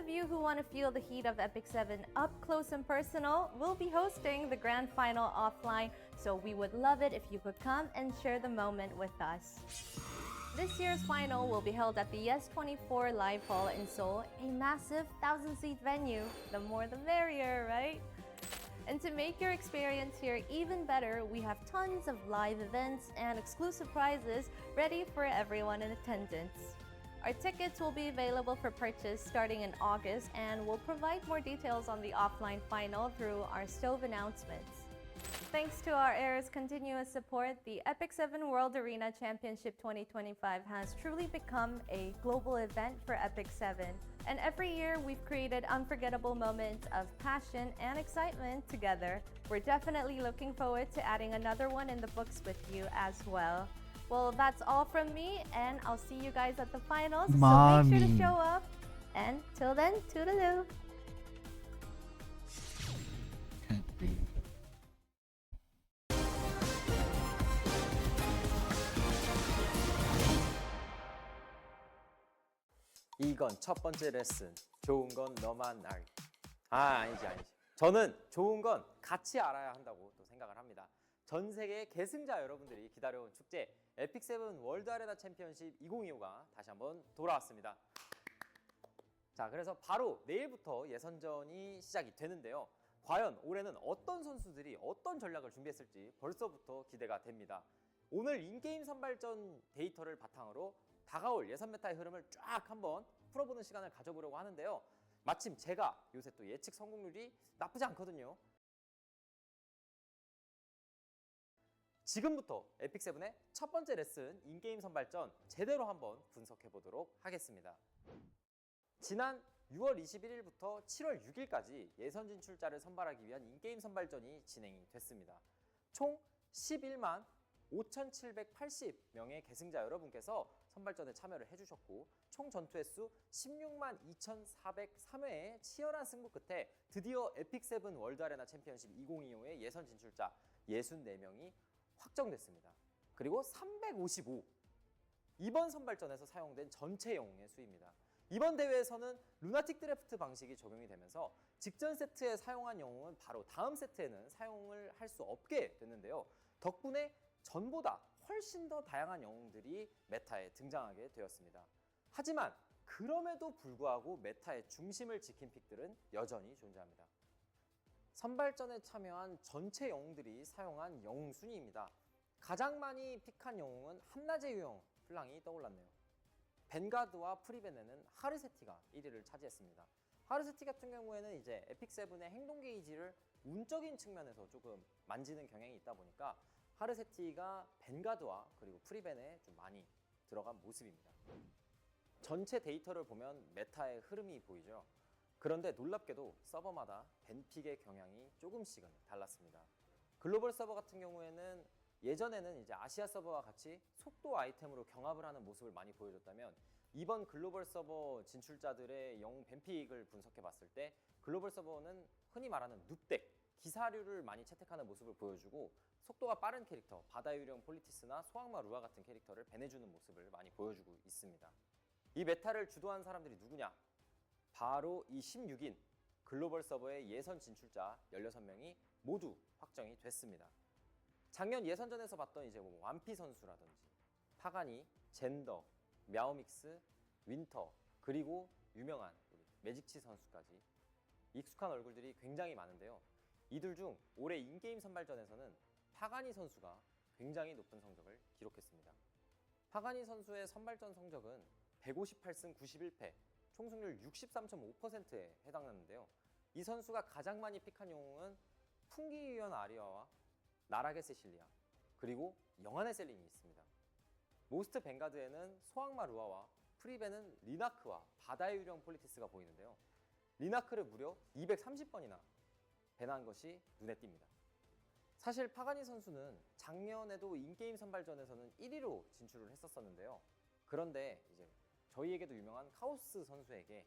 of you who want to feel the heat of epicseven up close and personal, we'll be hosting the grand final offline, so we would love it if you could come and share the moment with us. This year's final will be held at the Yes24 Live Hall in Seoul, a massive 1,000-seat venue. The more the merrier, right? And to make your experience here even better, we have tons of live events and exclusive prizes ready for everyone in attendance. Our tickets will be available for purchase starting in August, and we'll provide more details on the offline final through our stove announcements. Thanks to our heirs' continuous support, the epicseven World Arena Championship 2025 has truly become a global event for epicseven. And every year, we've created unforgettable moments of passion and excitement together. We're definitely looking forward to adding another one in the books with you as well. Well, that's all from me, and I'll see you guys at the finals. So make sure to show up. And till then, toodaloo. 이건 첫 번째 레슨. 좋은 건 너만 알. 아니지. 저는 좋은 건 같이 알아야 한다고 또 생각을 합니다. 전 세계 계승자 여러분들이 기다려온 축제 epicseven 월드 아레나 챔피언십 2025가 다시 한번 돌아왔습니다. 자, 그래서 바로 내일부터 예선전이 시작이 되는데요. 과연 올해는 어떤 선수들이 어떤 전략을 준비했을지 벌써부터 기대가 됩니다. 오늘 인게임 선발전 데이터를 바탕으로 다가올 예선 메타의 흐름을 쫙 한번 풀어보는 시간을 가져보려고 하는데요. 마침 제가 요새 또 예측 성공률이 나쁘지 않거든요. 지금부터 epicseven의 첫 번째 레슨 인게임 선발전 제대로 한번 분석해 보도록 하겠습니다. 지난 6월 21일부터 7월 6일까지 예선 진출자를 선발하기 위한 인게임 선발전이 진행이 됐습니다. 총 11만 5,780명의 계승자 여러분께서 선발전에 참여를 해주셨고, 총 전투 횟수 16만 2,403회의 치열한 승부 끝에 드디어 epicseven 월드 아레나 챔피언십 2025의 예선 진출자 64명이 확정됐습니다. 그리고 355, 이번 선발전에서 사용된 전체 영웅의 수입니다. 이번 대회에서는 루나틱 드래프트 방식이 적용이 되면서 직전 세트에 사용한 영웅은 바로 다음 세트에는 사용을 할 수 없게 됐는데요. 덕분에 전보다 훨씬 더 다양한 영웅들이 메타에 등장하게 되었습니다. 하지만 그럼에도 불구하고 메타의 중심을 지킨 픽들은 여전히 존재합니다. 선발전에 참여한 전체 영웅들이 사용한 영웅 순위입니다. 가장 많이 픽한 영웅은 한낮의 유형 플랑이 떠올랐네요. 벤가드와 프리벤에는 하르세티가 1위를 차지했습니다. 하르세티 같은 경우에는 이제 epicseven의 행동 게이지를 운적인 측면에서 조금 만지는 경향이 있다 보니까 하르세티가 벤가드와 그리고 프리벤에 좀 많이 들어간 모습입니다. 전체 데이터를 보면 메타의 흐름이 보이죠. 그런데 놀랍게도 서버마다 벤픽의 경향이 조금씩은 달랐습니다. 글로벌 서버 같은 경우에는 예전에는 이제 아시아 서버와 같이 속도 아이템으로 경합을 하는 모습을 많이 보여줬다면, 이번 글로벌 서버 진출자들의 영웅 벤픽을 분석해 봤을 때 글로벌 서버는 흔히 말하는 눕덱, 기사류를 많이 채택하는 모습을 보여주고, 속도가 빠른 캐릭터, 바다 유령 폴리티스나 소악마 루아 같은 캐릭터를 밴해주는 모습을 많이 보여주고 있습니다. 이 메타를 주도한 사람들이 누구냐? 바로 이 16인 글로벌 서버의 예선 진출자 16명이 모두 확정이 됐습니다. 작년 예선전에서 봤던 이제 뭐 완피 선수라든지 파가니, 젠더, мя오믹스, 윈터, 그리고 유명한 우리 매직치 선수까지 익숙한 얼굴들이 굉장히 많은데요. 이들 중 올해 인게임 선발전에서는 파가니 선수가 굉장히 높은 성적을 기록했습니다. 파가니 선수의 선발전 성적은 158승 91패, 총 승률 63.5%에 해당하는데요. 이 선수가 가장 많이 픽한 영웅은 풍기유연 아리아와 나락의 세실리아, 그리고 영안의 셀린이 있습니다. 모스트 뱅가드에는 소악마 루아와 프리벤은 리나크와 바다의 유령 폴리티스가 보이는데요. 리나크를 무려 230번이나 밴한 것이 눈에 띕니다. 사실 파가니 선수는 작년에도 인게임 선발전에서는 1위로 진출을 했었었는데요. 그런데 이제 저희에게도 유명한 카오스 선수에게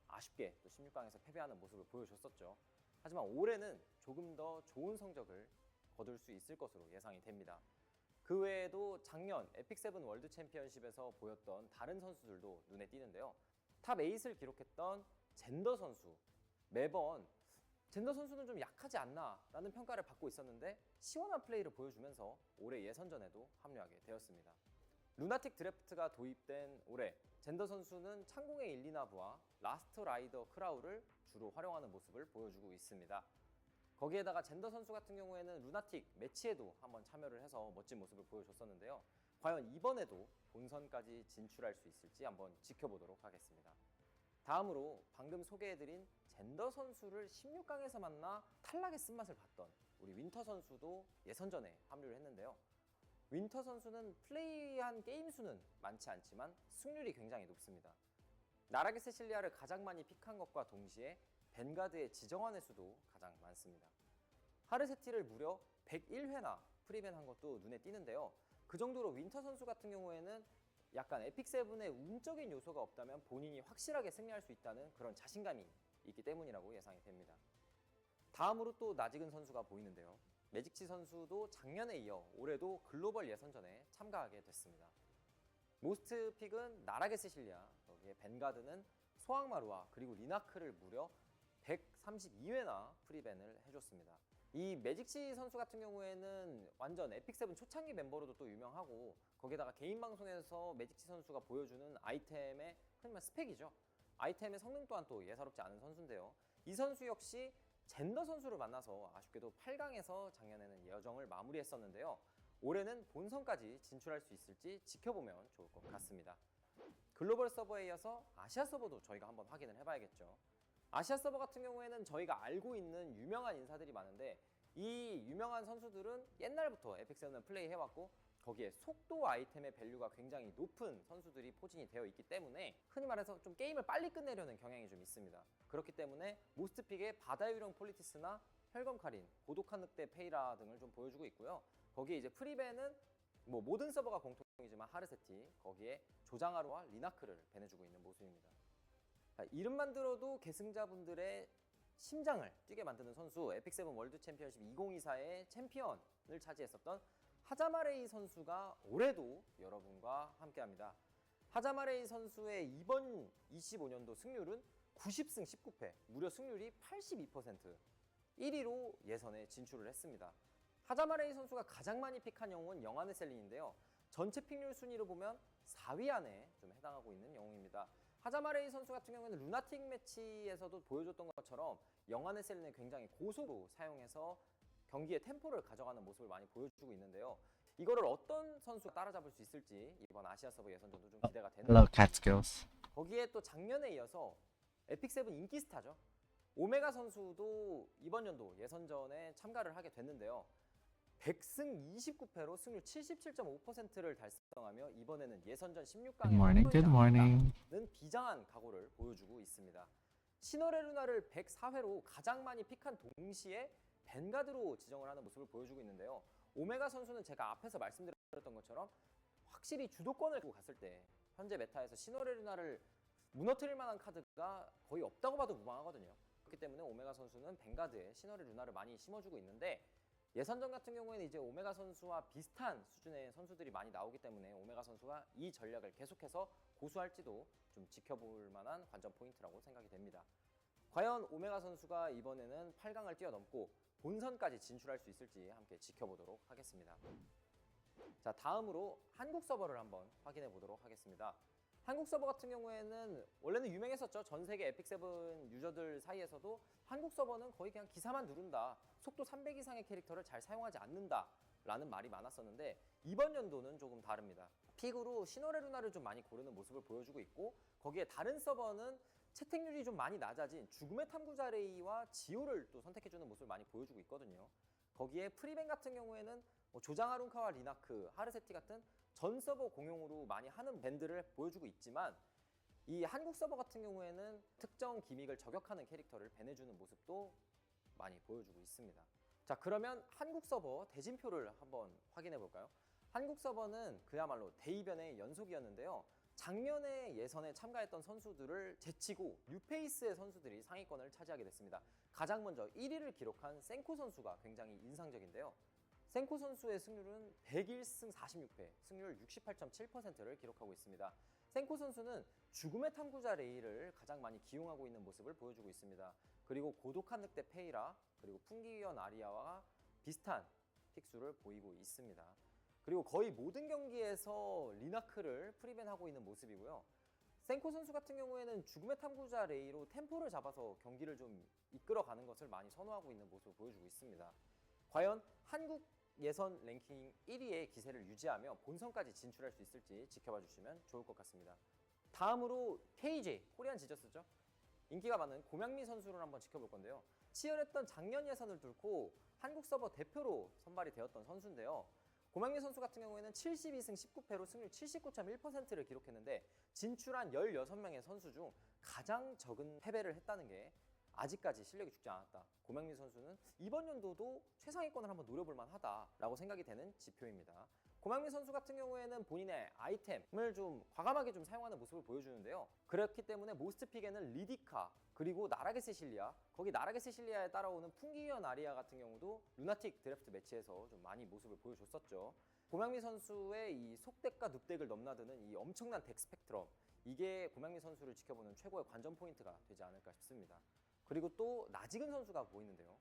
아쉽게 또 16강에서 패배하는 모습을 보여줬었죠. 하지만 올해는 조금 더 좋은 성적을 거둘 수 있을 것으로 예상이 됩니다. 그 외에도 작년 epicseven 월드 챔피언십에서 보였던 다른 선수들도 눈에 띄는데요. 탑 8을 기록했던 젠더 선수, 매번 젠더 선수는 좀 약하지 않나 라는 평가를 받고 있었는데 시원한 플레이를 보여주면서 올해 예선전에도 합류하게 되었습니다. 루나틱 드래프트가 도입된 올해 젠더 선수는 창공의 일리나브와 라스트 라이더 크라우를 주로 활용하는 모습을 보여주고 있습니다. 거기에다가 젠더 선수 같은 경우에는 루나틱 매치에도 한번 참여를 해서 멋진 모습을 보여줬었는데요. 과연 이번에도 본선까지 진출할 수 있을지 한번 지켜보도록 하겠습니다. 다음으로 방금 소개해드린 젠더 선수를 16강에서 만나 탈락의 쓴맛을 봤던 우리 윈터 선수도 예선전에 합류를 했는데요. 윈터 선수는 플레이한 게임 수는 많지 않지만 승률이 굉장히 높습니다. 나라기 세실리아를 가장 많이 픽한 것과 동시에 벤가드의 지정환의 수도 가장 많습니다. 하르세티를 무려 101회나 프리벤한 것도 눈에 띄는데요. 그 정도로 윈터 선수 같은 경우에는 약간 에픽세븐의 운적인 요소가 없다면 본인이 확실하게 승리할 수 있다는 그런 자신감이 있기 때문이라고 예상이 됩니다. 다음으로 또 나지근 선수가 보이는데요. 매직치 선수도 작년에 이어 올해도 글로벌 예선전에 참가하게 됐습니다. 모스트 픽은 나라게 세실리아, 여기에 벤가드는 소악마루와 그리고 리나크를 무려 132회나 프리벤을 해줬습니다. 이 매직치 선수 같은 경우에는 완전 에픽세븐 초창기 멤버로도 또 유명하고 거기다가 개인 방송에서 매직치 선수가 보여주는 아이템의 흔히 말 스펙이죠. 아이템의 성능 또한 또 예사롭지 않은 선수인데요. 이 선수 역시 젠더 선수를 만나서 아쉽게도 8강에서 작년에는 여정을 마무리했었는데요. 올해는 본선까지 진출할 수 있을지 지켜보면 좋을 것 같습니다. 글로벌 서버에 이어서 아시아 서버도 저희가 한번 확인을 해봐야겠죠. 아시아 서버 같은 경우에는 저희가 알고 있는 유명한 인사들이 많은데 이 유명한 선수들은 옛날부터 에픽세븐을 플레이해왔고 거기에 속도 아이템의 밸류가 굉장히 높은 선수들이 포진이 되어 있기 때문에 흔히 말해서 좀 게임을 빨리 끝내려는 경향이 좀 있습니다. 그렇기 때문에 모스트픽의 바다 유령 폴리티스나 혈검 카린, 고독한 늑대 페이라 등을 좀 보여주고 있고요. 거기에 이제 프리벤은 뭐 모든 서버가 공통이지만 하르세티, 거기에 조장하루와 리나크를 배내주고 있는 모습입니다. 이름만 들어도 계승자분들의 심장을 뛰게 만드는 선수, 에픽세븐 월드 챔피언십 2024의 챔피언을 차지했었던 하자마레이 선수가 올해도 여러분과 함께합니다. 하자마레이 선수의 이번 25년도 승률은 90승 19패, 무려 승률이 82%, 1위로 예선에 진출을 했습니다. 하자마레이 선수가 가장 많이 픽한 영웅은 영환의 셀린인데요. 전체 픽률 순위로 보면 4위 안에 좀 해당하고 있는 영웅입니다. 하자마레이 선수 같은 경우에는 루나틱 매치에서도 보여줬던 것처럼 영환의 셀린을 굉장히 고속으로 사용해서 경기의 템포를 가져가는 모습을 많이 보여주고 있는데요. 이거를 어떤 선수가 따라잡을 수 있을지 이번 아시아 서버 예선전도 좀 기대가 되는 거기에 또 작년에 이어서 에픽세븐 인기 스타죠. 오메가 선수도 이번 연도 예선전에 참가를 하게 됐는데요. 100승 29패로 승률 77.5%를 달성하며 이번에는 예선전 16강에 비장한 각오를 보여주고 있습니다. 시너레루나를 104회로 가장 많이 픽한 동시에 벤가드로 지정을 하는 모습을 보여주고 있는데요. 오메가 선수는 제가 앞에서 말씀드렸던 것처럼 확실히 주도권을 두고 갔을 때 현재 메타에서 시너레루나를 무너뜨릴 만한 카드가 거의 없다고 봐도 무방하거든요. 그렇기 때문에 오메가 선수는 벤가드에 시너레루나를 많이 심어주고 있는데 예선전 같은 경우에는 이제 오메가 선수와 비슷한 수준의 선수들이 많이 나오기 때문에 오메가 선수가 이 전략을 계속해서 고수할지도 좀 지켜볼 만한 관전 포인트라고 생각이 됩니다. 과연 오메가 선수가 이번에는 8강을 뛰어넘고 본선까지 진출할 수 있을지 함께 지켜보도록 하겠습니다. 자, 다음으로 한국 서버를 한번 확인해 보도록 하겠습니다. 한국 서버 같은 경우에는 원래는 유명했었죠. 전 세계 에픽세븐 유저들 사이에서도 한국 서버는 거의 그냥 기사만 누른다, 속도 300 이상의 캐릭터를 잘 사용하지 않는다 라는 말이 많았었는데 이번 연도는 조금 다릅니다. 픽으로 시너레루나를 좀 많이 고르는 모습을 보여주고 있고 거기에 다른 서버는 채택률이 좀 많이 낮아진 죽음의 탐구자 레이와 지오를 또 선택해주는 모습을 많이 보여주고 있거든요. 거기에 프리벤 같은 경우에는 조장하룬카와 리나크, 하르세티 같은 전 서버 공용으로 많이 하는 밴드를 보여주고 있지만 이 한국 서버 같은 경우에는 특정 기믹을 저격하는 캐릭터를 배내주는 모습도 많이 보여주고 있습니다. 자, 그러면 한국 서버 대진표를 한번 확인해 볼까요? 한국 서버는 그야말로 대이변의 연속이었는데요. 작년에 예선에 참가했던 선수들을 제치고 뉴페이스의 선수들이 상위권을 차지하게 됐습니다. 가장 먼저 1위를 기록한 센코 선수가 굉장히 인상적인데요. 센코 선수의 승률은 101승 46패, 승률 68.7%를 기록하고 있습니다. 센코 선수는 죽음의 탐구자 레이를 가장 많이 기용하고 있는 모습을 보여주고 있습니다. 그리고 고독한 늑대 페이라, 그리고 풍기위원 아리아와 비슷한 픽수를 보이고 있습니다. 그리고 거의 모든 경기에서 리나크를 프리밴하고 있는 모습이고요. 센코 선수 같은 경우에는 죽음의 탐구자 레이로 템포를 잡아서 경기를 좀 이끌어가는 것을 많이 선호하고 있는 모습을 보여주고 있습니다. 과연 한국 예선 랭킹 1위의 기세를 유지하며 본선까지 진출할 수 있을지 지켜봐 주시면 좋을 것 같습니다. 다음으로 KJ, 코리안 지저스죠. 인기가 많은 고명미 선수를 한번 지켜볼 건데요. 치열했던 작년 예선을 뚫고 한국 서버 대표로 선발이 되었던 선수인데요. 고명미 선수 같은 경우에는 72승 19패로 승률 79.1%를 기록했는데 진출한 16명의 선수 중 가장 적은 패배를 했다는 게 아직까지 실력이 죽지 않았다. 고명미 선수는 이번 연도도 최상위권을 한번 노려볼 만하다라고 생각이 되는 지표입니다. 고명미 선수 같은 경우에는 본인의 아이템을 좀 과감하게 좀 사용하는 모습을 보여주는데요. 그렇기 때문에 모스트 픽에는 리디카, 그리고 나락의 세실리아, 거기 나락의 세실리아에 따라오는 풍기위원 아리아 같은 경우도 루나틱 드래프트 매치에서 좀 많이 모습을 보여줬었죠. 고명미 선수의 이 속덱과 눕덱을 넘나드는 이 엄청난 덱 스펙트럼, 이게 고명미 선수를 지켜보는 최고의 관전 포인트가 되지 않을까 싶습니다. 그리고 또 나지근 선수가 보이는데요.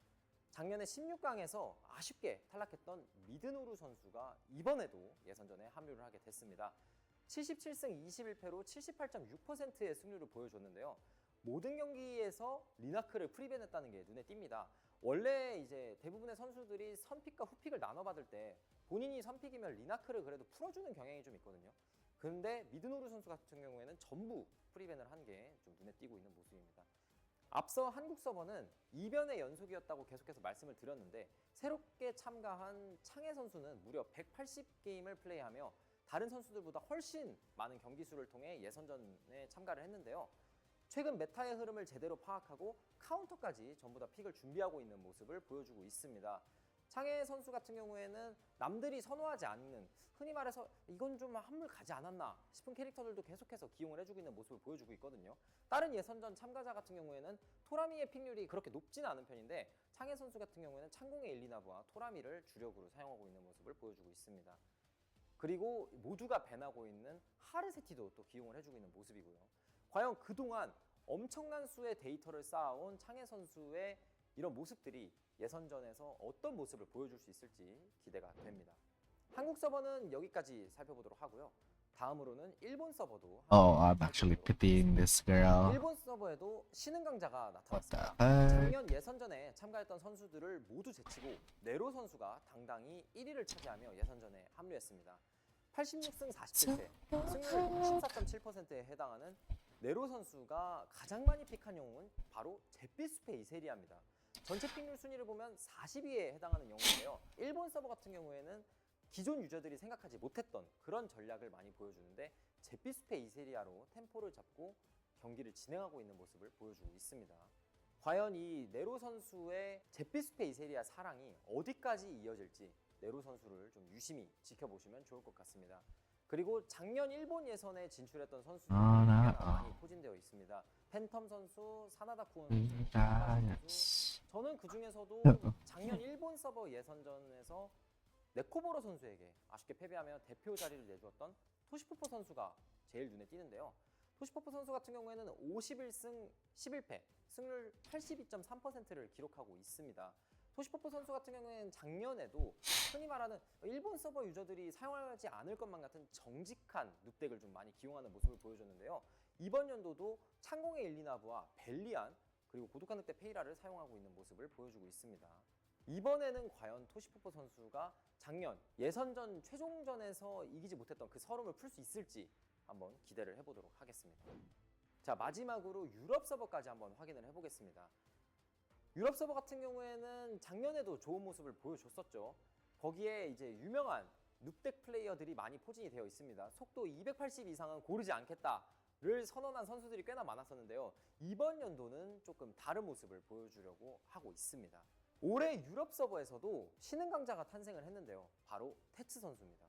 작년에 16강에서 아쉽게 탈락했던 미드노루 선수가 이번에도 예선전에 합류를 하게 됐습니다. 77승 21패로 78.6%의 승률을 보여줬는데요. 모든 경기에서 리나크를 프리밴했다는 게 눈에 띕니다. 원래 이제 대부분의 선수들이 선픽과 후픽을 나눠받을 때 본인이 선픽이면 리나크를 그래도 풀어주는 경향이 좀 있거든요. 근데 미드노루 선수 같은 경우에는 전부 프리밴을 한 게 좀 눈에 띄고 있는 모습입니다. 앞서 한국 서버는 2변의 연속이었다고 계속해서 말씀을 드렸는데 새롭게 참가한 창해 선수는 무려 180게임을 플레이하며 다른 선수들보다 훨씬 많은 경기 수를 통해 예선전에 참가를 했는데요. 최근 메타의 흐름을 제대로 파악하고 카운터까지 전부 다 픽을 준비하고 있는 모습을 보여주고 있습니다. 창해 선수 같은 경우에는 남들이 선호하지 않는, 흔히 말해서 이건 좀 한물 가지 않았나 싶은 캐릭터들도 계속해서 기용을 해주고 있는 모습을 보여주고 있거든요. 다른 예선전 참가자 같은 경우에는 토라미의 픽률이 그렇게 높지는 않은 편인데 창해 선수 같은 경우에는 창공의 일리나브와 토라미를 주력으로 사용하고 있는 모습을 보여주고 있습니다. 그리고 모두가 밴하고 있는 하르세티도 또 기용을 해주고 있는 모습이고요. 과연 그동안 엄청난 수의 데이터를 쌓아온 창해 선수의 이런 모습들이 예선전에서 어떤 모습을 보여줄 수 있을지 기대가 됩니다. 한국 서버는 여기까지 살펴보도록 하고요. 다음으로는 일본 서버도 Oh, I'm actually pitying this girl. 일본 서버에도 신흥 강자가 What the 나타났습니다. heck? 작년 예선전에 참가했던 선수들을 모두 제치고 네로 선수가 당당히 1위를 차지하며 예선전에 합류했습니다. 86승 47패, 승률 64.7%에 해당하는 네로 선수가 가장 많이 픽한 영웅은 바로 잿빛숲의 이세리아입니다. 전체 픽률 순위를 보면 40위에 해당하는 영웅인데요. 일본 서버 같은 경우에는 기존 유저들이 생각하지 못했던 그런 전략을 많이 보여주는데 잿빛숲의 이세리아로 템포를 잡고 경기를 진행하고 있는 모습을 보여주고 있습니다. 과연 이 네로 선수의 잿빛숲의 이세리아 사랑이 어디까지 이어질지 네로 선수를 좀 유심히 지켜보시면 좋을 것 같습니다. 그리고 작년 일본 예선에 진출했던 선수들이 많이 포진되어 있습니다. 팬텀 선수, 사나다 쿠온 선수, 저는 그 중에서도 작년 일본 서버 예선전에서 네코보로 선수에게 아쉽게 패배하며 대표 자리를 내주었던 토시포포 선수가 제일 눈에 띄는데요. 토시포포 선수 같은 경우에는 51승 11패, 승률 82.3%를 기록하고 있습니다. 토시포포 선수 같은 경우에는 작년에도 흔히 말하는 일본 서버 유저들이 사용하지 않을 것만 같은 정직한 눕덱을 좀 많이 기용하는 모습을 보여줬는데요. 이번 연도도 창공의 일리나브와 벨리안, 그리고 고독한 늑대 페이라를 사용하고 있는 모습을 보여주고 있습니다. 이번에는 과연 토시포포 선수가 작년 예선전 최종전에서 이기지 못했던 그 서름을 풀 수 있을지 한번 기대를 해보도록 하겠습니다. 자, 마지막으로 유럽 서버까지 한번 확인을 해보겠습니다. 유럽 서버 같은 경우에는 작년에도 좋은 모습을 보여줬었죠. 거기에 이제 유명한 눕덱 플레이어들이 많이 포진이 되어 있습니다. 속도 280 이상은 고르지 않겠다를 선언한 선수들이 꽤나 많았었는데요. 이번 연도는 조금 다른 모습을 보여주려고 하고 있습니다. 올해 유럽 서버에서도 신흥 강자가 탄생을 했는데요. 바로 테츠 선수입니다.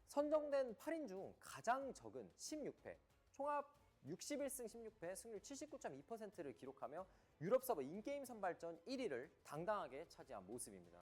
선정된 8인 중 가장 적은 16패, 총합 61승 16패, 승률 79.2%를 기록하며 유럽 서버 인게임 선발전 1위를 당당하게 차지한 모습입니다.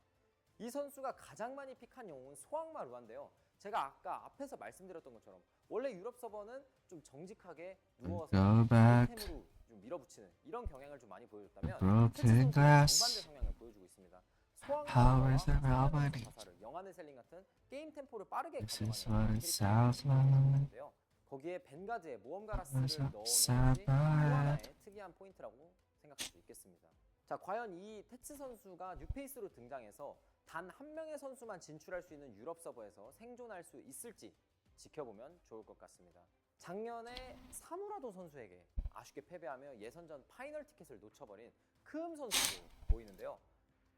이 선수가 가장 많이 픽한 영웅은 소악마 루아인데요. 제가 아까 앞에서 말씀드렸던 것처럼 원래 유럽 서버는 좀 정직하게 누워서 Go back. 아이템으로 좀 밀어붙이는 이런 경향을 좀 많이 보여줬다면 Broken 테츠 선수는 glass. 정반대 성향을 보여주고 있습니다. 소환과 How is 강화와 the 사막에서 melody? 자살을 영안의 셀링 같은 게임 템포를 빠르게 This is 가져가는 what it sounds like. 캐릭터인데요. 거기에 벤가드에 모험 가라스를 넣어놓은 것이 또 하나의 특이한 포인트라고 생각할 수 있겠습니다. 자, 과연 이 테츠 선수가 뉴페이스로 등장해서 단 한 명의 선수만 진출할 수 있는 유럽 서버에서 생존할 수 있을지 지켜보면 좋을 것 같습니다. 작년에 사무라도 선수에게 아쉽게 패배하며 예선전 파이널 티켓을 놓쳐버린 크음 선수도 보이는데요.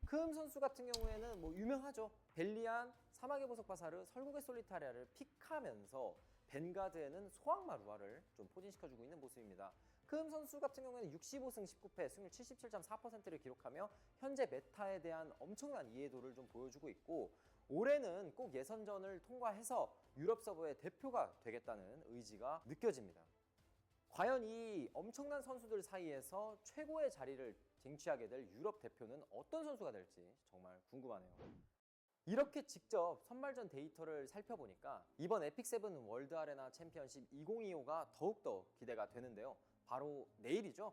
크음 선수 같은 경우에는 뭐 유명하죠. 벨리안, 사막의 보석 바사르, 설국의 솔리타리아를 픽하면서 벤가드에는 소악마루아를 좀 포진시켜주고 있는 모습입니다. 크음 선수 같은 경우에는 65승 19패, 승률 77.4%를 기록하며 현재 메타에 대한 엄청난 이해도를 좀 보여주고 있고, 올해는 꼭 예선전을 통과해서 유럽 서버의 대표가 되겠다는 의지가 느껴집니다. 과연 이 엄청난 선수들 사이에서 최고의 자리를 쟁취하게 될 유럽 대표는 어떤 선수가 될지 정말 궁금하네요. 이렇게 직접 선발전 데이터를 살펴보니까 이번 에픽세븐 월드 아레나 챔피언십 2025가 더욱더 기대가 되는데요. 바로 내일이죠.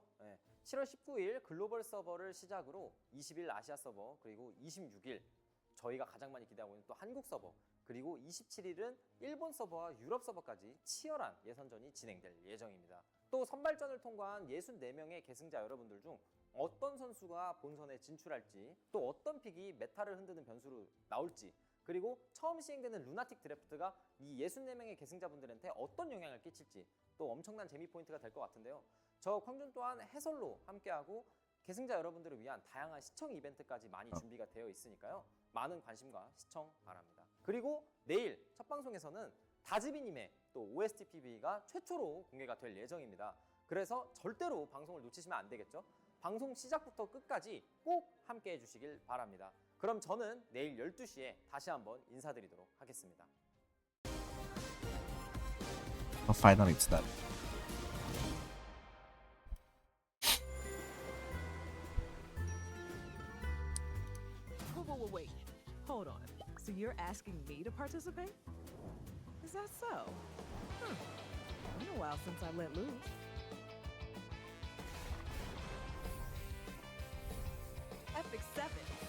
7월 19일 글로벌 서버를 시작으로 20일 아시아 서버, 그리고 26일 저희가 가장 많이 기대하고 있는 또 한국 서버, 그리고 27일은 일본 서버와 유럽 서버까지 치열한 예선전이 진행될 예정입니다. 또 선발전을 통과한 64명의 계승자 여러분들 중 어떤 선수가 본선에 진출할지, 또 어떤 픽이 메타를 흔드는 변수로 나올지, 그리고 처음 시행되는 루나틱 드래프트가 이 64명의 계승자분들한테 어떤 영향을 끼칠지 또 엄청난 재미 포인트가 될 것 같은데요. 저 광준 또한 해설로 함께하고 계승자 여러분들을 위한 다양한 시청 이벤트까지 많이 준비가 되어 있으니까요. 많은 관심과 시청 바랍니다. 그리고 내일 첫 방송에서는 다즈비님의 또 OST PV가 최초로 공개가 될 예정입니다. 그래서 절대로 방송을 놓치시면 안 되겠죠. 방송 시작부터 끝까지 꼭 함께 해주시길 바랍니다. 그럼 저는 내일 12시에 다시 한번 인사드리도록 하겠습니다. Finally, it's done. Wait. Hold on. So you're asking me to participate? Is that so? Been a while since I let loose. Epic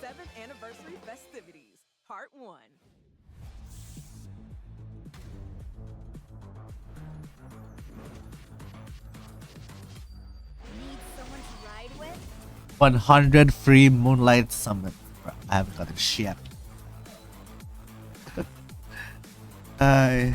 7th Anniversary Festivities, Part 1. Need someone to ride with? 100 free Moonlight Summon. Bro, I haven't gotten shit. I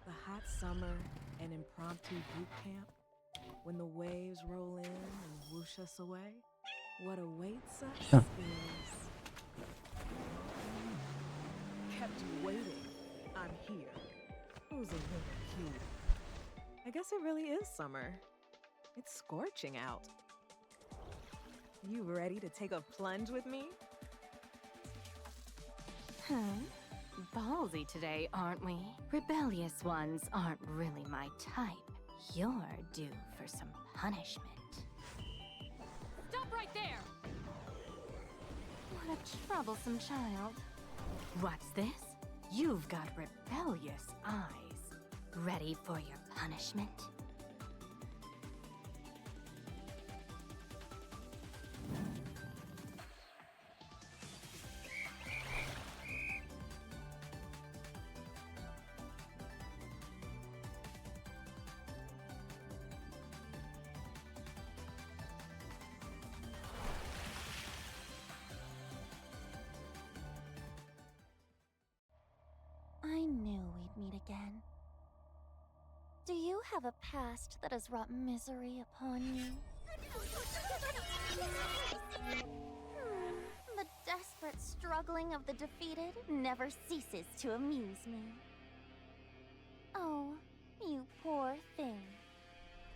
The hot summer and impromptu boot camp, when the waves roll in and whoosh us away, what awaits us is... Kept waiting. I'm here. Who's a little cute? I guess it really is summer. It's scorching out. You ready to take a plunge with me? Huh? Ballsy today, aren't we? Rebellious ones aren't really my type. You're due for some punishment. Stop right there! What a troublesome child. What's this? You've got rebellious eyes. Ready for your punishment? I knew we'd meet again. Do you have a past that has wrought misery upon you? The desperate struggling of the defeated never ceases to amuse me. Oh, You poor thing.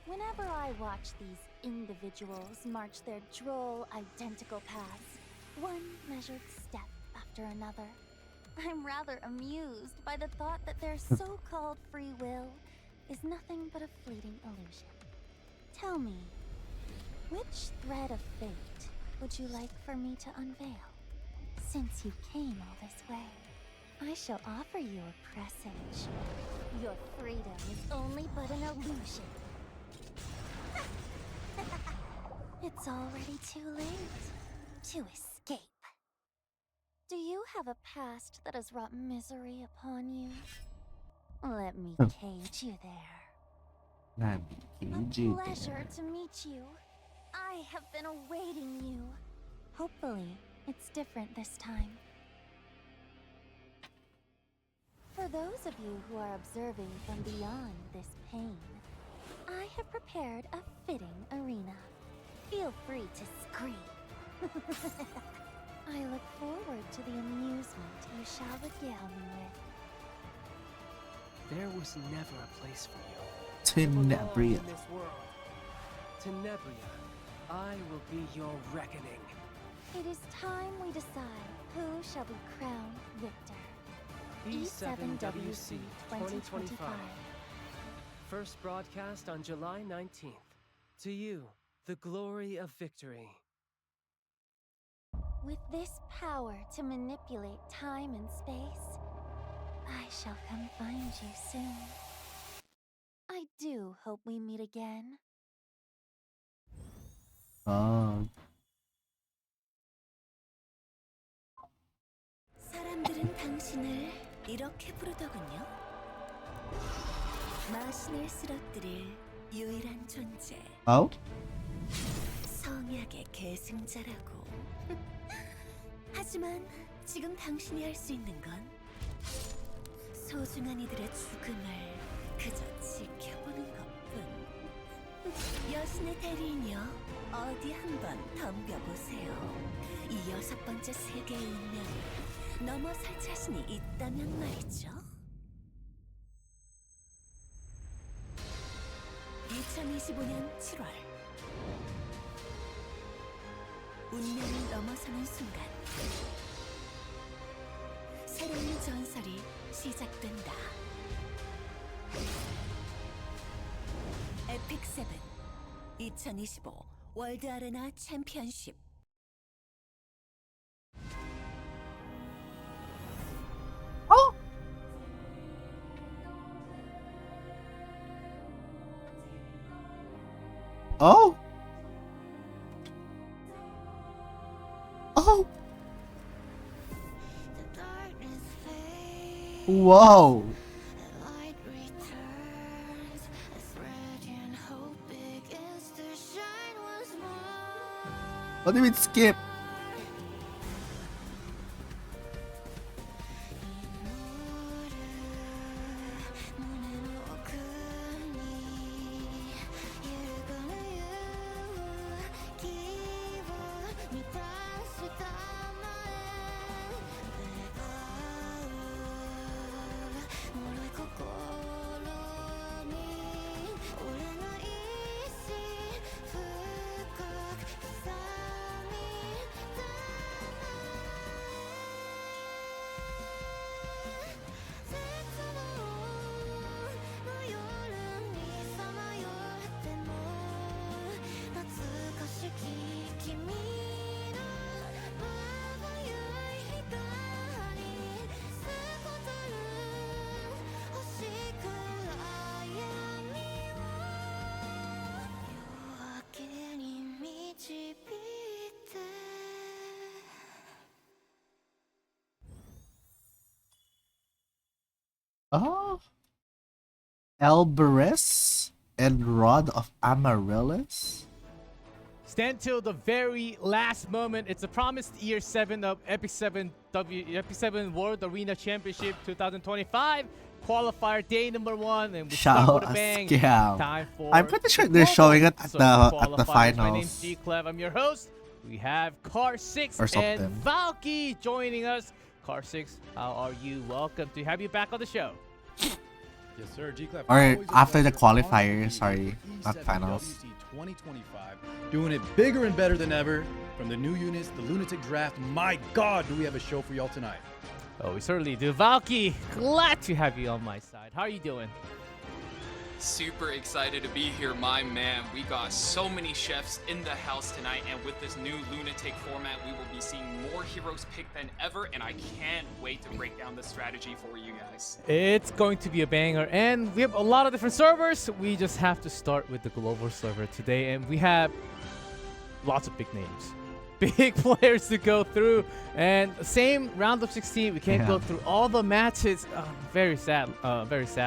Whenever I watch these individuals march their droll, identical paths, one measured step after another, I'm rather amused by the thought that their so-called free will is nothing but a fleeting illusion. Tell me, which thread of fate would you like for me to unveil? Since you came all this way, I shall offer you a presage. Your freedom is only but an illusion. It's already too late to escape. Do you have a past that has wrought misery upon you? Let me cage you there. A pleasure to meet you. I have been awaiting you. Hopefully, it's different this time. For those of you who are observing from beyond this pain, I have prepared a fitting arena. Feel free to scream. I look forward to the amusement you shall regale me with. There was never a place for you. To belong Tenebria. in this world. Tenebria, I will be your reckoning. It is time we decide who shall be crowned victor. E7WC 2025. First broadcast on July 19th. To you, the glory of victory. With this power to manipulate time and space, I shall come find you soon. I do hope we meet again. Oh. 사람들은 당신을 이렇게 부르더군요. 마신을 쓰러뜨릴 유일한 존재. Oh? 성약의 계승자라고. 하지만 지금 당신이 할 수 있는 건 소중한 이들의 죽음을 그저 지켜보는 것뿐. 여신의 대리인이여, 어디 한번 덤벼보세요. 이 6번째 세계의 운명을 넘어설 자신이 있다면 말이죠. 2025년 7월 운명을 넘어서는 순간 새로운 전설이 시작된다. 에픽세븐 2025 월드 아레나 챔피언십. Oh! Oh! Oh! Whoa! What do you mean skip? Oh, Elberus and Rod of Amaryllis. Stand till the very last moment. It's the promised year 7 of Epic7 World Arena Championship 2025 qualifier day number 1, and we start Shao with a bang. Scam. Time for I'm pretty sure they're showing it at So the qualifiers. My finals. name's G Clev. I'm your host. We have Car6 Or and something. Valky joining us. Car6, how are you? Welcome to have you back on the show. Yes, sir. G-Clef. Or Always a after the pleasure. qualifiers, On sorry, E7 not finals. WC 2025, doing it bigger and better than ever. From the new units, the Lunatic Draft. My God, do we have a show for y'all tonight? Oh, we certainly do. Valky, glad to have you on my side. How are you doing? Super excited to be here, my man. We got so many chefs in the house tonight, and with this new Lunatic format, we will be seeing more heroes picked than ever, and I can't wait to break down the strategy for you guys. It's going to be a banger, and we have a lot of different servers. We just have to start with the global server today, and we have lots of big names. Big players to go through, and same round of 16. We can't go through all the matches. Very sad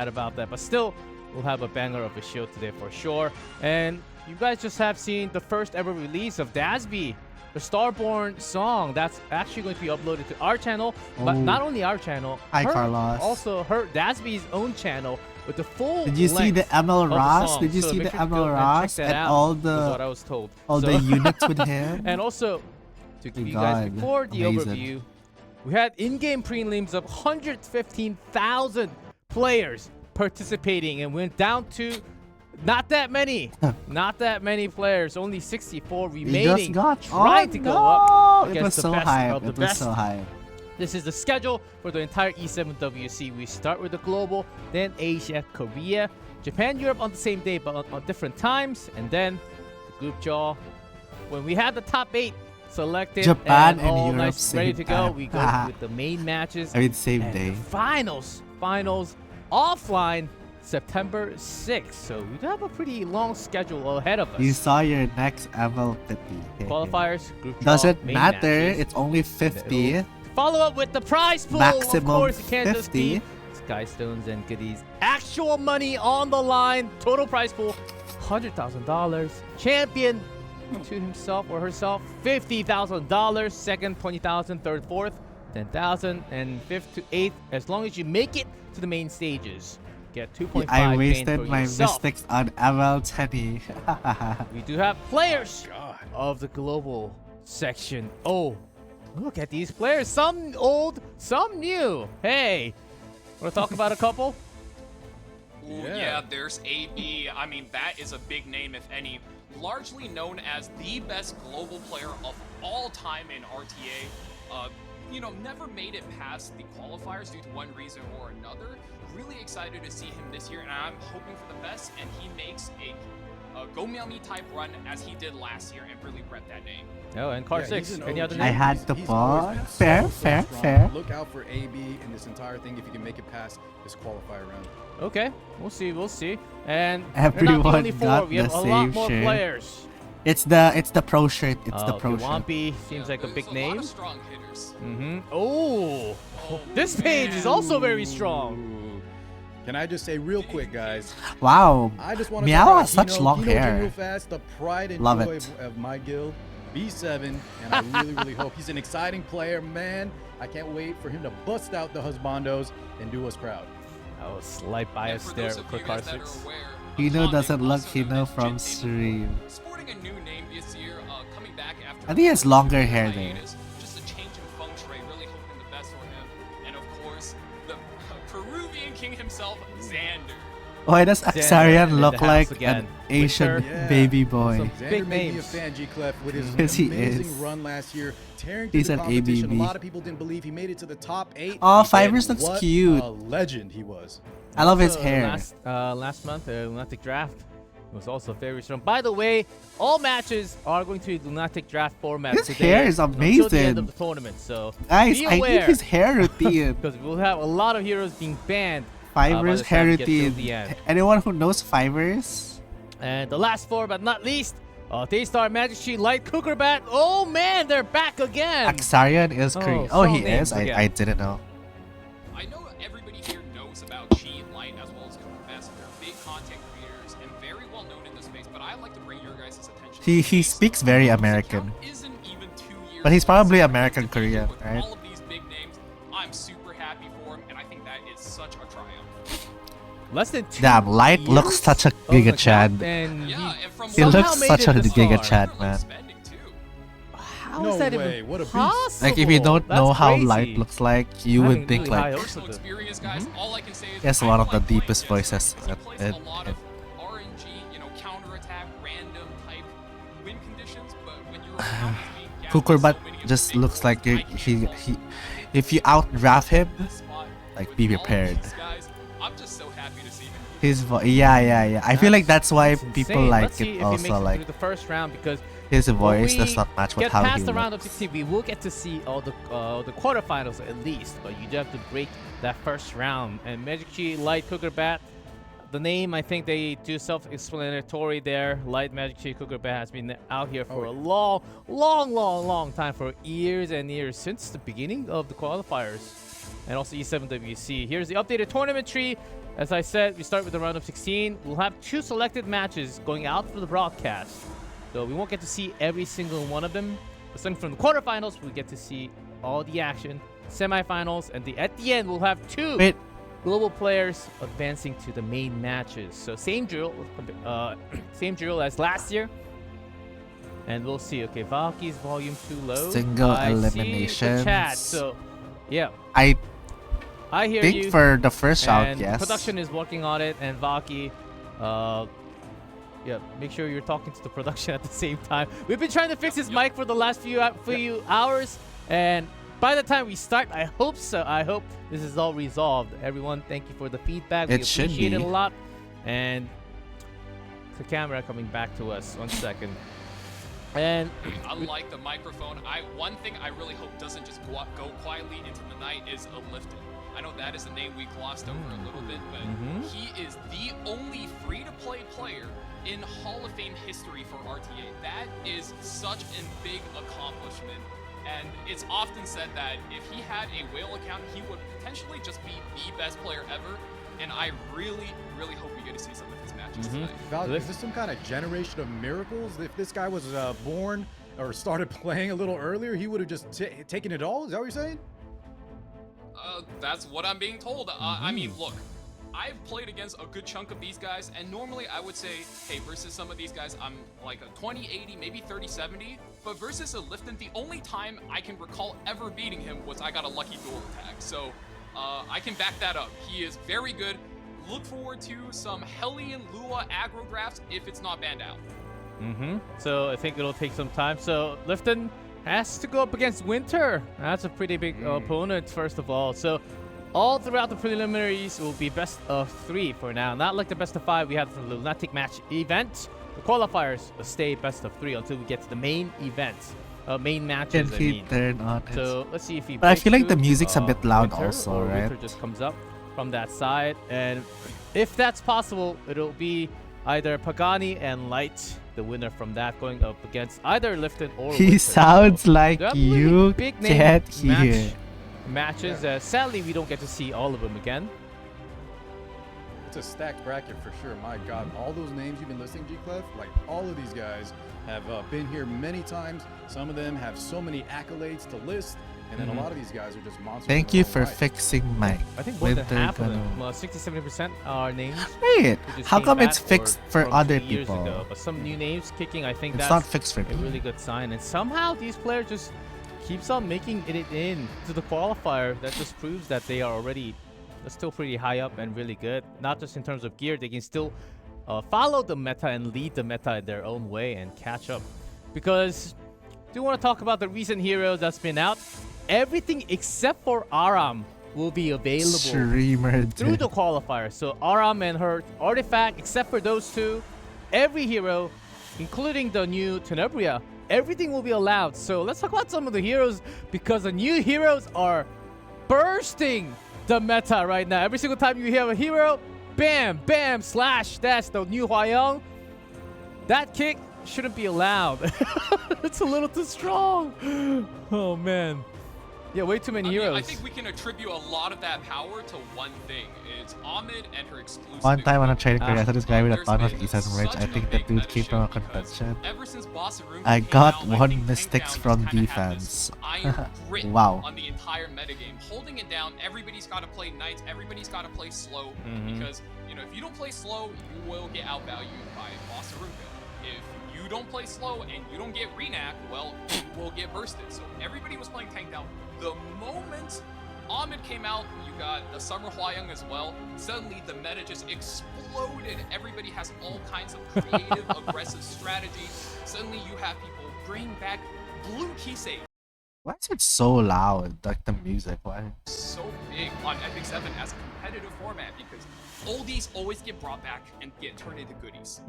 about that, but still, we'll have a banger of a show today for sure. And you guys just have seen the first ever release of Dasby, the Starborn song. That's actually going to be uploaded to our channel, but not only our channel. Hi, Carlos. Also, Dasby's own channel with the full. Did you see the ML Ross? Did you So see make the sure to go ML and Ross check that and out, all is what I the was told. the units with him? And also, to give My you guys God, before the amazing. overview, we had in-game prelims of 115,000 players participating, and went down to not that many players, only 64 remaining, trying to go up It against was the so best hype. of the It was best. so hype. This is the schedule for the entire E7 WC. We start with the global, then Asia, Korea, Japan, Europe on the same day, but on different times, and then the group jaw. When we have the top 8 selected, Japan and all Europe nice, ready same to go, time. we go with the main matches. I mean, same and day. the finals offline September 6th. So we do have a pretty long schedule ahead of us. You saw your next ML 50. Qualifiers, group draw, Doesn't main matter. matches. It's only 50. Follow up with the prize pool. Maximum of course, it can't just 50. be Sky Stones and goodies. Actual money on the line. Total prize pool, $100,000. Champion to himself or herself, $50,000. Second, $20,000. Third, fourth, $10,000. And fifth to eighth, as long as you make it to the main stages, get 2.5 I gain wasted for my yourself. mystics on ML 10. We do have players of the global section. Oh, look at these players. Some old, some new. Hey, want to talk about a couple? Ooh, yeah, there's AB. I mean, that is a big name, if any. Largely known as the best global player of all time in RTA. Never made it past the qualifiers due to one reason or another. Really excited to see him this year, and I'm hoping for the best, and he makes a Go Mail Me type run as he did last year and really rep that name. Oh, and Car 6. Any other I names? had to He's pause. always been Fair, so strong. fair. Look out for AB in this entire thing if you can make it past this qualifier round. Okay, we'll see. And Everyone we're not the only four. got We have the a lot same more shirt. players. It's the pro shirt. It's the Okay, pro shirt. Wampy seems like a big There's name. lot of strong hitters. Oh, this page is also very strong. Ooh. Can I just say real quick, guys? Wow. I just want to Meow talk has such long Hino hair. real fast, the pride and Love joy it. of my guild, B7, and I really hope he's an exciting player, man. I can't wait for him to bust out the husbandos and do us proud. Oh, slight bias for there those of for you Car guys that are 6. aware, Hino doesn't look also known Hino as from Jin stream. sporting a new name this year, coming back after I think he has longer hair there. hiatus, just a change in feng shui, really hoping the best for him. And of course, the Peruvian king himself, Xander. Why does Xander Axarian in look the like house an again. Asian Yeah. baby boy? Some Xander big made me a names. fan, G-Clef, with his Yes, he amazing is. run last year, tearing through He's the an competition. ABB. A lot of people didn't believe he made it to the top 8. Oh, He Fibers did. looks What cute. a legend he was. I love his Also, hair. Last month, the Lunatic Draft was also very strong. By the way, all matches are going to be Lunatic Draft format His today hair is until the end amazing. of the tournament. So Guys, be I aware, need his hair routine. because we'll have a lot of heroes being banned. Fibers by the hair time we get till routine. the end. Anyone who knows Fibers? And the last four, but not least, Daystar, Majesty, Light, Cookerbat. Oh man, they're back again. Axarian is Korean. Oh, he strong names is? again. I didn't know. I know everybody here knows about Chi and Light as well as Cooperbass. They're big content creators and very well known in this space, but I'd like to bring your guys' attention to He the fact speaks very that American. isn't even 2 years But he's old. probably So American to be here Korean, with right? All of these big names, I'm super happy for him, and I think that is such a triumph. Less than 2 Damn, Light years looks such a of Giga account, Chad. and Yeah, and from He somehow looks made such it a this Giga far. Chad, man. spending too. How No is that way, even what a beast. possible? Like if you don't That's know how crazy. Light looks like, you I would mean, think really high like hopes for Personal this. experience, guys. All I can say is he has I one of the like playing deepest against him voices. because he plays a lot of RNG, counterattack, random type win conditions. But when you're around his main gap, Kukurbat so many of just the big looks roles, like I he can control if you outdraft him, this spot like with be all of prepared. these guys. I'm just so happy to see him. Yeah. I feel like that's why That's people insane. like Let's see it if he also. makes it Like through the first round because his when voice we does not match with get how past he the round of looks. 16, we will get to see all the quarterfinals at least, but you do have to break that first round. And Magic Chi, Light, Kukurbat, the name I think they do self-explanatory there. Light, Magic Chi, Kukurbat has been out here for a long time, for years and years, since the beginning of the qualifiers. And also E7WC. Here's the updated tournament tree. As I said, we start with the round of 16. We'll have 2 selected matches going out for the broadcast. So we won't get to see every single one of them. But starting from the quarterfinals, we get to see all the action. Semifinals, and at the end, we'll have 2 global players advancing to the main matches. So same drill as last year. And we'll see. Okay, Valky's volume too low. Single I see the eliminations. chat. So yeah. I hear think you. for the first round, And yes. production is working on it, and Valky, yeah, make sure you're talking to the production at the same time. We've been trying to fix his mic for the last few hours, and by the time we start, I hope so. I hope this is all resolved. Everyone, thank you for the feedback. We It should appreciate it be. a lot. And the camera coming back to us. 1 second. And Unlike the microphone, one thing I really hope doesn't just go quietly into the night is a Lifted. I know that is a name we glossed over a little bit, but he is the only free-to-play player in Hall of Fame history for RTA. That is such a big accomplishment. And it's often said that if he had a whale account, he would potentially just be the best player ever. And I really, really hope we get to see some of his matches tonight. Val, is this some kind of generation of miracles? If this guy was born or started playing a little earlier, he would have just taken it all? Is that what you're saying? That's what I'm being told. I mean, look, I've played against a good chunk of these guys, and normally I would say, hey, versus some of these guys, I'm like a 20-80, maybe 30-70. But versus a Lifton, the only time I can recall ever beating him was I got a lucky dual attack. So I can back that up. He is very good. Look forward to some Hellion Lua aggro drafts if it's not banned out. So I think it'll take some time. So Lifton has to go up against Winter. That's a pretty big opponent, first of all. So all throughout the preliminaries will be best of 3 for now. Not like the best of 5 we had for the Lunatic match event. The qualifiers will stay best of 3 until we get to the main events. Main matches, Can he turn on his... So let's see if he But I feel like the breaks music's a through, bit loud Winter, also, or right? Winter just comes up from that side. And if that's possible, it'll be either Pagani and Light, the winner from that, going up against either Lifton or He Winter. sounds So like they're you really big name can't hear. matches. Sadly, we don't get to see all of them again. It's a stacked bracket for sure. My God, all those names you've been listing, G-Clef, like all of these guys have been here many times. Some of them have so many accolades to list, and then a lot of these guys are just monsters. Thank in you their for own right. fixing my I think more than Winter half of Gano. them, 60-70% are names. Wait, who just how came come it's back fixed or for from other 2 years people? ago. But some new names kicking, I think It's that's not fixed for a me. really good sign. And somehow these players just keeps on making it in to the qualifier. That just proves that they are already still pretty high up and really good. Not just in terms of gear, they can still follow the meta and lead the meta in their own way and catch up. Because I do want to talk about the recent heroes that's been out. Everything except for Aram will be available Streamer through the qualifier. So Aram and her artifact, except for those 2, every hero, including the new Tenebria, everything will be allowed. So let's talk about some of the heroes, because the new heroes are bursting the meta right now. Every single time you have a hero, bam, bam, slash, that's the new Hwayoung. That kick shouldn't be allowed. It's a little too strong. Oh man. Yeah, way too many heroes. I think we can attribute a lot of that power to one thing. It's Ahmed and her exclusive. One time on a training career, I saw this guy with a There's ton of been E7 merch. such I a think that big dude meta came from a shift because convention. Ever since Bossaroo I came got out, one think mistakes Takedown from just kinda had defense. this iron grip Wow. on the entire metagame. Holding it down, everybody's got to play knights, everybody's got to play slow, because if you don't play slow, you will get outvalued by Bossaroo. If you you don't play slow and you don't get renac, well, you will get bursted. So everybody was playing tank down. The moment Ahmed came out, you got the Summer Hwayoung as well. Suddenly the meta just exploded. Everybody has all kinds of creative, aggressive strategy. Suddenly you have people bring back blue Kisei. Why is it so loud? Like the music, why? So big on epicseven as a competitive format because oldies always get brought back and get turned into goodies.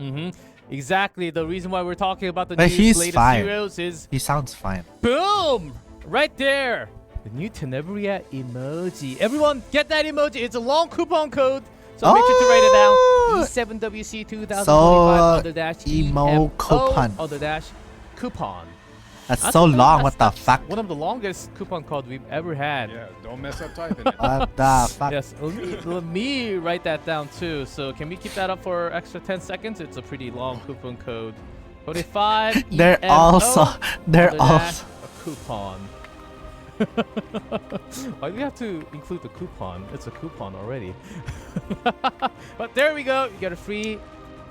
Exactly. The reason why we're talking about the But new he's latest fine. heroes is He sounds fine. boom! Right there. The new Tenebria emoji. Everyone get that emoji. It's a long coupon code. So make sure to write it down. E7WC 2025 under dash emo coupon. under dash coupon. That's so long. What the That's fuck? one of the longest coupon code we've ever had. Yeah, don't mess up typing it. What the fuck? Yes, let me write that down too. So can we keep that up for extra 10 seconds? It's a pretty long coupon code. 25 They're EMO also under dash also a coupon. Why do we have to include the coupon? It's a coupon already. But there we go. You get a free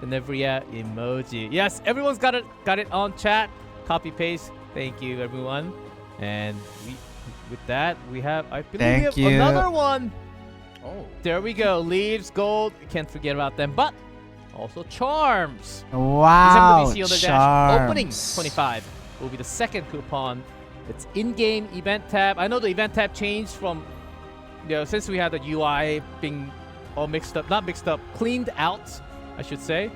Tenebria emoji. Yes, everyone's got it on chat. Copy paste. Thank you everyone. And with that we have, I believe, Thank you. another one. Oh. There we go. Leaves, gold. Can't forget about them. But also charms. wow. SMWC on the dash opening Charms. 25 will be the second coupon. It's in-game event tab. I know the event tab changed from, since we had the UI being all mixed up, not mixed up, cleaned out, I should say.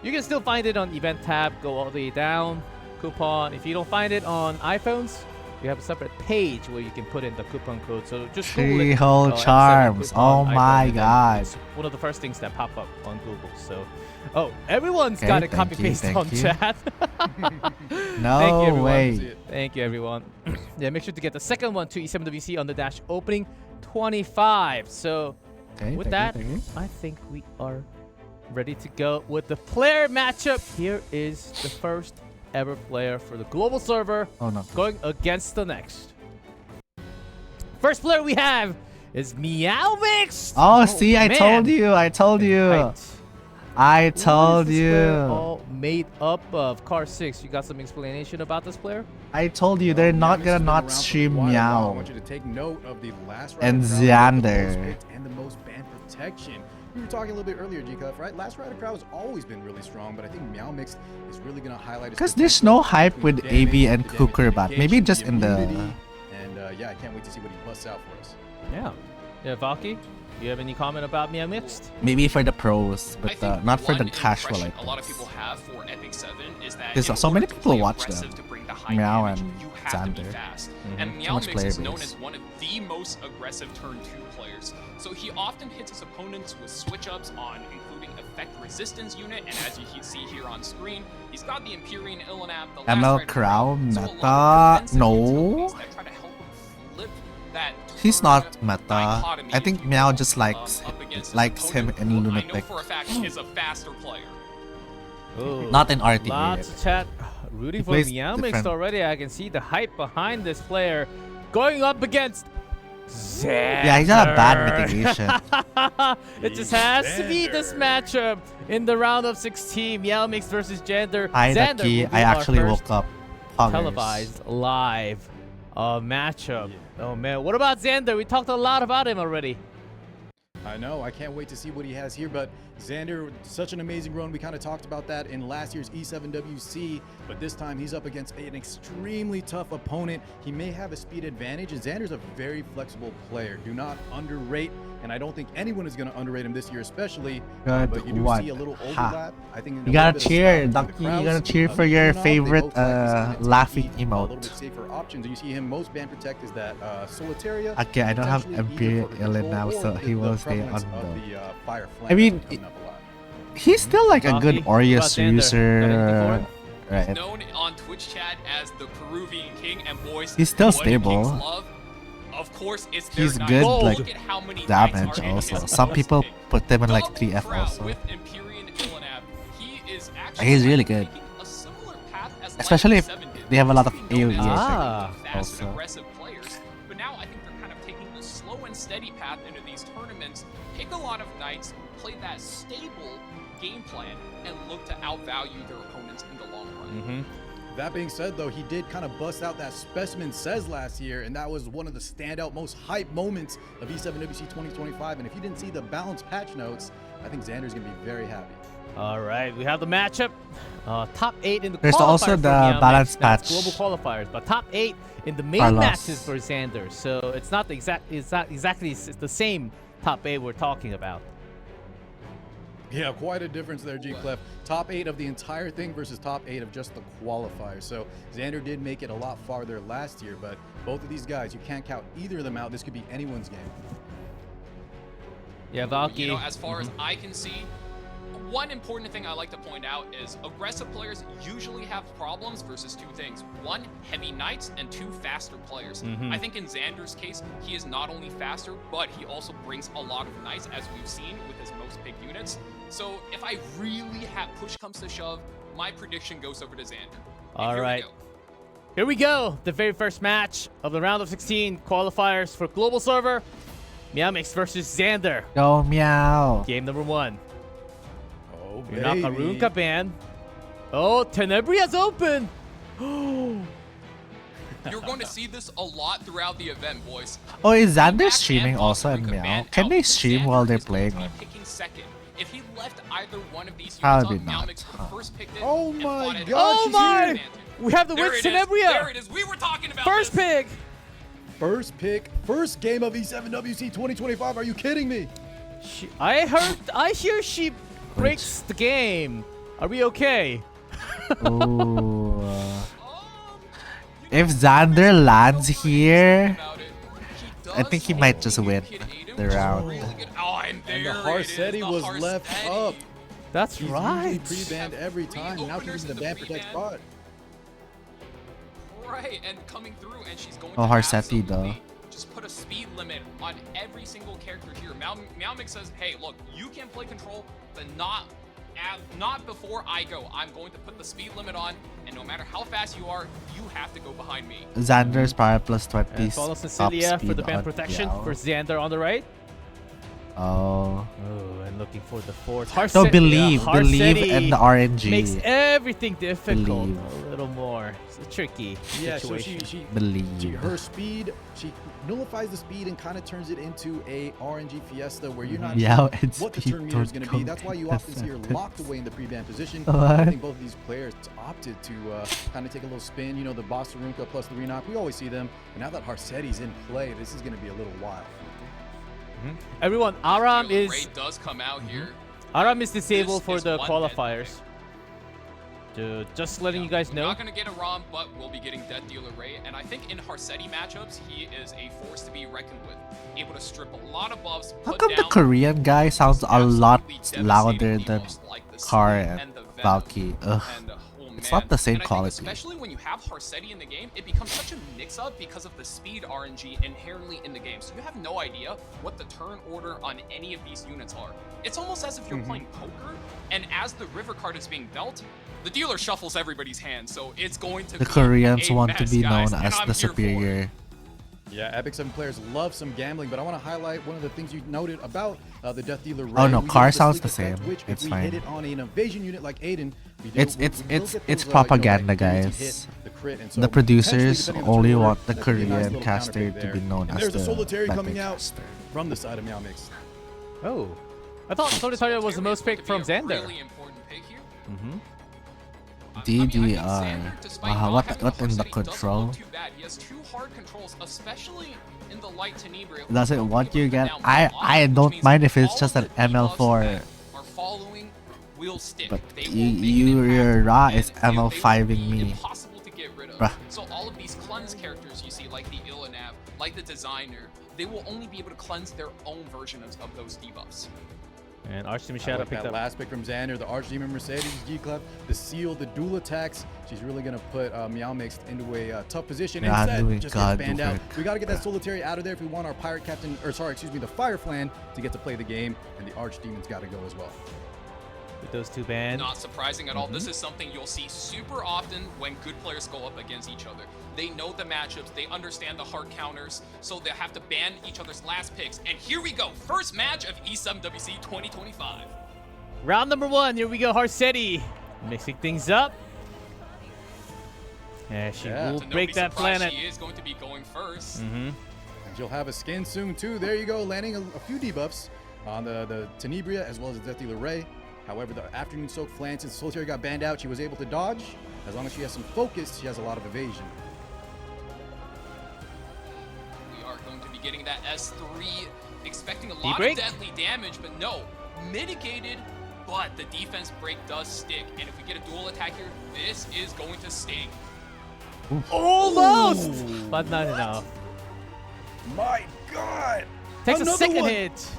You can still find it on event tab. Go all the way down. Coupon. If you don't find it on iPhones, we have a separate page where you can put in the coupon code. So just Google it. Freehold F7 charms. coupon, Oh iPhone, my and then god. it's one of the first things that pop up on Google. So, everyone's Okay, got it thank copy you, paste thank on you. chat. No Thank you, everyone. way. Thank you, everyone. Yeah, make sure to get the second one to E7WC on the dash opening 25. So, Okay, with thank that, you, thank I think we are ready to go with the player matchup. Here is the first ever player for the global server Oh no. going against the next. First player we have is Meow Mix. Oh, see, I man. told you. I told you. Right. I What told is this player you. all made up of? Car 6, you got some explanation about this player? I told you they're not Meow Mix gonna has been not around for stream quite a while. I Meow. want you to take note of the last And Rider Crowd with the most Xander. hits and the most ban protection. We were talking a little bit earlier, G-Cuff, right? Last Rider Crowd has always been really strong, but I think Meow Mix is really going to highlight his Because there's potential no hype between with the damage, AB and the damage Kukurbat. Maybe mitigation, just in the. immunity, and yeah, I can't wait to see what he busts out for us. Yeah, Valky, you have any comment about Meow Mixed? Maybe for the pros, I but think not for the one casual. impression Like a lot of people have for epicseven is that There's in so order many to people play watch aggressive them. to bring the high Meow damage, and you have to be Xander. fast. Mhm. And Too Meow much Mix player is known base. as one of the most aggressive turn 2 players. So he often hits his opponents with switch ups on including effect resistance unit, and as you see here on screen, he's got the Empyrean Illinap, the ML last Rider Crown Crowd. So a lot of meta? defensive No. utilities that try to help him flip that He's turn not meta. dichotomy, I if think you Meow will, just likes up against his him opponent, in who I know Lunatic. for a fact is a faster player. Ooh, Not in RTA. Lots of chat rooting He for plays Meow Mix different. already. I can see the hype behind this player going up against Xander. Yeah, he's got a bad mitigation. It just has to be this matchup in the round of 16. Meow Mix versus Xander. Hi, Xander Ducky. will be I our actually first woke up. Poggers. televised live matchup. Oh man, what about Xander? We talked a lot about him already. I know. I can't wait to see what he has here. But Xander, such an amazing run. We kind of talked about that in last year's E7WC. But this time he's up against an extremely tough opponent. He may have a speed advantage. And Xander's a very flexible player. Do not underrate. And I don't think anyone is going to underrate him this year, especially. Good But you do one. see a little Ha. overlap. I think You gotta cheer, Ducky. You gotta cheer for your favorite laughing a little bit emote. safer options. And you see him most ban protect is that Solitaria. Okay, I don't have potentially Empyrean either for the Illen now, control so or he the will stay prevalence on of the. the fire flame I mean, coming up a lot. He's still like a good Valky, what about Aureus Xander? user. Got anything Right. Known on Twitch chat as the Peruvian King, and boys, He's still what do stable. Kings love? Of course, it's their He's knights. good, Look like, at how many damage knights are in also. his Some host people pick. put them in like Double 3F crown also. with Empyrean Illinap. He is actually He's really good. taking a similar path as Especially if Lightning 7 did, they have a lot of known as AoE a also. fast and Also. aggressive players. But now now, I think they're kind of taking the slow and steady path into these tournaments, pick a lot of knights, play that stable game plan, and look to outvalue their opponents in the long run. That being said, though, he did kind of bust out that Specimen Says last year, and that was one of the standout, most hype moments of E7 WC 2025. And if you didn't see the balanced patch notes, I think Xander's going to be very happy. All right, we have the matchup. Top 8 in the There's qualifiers also for the Meow balance Mix. That's patch. global qualifiers, but top 8 in the main Carlos. matches for Xander. So it's not exactly the same top 8 we're talking about. Yeah, quite a difference there, G-Clef. Top 8 of the entire thing versus top 8 of just the qualifiers. So Xander did make it a lot farther last year, but both of these guys, you can't count either of them out. This could be anyone's game. Yeah, Valky. You know, as far as I can see, one important thing I like to point out is aggressive players usually have problems versus two things. One, heavy knights, and two, faster players. I think in Xander's case, he is not only faster, but he also brings a lot of knights, as we've seen with his most picked units. So if I really have push comes to shove, my prediction goes over to Xander. All right. Here we go. The very first match of the round of 16 qualifiers for global server. Meow Mix versus Xander. Go Meow. Game number 1. Oh, You're not Karun Kaban. Oh, Tenebria's open. You're going to see this a lot throughout the event, boys. Oh, is Xander streaming also in Meow? Can they stream while they're playing? Picking second. If he left either one of these units Probably up, not. Meow Mix would have first picked it. Oh and my fought it God, out. Oh she's my! here. We have the There win, it is. Tenebria. There it is. We were talking about First this. pick. First pick, first game of E7 WC 2025. Are you kidding me? I hear she breaks the game. Are we okay? Ooh. If Xander lands here, I think he might just win the round. Oh, and And the there it is, Harsetti the was Harsetti. left up. That's He's right. usually pre-banned every time. Now he's using the ban protect spot. Right, and coming through, and she's going Oh, to Harsetti, absolutely though. just put a speed limit on every single character here. Meow Mix says, hey, look, you can play control, but not before I go. I'm going to put the speed limit on, and no matter how fast you are, you have to go behind me. Xander's power plus 20 And follow Cecilia for the ban protection for Xander on the right. Oh. Oh, and looking for the fourth. So believe Harsetti in the RNG. makes everything difficult Believe. a little more. It's a tricky Yeah, so situation. her speed, she nullifies the speed and kind of turns it into a RNG fiesta where you're not Yeah, sure it's what the speed turn meter is going to be. don't That's why you often see her locked away in the pre-ban position. What? I think both of these players opted to kind of take a little spin. You know, the Bostarunka plus the Renok, we always see them. And now that Harsetti's in play, this is going to be a little wild. Everyone, Aram Ray is does come out here. Aram is disabled This for is the one qualifiers. Just letting you guys know. Not going to get a ROM, but we'll be getting Death Dealer Ray. And I think in Harsetti matchups, he is a force to be reckoned with. Able to strip a lot of buffs. How put come the down Korean guy sounds a lot absolutely louder devastating than debuffs like the Kar Sleep and the Venom. Valky? Ugh. And, It's man. not the same And I think quality. especially when you have Harsetti in the game, it becomes such a mix-up because of the speed RNG inherently in the game. So you have no idea what the turn order on any of these units are. It's almost as if you're playing poker, and as the river card is being dealt, the dealer shuffles everybody's hand. So it's going to The be Koreans a want to mess, be guys, known and as I'm the here for it. superior. Yeah, epicseven players love some gambling, but I want to highlight one of the things you noted about the Death Dealer Ray. Oh, no, We Kar use the sounds sleep the effect, same. Which, It's if we fine. hit it on an invasion unit like Aiden, we do, It's we look at those, propaganda, guaranteed guys. hit, the crit, and so The producers potentially, depending on the only turn order, want the that could be a nice Korean little caster counterpick to there. be known And as there's the a Solitary better coming out caster. from the side of Meow Mix. Oh, I thought Solitaria was the most picked from Xander. Really important pick here. DDR. What in the control? Too bad. He has two hard controls, especially in the light Tenebria. Does it want you get? I don't mind if it's just an ML4, Are following will stick. but They will make an your impact, Ra and is they will ML5ing be me. impossible to get rid of. Bruh. So all of these cleanse characters you see, like the Illanav, like the Designer, they will only be able to cleanse their own version of those debuffs. And Archie I like picked that up. last pick from Xander, the Archdemon Mercedes G-Clef, the seal, the dual attacks. She's really going to put Meow Mix into a tough position. God Instead, doing just God gets banned do out. work. We got to get that Solitary out of there if we want our Pirate Captain, or sorry, excuse me, the Fire Flan to get to play the game. And the Archdemon's got to go as well. with those two banned. Not surprising at all. This is something you'll see super often when good players go up against each other. They know the matchups, they understand the heart counters, so they have to ban each other's last picks. And here we go, first match of E7WC 2025. Round number 1, here we go, Harsetti. Mixing things up. Yeah, she will break that planet. She is going to be going first. And she'll have a skin soon too. There you go, landing a few debuffs on the Tenebria as well as the Death Dealer Ray. However, the Afternoon Soak flank, since Solitaire got banned out, she was able to dodge. As long as she has some focus, she has a lot of evasion. We are going to be getting that S3, expecting a lot of deadly damage, but no, mitigated, but the defense break does stick. And if we get a dual attack here, this is going to sting. Almost! But not enough. My God! Takes a second hit.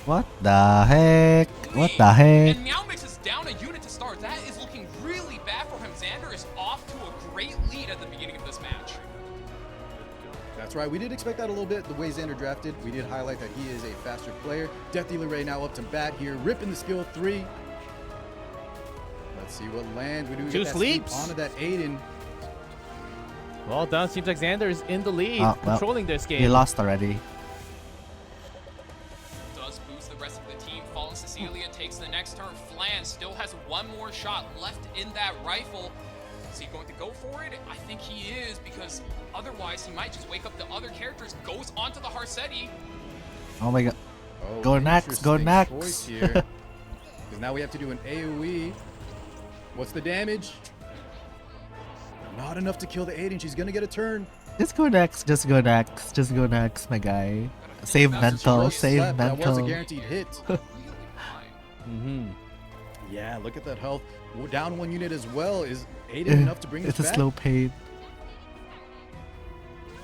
What the heck? What the heck? And Meowmix is down a unit to start. That is looking really bad for him. Xander is off to a great lead at the beginning of this match. That's right. We did expect that a little bit, the way Xander drafted. We did highlight that he is a faster player. Death Dealer Ray now up to bat here, ripping the skill 3. Let's see what lands. We do get that sleep onto that Aiden. Well done. Seems like Xander is in the lead, controlling this game. He lost already. Does boost the rest of the team. Fallen Cecilia takes the next turn. Flan still has one more shot left in that rifle. Is he going to go for it? I think he is, because otherwise he might just wake up the other characters. Goes onto the Harsetti. Oh my God. Oh, go next. Go next. Because now we have to do an AoE. What's the damage? Not enough to kill the Aiden. She's gonna get a turn. Just go next. Just go next. Just go next, my guy. Save mental. Save mental. That was a guaranteed hit. Yeah, look at that health. We're down 1 unit as well. Is Aiden enough to bring us back? It's a slow pain.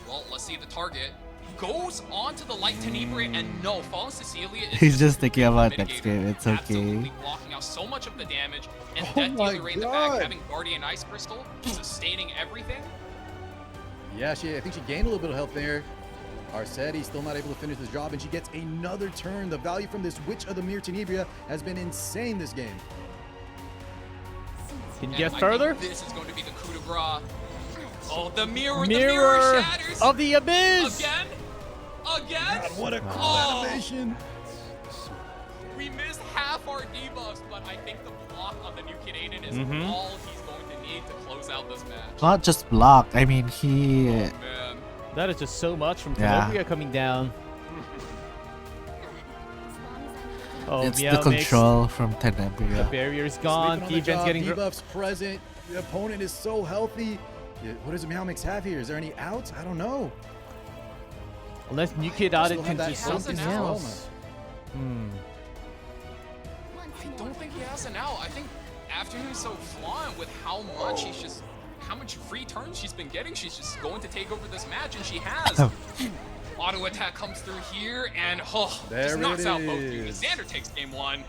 Well, let's see the target. Goes onto the light Tenebria, and no, Fallen Cecilia is He's just thinking about next game. It's okay. Absolutely blocking out so much of the damage, and Death Dealer Ray in the back having Guardian Ice Crystal, sustaining everything. Yeah, I think she gained a little bit of health there. Harsetti still not able to finish this job, and she gets another turn. The value from this Witch of the Mirror Tenebria has been insane this game. Can you get further? This is going to be the coup de grace. Oh, the mirror shatters. Of the abyss. Again? God, what a cool animation. We missed half our debuffs, but I think the block on the new Kid Aiden is all he's going to need to close out this match. Not just block. I mean, he... Oh, man. That is just so much from Tenebria coming down. Oh, it's the control from Tenebria. The barrier's gone. Defense getting debuffs present. The opponent is so healthy. What does Meowmix have here? Is there any outs? I don't know. Unless New Kid Audit can do something else. I don't think he has an out. I think Afternoon's so flying with how much free turns she's been getting. She's just going to take over this match, and she has. Auto attack comes through here, and just knocks out both units. Xander takes game 1.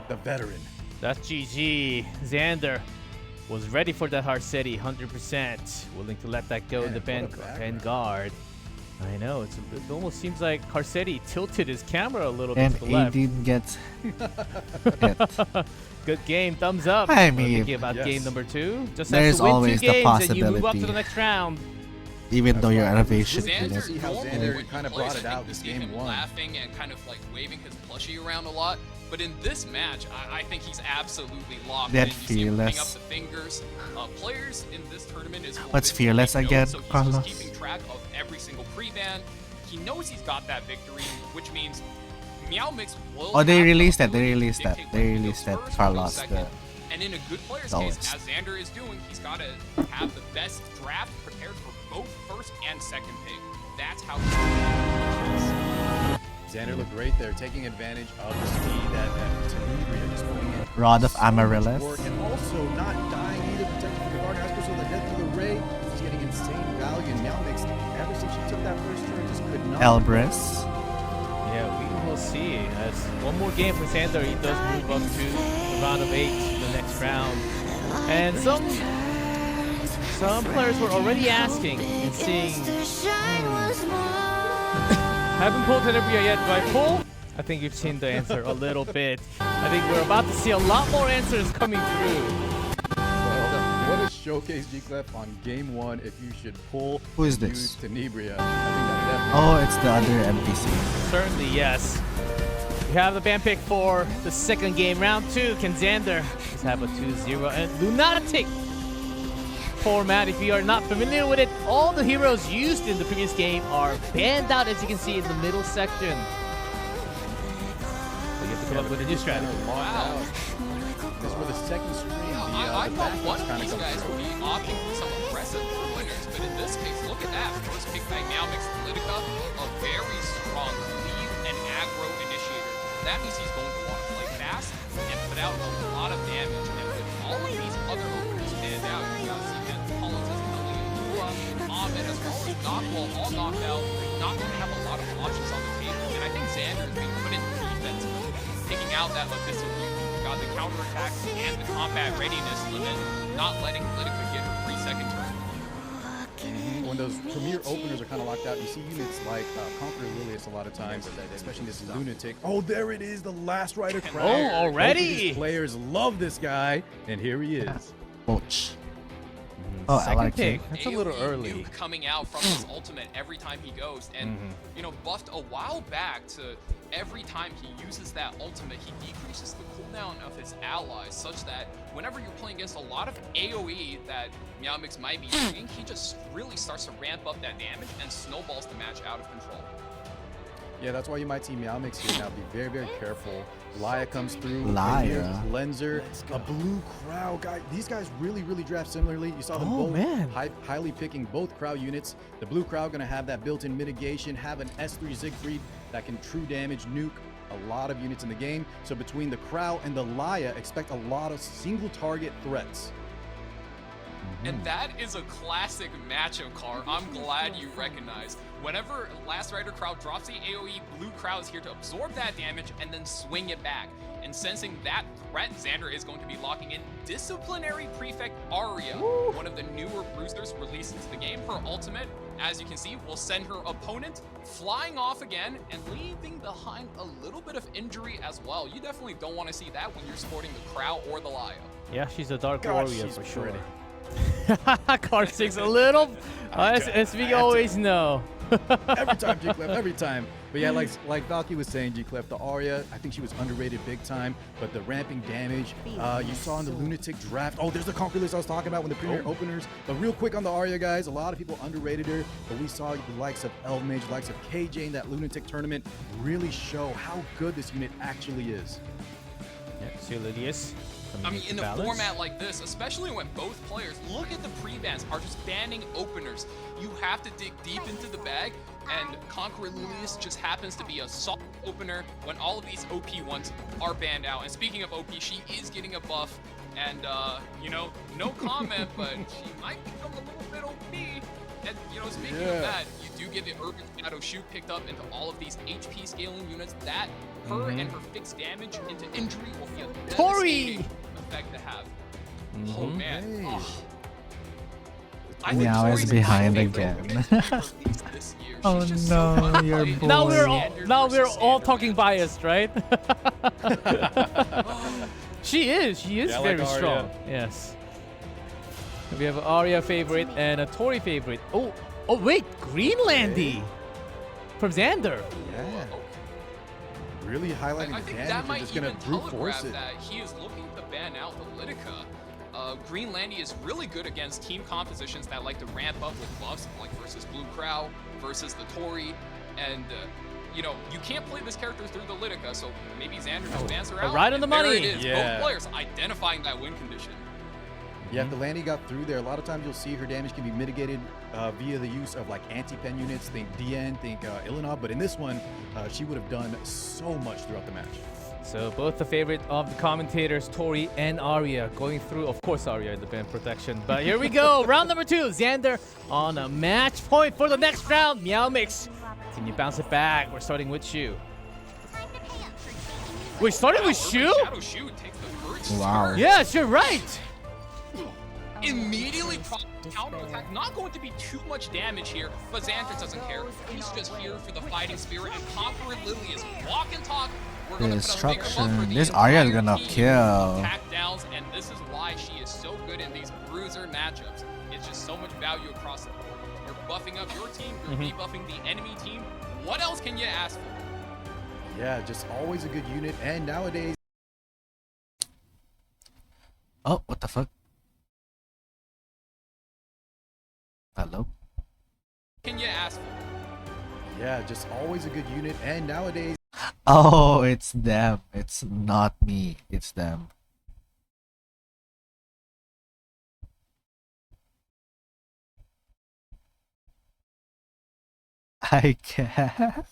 The veteran. That's GG. Xander was ready for that Harsetti, 100%. Willing to let that go in the Vanguard. I know, it almost seems like Harsetti tilted his camera a little bit to the left. And Aiden gets hit. Good game, thumbs up. I mean, thinking about game number 2. Just there's have to win always 2 the games possibility. and you move up to the next round. Even though your elevation Xander, see how Xander kind of brought it out this game 1. Laughing and kind of like waving his plushie around a lot. But in this match, I think he's absolutely locked in. You see him putting up the fingers. Players in this tournament is what's fearless again, so he's Carlos? just keeping track of every single pre-ban. He knows he's got that victory, which means Meowmix will. Oh, they released that. They released that. They released that. Carlos. And in a good player's case, as Xander is doing, he's got to have the best draft prepared for both first and second pick. That's how. Xander looked great there, taking advantage of the speed that Tenebria is putting in. Rod of Amaryllis. And also not dying either, protected from the Guardian Ice Crystal, the Death Dealer Ray. She's getting insane value. And Meowmix, ever since she took that first turn, just could not. Elbrus. Yeah, we will see. As one more game for Xander, he does move up to the round of 8, the next round. And some players were already asking and seeing. Haven't pulled Tenebria yet. Do I pull? I think you've seen the answer a little bit. I think we're about to see a lot more answers coming through. Well, what a showcase, G-Clef, on game 1 if you should pull Who is use this? Tenebria. I think that Oh, it's the other NPC. Certainly, yes. We have the ban pick for the second game, round 2. Can Xander just have a 2-0 and lunatic format? If you are not familiar with it, all the heroes used in the previous game are banned out, as you can see in the middle section. So you have to come up with a new strategy. Wow. This is for the second stream. I The thought back one was of kinda these come guys through. would be opting for some aggressive winners, but in this case, look at that. First pick by Meowmix Politica, a very strong lead and aggro initiator. That means he's going to want to play fast and put out a lot of damage. And with all of these other openers stand out, you got Cement, Politics, Lua, Ahmed, as well as Knockwall, all knocked out. Not going to have a lot of options on the table. And I think Xander is being put in defense, taking out that Abyssal View. Got the counterattack and the combat readiness limit, not letting Politica get her 3-second turn. When those premier openers are kind of locked out, you see units like Conqueror Lilius a lot of times, especially this Lunatic. Oh, there it is, the last Rider crown. Oh, already? Both of these players love this guy, and here he is. Ouch. Oh, I Second like pick. it. That's a little AoE early. nuke coming out from his ultimate every time he goes, and you know, buffed a while back to every time he uses that ultimate, he decreases the cooldown of his allies, such that whenever you're playing against a lot of AoE that Meowmix might be doing, he just really starts to ramp up that damage and snowballs the match out of control. Yeah, that's why you might see Meowmix here now. Be very, very careful. Laya comes through. Laya. Cleanser. A blue Crow guy. These guys really, really draft similarly. You saw them both man. highly picking both Crow units. The blue Crow going to have that built-in mitigation, have an S3 Siegfried that can true damage nuke a lot of units in the game. So between the Crow and the Laya, expect a lot of single target threats. And that is a classic matchup, Car. I'm glad you recognize. Whenever Last Rider Crowd drops the AoE, Blue Crowd is here to absorb that damage and then swing it back. And sensing that threat, Xander is going to be locking in Disciplinary Prefect Arya, one of the newer bruisers released into the game. Her ultimate, as you can see, will send her opponent flying off again and leaving behind a little bit of injury as well. You definitely don't want to see that when you're sporting the Crow or the Laya. Yeah, she's a Dark God, Warrior she's for sure. pretty. Card 6 a little, as we always know. Every time, G-Clef, every time. But yeah, like Valky was saying, G-Clef, the Arya, I think she was underrated big time, but the ramping damage, you saw in the Lunatic draft. Oh, there's the Conqueror list I was talking about when the premier openers. But real quick on the Arya, guys, a lot of people underrated her, but we saw the likes of Elmage, the likes of KJ in that Lunatic tournament really show how good this unit actually is. Yeah, Lilius. I mean, in a format like this, especially when both players, look at the pre-bans, are just banning openers. You have to dig deep into the bag, and Conqueror Lilius just happens to be a soft opener when all of these OP ones are banned out. And speaking of OP, she is getting a buff, and, you know, no comment, but she might become a little bit OP. And, you know, speaking of that, you do get the Urban Shadow Shoot picked up into all of these HP scaling units. That, her and her fixed damage into injury will be a devastating effect to have. Oh, man. Hey. Oh. I think Meow is Tori's behind my favorite again. release this year. Oh She's just so no, fun to your play. boy. Now we're all Xander talking match. biased, right? She is Yeah, I very like Arya. strong. Yes. We have an Arya favorite and a Tori favorite. Oh wait, Greenlandy from Xander. Yeah. Really highlighting I the think damage that and might just even going to brute telegraph force it. that he is looking to ban out the Litica. Greenlandy is really good against team compositions that like to ramp up with buffs, like versus Blue Crow, versus the Tori, and you know, you can't play this character through the Litica, so maybe Xander just bans her out. right on the and there money. it is, Yeah. both players identifying that win condition. Yeah, if the Landy got through there, a lot of times you'll see her damage can be mitigated via the use of like anti-pen units, think DN, think Illinov, but in this one, she would have done so much throughout the match. So both the favorite of the commentators, Tori and Arya, going through, of course, Arya in the band protection. But here we go, round number 2. Xander on a match point for the next round. Meowmix, can you bounce it back? We're starting with Shu. We're starting with Shu? Shadow Shoot takes the first Wow. turn. Yes, you're right. Immediately counterattack. Not going to be too much damage here, but Xanthus doesn't care. He's just here for the fighting spirit, and Conqueror Lily is walk and talk. We're gonna put a bigger buff for the This Arya's entire gonna team. kill. Takedowns, and this is why she is so good in these bruiser matchups. It's just so much value across the board. You're buffing up your team, you're debuffing the enemy team. What else can you ask for? Yeah, just always a good unit. And nowadays, Oh, what the fuck? Hello? Can you ask for? yeah, just always a good unit. And nowadays, Oh, it's them. It's not me. It's them. I can't.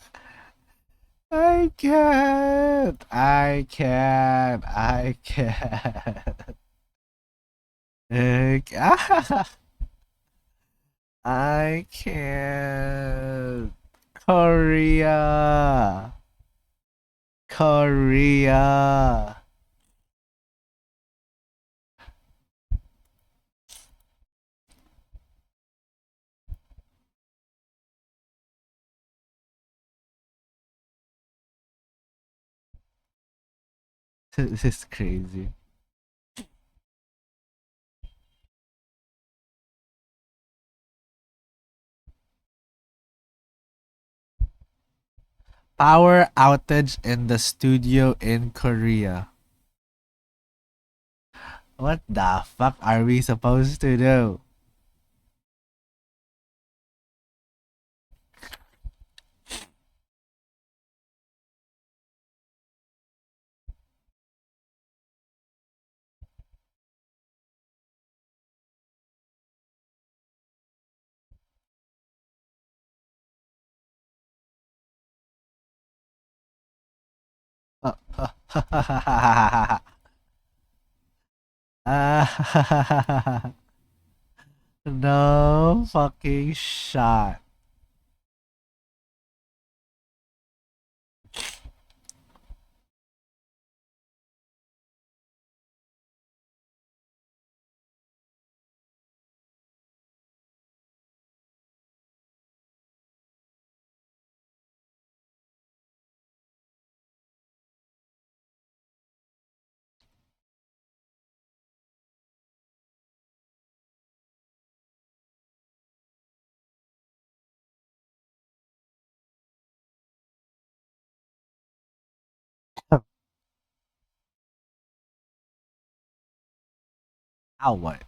I can't. I can't. I can't. I can't. Korea. Korea. This is crazy. Power outage in the studio in Korea. What the fuck are we supposed to do? No fucking shot. Now what?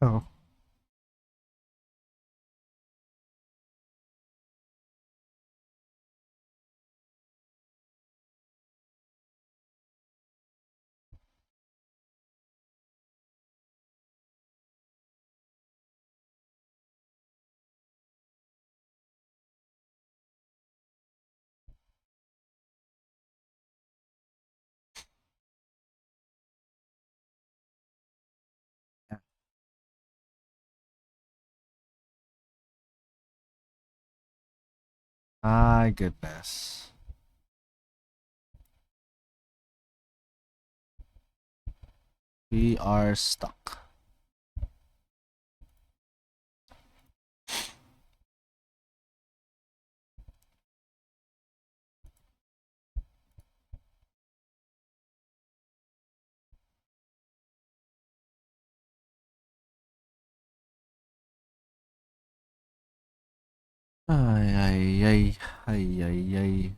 Oh. My goodness. We are stuck. Ay, ay, ay, ay, ay, ay.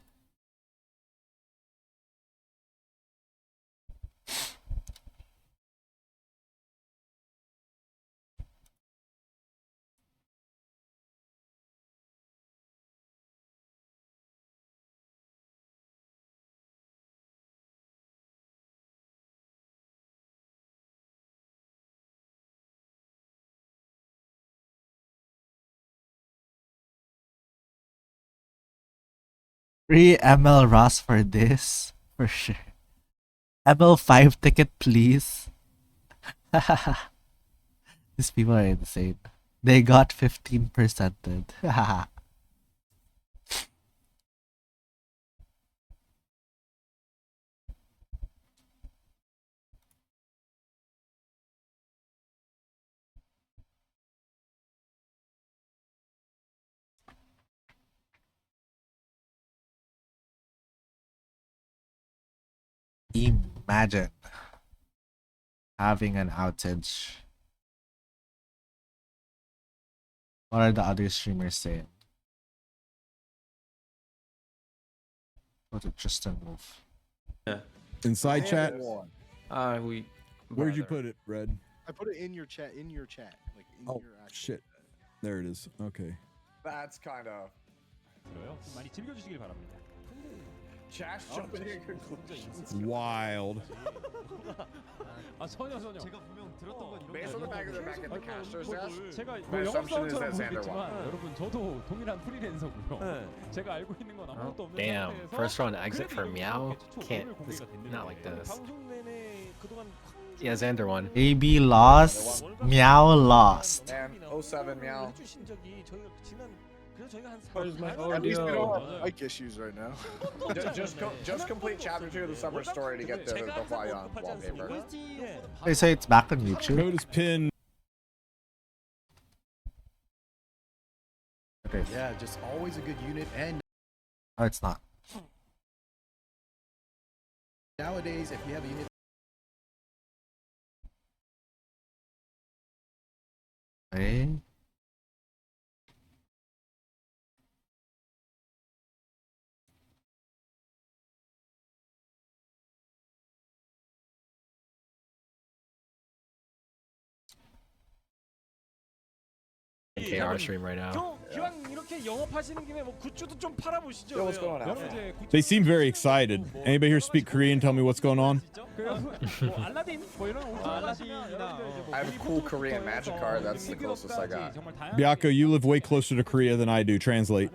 Free ML Ross for this. For sure. ML5 ticket, please. These people are insane. They got 15%. Imagine having an outage. What are the other streamers saying? What did Tristan move? Inside chat. Where'd you put it, Red? I put it in your chat. Like in Oh your actual shit! There it is. Okay. That's kind of. 많이 즐겨주시길 바랍니다. Chash jumping in conclusions. Wild. 아 전혀. 제가 분명 들었던 건 이런 Based on the fact that they're back in the casters, Chash. 제가 My 영업 assumption is 사원처럼 that Xander 보이겠지만 won. 여러분 저도 동일한 프리랜서고요. 제가 알고 있는 건 아무것도 없는 Damn, 상태에서 first round exit for 그래도 Meow? 최초 Can't, 오늘 this, 공개가 됐는데 not like this. 방송 내내 그동안 Yeah, Xander won. AB lost. Meow lost. Man, 07 Meow. 해주신 적이 저희가 지난 그래서 저희가 한 Where's my At least we don't have mic issues right now. just complete chapter 2 of the summer story to get the Hawaiian wallpaper. They say it's back on YouTube. Code is pinned. Okay. Yeah, just always a good unit. And Oh, it's not. nowadays, if you have a unit. Okay. KR stream right now. 기왕 이렇게 영업하시는 김에 뭐 굿즈도 좀 팔아보시죠. Yo, what's going on? 여러분 이제 굿즈 They seem very excited. Anybody here speak Korean? Tell me what's going on. 뭐 알라딘 뭐 이런 오토 하시면 I have a cool Korean magic card. That's the closest I got. Byako, you live way closer to Korea than I do. Translate.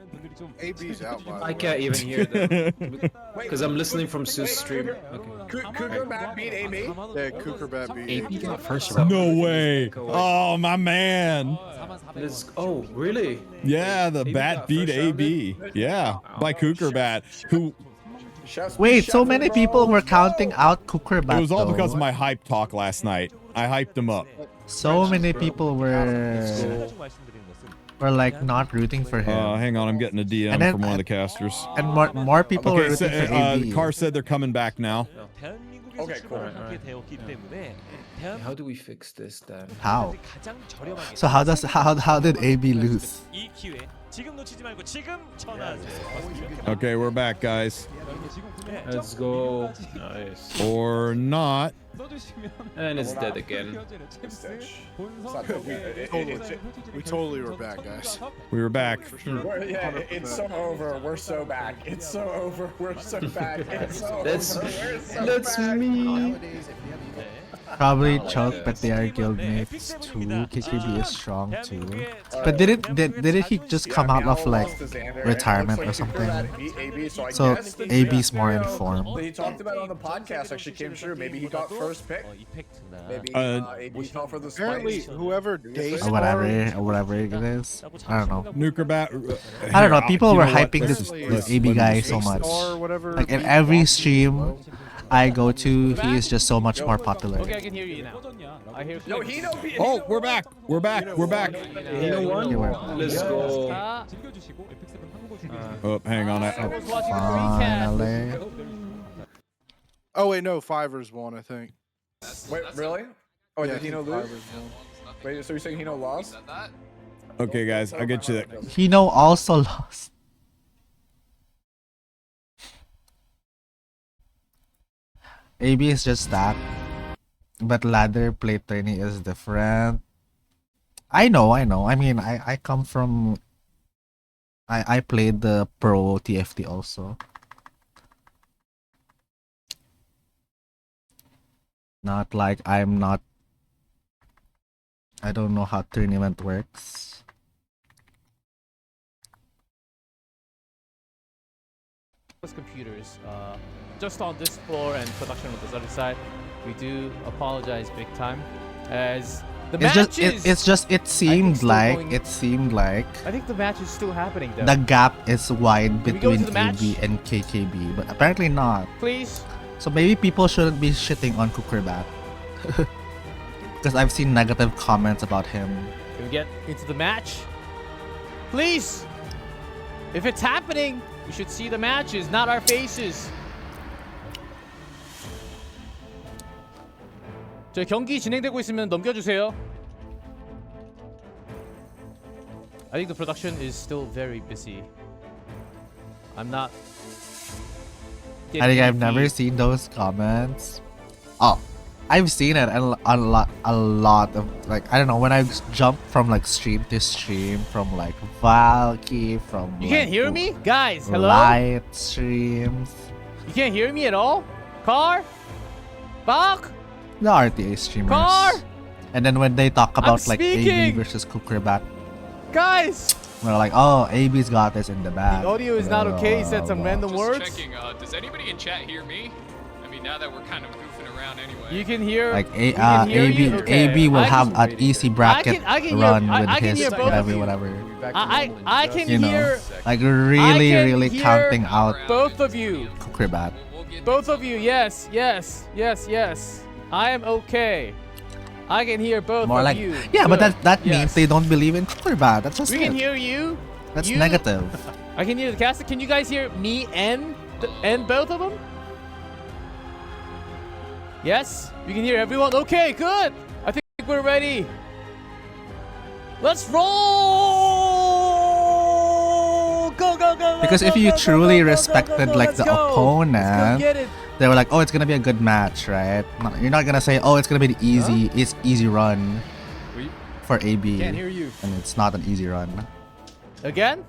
AB's out, by the I way. can't even hear them because I'm listening from Sue's stream. Cougar Bat beat AB? Yeah, Cougar Bat beat AP got first round. No way. Oh, my man. Oh, really? Yeah, the bat beat AB. Yeah, by Cougar Bat, who Wait, so many people were counting out Kukurbat. it was all because of though. my hype talk last night. I hyped him up. So many people were like not rooting for him. Hang on, I'm getting a DM And then- from one of the casters. And more people were Okay, so, rooting for AB. Car said they're coming back now. 대한민국에서 Okay, cool. 출발하게 되었기 때문에 How do we fix this then? How? 가장 저렴하게 So how did AB lose? 이 기회 지금 놓치지 말고 지금 전화하세요. Okay, we're back, guys. Let's go. Nice. Or not. And it's dead again. We totally were back, guys. We were back. Yeah, it's so over. We're so back. It's so over. We're so back. It's so That's over. We're so that's back. me. Probably choke, but they are guildmates too. KKB is strong too. But didn't he just come out of like retirement or something? So AB's more informed. He talked about it on the podcast. Actually, came true. Maybe he got first pick. Maybe AB fell for the Apparently, spice. whoever Days Or whatever it is. I don't know. Nukerbat. I don't know. People You were know what? hyping this Let's- AB guy let's- so much. or whatever. Like in every stream I go to, he is just so much more popular. Okay, I can hear you now. I hear. Yo, Hino beat. Oh, we're back. We're back. We're back. You know what? Okay, we're- Let's go. Oh, hang on. Finally. Oh wait, no, Fivers won, I think. Wait, really? Oh, Yeah, did I Hino think lose? Fivers won. Wait, so you're saying Hino lost? Okay, guys, I'll get you that. Hino also lost. AB is just that. But ladder play tourney is different. I know. I mean, I come from... I played the pro TFT also. Not like I'm not... I don't know how tournament works. computers just on this floor and production on this other side. We do apologize big time, as the it seemed like I think the match is still happening though. the gap is wide Can we go to between the match? AB and KKB, but apparently not. Please. So maybe people shouldn't be shitting on Kukurbat. Because I've seen negative comments about him. Can we get into the match? Please! If it's happening, we should see the matches, not our faces. 저 경기 진행되고 있으면 넘겨주세요. I think the production is still very busy. I'm not. I think I've never seen those comments. Oh, I've seen it a lot of, like, I don't know, when I jump from like stream to stream, from like Valky, from You can't hear me? Guys, hello? Light streams. You can't hear me at all? Car? Bach? The RTA streamers. Car? And then when they talk about like AB speaking! versus Kukurbat, Guys! we're like, oh, AB's got this in the back. The audio is not okay. He said some random Just words. checking, does anybody in chat hear me? I mean, now that we're kind of goofing around anyway. You can hear. Like we can hear AB, you? Okay. AB will have an easy bracket I can run hear, with I can his hear both of you. whatever. I can You know, hear. like I can really hear counting out both of you. Kukurbat. Both of you. Yes. I am okay. I can hear both More of like, you. yeah, but Good. that means Yes. they don't believe in Kukurbat. That's just We it. can hear you. That's You- negative. I can hear the cast. Can you guys hear me and both of them? Yes, you can hear everyone. Okay, good. I think we're ready. Let's roll! Go, go, go! Because go, if go, you go, truly go, go, respected go, like let's the go. Let's go opponent, get it. they were like, oh, it's gonna be a good match, right? You're not gonna say, oh, it's gonna be the easy run for AB. Can't hear you. And it's not an easy run. Again?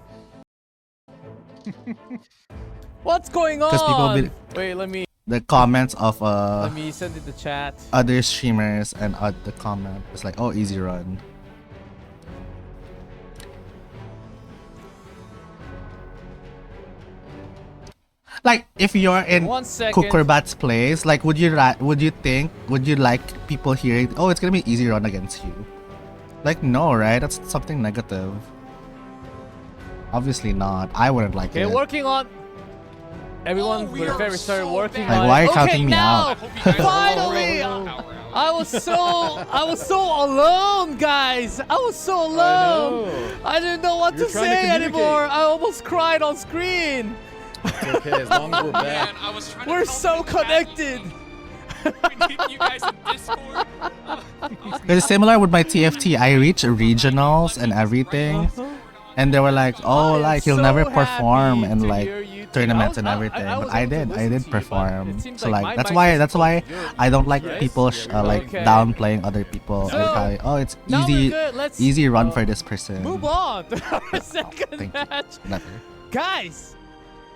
What's going on? Because people Wait, let me comments of send it to chat. other streamers and the comment is like, oh, easy run. Like, if you're in 1 second. Kukurbat's place, like, would you like people hearing, oh, it's gonna be easy run against you? Like, no, right? That's something negative. Obviously not. I wouldn't like Okay, it. working on. Everyone, we're very sorry working Like, on. why are you Okay, counting me now, out? finally, I was so alone, guys. I was so alone. I didn't know what You're to trying to say communicate. anymore. I almost cried on screen. It's okay, as long as we're back. Man, I was trying We're to so connected. you guys in Discord. Because similar with my TFT, I reached regionals and everything, and they were like, "Oh, like he'll never perform in like tournaments and everything." But I did perform. So like that's why I don't like people like downplaying other people. So, Like, oh, it's now we're easy, good. Let's, easy run for this person. Move on to our second Thank you. match. Never. Guys,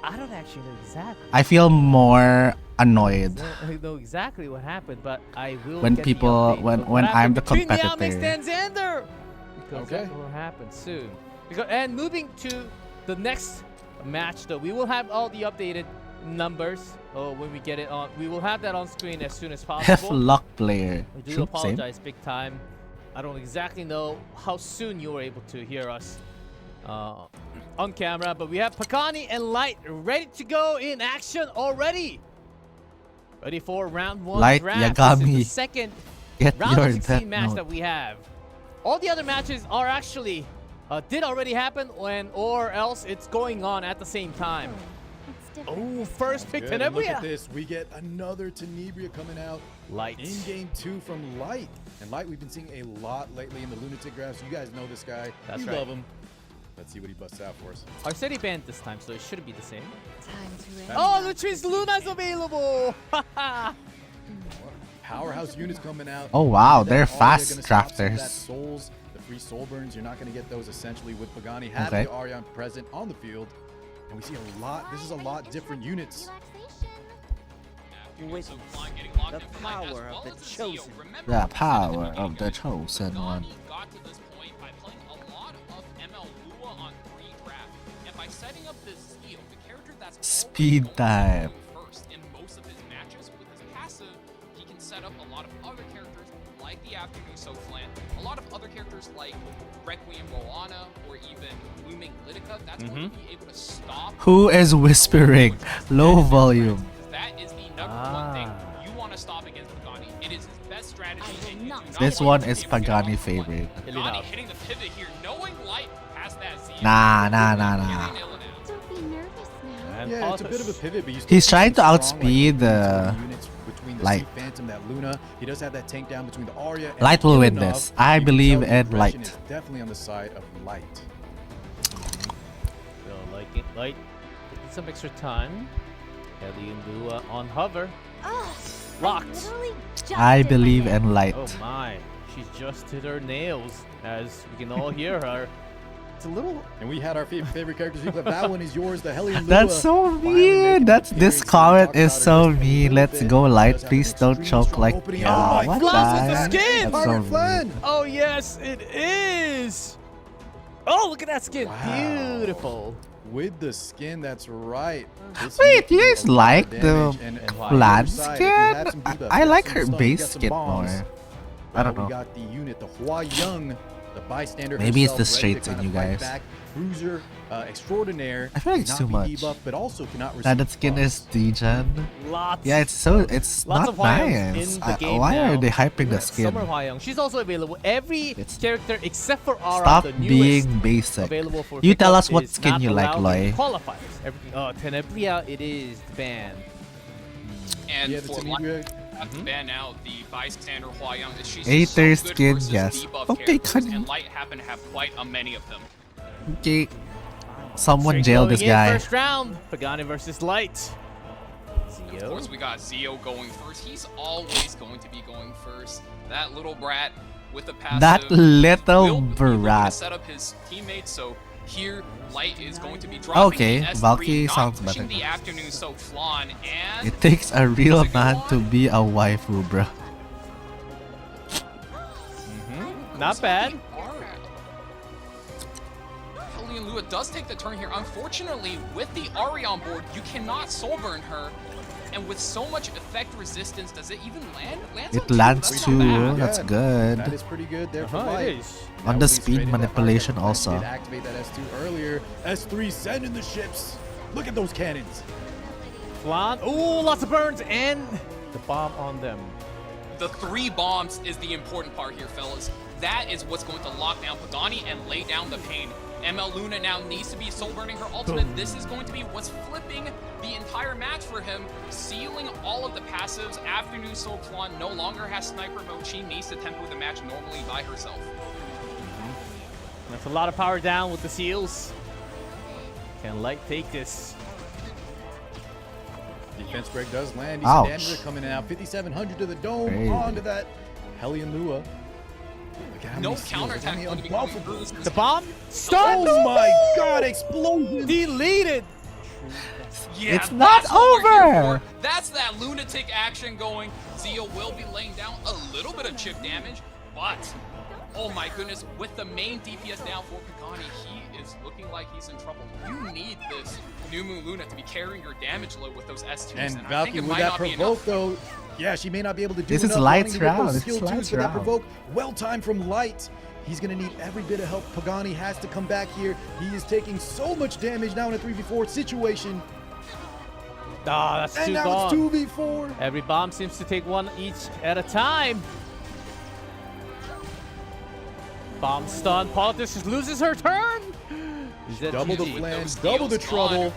I don't actually know exactly. I feel more annoyed I know exactly what happened, but I will. when get people the update when of when what I'm the happened between competitor. Yao Mix and Xander. Because Okay. that will happen soon. And moving to the next match, though, we will have all the updated numbers. Oh, when we get it on, we will have that on screen as soon as F possible. luck player. I do True, apologize big time. I don't exactly know how soon you were able to hear us on camera, but we have Pakani and Light ready to go in action already. Ready for round one Light draft. Yagami. This is the second Get round your of 16 death match note. that we have. All the other matches are actually did already happen, or else it's going on at the same time. Oh, first pick Good, and look at Tenebria. this. We get another Tenebria coming out. Light. In game 2 from Light. And Light, we've been seeing a lot lately in the Lunatic Graphs. You guys know this guy. That's you right. love him. Let's see what he busts out for us. Our city banned this time, so it shouldn't be the same. Time to Oh, Lutri's Luna's available! Powerhouse units coming out. Oh, wow, they're That Arya fast gonna stop some of drafters. that souls, the free soul burns, you're not going to get those essentially with Pagani having Okay. the Arya present on the field. And we see a lot, this is a lot different units. With the power of the chosen. The power of the chosen one. Got to this point by playing a lot of ML Lua on 3 draft, and by setting up this, the character that's speed time. first in most of his matches. With his passive, he can set up a lot of other characters like the Afternoon Soflan, a lot of other characters like Requiem Moana, or even Looming Litica. That's going to be able to stop. Who is whispering? Low volume. That is the number one thing you want to stop against Pagani. It is his best strategy. And you do not This want one to is be able to get Pagani off the line. favorite. Pagani hitting the pivot here, knowing Light past that Z. Nah. Don't be nervous now. Yeah, it's a bit of a pivot, but you still He's see trying to some strong, outspeed units between the Light. Sea Phantom, that Luna. He does have that tank down between the Arya and Light will win Ivanov. this. I You can believe tell the in aggression Light. is definitely on the side of Light. So Light taking some extra time. Ellie and Lua on hover. Locked. I believe in Light. Oh my. She's just hit her nails, as we can all hear her. It's a little. And we had our favorite characters. That one is yours, the Hellion Lua. That's so mean. This comment is so mean. Let's go, Light. Please don't choke like me. Oh my What God, the the heck? skin! That's so mean. Oh yes, it is. Oh, look at that skin. Beautiful. With the skin, that's right. This Wait, unit you can guys do a lot like of the damage, and on the Vlad other side, if you skin? have some build-up, I you got like some her stun, you base got some skin bombs. more. I don't know. We got the unit, the Hua Young, the bystander. Maybe it's himself, the ready straight to in kind you of fight guys. back. Bruiser extraordinaire. I feel like it's cannot too be much. debuffed, but also cannot That receive skin buffs. is degen. Lots. Yeah, it's Lots not of Hwayongs nice. in the game Why now. are they hyping the Yeah, skin? Summer Hwayong. She's also available. Every character except for Aura, Stop the newest, being basic. available for You tell pickup us what is skin not you like, allowed in Loy. Qualifiers. Everything. Oh, Tenebria, it is banned. And Yeah, the for Tenebria. Light, have to ban out the bystander Hwayong. She's Aether so good skin, versus yes. debuff Okay, characters, can- and Light happen to have quite a many of them. Okay. Someone Straight jail going this in, guy. First round, Pagani versus Light. Of Zio. course, we got Zio going first. He's always going to be going first. That little brat with the passive. That little will be looking to brat. set up his teammates. So here, Light is going to be dropping Okay, the S3, Valkyrie not sounds pushing better. the afternoon so Flan, and It takes a real man to be a waifu, bro. Not bad. Hellion Lua does take the turn here. Unfortunately, with the Ari on board, you cannot soul burn her. And with so much effect resistance, does it even land? It lands That's too. not bad. That's good. That is pretty good there for Uh-huh, Light. it is. On the speed manipulation also. Did activate that S2 earlier. S3 sending the ships. Look at those cannons. Flan. Ooh, lots of burns and the bomb on them. The 3 bombs is the important part here, fellas. That is what's going to lock down Pagani and lay down the pain. ML Luna now needs to be soul burning her ultimate. This is going to be what's flipping the entire match for him, sealing all of the passives. Afternoon Soul Flan no longer has sniper mode. She needs to tempo the match normally by herself. That's a lot of power down with the seals. Can Light take this? Defense break does land. Ouch. Damage coming out. 5,700 to the dome. Crazy. Onto that Hellion Lua. Look at how No many seals, counterattack how going to many be coming unbuffable. through. The bomb? Stun! Oh my god, explosion! Deleted! Yeah, It's not that's what we're here over. for. That's that lunatic action going. Zio will be laying down a little bit of chip damage, but oh my goodness, with the main DPS down for Pagani, he is looking like he's in trouble. You need this New Moon Luna to be carrying your damage load with those S2s. And I think Valkyrie it with might that not be provoke enough. though, yeah, she may not be able to do This is enough. Light's Wanting to get those round. skill It's twos Light's for that round. provoke. Well timed from Light. He's gonna need every bit of help. Pagani has to come back here. He is taking so much damage now in a 3v4 situation. Ah, that's And too now gone. it's 2v4. Every bomb seems to take one each at a time. Bomb stun. Politician loses her turn. Is that Double the GG? flange, Those double the steals trouble. on.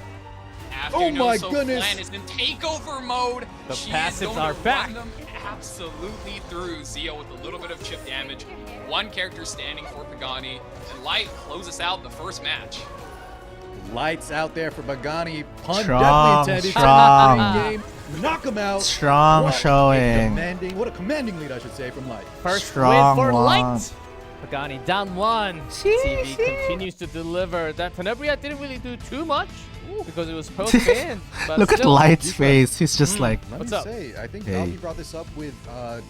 Afternoon my Soul goodness. Flan is in takeover mode. The She passives is going are to back. run them absolutely through. Zio with a little bit of chip damage. One character standing for Pagani. And Light closes out the first match. Lights out there for Pagani. Pun Strong, definitely intended. strong. Game. Knock him out. Strong What a showing. what a commanding lead, I should say, from Light. First Strong win for one. Light. Pagani down 1. TV continues to deliver. That Tenebria didn't really do too much. because it was post-ban. but Look at still. Light's face. He's just like, Let What's me up? say, I think Hey. Valky brought this up with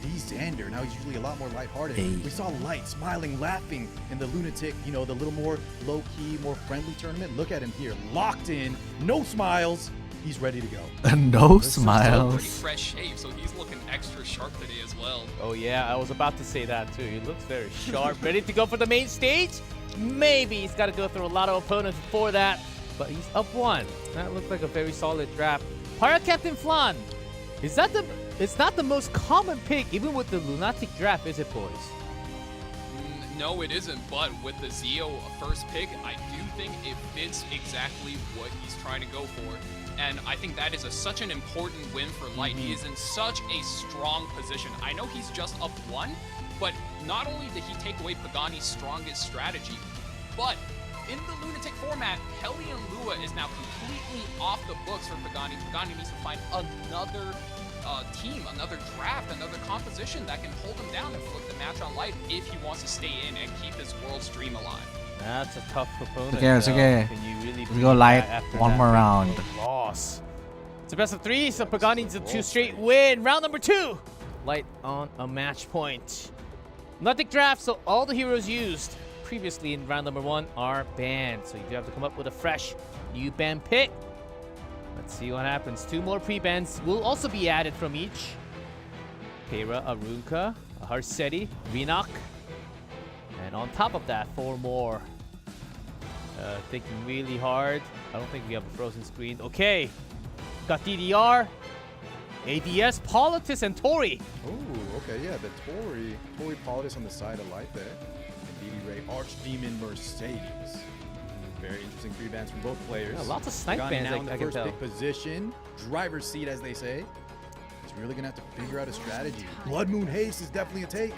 D. Xander. Now he's usually a lot more lighthearted. Hey. We saw Light smiling, laughing in the Lunatic, you know, the little more low-key, more friendly tournament. Look at him here, locked in, no smiles. He's ready to go. no Pretty smiles. fresh shave, so he's looking extra sharp today as well. Oh yeah, I was about to say that too. He looks very sharp, ready to go for the main stage. Maybe he's got to go through a lot of opponents before that, but he's up 1. That looked like a very solid draft. Pirate Captain Flan, is that the? It's not the most common pick, even with the Lunatic draft, is it, boys? No, it isn't, but with the Zeo first pick, I do think it fits exactly what he's trying to go for. And I think that is such an important win for Light. He is in such a strong position. I know he's just up 1, but not only did he take away Pagani's strongest strategy, but in the Lunatic format, Hellion Lua is now completely off the books for Pagani. Pagani needs to find another team, another draft, another composition that can hold him down and flip the match on Light if he wants to stay in and keep his world's dream alive. That's a tough opponent. It's okay. Can you really Let's go Light. after One that more big round. Loss. It's a best of 3, so Pagani needs a 2 straight win. Round number 2. Light on a match point. Lunatic draft, so all the heroes used previously in round number 1 are banned. So you do have to come up with a fresh new ban pick. Let's see what happens. 2 more pre-bans will also be added from each. Kera, Arunka, Harseti, Vinok. And on top of that, 4 more. Thinking really hard. I don't think we have a frozen screen. Okay. Got DDR, ADS, Politis, and Tori. Oh, okay, yeah, the Tori Politis on the side of Light there. And DD Ray, Archdemon, Mercedes. Very interesting 3 bans from both players. Yeah, lots of snipe Pagani bans, now I in the can first tell. pick position, driver's seat, as they say. He's really gonna have to figure out a strategy. Blood Moon Haste is definitely a take.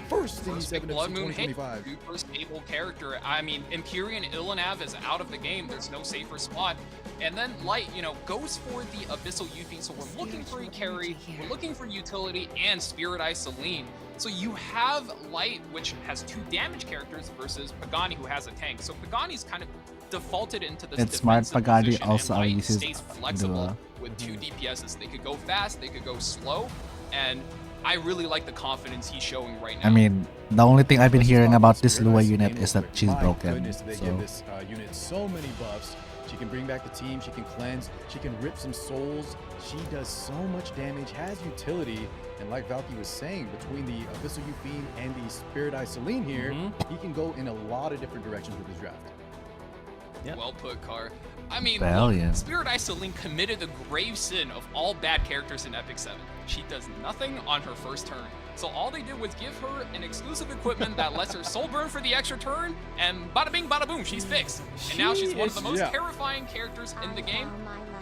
First in First pick E7 Blood Moon Haste, 2025. super stable character. I mean, Empyrean Ilanav is out of the game. There's no safer spot. And then Light, you know, goes for the Abyssal Euthine. So we're looking for a carry, we're looking for utility, and Spirit Eye Celine. So you have Light, which has 2 damage characters, versus Pagani, who has a tank. So Pagani's kind of defaulted into this It's smart. defensive Pagani position, and also Light uses stays flexible the with 2 DPSs. They could go fast, they could go slow, and I really like the confidence he's showing right now. I mean, the only thing I've been hearing about this Spirit Lua Eye unit Celine is that real quick. she's My broken. Goodness, they So give this unit so many buffs. She can bring back the team, she can cleanse, she can rip some souls. She does so much damage, has utility, and like Valky was saying, between the Abyssal Euthine and the Spirit Eye Celine here, he can go in a lot of different directions with his draft. Yep. Well put, Car. I mean, Valiant. look, Spirit Eye Celine committed the grave sin of all bad characters in Epic 7. She does nothing on her first turn. So all they did was give her an exclusive equipment that lets her soul burn for the extra turn, and bada bing, bada boom, she's fixed. And now she's one of the most terrifying characters in the game.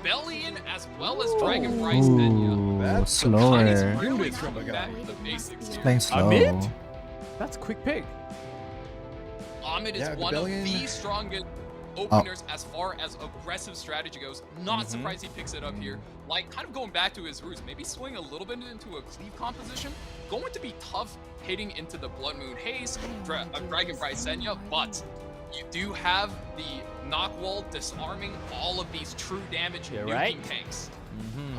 Bellion as well as Dragonprice Tenya. Ooh, slower. Really coming back to the basics here. Playing slow. Amit? That's a quick pick. Ahmed is Yeah, one of Rebellion- the strongest openers as far as aggressive strategy goes. Not surprised he picks it up here. Like, kind of going back to his roots, maybe swing a little bit into a cleave composition. Going to be tough hitting into the Blood Moon Haze, Dragonprice Senya, but you do have the knock wall disarming all of these true damage You're nuking right. tanks.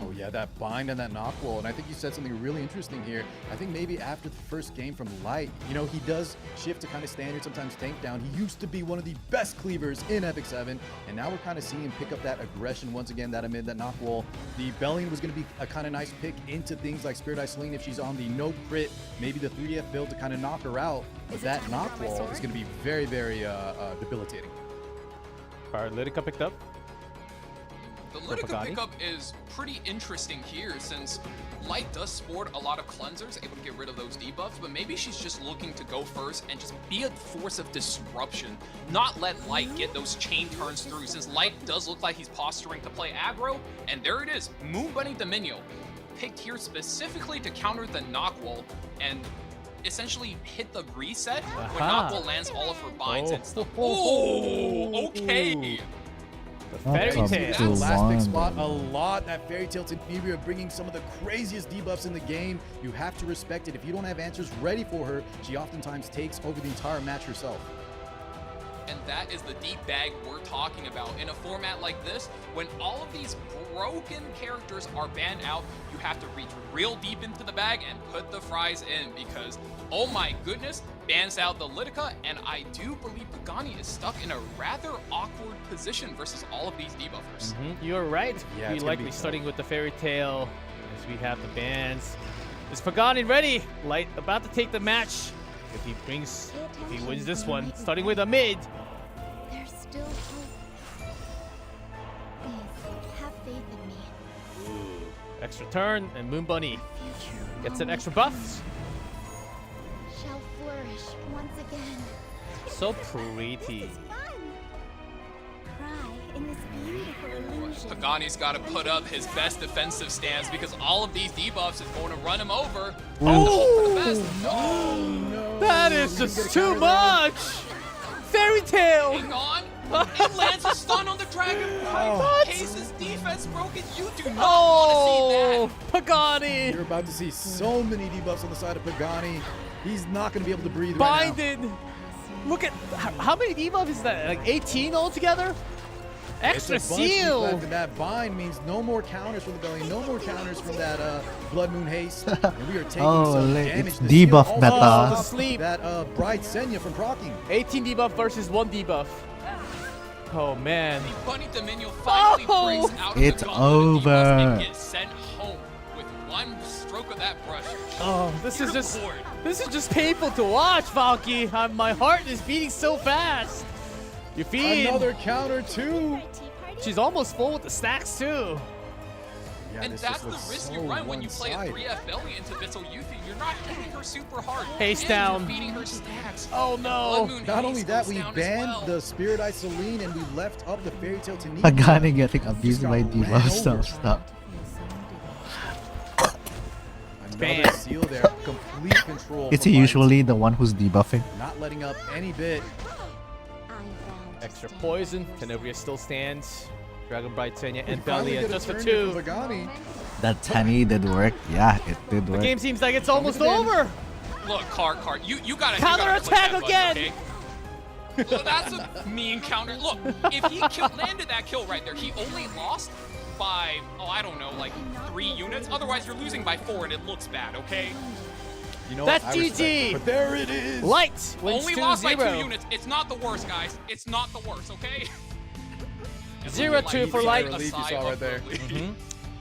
Oh yeah, that bind and that knock wall. And I think you said something really interesting here. I think maybe after the first game from Light, you know, he does shift to kind of standard, sometimes tank down. He used to be one of the best cleavers in Epic 7, and now we're kind of seeing him pick up that aggression once again, that amid that knock wall. The Bellion was going to be a kind of nice pick into things like Spirit Eye Celine if she's on the no crit, maybe the 3DF build to kind of knock her out. But that knock wall is going to be very, very debilitating. Lytica picked up. The Lytica pickup is pretty interesting here since Light does sport a lot of cleansers, able to get rid of those debuffs, but maybe she's just looking to go first and just be a force of disruption, not let Light get those chain turns through, since Light does look like he's posturing to play aggro, and there it is, Moon Bunny Dominio, picked here specifically to counter the knock wall and essentially hit the reset when knock wall lands all of her binds and stuff. Oh, okay. Fairy Tail. That last pick spot a lot. That Fairy Tail to Nibria bringing some of the craziest debuffs in the game. You have to respect it. If you don't have answers ready for her, she oftentimes takes over the entire match herself. and that is the deep bag we're talking about. In a format like this, when all of these broken characters are banned out, you have to reach real deep into the bag and put the fries in, because, oh my goodness, bans out the Litica, and I do believe Pagani is stuck in a rather awkward position versus all of these debuffers. You're right. Yeah, we it's gonna likely be tough. starting with the Fairy Tale as we have the bans. Is Pagani ready? Light about to take the match. If he wins this one, starting with a mid. There's still hope. Please, have faith in me. Extra turn, and Moon Bunny gets an extra buff. Shall flourish once again. So pretty. Cry in this beautiful illusion. Pagani's got to put up his best defensive stance because all of these debuffs is going to run him over. Oh, for the best. No. That is just too much. Fairy Tale. Hang on. It lands a stun on the Dragon Pride. Case's defense broken. You do not want to see that. Pagani. You're about to see so many debuffs on the side of Pagani. He's not going to be able to breathe right now. Binded. Look at how many debuffs is that? Like 18 altogether? Extra It's a bunch seal. left, and that bind means no more counters from the belly, no more counters from that Blood Moon Haste. And we are taking some damage. It's The seal debuff also meta. stops Sleep. That Bright Senya from proccing. 18 debuff versus 1 debuff. Oh man. The Bunny Dominion finally breaks out of It's the gauntlet of debuffs over. and gets sent home with one stroke of that brush. Oh, this is Beautiful. just painful to watch, Valky. My heart is beating so fast. You feed. Another counter too. She's almost full with the stacks too. Yeah, And this that's just the looks risk so you run when you play a one-sided. 3F belly into Bissell Yuffie. You're not hitting her super hard. Haste and down. You're feeding her stacks. Oh Blood no. Moon Not Haste only that, goes we down as banned well. the Spirit Eye Celine and we left up the Fairy Tale Tanika. Pagani getting abused got by ran debuffs. Stop, over. stop. Another Bam. seal there. Complete control. Is from he Light. usually the one who's debuffing? Not letting up any bit. Extra poison. Tenebria still stands. Dragon Bright Senya and Finally Belia get a just for turn here 2. from Pagani. That Tani did work. Yeah, it did The work. game seems like it's almost over. Look, Card, you gotta Counter-attack click that again. button, okay? Well, that's a mean counter. Look, if he landed that kill right there, he only lost by, I don't know, like 3 units. Otherwise, you're losing by 4 and it looks bad, okay? You know That's what? I respect GG. it. But there it is. Light wins Only lost by 2 2-0. units. It's not the worst, guys. It's not the worst, okay? 0-2 for Light. Relief you saw right there.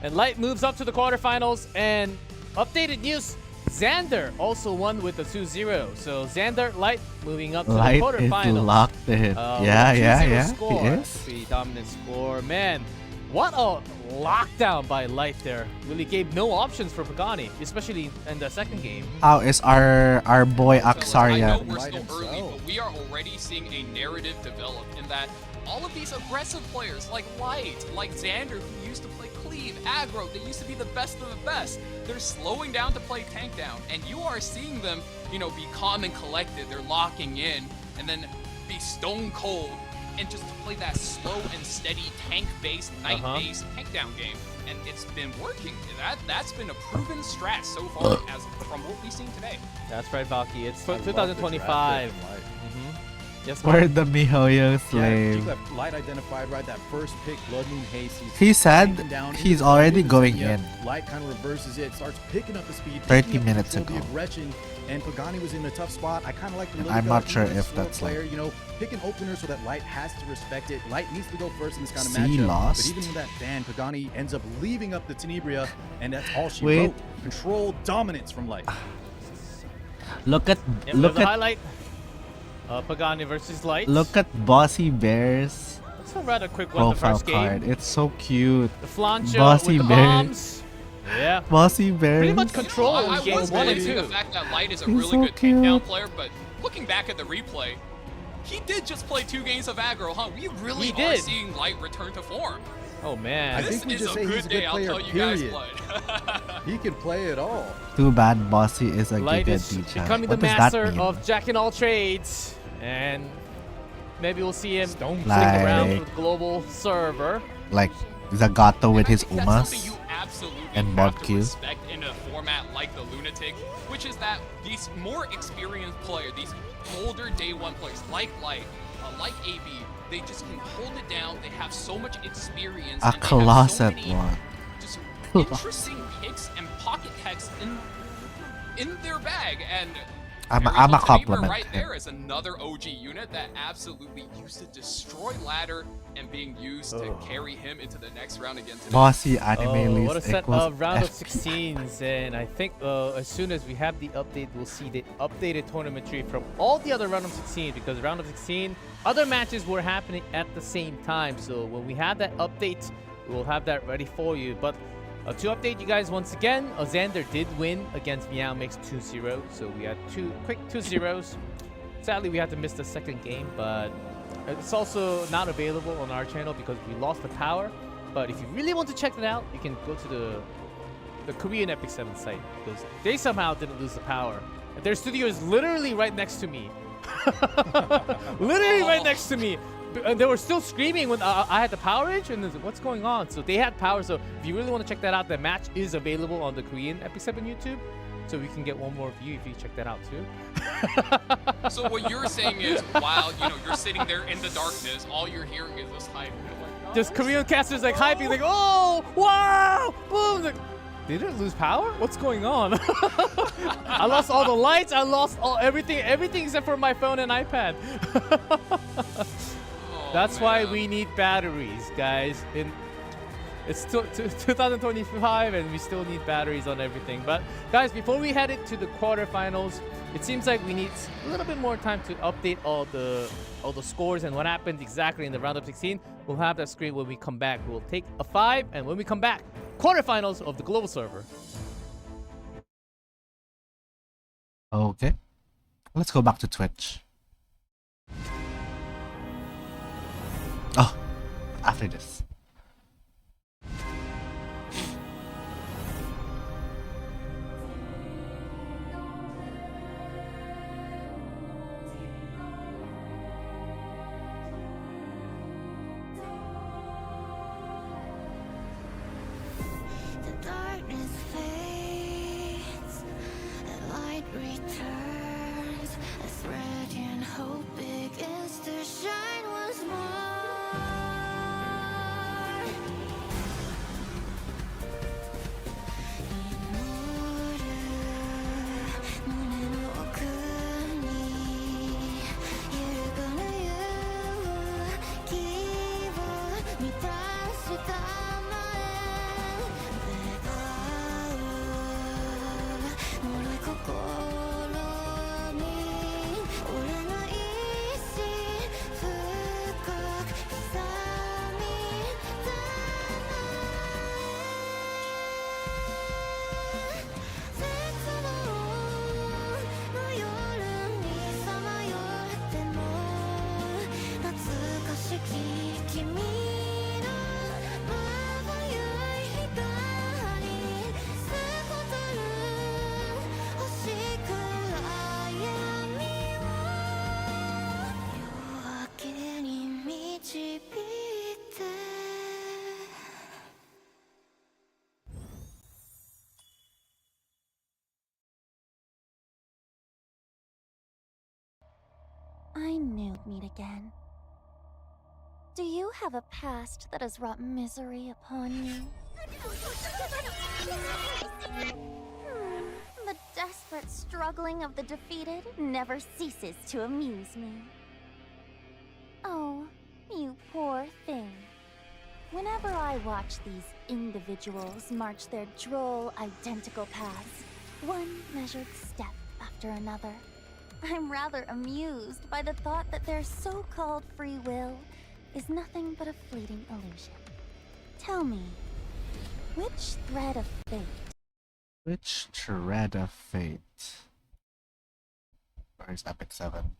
And Light moves up to the quarterfinals. And updated news, Xander also won with a 2-0. So Xander, Light moving up to Light the is quarterfinals. locked in. With Yeah, a 2-0 yeah. Score. He is. The dominant score. Man, what a lockdown by Light there. Really gave no options for Pagani, especially in the second game. How is our boy I know Axaria? we're still early, but we are already seeing a narrative develop in that all of these aggressive players like Light, like Xander, who used to play Cleave, aggro, they used to be the best of the best. They're slowing down to play tank down, and you are seeing them, be calm and collected. They're locking in, and then be stone cold, and just to play that slow and steady tank-based, knight-based tank down game. And it's been working. That's been a proven strat so far as from what we've seen today. That's right, Valky. It's I love the 2025. draft pick from Light. Yes, Where Mark? the Mihoyo Yeah, slave? G-Clef Light identified right that first pick, Blood Moon Haste. He said tanking down he's into already the going Senya. in. Light kind of reverses it, starts picking up the speed. 30 picking up the minutes control, ago. The aggression, and Pagani was in a tough spot. I kind of like the And little I'm guy, not sure he's a if slow that's like- player, pick an opener so that Light has to respect it. Light needs to go first in this kind of See, matchup. lost. But even with that ban, Pagani ends up leaving up the Tenebria, and that's all she Wait. wrote. Control dominance from Light. Look at Yeah, look the at highlight. Pagani versus Light. look at Bossy Bear's It's a rather quick one. The profile first game. card. It's so cute. The flancha Bossy with the Bear. bombs. Yeah. Bossy Bear. Pretty much control I in games was 1 and believing 2. the fact that Light is a He's really so good takedown cute. player, but looking back at the replay, he did just play 2 games of aggro, huh? We really He are did. seeing Light return to form. Oh man. I This think we is just a say good he's a day, good I'll player, tell you guys period. what. He can play it all. Too bad Bossy is a Light Giga is D-Chat. becoming What the does master that mean? of jack in all trades, and maybe we'll see him flick Like- around the global server. Like Zagato with his That's something Umas you absolutely and have Bob to Q. respect in a format like the Lunatic, which is that these more experienced players, these older day 1 players like Light, like AB, they just can hold it down. They have so much experience. A and they have so closet many one. just interesting picks and pocket techs in their bag. And I'm a Reaper compliment right him. there is another OG unit that absolutely used to destroy ladder and being used to carry him into the next round again today. Bossy anime What a list set equals of round of F- 16s, and I think as soon as we have the update, we'll see the updated tournament tree from all the other round of 16, because round of 16, other matches were happening at the same time. So when we have that update, we'll have that ready for you. But to update you guys once again, Xander did win against Meow Mix 2-0. So we had two quick 2-0s. Sadly, we had to miss the second game, but it's also not available on our channel because we lost the power. But if you really want to check it out, you can go to the Korean epicseven site, because they somehow didn't lose the power. And their studio is literally right next to me. Literally right next to me. And they were still screaming when I had the power edge, and what's going on? So they had power. So if you really want to check that out, the match is available on the Korean epicseven YouTube. So we can get one more view if you check that out too. So what you're saying is, while you're sitting there in the darkness, all you're hearing is this hype. Just Korean casters like hyping, like, oh, wow, boom. Like, they didn't lose power? What's going on? I lost all the lights. I lost everything except for my phone and iPad. That's why we need batteries, guys. It's 2025 and we still need batteries on everything. But guys, before we head into the quarterfinals, it seems like we need a little bit more time to update all the scores and what happened exactly in the round of 16. We'll have that screen when we come back. We'll take a 5, and when we come back, quarterfinals of the global server. Okay. Let's go back to Twitch. Oh, after this. Returns as radiant hope begins to shine once more. I knew we'd meet again. Do you have a past that has wrought misery upon you? The desperate struggling of the defeated never ceases to amuse me. Oh, you poor thing. Whenever I watch these individuals march their droll, identical paths, one measured step after another, I'm rather amused by the thought that their so-called free will is nothing but a fleeting illusion. Tell me, which thread of fate? Which thread of fate? Where's epicseven?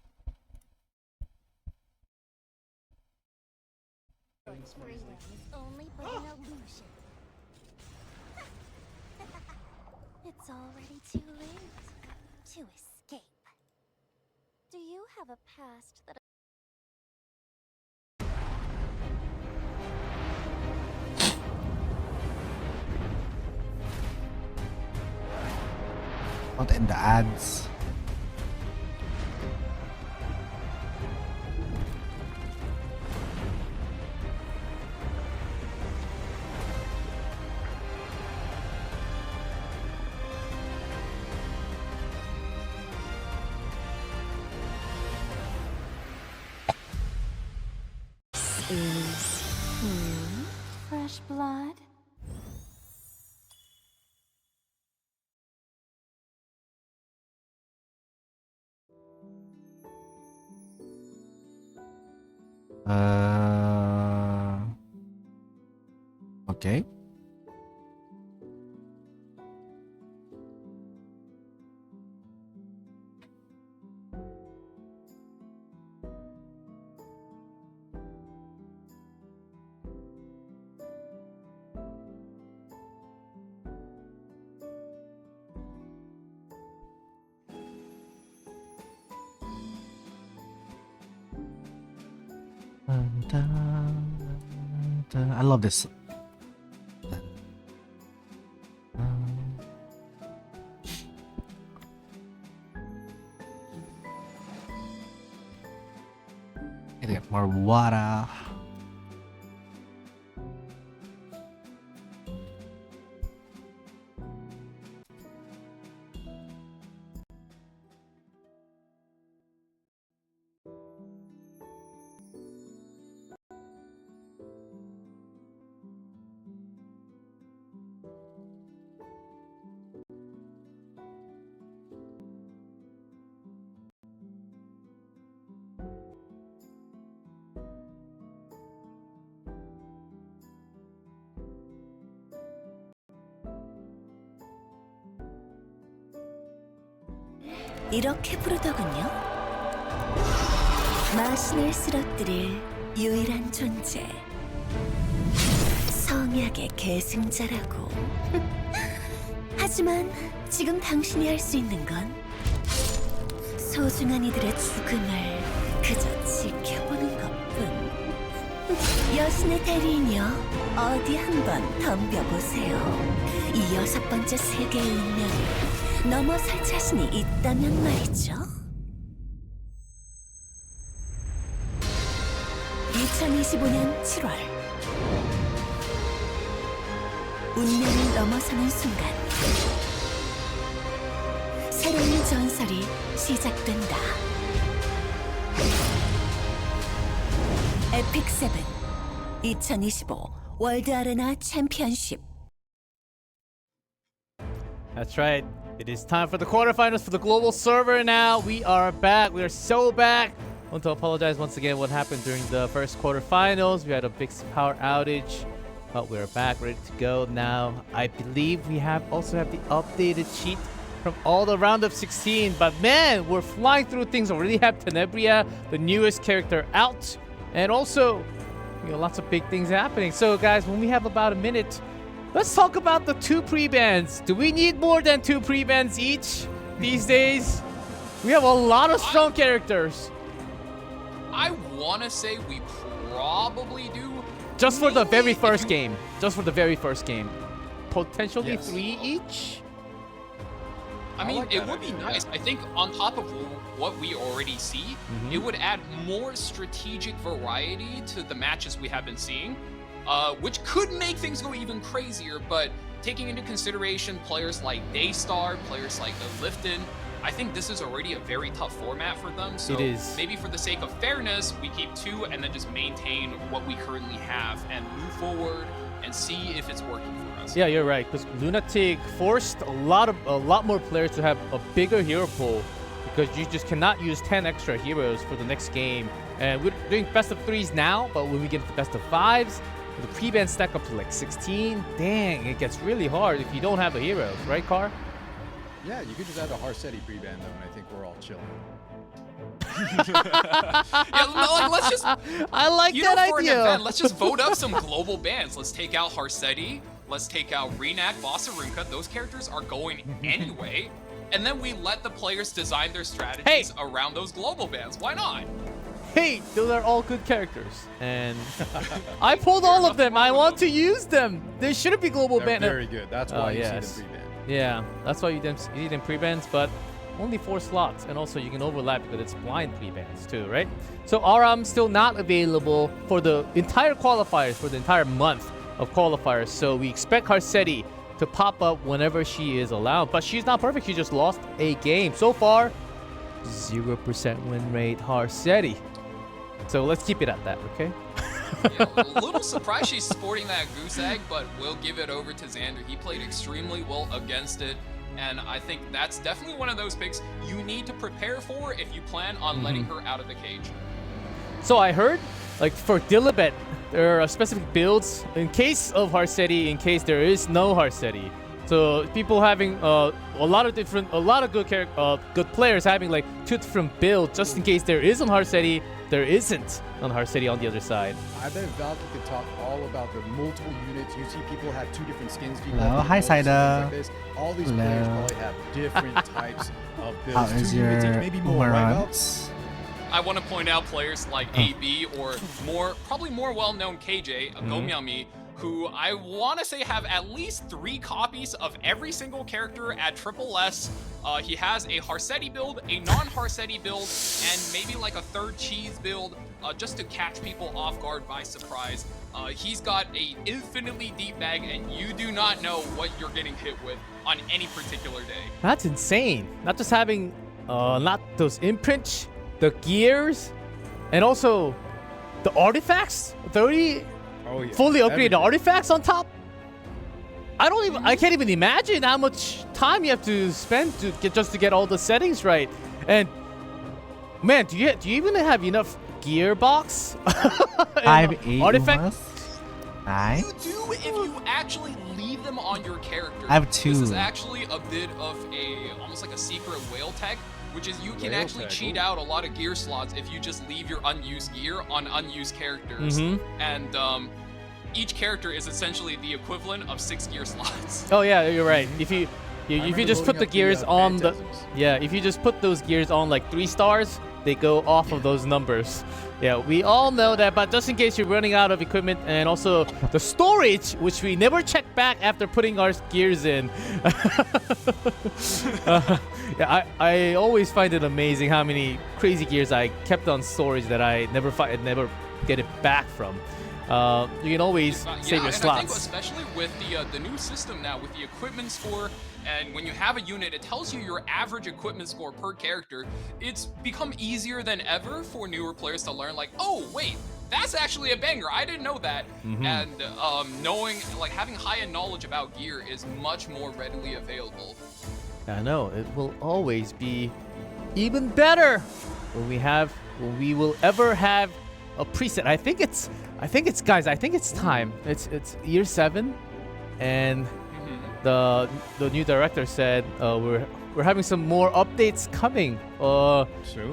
Free will is only but an illusion. It's already too late to escape. Do you have a past that... Not in the ads. Fresh blood? Okay. I love this. Get more water. 이렇게 부르더군요. 마신을 쓰러뜨릴 유일한 존재. 성약의 계승자라고. 하지만 지금 당신이 할 수 있는 건 소중한 이들의 죽음을 그저 지켜보는 것뿐. 여신의 대리인이여, 어디 한번 덤벼보세요. 이 6번째 세계의 운명을 넘어설 자신이 있다면 말이죠. 2025년 7월 운명을 넘어서는 순간 새로운 전설이 시작된다. 에픽세븐 2025 월드 아레나 챔피언십. That's right. It is time for the quarterfinals for the global server now. We are back. We are so back. I want to apologize once again what happened during the first quarterfinals. We had a big power outage, but we're back, ready to go now. I believe we also have the updated sheet from all the round of 16. But man, we're flying through things. We already have Tenebria, the newest character, out. And also, lots of big things happening. So guys, when we have about a minute, let's talk about the 2 pre-bans. Do we need more than 2 pre-bans each these days? We have a lot of strong characters. I want to say we probably do. Just for the very first game. Just for the very first game. Potentially Yes. 3 each? I mean, it would be nice. I think on top of what we already see, it would add more strategic variety to the matches we have been seeing. Which could make things go even crazier, but taking into consideration players like Daystar, players like Lifton, I think this is already a very tough format for them. So It is. maybe for the sake of fairness, we keep 2 and then just maintain what we currently have and move forward and see if it's working for us. Yeah, you're right. Because Lunatic forced a lot more players to have a bigger hero pool, because you just cannot use 10 extra heroes for the next game. And we're doing best of 3s now, but when we get to best of 5s, the pre-ban stack up to like 16. Dang, it gets really hard if you don't have a hero, right, Car? Yeah, you could just add a Harsetti pre-ban though, and I think we're all chilling. Yeah, no, like, let's just. I like you that know, for idea. An event, let's just vote up some global bans. Let's take out Harsetti. Let's take out Renak, Bossarunka. Those characters are going anyway. And then we let the players design their strategies around those global bans. Why not? Hey, those are all good characters. And I pulled all of them. I want to use them. They shouldn't be global They're ban. very good. That's why you see them pre-ban. Yeah, that's why you see them pre-bans, but only 4 slots. And also you can overlap because it's blind pre-bans too, right? So Aram still not available for the entire qualifiers, for the entire month of qualifiers. So we expect Harsetti to pop up whenever she is allowed. But she's not perfect. She just lost a game. So far, 0% win rate Harsetti. So let's keep it at that, okay? Yeah, a little surprised she's sporting that goose egg, but we'll give it over to Xander. He played extremely well against it, and I think that's definitely one of those picks you need to prepare for if you plan on letting her out of the cage. So I heard, like for Dilibet, there are specific builds in case of Harseti, in case there is no Harseti. So people having a lot of good players having like 2 different builds just in case there isn't Harseti, there isn't on Harseti on the other side. I bet Valky could talk all about the multiple units. You see people have 2 different skins. Hello, hi Saida. Like all these Hello. players probably have different types of builds. How is 2 your units each, maybe more, right, Val? I want to point out players like AB or probably more well-known KJ, Gomyami, who I want to say have at least 3 copies of every single character at Triple S. He has a Harseti build, a non-Harseti build, and maybe like a 3rd cheese build just to catch people off guard by surprise. He's got a infinitely deep bag, and you do not know what you're getting hit with on any particular day. That's insane. Not just having not those imprints, the gears, and also the artifacts. 30 fully upgraded artifacts on top. I can't even imagine how much time you have to spend just to get all the settings right. And man, do you even have enough gearbox? 5, 8 artifacts? 9? You do if you actually leave them on your character. I have 2. This is actually a bit of almost like a secret whale tech, which is you can actually cheat out a lot of gear slots if you just leave your unused gear on unused characters. And each character is essentially the equivalent of 6 gear slots. Oh yeah, you're right. If you just put the gears on if you just put those gears on like 3 stars, they go off of those numbers. Yeah, we all know that, but just in case you're running out of equipment, and also the storage, which we never check back after putting our gears in. Yeah, I always find it amazing how many crazy gears I kept on storage that I never get it back from. You can always save your slots. I think especially with the new system now, with the equipment score, and when you have a unit, it tells you your average equipment score per character. It's become easier than ever for newer players to learn, like, oh, wait, that's actually a banger. I didn't know that. And knowing, like, having high-end knowledge about gear is much more readily available. I know, it will always be even better when we will ever have a preset. I think it's guys, I think it's time. It's year 7, and the new director said we're having some more updates coming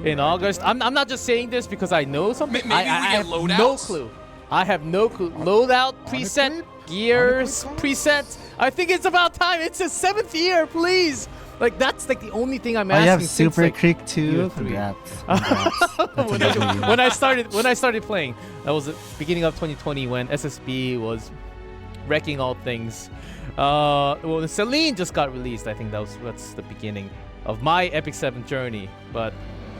in August. I'm not just saying this because I know something. Maybe I have no clue. I have no clue. Loadout preset, gears preset. I think it's about time. It's the 7th year, please. Like that's like the only thing I'm asking. I have since, Super like, Creek too. Congrats. when I started playing, that was the beginning of 2020 when SSB was wrecking all things. Well, Celine just got released. I think that's the beginning of my epicseven journey. But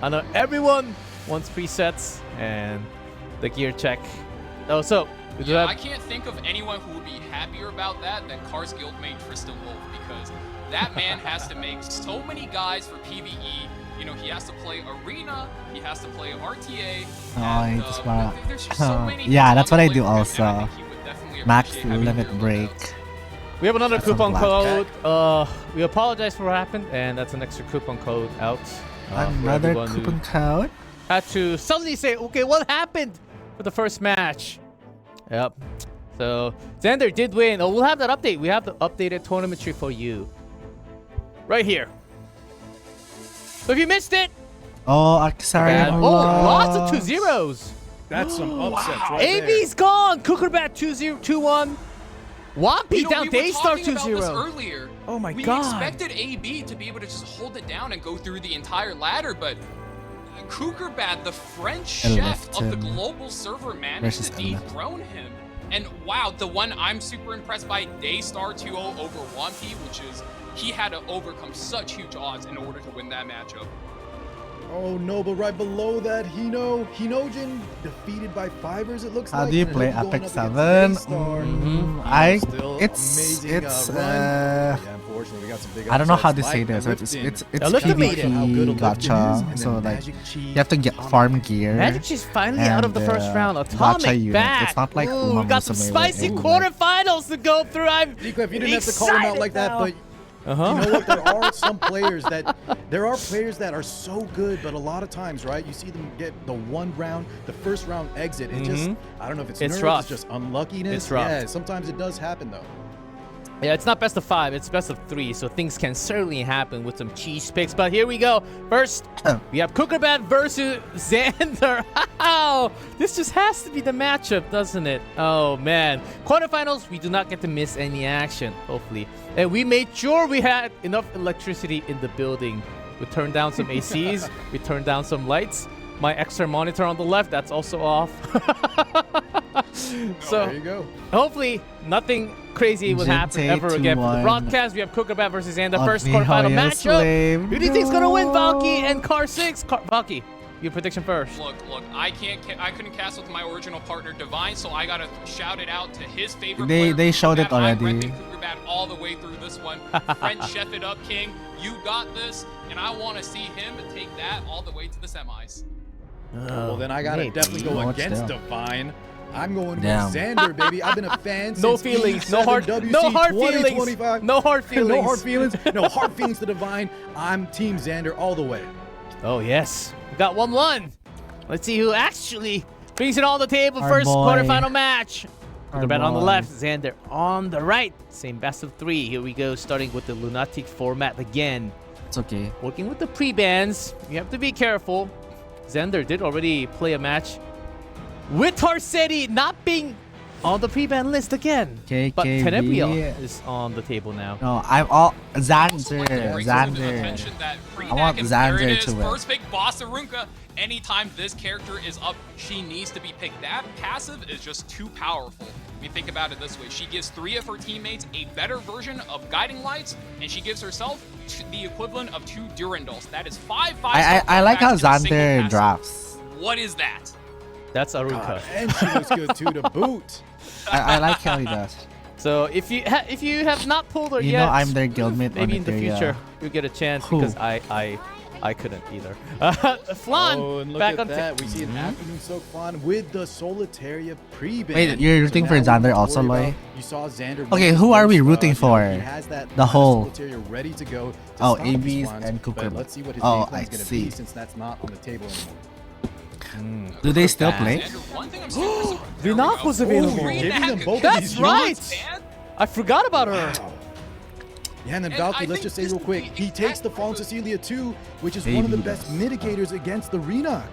I know everyone wants presets and the gear check. Oh, so yeah, I can't think of anyone who would be happier about that than Cars Guildmate Tristan Wolf, because that man has to make so many guys for PvE. You know, he has to play Arena, he has to play RTA. There's just so many yeah, that's what I do and also. I think he would definitely Max appreciate having limit gear break. We have another That's some coupon black code. We apologize for what happened, and that's an extra coupon code out. Another coupon code? Had to suddenly say, okay, what happened for the first match? Yep. So Xander did win. Oh, we'll have that update. We have the updated tournament tree for you. Right here. So if you missed it. Oh, sorry. Lots of 2 zeros. That's some upsets right AB's gone. Cookerbat 2-1. Wampy down Daystar 2-0. Earlier. Oh my we god. We expected AB to be able to just hold it down and go through the entire ladder, but Cookerbat, the French chef of the global server, managed to dethrone him. And wow, the one I'm super impressed by, Daystar 2-0 over Wampy, which is he had to overcome such huge odds in order to win that matchup. Oh no, but right below that, Hinojin defeated by Fivers, it looks like. How do you play epicseven? unfortunately, we got some big. I don't know how to upsets, say like this, but lifting. it's Lifting how good a PvP lifting is, gacha. and So then like Magic Chi, you have to get farm gear. Magic Chi's finally out of the first and, round. gacha Atomic unit. back. It's not like Ooh, we got some Uma Musume where spicy it, like, quarterfinals to go through. I'm G-Cliff, you didn't have to call him out like that, but you know what? There are some players that are so good, but a lot of times, right? You see them get the first round exit. It just, I don't know if it's nerves, rough. it's just unluckiness. It's rough. Yeah, sometimes it does happen though. Yeah, it's not best of 5, it's best of 3, so things can certainly happen with some cheese picks. But here we go. First, we have Cucurbat versus Xander. Wow, this just has to be the matchup, doesn't it? Oh man, quarterfinals, we do not get to miss any action, hopefully. And we made sure we had enough electricity in the building. We turned down some ACs, we turned down some lights. My extra monitor on the left, that's also off. So there you go. Hopefully nothing crazy will happen ever again for the 2-1. broadcast. We have Cucurbat versus Xander, first Ugly quarterfinal Hoya matchup. Slave. Who do you think's gonna win, Valky and Car 6? Valky, your prediction first. Look, I couldn't cast with my original partner Divine, so I gotta shout it out to his favorite player. They showed it Cucurbat. I'm already. repping Cucurbat all the way through this one. French chef it up, King. You got this, and I want to see him take that all the way to the semis. Well, then I gotta definitely go Watch against down. Divine. I'm going with Damn. Xander, baby. I've been a fan since No feelings, no hard feelings. No hard feelings. No hard feelings. No hard feelings to Divine. I'm Team Xander all the way. Oh yes, we got 1-1. Let's see who actually brings it on the table. Our First boy. quarterfinal match. Our Cucurbat on the boy. left, Xander on the right. Same best of 3. Here we go, starting with the Lunatic format again. It's okay. Working with the pre-bans, you have to be careful. Xander did already play a match with Tarsetti not being on the pre-ban list again. But KKB. Tenebria is on the table now. No, I'm all Xander. Attention Xander. that I want Freenak, and there Xander it is. to win. First pick, Boss Arunka. Anytime this character is up, she needs to be picked. That passive is just too powerful. I mean, think about it this way. She gives 3 of her teammates a better version of Guiding Lights, and she gives herself the equivalent of 2 Durandals. That is 5 I like how Xander drafts. What is that? That's Arunka. And she looks good too to boot. I like how he does. So if you have not pulled her You yet, know I'm their guildmate maybe in the Onitaria. future you'll get a chance Who? because I couldn't either. Flan, Oh, and look back at on that. We see an afternoon soak fun with the Solitaria pre-ban. Wait, you're rooting for now we Xander don't also, worry Loy? about- You saw Xander. Okay, running who are we first, rooting you know, for? he has that The whole. Solitaria ready to go. To Oh, stop these ABs ones, and but Cucurbat. let's see what his Oh, game plan's I gonna see. be since that's not on the table anymore. Do they still play? Xander, one thing I'm super surprised. Vinak was available. Giving them both of That's these right. units? I forgot about her. Yeah, and then And I Valky, let's think just say this real is quick, the he takes the exact Fallen type of- Cecilia too, which is one of the Maybe best that's- mitigators against the Renok.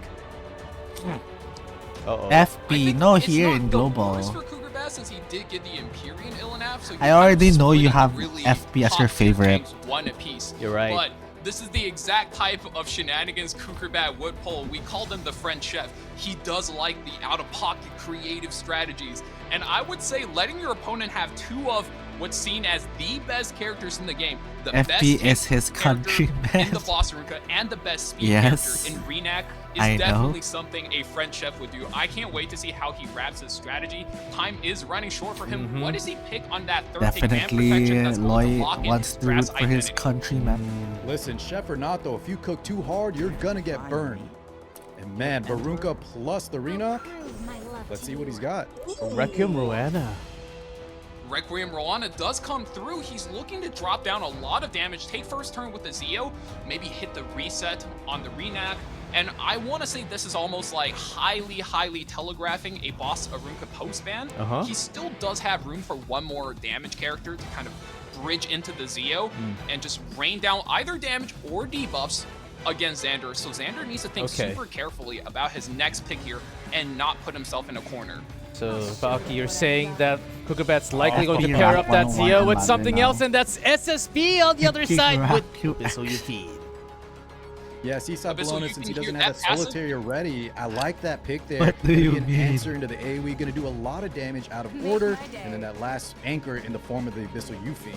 FP, no It's here not in the global. worst for Cucurbat since he did get the Empyrean Illinaf, so I you're already kind of know you splitting have really FP as top your 2 favorite. tanks, one apiece. You're right. But this is the exact type of shenanigans Cucurbat would pull. We call them the French chef. He does like the out-of-pocket creative strategies. And I would say letting your opponent have 2 of what's seen as the best characters in the game. The FP best is his country in the best. Boss Ruka and the best speed Yes. character in Renak is I know. definitely something a French chef would do. I can't wait to see how he wraps his strategy. Time is running short for him. What does he pick on that third pick? Man Definitely, protection that's going to Loy lock in wants his to root draft's for his identity. countryman. Listen, chef or not though, if you cook too hard, you're gonna get burned. And man, Barunka plus the Renok, let's see what he's got. Requiem Roanna. Requiem Roanna does come through. He's looking to drop down a lot of damage, take first turn with the Zeo, maybe hit the reset on the Renak. And I want to say this is almost like highly telegraphing a Boss Arunka post-ban. He still does have room for one more damage character to kind of bridge into the Zeo and just rain down either damage or debuffs against Xander. So Xander needs to think super carefully about his next pick here and not put himself in a corner. So, Valky, you're saying that Cucurbat's likely going to FP pair rank up that 101 Zeo with commander something now. else, and that's SSB on the other Kick side rock, with you Abyssal Yuki. Yeah, Seaside Abyssal Bologna, Yuki, since he you doesn't hear have that that passive? Solitaria ready, I like that pick there. What do Gonna you be an mean? answer into the AoE, gonna do a lot of damage out of order, and then that last anchor in the form of the Abyssal Euphine.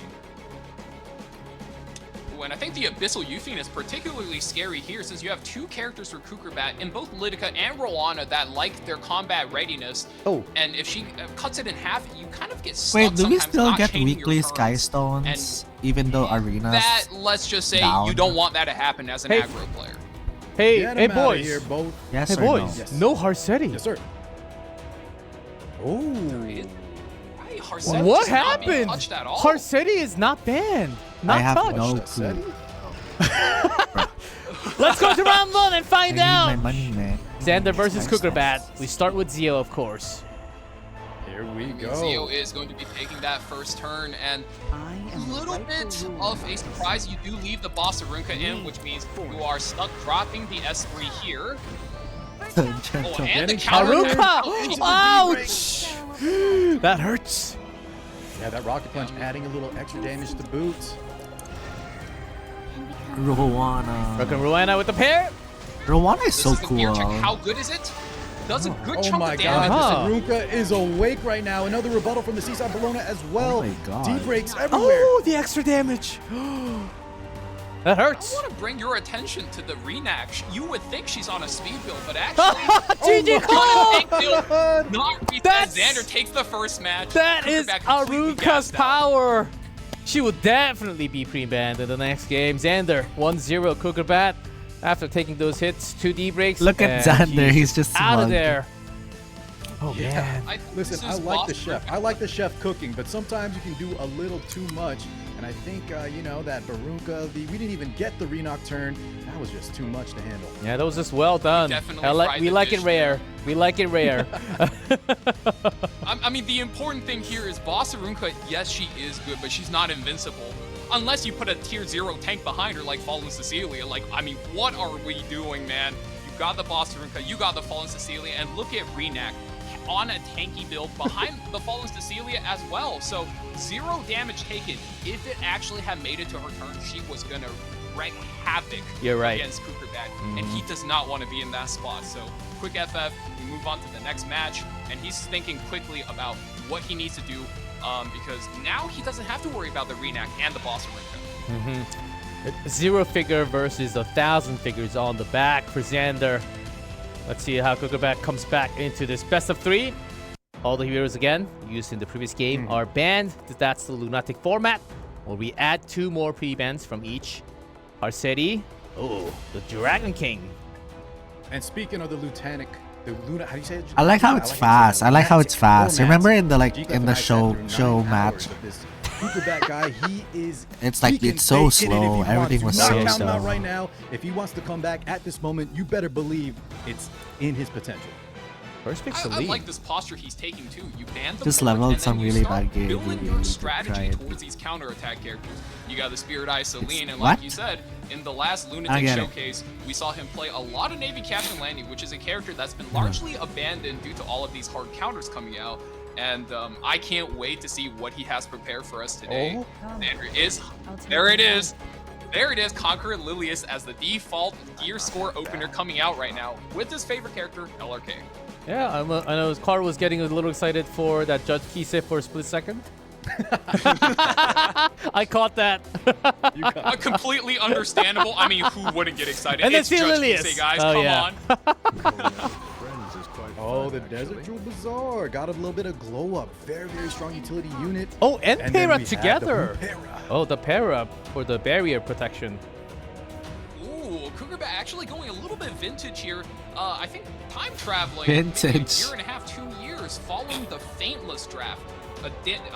And I think the Abyssal Euphine is particularly scary here since you have 2 characters for Cucurbat in both Lidica and Roanna that like their combat readiness. Oh. And if she cuts it in half, you kind of get stuck Wait, do we sometimes still not get chaining your weekly turns. Sky And Stones? even though Arena's That, let's just say, down. you don't want that to happen as an Hey. aggro player. Hey, Get hey him outta boys. here, both. Yes Hey or boys. Yes. No Harsetti. Yes, sir. Oh. Right, Harsetti What is not being happened? touched at all. Harsetti is not banned. Not I have touched. no Harsetti? clue. Let's go to round 1 and I find need my out. money, man. Xander versus Nice, Kukerbat. nice. We start with Zio, of course. Here we go. Zio is going to be taking that first turn, and a little bit of a surprise. You do leave the boss Arunka in, which means you are stuck dropping the S3 here. Oh, and the counter. Haruka! Ouch! That hurts. Yeah, that rocket punch adding a little extra damage to boot. Rowana. Broken Ruana with the pair. Rowana is This so is the gear cool. check. How good is it? Does a good Oh chunk my of damage. god, this Aruka is awake right now. Another rebuttal from the Seaside Bologna as well. Oh my god. D-breaks everywhere. Oh, the extra damage. That hurts. I want to bring your attention to the Renac. You would think she's on a speed build, but actually, GG on a Cole! tank build. Not because Xander takes the first match. That is Kukerbat completely Aruka's gassed out. power. She will definitely be pre-banned in the next game. Xander 1-0 Kukerbat after taking those hits, 2 D-breaks. Look at Xander, he's just out of smug. there. Oh Yeah. man. Listen, I like the chef. I like the chef cooking, but sometimes you can do a little too much. And I think, you know, that Barunka, we didn't even get the re-nocturne. That was just too much to handle. Yeah, that was just well done. definitely We fried the like fish it rare. We like it rare. I mean, the important thing here is Boss Arunka, yes, she is good, but she's not invincible. Unless you put a tier 0 tank behind her like Fallen Cecilia. Like, I mean, what are we doing, man? You got the Boss Arunka, you got the Fallen Cecilia, and look at Renac on a tanky build behind the Fallen Cecilia as well. So 0 damage taken. If it actually had made it to her turn, she was gonna wreak havoc You're right. against Kukerbat, and he does not want to be in that spot. So quick FF, we move on to the next match, and he's thinking quickly about what he needs to do, because now he doesn't have to worry about the Renac and the Boss Arunka. 0 figure versus 1,000 figures on the back for Xander. Let's see how Kukerbat comes back into this best of 3. All the heroes again used in the previous game are banned. That's the lunatic format, where we add 2 more pre-bans from each. Harsetti, oh, the Dragon King. And speaking of the Lutanic, how do you say it? I like how it's fast. I like how it's fast. Format. Remember in the G-Clef in and the I sat show through 9 match? hours of this Kukerbat guy, he is. It's like he can it's so fake it, and if he slow. wants Everything to was knock so him out slow. right now. If he wants to come back at this moment, you better believe it's in his potential. First pick I Celine. like this posture he's taking too. You ban the Just board, leveled and then some you really start bad game, building really your good strategy try it. towards these counterattack characters. You got the Spirit Eye Celine, and What? like you said, in the last I Lunatic get it. showcase, we saw him play a lot of Navy Captain Landy, which is a character that's been largely abandoned due to all of these hard counters coming out. And I can't wait to see what he has prepared for us today. Xander is, there it is. There it is, Conqueror Lilius as the default gear score opener coming out right now with his favorite character, LRK. Yeah, I know Carl was getting a little excited for that Judge Kise for a split second. I caught that. Completely understandable. I mean, who wouldn't get excited? And then it's Judge Lilius. Kise, guys. Oh, Come yeah. on. Oh, the Desert Jewel Bazaar got a little bit of glow up. Very, very strong utility unit. Oh, and then pair we up have together. the Para. Oh, the pair up for the barrier protection. Ooh, Kukerbat actually going a little bit vintage here. I think time traveling. Vintage. Maybe a year and a half, 2 years following the Faintless draft. A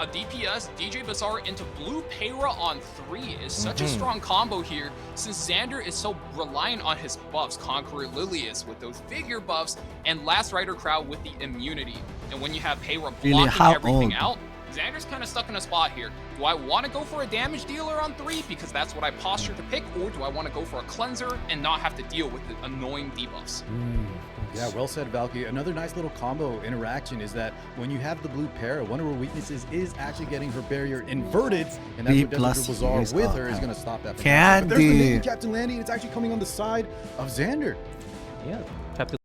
DPS, DJ Bazaar into Blue Para on 3 is such a strong combo here, since Xander is so reliant on his buffs. Conqueror Lilius with those figure buffs, and Last Rider Crowd with the immunity. And when you have Para blocking Really, how everything old? out, Xander's kind of stuck in a spot here. Do I want to go for a damage dealer on 3 because that's what I postured to pick, or do I want to go for a cleanser and not have to deal with the annoying debuffs? Yeah, well said, Valky. Another nice little combo interaction is that when you have the blue Para, one of her weaknesses is actually getting her barrier inverted, and that's B what Desert plus Jewel Bazaar is with up. her is going to stop that from happening. But there's the Candy. Navy Captain Landy, and it's actually coming on the side of Xander. Yeah, Captain.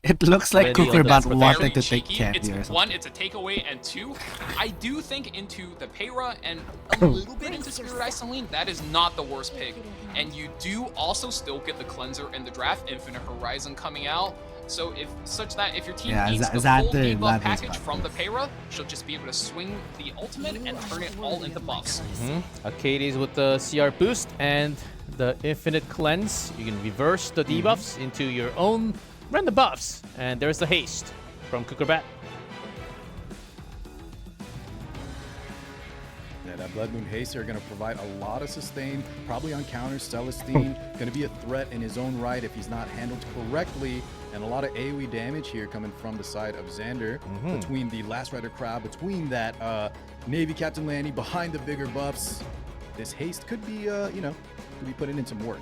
It looks like Ready on Kukerbat the wanted Very to take cheeky. candy It's or something. one, it's a takeaway, and 2, I do think into the Para and a little bit into Spirit Eye Celine. That is not the worst pick. And you do also still get the cleanser and the draft Infinite Horizon coming out. So if your team Yeah, needs the full Xander debuff is package bad. from the Peyra, she'll just be able to swing the ultimate and turn it all into buffs. Arcades with the CR boost and the infinite cleanse. You can reverse the debuffs into your own random buffs. And there's the haste from Kukurbat. Yeah, that Blood Moon Haste are going to provide a lot of sustain, probably on counters. Celestine going to be a threat in his own right if he's not handled correctly. And a lot of AoE damage here coming from the side of Xander, between the Last Rider crowd, between that Navy Captain Lanny, behind the bigger buffs. This haste could be, could be putting in some work.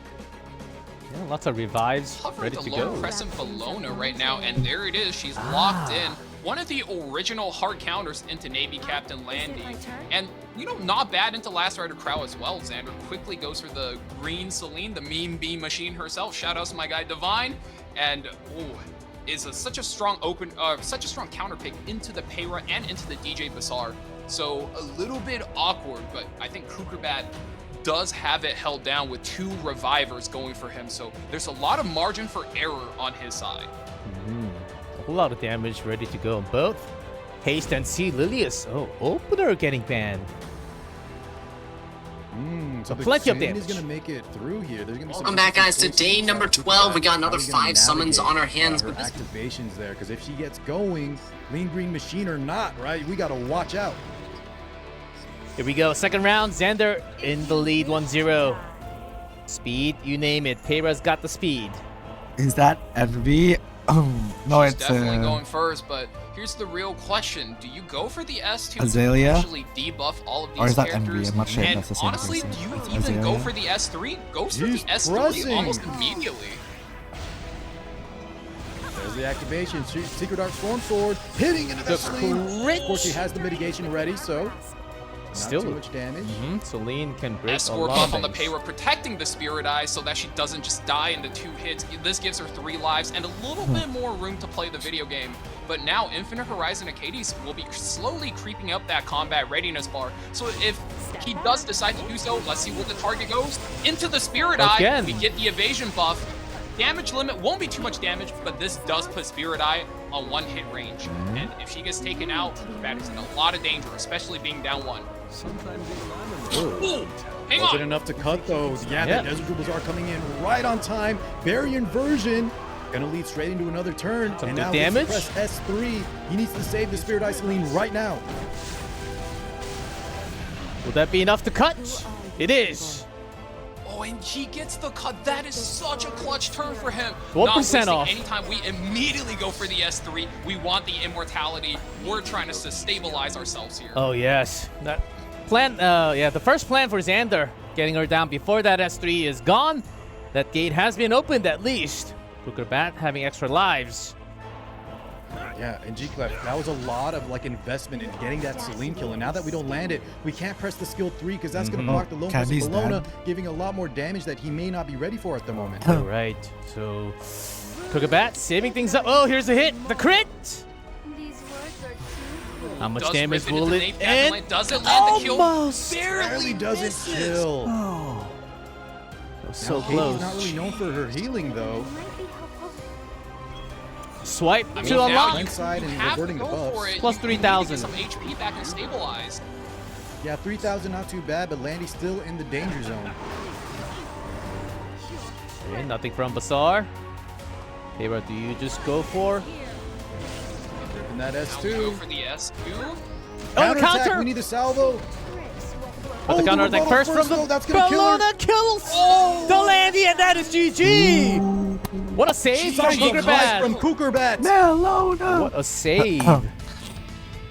Yeah, lots of revives Hovering ready the to Lone go. Crescent Bologna right now, and there it is. She's locked in. One of the original hard counters into Navy Captain Landy. And, not bad into Last Rider Crow as well. Xander quickly goes for the green Celine, the meme beam machine herself. Shout out to my guy Divine. And, is such a strong counter pick into the Peyra and into the DJ Bazaar. So, a little bit awkward, but I think Kukurbat does have it held down with 2 revivers going for him. So, there's a lot of margin for error on his side. A whole lot of damage ready to go on both. Haste and C. Lilius. Oh, opener getting banned. So plenty of Celine damage. is going to make it through here. There's going to be Welcome back, guys, to day number 12. We got another 5 summons on our hands. Her activations there, because if she gets going, Lean Green Machine or not, right? We got to watch out. Here we go. Second round. Xander in the lead 1-0. Speed, you name it. Peyra's got the speed. Is that FB? No, She's it's definitely going first, but here's the real question. Do you go for the S2 Azalea? to actually debuff all of these Or is that characters? MV? I'm not sure if And that's the same honestly, person. do you It's even go Azalea? for the S3? Goes for He's the S3 pressing. almost immediately. There's the activation. Secret Dark Storm Sword hitting into the Celine. crit. Of course, she has the mitigation ready, so Still not too much damage. Celine can break a Escort lot buff of on the things. Peyra, protecting the Spirit Eye so that she doesn't just die into 2 hits. This gives her 3 lives and a little bit more room to play the video game. But now Infinite Horizon Acades will be slowly creeping up that combat readiness bar. So if he does decide to do so, let's see what the target goes. Into the Spirit Eye, Again. we get the evasion buff. Damage limit won't be too much damage, but this does put Spirit Eye on 1-hit range. And if she gets taken out, Bat is in a lot of danger, especially being down 1. Ooh, hang Wasn't on. enough to cut though. Yeah, the Desert Dribbles are coming in right on time. Barrier inversion. Gonna lead straight into another turn. Some and good now damage. Press S3. He needs to save the Spirit Eye Celine right now. Will that be enough to cut? It is. Oh, and he gets the cut. That is such a clutch turn for him. 1% Not wasting off. any time. We immediately go for the S3. We want the immortality. We're trying to stabilize ourselves here. Oh yes, that plan. The first plan for Xander, getting her down before that S3 is gone. That gate has been opened at least. Kukurbat having extra lives. Yeah, and G-Clef, that was a lot of investment in getting that Celine kill. And now that we don't land it, we can't press the skill 3 because that's going to block the Lone Crescent Candy's Bologna, dead. giving a lot more damage that he may not be ready for at the moment. All right, so Kukurbat saving things up. Oh, here's a hit. The crit. How much Does damage rip will into it the Nate end? Captain, doesn't land the kill. Almost. Barely doesn't misses. kill. Oh, that was so Now, close. Katie's not really known for her healing though. Swipe I mean, to now unlock. you Side and have to reverting the go for buffs. it. Plus You need to get 3,000. some HP back and stabilize. Yeah, 3,000 not too bad, but Landy's still in the danger zone. Okay, nothing from Bazaar. Peyra, do you just go for? Ripping that Now we go S2. for the S2. Oh, the Counterattack, counter! we need a salvo. But the Oh, counter the attack first from the though, that's gonna kill her. Bologna kills the Landy, and that is GG. What a save from Psycho Blast Kukurbat. from Kukurbat. Melona. What a save.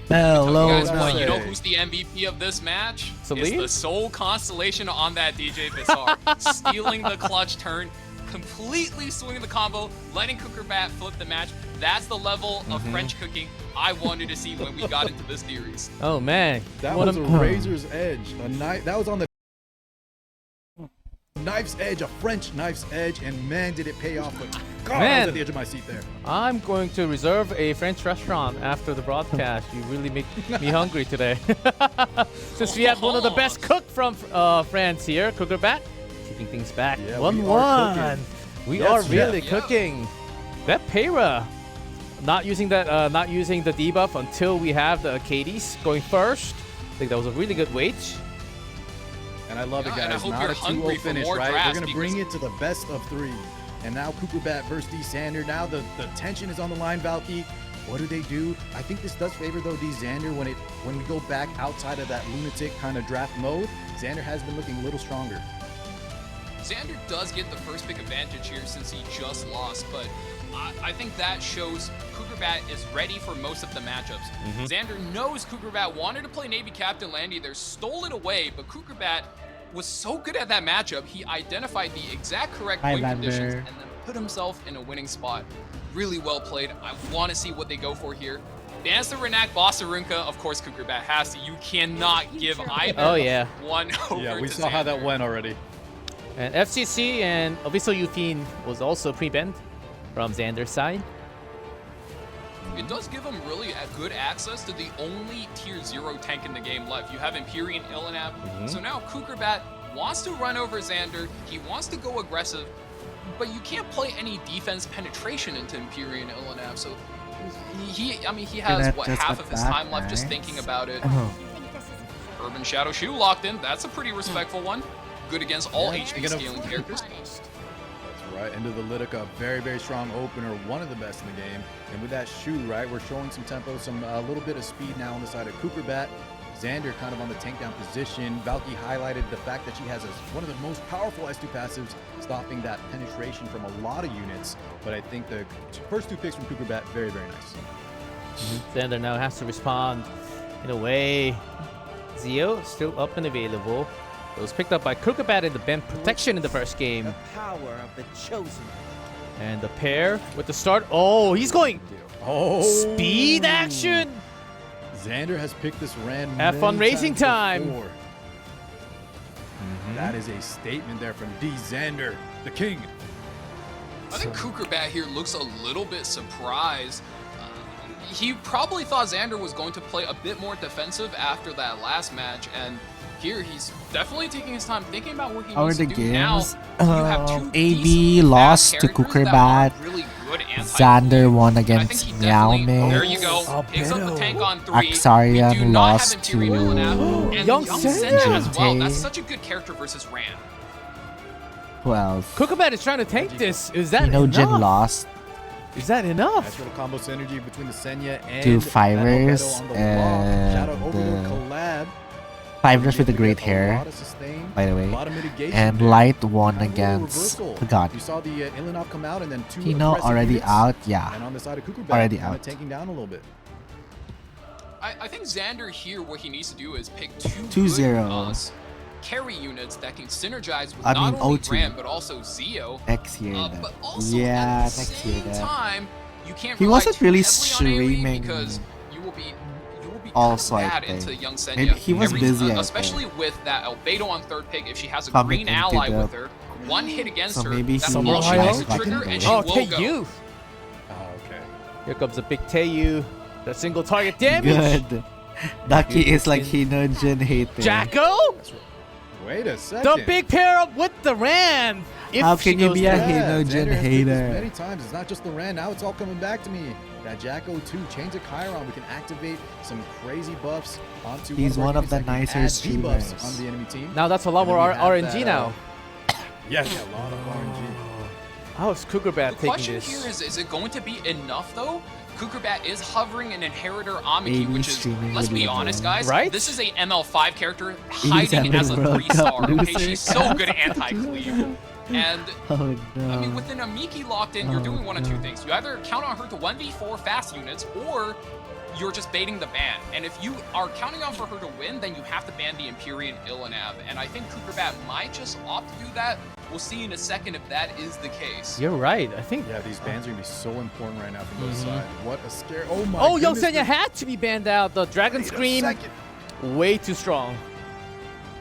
Melona. Guys, well, you know who's the MVP of this match? Celine? It's the sole constellation on that DJ Bazaar. Stealing the clutch turn, completely swinging the combo, letting Kukurbat flip the match. That's the level of French cooking I wanted to see when we got into this series. Oh man, That what was a razor's edge. A knife. That was on the knife's edge, a French knife's edge, and man, did it pay off. But God, I Man. was at the edge of my seat there. I'm going to reserve a French restaurant after the broadcast. You really make me hungry today. Since we have one of the best cook from France here, Kukurbat, keeping things back. Yeah, we are 1-1. cooking. We Yes, are really chef. cooking. That Para not using that, not using the debuff until we have the Arcades going first. I think that was a really good wait. And I love it, and I guys. hope Not you're a 2-0 hungry for finish, more right? drafts We're going to bring it to the best of 3. And now Kukurbat versus D-Xander. Now the tension is on the line, Valky. What do? I think this does favor, though, D-Xander when we go back outside of that lunatic kind of draft mode. Xander has been looking a little stronger. Xander does get the first pick advantage here since he just lost, but I think that shows Kukurbat is ready for most of the matchups. Xander knows Kukurbat wanted to play Navy Captain Landy there, stole it away, but Kukurbat was so good at that matchup, he identified the exact correct win conditions and then put himself in a winning spot. Really well played. I want to see what they go for here. Bans the Renak Bossarunka, of course Kukurbat has to. You cannot give either one over Yeah, we to saw how Xander. that went already. And FCC and Abyssal Yufin was also pre-banned from Xander's side. It does give him really a good access to the only tier 0 tank in the game left. You have Empyrean Illinak. So now Kukurbat wants to run over Xander. He wants to go aggressive, but you can't play any defense penetration into Empyrean Illinak. So he has what, half of his time left just thinking about it. Urban Shadow Shoe locked in. That's a pretty respectful one. Good against all HP scaling characters. Right into the Litica, very, very strong opener, one of the best in the game. And with that shoe, right, we're showing some tempo, a little bit of speed now on the side of Kukurbat. Xander kind of on the tank down position. Valky highlighted the fact that she has one of the most powerful S2 passives, stopping that penetration from a lot of units. But I think the first 2 picks from Kukurbat, very, very nice. Xander now has to respond in a way. Zio still up and available. It was picked up by Kukurbat in the bend protection in the first game. The power of the chosen. And the pair with the start. Oh, he's going. Oh, speed action. Xander has picked this Rand. F1 racing time. That is a statement there from D. Xander, the king. I think Kukurbat here looks a little bit surprised. He probably thought Xander was going to play a bit more defensive after that last match, and here he's definitely taking his time thinking about what he needs to do. Now, you have 2 AB lost to Kukurbat. Really good Xander won against Meowming. There you go. Picks up the tank on 3. Axarian lost to Young Senja as well. That's such a good character versus Rand. Who else? Kukurbat is trying to tank this. Is that Jin enough? lost Is that enough? Nice little combo synergy between the Senya and to Fivers and collab. Fivers with the great hair, by the way. And Light won against Forgot. You saw the Illinak come out and then 2 Tino already units. out, yeah. And on the side of Kukurbat, Already kinda out. tanking down a little bit. I think Xander here, what he needs to do is pick 2 2-0. good, carry units that can synergize with I not mean, only O2. Rand but also Zio. Next year, then. But also Yeah, at the next year, same then. time, you can't He rely wasn't too really heavily on AoE streaming because you will be also, I bad think. into Young Senya. Maybe he was busy, I especially think. with that Albedo on 3rd pick. If she has a Coming green into ally the- with her, one hit against So her, maybe that's he all she was needs to back trigger, in and the she Oh, will take go. you. Oh, okay. Here comes a big Teiyu. The single target damage. Good. Ducky is like Hinojin hater. Jacko? Wait a second. The big pair up with the Ram. If How she can you goes be a down. Hinojin Xander has played this hater? many times. It's not just the Rand. Now it's all coming back to me. That Jacko 2, change the Chiron. We can activate some crazy buffs onto. He's one of the enemies that nicer can add debuffs streamers. on the enemy team. Now that's a lot And then more we have RNG that, now. Yes, a lot of RNG. How is Kukurbat The taking question this? here is it going to be enough though? Kukurbat is hovering an Inheritor Amiki, which is, streaming let's with be LeBron. honest guys, Right? this is a ML5 character hiding 87 as a World 3-star, Cup okay? loser. She's so good at anti-cleave. And, Oh no. I mean, with an Amiki locked in, you're doing one of 2 things. You either count on her to 1v4 fast units, or you're just baiting the ban. And if you are counting on for her to win, then you have to ban the Empyrean Illinak. And I think Kukurbat might just opt to do that. We'll see in a second if that is the case. You're right. I think. Yeah, these bans are gonna be so important right now from both sides. What a scare! Oh my! Oh, Young goodness, Senya had to be banned out. The Dragon Wait a Scream, second. way too strong.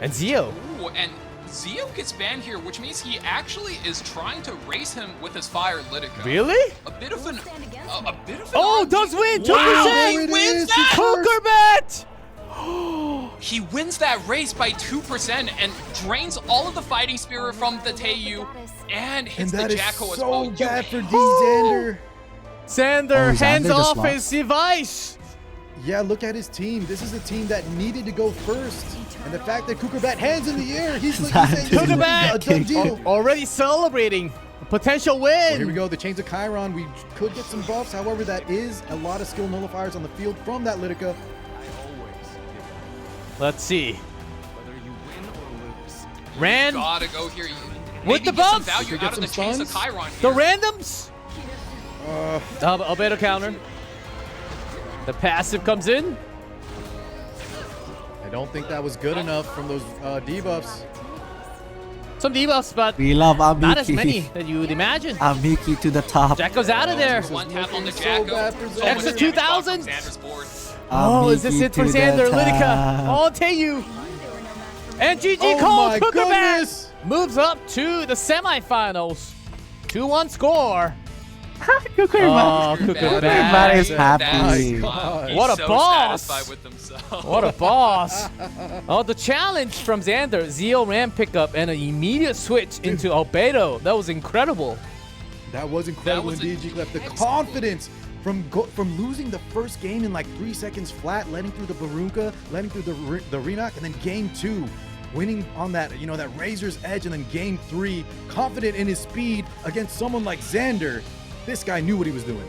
And Zio. Ooh, and Zio gets banned here, which means he actually is trying to race him with his Fire Litica. Really? A bit of an Oh, does win! 2%! Wow, he wins Kukurbat! He wins that race by 2% and drains all of the fighting spirit from the Teiyu and hits And that the is Jacko as so well. bad for D. Xander. Xander hands Xander just off lost. his device. Yeah, look at his team. This is a team that needed to go first. And the fact that Kukerbat hands in the air, he's like he's saying Kukerbat a done deal. already celebrating a potential win. Well, here we go. The Chains of Chiron. We could get some buffs. However, that is a lot of skill nullifiers on the field from that Litica. Let's see. Whether you win or lose. Ran Gotta go here. with the Maybe get some buffs. value out of the Chains of Chiron The here. randoms. Albedo counter. The passive comes in. I don't think that was good enough from those debuffs. Some debuffs, but We love Amiki. not as many that you would imagine. Amiki to the top. Jack goes out of there. One tap on the Jacko. Extra 2,000. Xander's board. Oh, is this Amiki it for to the Xander? Litica. top. I'll tell you. And GG Oh Cole my Kukerbat goodness. moves up to the semifinals. 2-1 score. Kukerbat. Oh, Kukerbat. Kukerbat is happy. He's What a so boss. satisfied with himself. What a boss. Oh, the challenge from Xander. Zeo ram pickup and an immediate switch into Albedo. That was incredible. That was incredible indeed, G-Clef. The confidence from losing the first game in like 3 seconds flat, letting through the Barunka, letting through the Renok, and then game 2, winning on that, you know, that razor's edge, and then game 3, confident in his speed against someone like Xander. This guy knew what he was doing.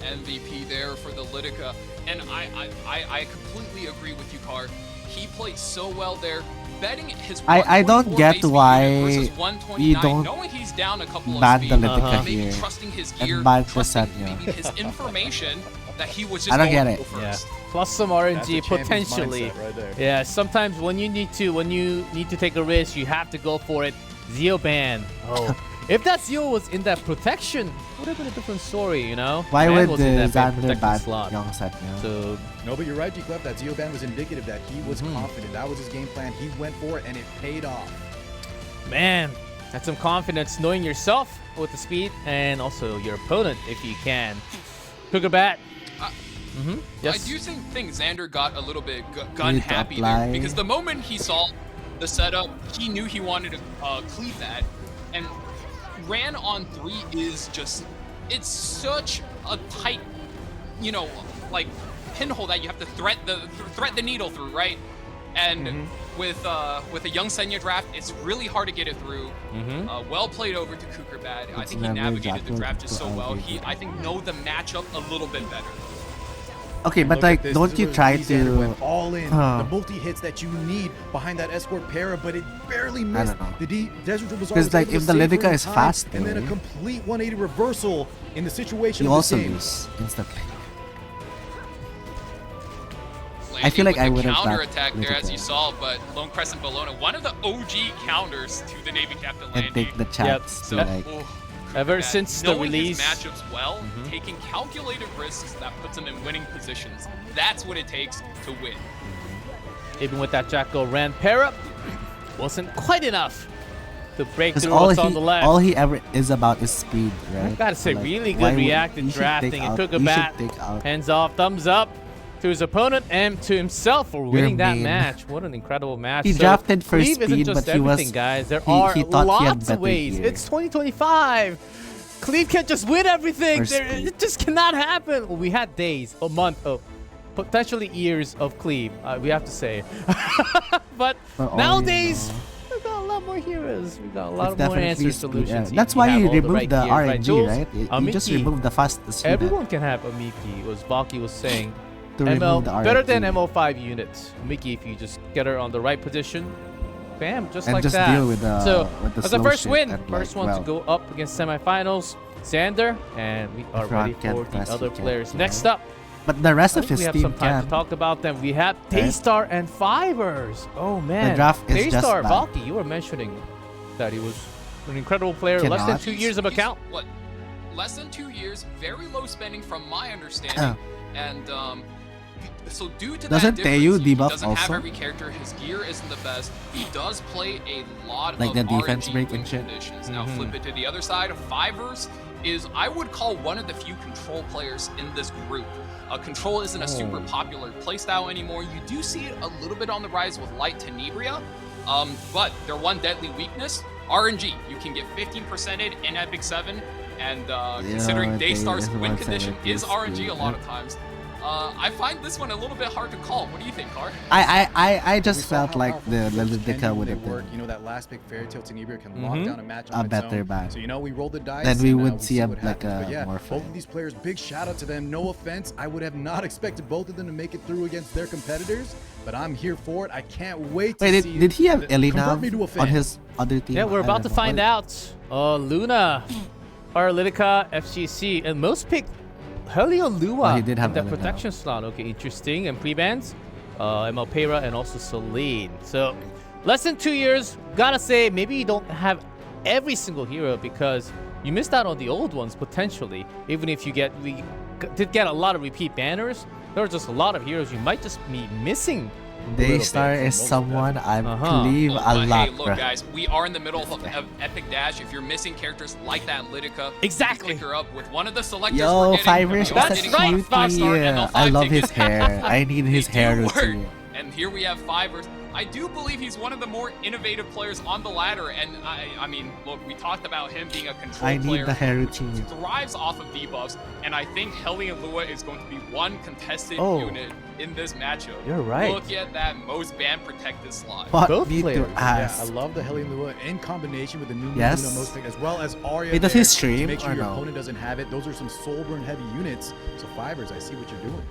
MVP there for the Litica. And I completely agree with you, Car. He played so well there. Betting his I don't 124 get base speed why versus you 129, don't knowing he's down a couple of ban the speed, Litica maybe here trusting his gear, and ban trusting Presagio. maybe his information that he was just I don't going get to it. go first. Plus some That's RNG a champion's potentially. mindset right there. Yeah, sometimes when you need to take a risk, you have to go for it. Zeo ban. Oh. If that Zeo was in that protection, it would have been a different story, you know? Why Ban would was in that Xander protected ban slot. Young Satnyo? So No, but you're right, G-Clef. That Zeo ban was indicative that he was confident. That was his game plan. He went for it, and it paid off. man, that's some confidence knowing yourself with the speed and also your opponent if you can. Kukerbat. Yes. I do think Xander got a little bit gun Need to happy apply. there because the moment he saw the setup, he knew he wanted to cleave that, and ran on 3 is just, it's such a tight, you know, like pinhole that you have to thread the needle through, right? And with a young Senya draft, it's really hard to get it through. Well played over to Kukerbat. I It's think he never navigated the Jacko draft just to so well. RB. He, I think, know the matchup a little bit better. Okay, but Look like, at this. don't This you is try where Xander to? went all in Huh. the multi-hits that you need behind that escort para, but it barely missed. know. The Desert Troubadour Because, was like, able to if the save Litica her in is time, fast, and then a though, complete 180 reversal in the situation You of this also game. lose instantly. I Landing feel like with I the would have counter backed attack there, as you Litica saw, but Lone Crescent Bologna, one of the OG counters to the Navy Captain and landing. take the chance to like. Ever Kukerbat, since the knowing release. his matchups well, taking calculated risks that puts him in winning positions. That's what it takes to win. Even with that Jacko ran pair up, wasn't quite enough to break Because through all what's on the left. all he ever is about is speed, right? I gotta say, So, like, really why good would- reactive you should drafting take and out- Kukerbat. you should take out- Hands off, thumbs up to his opponent and to himself for winning that mean. match. What an incredible match. He So, drafted for Cleve isn't speed, just but he was- everything, guys. There he are thought he had lots of better ways. gear. It's 2025. Cleve can't just win everything. For It just cannot happen. Well, we had days, a month, potentially years of Cleve, we have to say. But For all nowadays, you we got a lot more heroes. We got a lot It's more definitely answer speed, solutions. yeah. That's You why have you all the removed right the gear, right RNG, tools. right? You just Amiki. removed the fastest unit. Everyone can have a Miki, as Valky was saying. To ML, remove the better than RNG. MO5 units. Miki, if you just get her on the right position, bam, just And like just that. deal with the- so, with the as a slow first shit win, and, first like, one to well. go up against semifinals, Xander, and we are Everyone ready can for the press, other you can, players. you Next know. up, But the rest I of think his we have team some time can. to talk about them. We have Daystar and Fivers. Oh man, draft is just Daystar, bad. Valky, you were mentioning that he was an incredible player, less than Cannot. 2 years of account. What? Less than 2 years, very low spending from my understanding, and so due to Doesn't that Teo difference, he debuff doesn't have also? every character. His gear isn't the best. He does play a lot Like of the defense RNG break win and shit? conditions. Now flip it to the other side. Fivers is, I would call, one of the few control players in this group. Control isn't a super popular playstyle anymore. You do see it a little bit on the rise with Light Tenebria, but their one deadly weakness, RNG. You can get 15%ed in epicseven And considering Daystar's win condition is 170 RNG a lot of times, I find this one a little bit hard to call. What do you think, Car? I just felt like the Lilidica would have work. been You know that last pick Fairy Tail Tenebria can lock down a match on a its better own. ban. So you know we rolled the dice. Then we and, would see what like happens. But a yeah, more both of these players, big shout out to them. No offense, I would have not expected both of them to make it through against their competitors, but I'm here for it. I can't wait to Wait, see. did he have Convert Elina me to a on fan. his other team? Yeah, we're I about to don't know. find out. Luna, Paralytica, FGC, and most picked Heliolua. Oh, he did have the Elina. protection slot. Okay, interesting. And pre-bans, ML Pera and also Celine. So, less than 2 years. Gotta say, maybe you don't have every single hero because you missed out on the old ones potentially. Even if you did get a lot of repeat banners, there are just a lot of heroes you might just be missing. Daystar is someone I believe a Hey, lot, look, bro. guys, we are in the middle of Epic Dash. If you're missing characters like that Lidica, exactly, pick her up with one of the selectors. Yo, we're getting. Fivers, We are that's getting cute. 5-star and Yeah, L5 I love his tickets. hair. I need his hair do work. routine. And here we have Fivers. I do believe he's one of the more innovative players on the ladder. And I mean, look, we talked about him being a control I player. need the hair routine. Thrives off of debuffs, and I think Heli and Lua is going to be one contested unit in this matchup. You're right. Look at that most ban protected slot. What need to Yeah, I ask? love the Heli Lua in combination with the new Yes. Luna most pick, as well as Arya. Wait, does there he stream to make sure or your no? opponent doesn't have it. Those are some soul burn heavy units. So Fivers, I see what you're doing.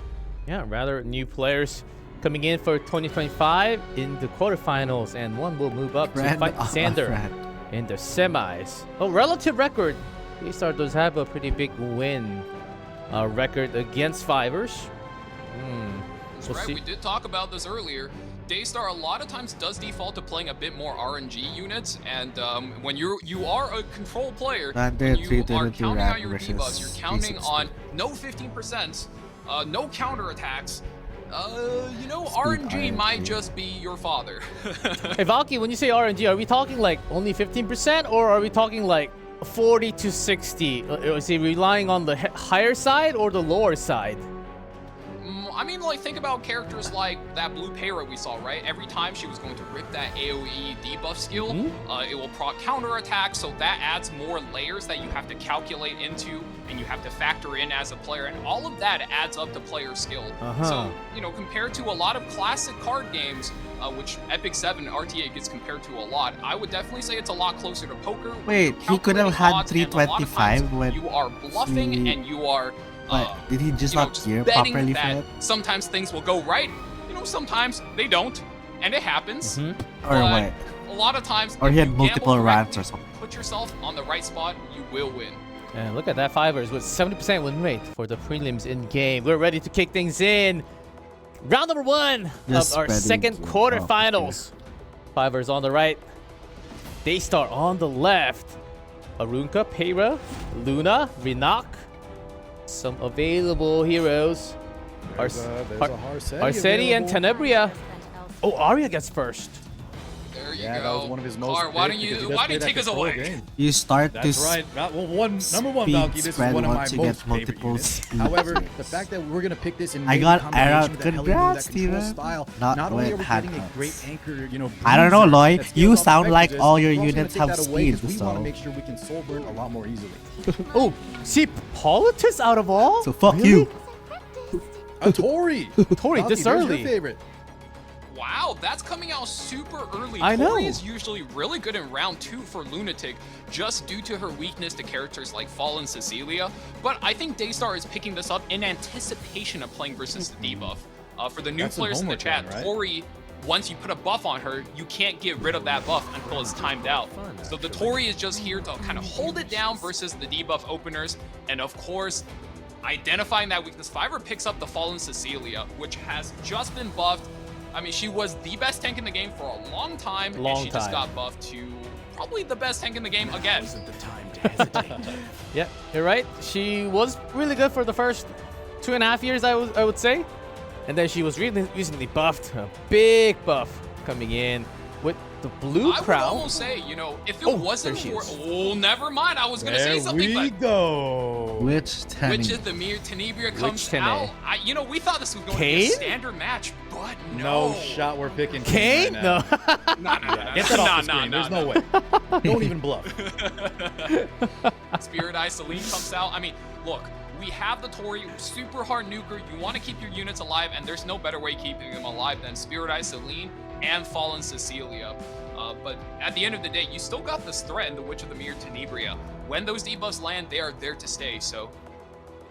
Yeah, rather new players coming in for 2025 in the quarterfinals, and one will move up to fight Xander in the semis. Oh, relative record. Daystar does have a pretty big win record against Fivers. That's right, we did talk about this earlier. Daystar a lot of times does default to playing a bit more RNG units, and when you are a control player, when you are counting out your debuffs, you're counting on no 15%, no counter attacks. You know, RNG might just be your father. Hey Valky, when you say RNG, are we talking like only 15%, or are we talking like 40 to 60? Is he relying on the higher side or the lower side? I mean, like, think about characters like that blue Pera we saw, right? Every time she was going to rip that AoE debuff skill, it will proc counter attack, so that adds more layers that you have to calculate into and you have to factor in as a player, and all of that adds up to player skill. So, you know, compared to a lot of classic card games, which epicseven RTA gets compared to a lot, I would definitely say it's a lot closer to poker. Wait, he could have had 325 when you are bluffing and you are but did he just not gear betting properly for that it? sometimes things will go right, you know, sometimes they don't, and it happens. Or But what? a lot of times, Or if he had you multiple gamble rants correctly, or something. put yourself on the right spot, you will win. And look at that Fivers with 70% win rate for the prelims in game. We're ready to kick things in. Round number 1 Just of our spreading second to- quarterfinals. Fivers on the right, Daystar on the left. Arunka, Pera, Luna, Rinak. Some available heroes. There's a Arceti and available. Tenebria. Oh, Arya gets first. There you Yeah, go. that was one of his most. Car, why picked don't because he you does why play don't you that take us control away? game. You start to That's right. Well, number one, speed Valky, this is spread one of my once you most get multiple favorite units. speed. However, the fact that we're gonna pick this in I maybe got combination Arrow. with that Heli Congrats, that control Steven. style, Not not only with are we getting a handcuffs. great anchor, you know, I don't know, bruiser Loy. that scales You off sound like vectors, all your we're also gonna units take have that away 'cause speed, We want so- to make sure we can soul burn a lot more easily. Oh, see Politis out of all? So fuck Really? you. A Tori. Tori, Valky, this there's early. Your favorite. Wow, that's coming out super early. I know. Tori is usually really good in round 2 for Lunatic, just due to her weakness to characters like Fallen Cecilia. But I think Daystar is picking this up in anticipation of playing versus the debuff. For the new That's some players in the homework chat, then, right? Tori, once you put a buff on her, you can't get rid of that buff until it's timed out. So the Tori is just here to kind of hold it down versus the debuff openers, and of course, identifying that weakness. Fiverr picks up the Fallen Cecilia, which has just been buffed. I mean, she was the best tank in the game for a long time, and she just got buffed to probably the best tank in the game again. Yeah, you're right. She was really good for the first 2.5 years, I would say. And then she was really recently buffed. A big buff coming in with the blue I would crown. almost say, you know, if it wasn't for... Oh, never mind. I was going to say There something, we but... go. Which Which is the mere Tenebria comes Tene? out. You know, we thought this was going to be Kane? a standard match, but no. No shot. We're picking Kane? right now. No. No. Get that off the screen. There's no way. Don't even bluff. Spirit Eye Celine comes out. I mean, look, we have the Tori, super hard nuker. You want to keep your units alive, and there's no better way keeping them alive than Spirit Eye Celine and Fallen Cecilia. But at the end of the day, you still got this threat in the Witch of the Mirror Tenebria. When those debuffs land, they are there to stay. So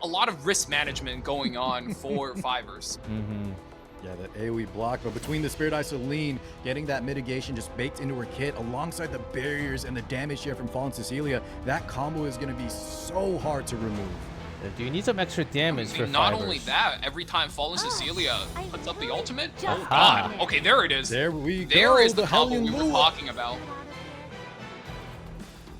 a lot of risk management going on for Fivers. Yeah, that AoE block, but between the Spirit Eye Celine getting that mitigation just baked into her kit alongside the barriers and the damage share from Fallen Cecilia, that combo is going to be so hard to remove. Do you need some extra damage for Not Fivers? only that, every time Fallen Cecilia puts up the ultimate, oh god, okay, there it is. There we go. There is the combo Hellion we were Lua. talking about.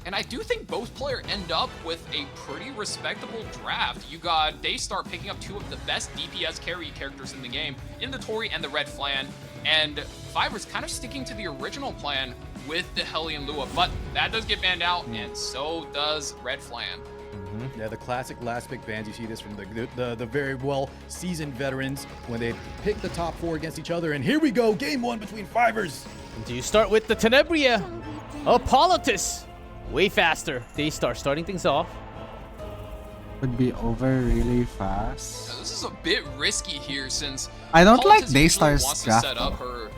And I do think both players end up with a pretty respectable draft. You got Daystar picking up 2 of the best DPS carry characters in the game, in the Tori and the Red Flan, and Fivers kind of sticking to the original plan with the Hellion Lua, but that does get banned out, and so does Red Flan. Yeah, the classic last pick bans. You see this from the very well seasoned veterans when they pick the top 4 against each other. And here we go, game 1 between Fivers. Do you start with the Tenebria? Politis. Way faster. Daystar starting things off. Would be over really fast. Now, this is a bit risky here since I don't Politis like usually Daystar's wants to draft, set up her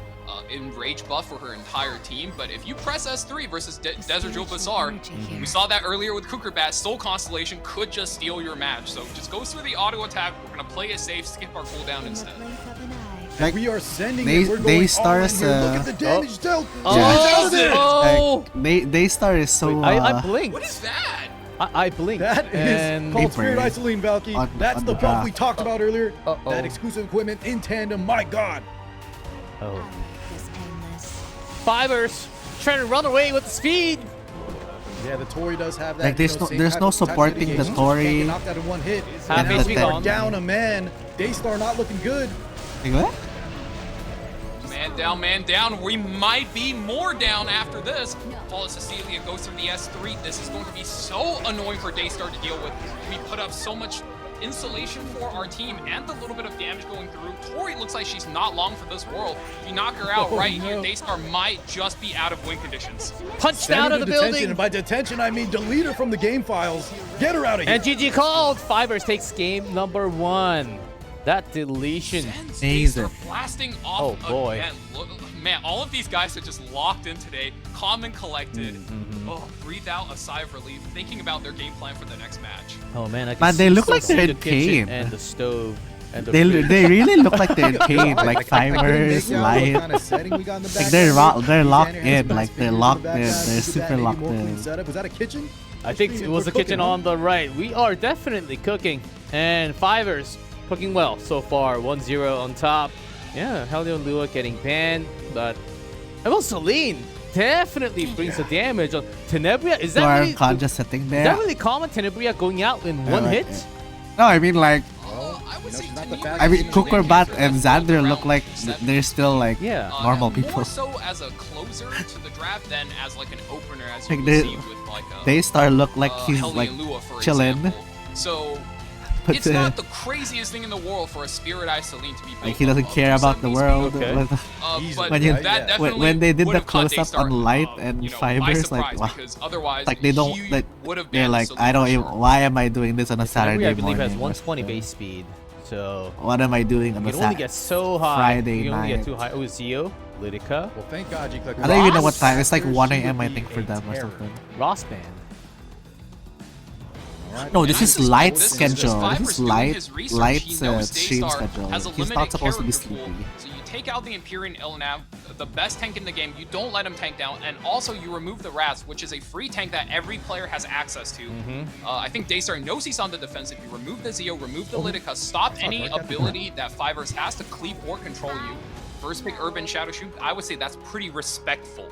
enrage buff for her entire team, but if you press S3 versus Desert Jewel Bazaar, we saw that earlier with Kukurbat, Soul Constellation could just steal your match. So just go through the auto attack. We're gonna play it safe, skip our cooldown instead. Like, we are sending Daystar's Look at the damage dealt. Daystar is so. I blinked. What is that? I blinked. That is and called Spirit Eye Celine Valky. That's the buff we talked about earlier. Uh-oh. That exclusive equipment in tandem. My God. Oh. Fivers trying to run away with the speed. Yeah, the Tori does have that. Like there's no supporting the Tori. Knocked out in 1 hit. Half HP gone. Down a man. Daystar not looking good. Like what? Man down. We might be more down after this. Fallen Cecilia goes through the S3. This is going to be so annoying for Daystar to deal with. We put up so much insulation for our team and the little bit of damage going through. Tori looks like she's not long for this world. If you knock her out here, Daystar might just be out of win conditions. Punched out of the building. And by detention, I mean delete her from the game files. Get her out of here. And GG called. Fivers takes game number 1. That deletion. Amazing. Blasting off boy. again. Look, man, all of these guys are just locked in today, calm and collected. Oh, breathe out a sigh of relief, thinking about their game plan for the next match. Oh man, I can Man, they look still like they're see in the kitchen pain. and the stove. And the They fridge. really look like they're in pain. Like Fivers, Light. Like they're locked in. Like they're locked in. They're super locked in. Was that a kitchen? I think it was the kitchen on the right. We are definitely cooking. And Fivers cooking well so far. 1-0 on top. Yeah, Hellion Lua getting banned, but Celine definitely brings the damage on Tenebria. Is that really just sitting Is there? that really common? Tenebria going out in 1 hit? No, I mean like. I mean, Kukurbat and Xander look like they're still like normal people. More so as a closer to the draft than as like an opener, as Like you they, can see with like Daystar look like he's Hellion like Lua, for chilling. example. So But, it's not the craziest thing in the world for a Spirit Eye Celine to be built Like he doesn't care about the world. but When, you, that definitely when they did the would've caught close up Daystar, on Light and you know, by Fibers, like surprise, wow. because otherwise Like they don't. he Like, would've they're banned like, Celine I don't for even. sure. Why am I doing this on a Saturday Tenebria, I believe, morning? has 120 base speed. So What am I doing on you a can only get so high. Friday you can only night? get too high. Oh, Zio, Lytica. Well, thank God you clicked. I don't even know what time. It's like 1 a.m. I think for them or something. Ross band. No, this is Light's This is just schedule. This Fivers is doing his research. Light's He knows stream Daystar schedule. has a He's limited not supposed to be character pool. sleepy. So you take out the Empyrean Ilnav, the best tank in the game. You don't let him tank down, and also you remove the Raz, which is a free tank that every player has access to. I think Daystar knows he's on the defensive. You remove the Zio, remove the Lytica, stop any ability that Fivers has to cleave or control you. First pick Urban Shadow Shoot. I would say that's pretty respectful.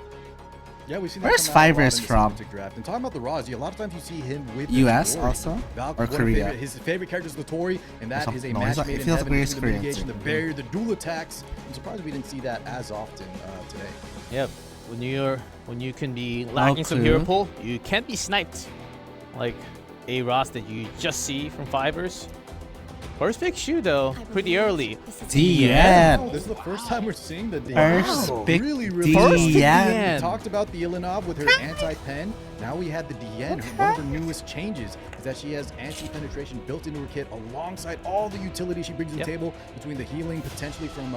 Yeah, we've seen Where's that come out a lot Fivers in this from? Celtic draft. And talking about the Raws, a lot of times you see him with US the Tori. also? Valk, Or one of Korea? his favorite character is the Tori, and that is a No, match he made in feels heaven. like Due he's to the Korean mitigation, the too. barrier, the dual attacks. I'm surprised we didn't see that as often today. Yep. When you can be lacking some hero pull, you can't be sniped like a Ross that you just see from Fivers. First pick Shu though, pretty early. DN. This is the first time we're seeing the First pick really DN. We talked about the Ilanov with her anti-pen. Now we had the DN. One of her newest changes is that she has anti-penetration built into her kit alongside all the utility she brings to the table, between the healing potentially from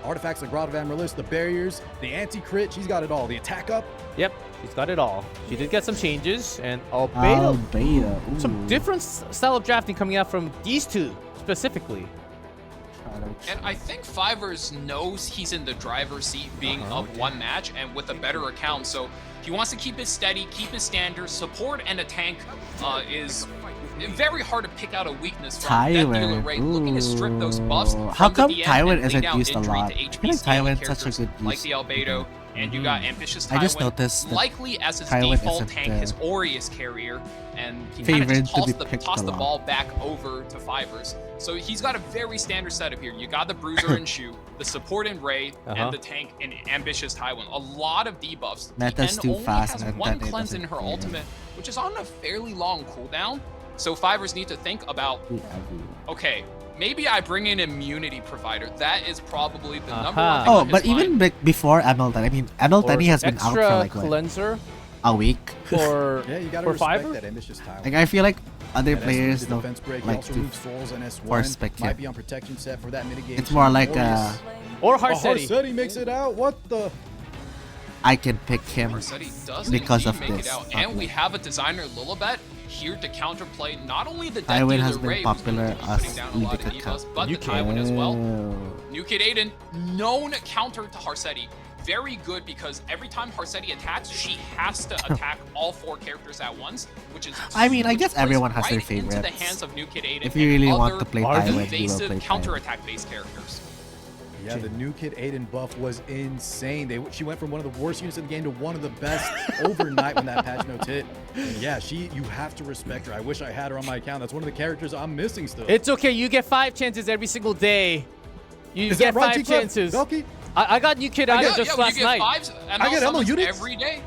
artifacts like Rod of Amaryllis, the barriers, the anti-crit. She's got it all. The attack up. Yep, she's got it all. She did get some changes, and Albedo. Some different style of drafting coming out from these two specifically. And I think Fivers knows he's in the driver's seat being up one match and with a better account, so he wants to keep it steady, keep his standards. Support and a tank is very hard to pick out a weakness from. That dealer rate looking to strip those buffs. How come the Tywin end isn't and used a lot? I feel like Tywin's such a good use. like the Albedo, and you got ambitious Tywin. I just noticed that likely as his Tywin default isn't tank, his Aureus carrier, and he favored kind of to be just picked tossed a the lot. ball back over to Fivers. So he's got a very standard setup here. You got the Bruiser and Shu, the support in Ray, and the tank in ambitious Tywin. A lot of debuffs. Meta's The too only fast has and one then it cleanse in doesn't her clear. ultimate, which is on a fairly long cooldown. So Fivers need to think about, okay, maybe I bring in immunity provider. That is probably the number one thing Oh, on his but mind. even before Hamilton, I mean, Hamilton has been out for Extra like what, cleanser a week. for Yeah, you gotta for respect Fiverr? that ambitious Tywin. Like I feel like other And as players the don't defense break, he like also to moves Souls and S1. force pick Might him. be on protection set for that mitigation. It's more like Aureus. Or Harsetti. Harsetti. Makes it out. What the? I can pick him Marsetti does because indeed of make this. it out. And we have a designer Lilibet here to counterplay not only the death Tywin dealer has been Ray, who's going popular to be as putting down a lot of Lidica debuffs, but the You Tywin as well. Oh. New Kid Aiden, known counter to Harsetti. Very good because every time Harsetti attacks, she has to attack all four characters at once, which is I mean, I guess plays everyone has their right into the favorites. hands of New Kid Aiden If you really and want other to play Tywin, you will evasive play counterattack based characters. Yeah, the new Kid Aiden buff was insane. She went from one of the worst units in the game to one of the best overnight when that patch notes hit. And yeah, you have to respect her. I wish I had her on my account. That's one of the characters I'm missing still. It's okay. You get 5 chances every single day. You Is get that right, 5 G-Clef? chances. Velky? I got New Kid Aiden just last you get night. 5s and I get also ammo units? every day.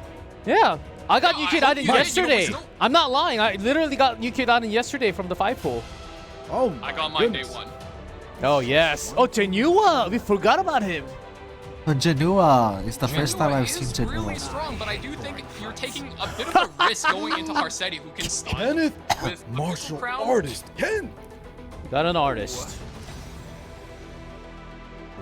Yeah, I got No, New I Kid hope Aiden you get- yesterday. you know what's I'm not lying. I literally got New Kid Aiden yesterday from the 5 pool. Oh, I got mine day goodness. 1. Oh yes. Oh, Tenua. We forgot about him. Oh, Janua. It's the first time I've is seen really Janua. strong, but I do think you're taking a bit of a risk going into Harsetti, who can stun Kenneth, with a martial crown. artist. Ken. Got an artist.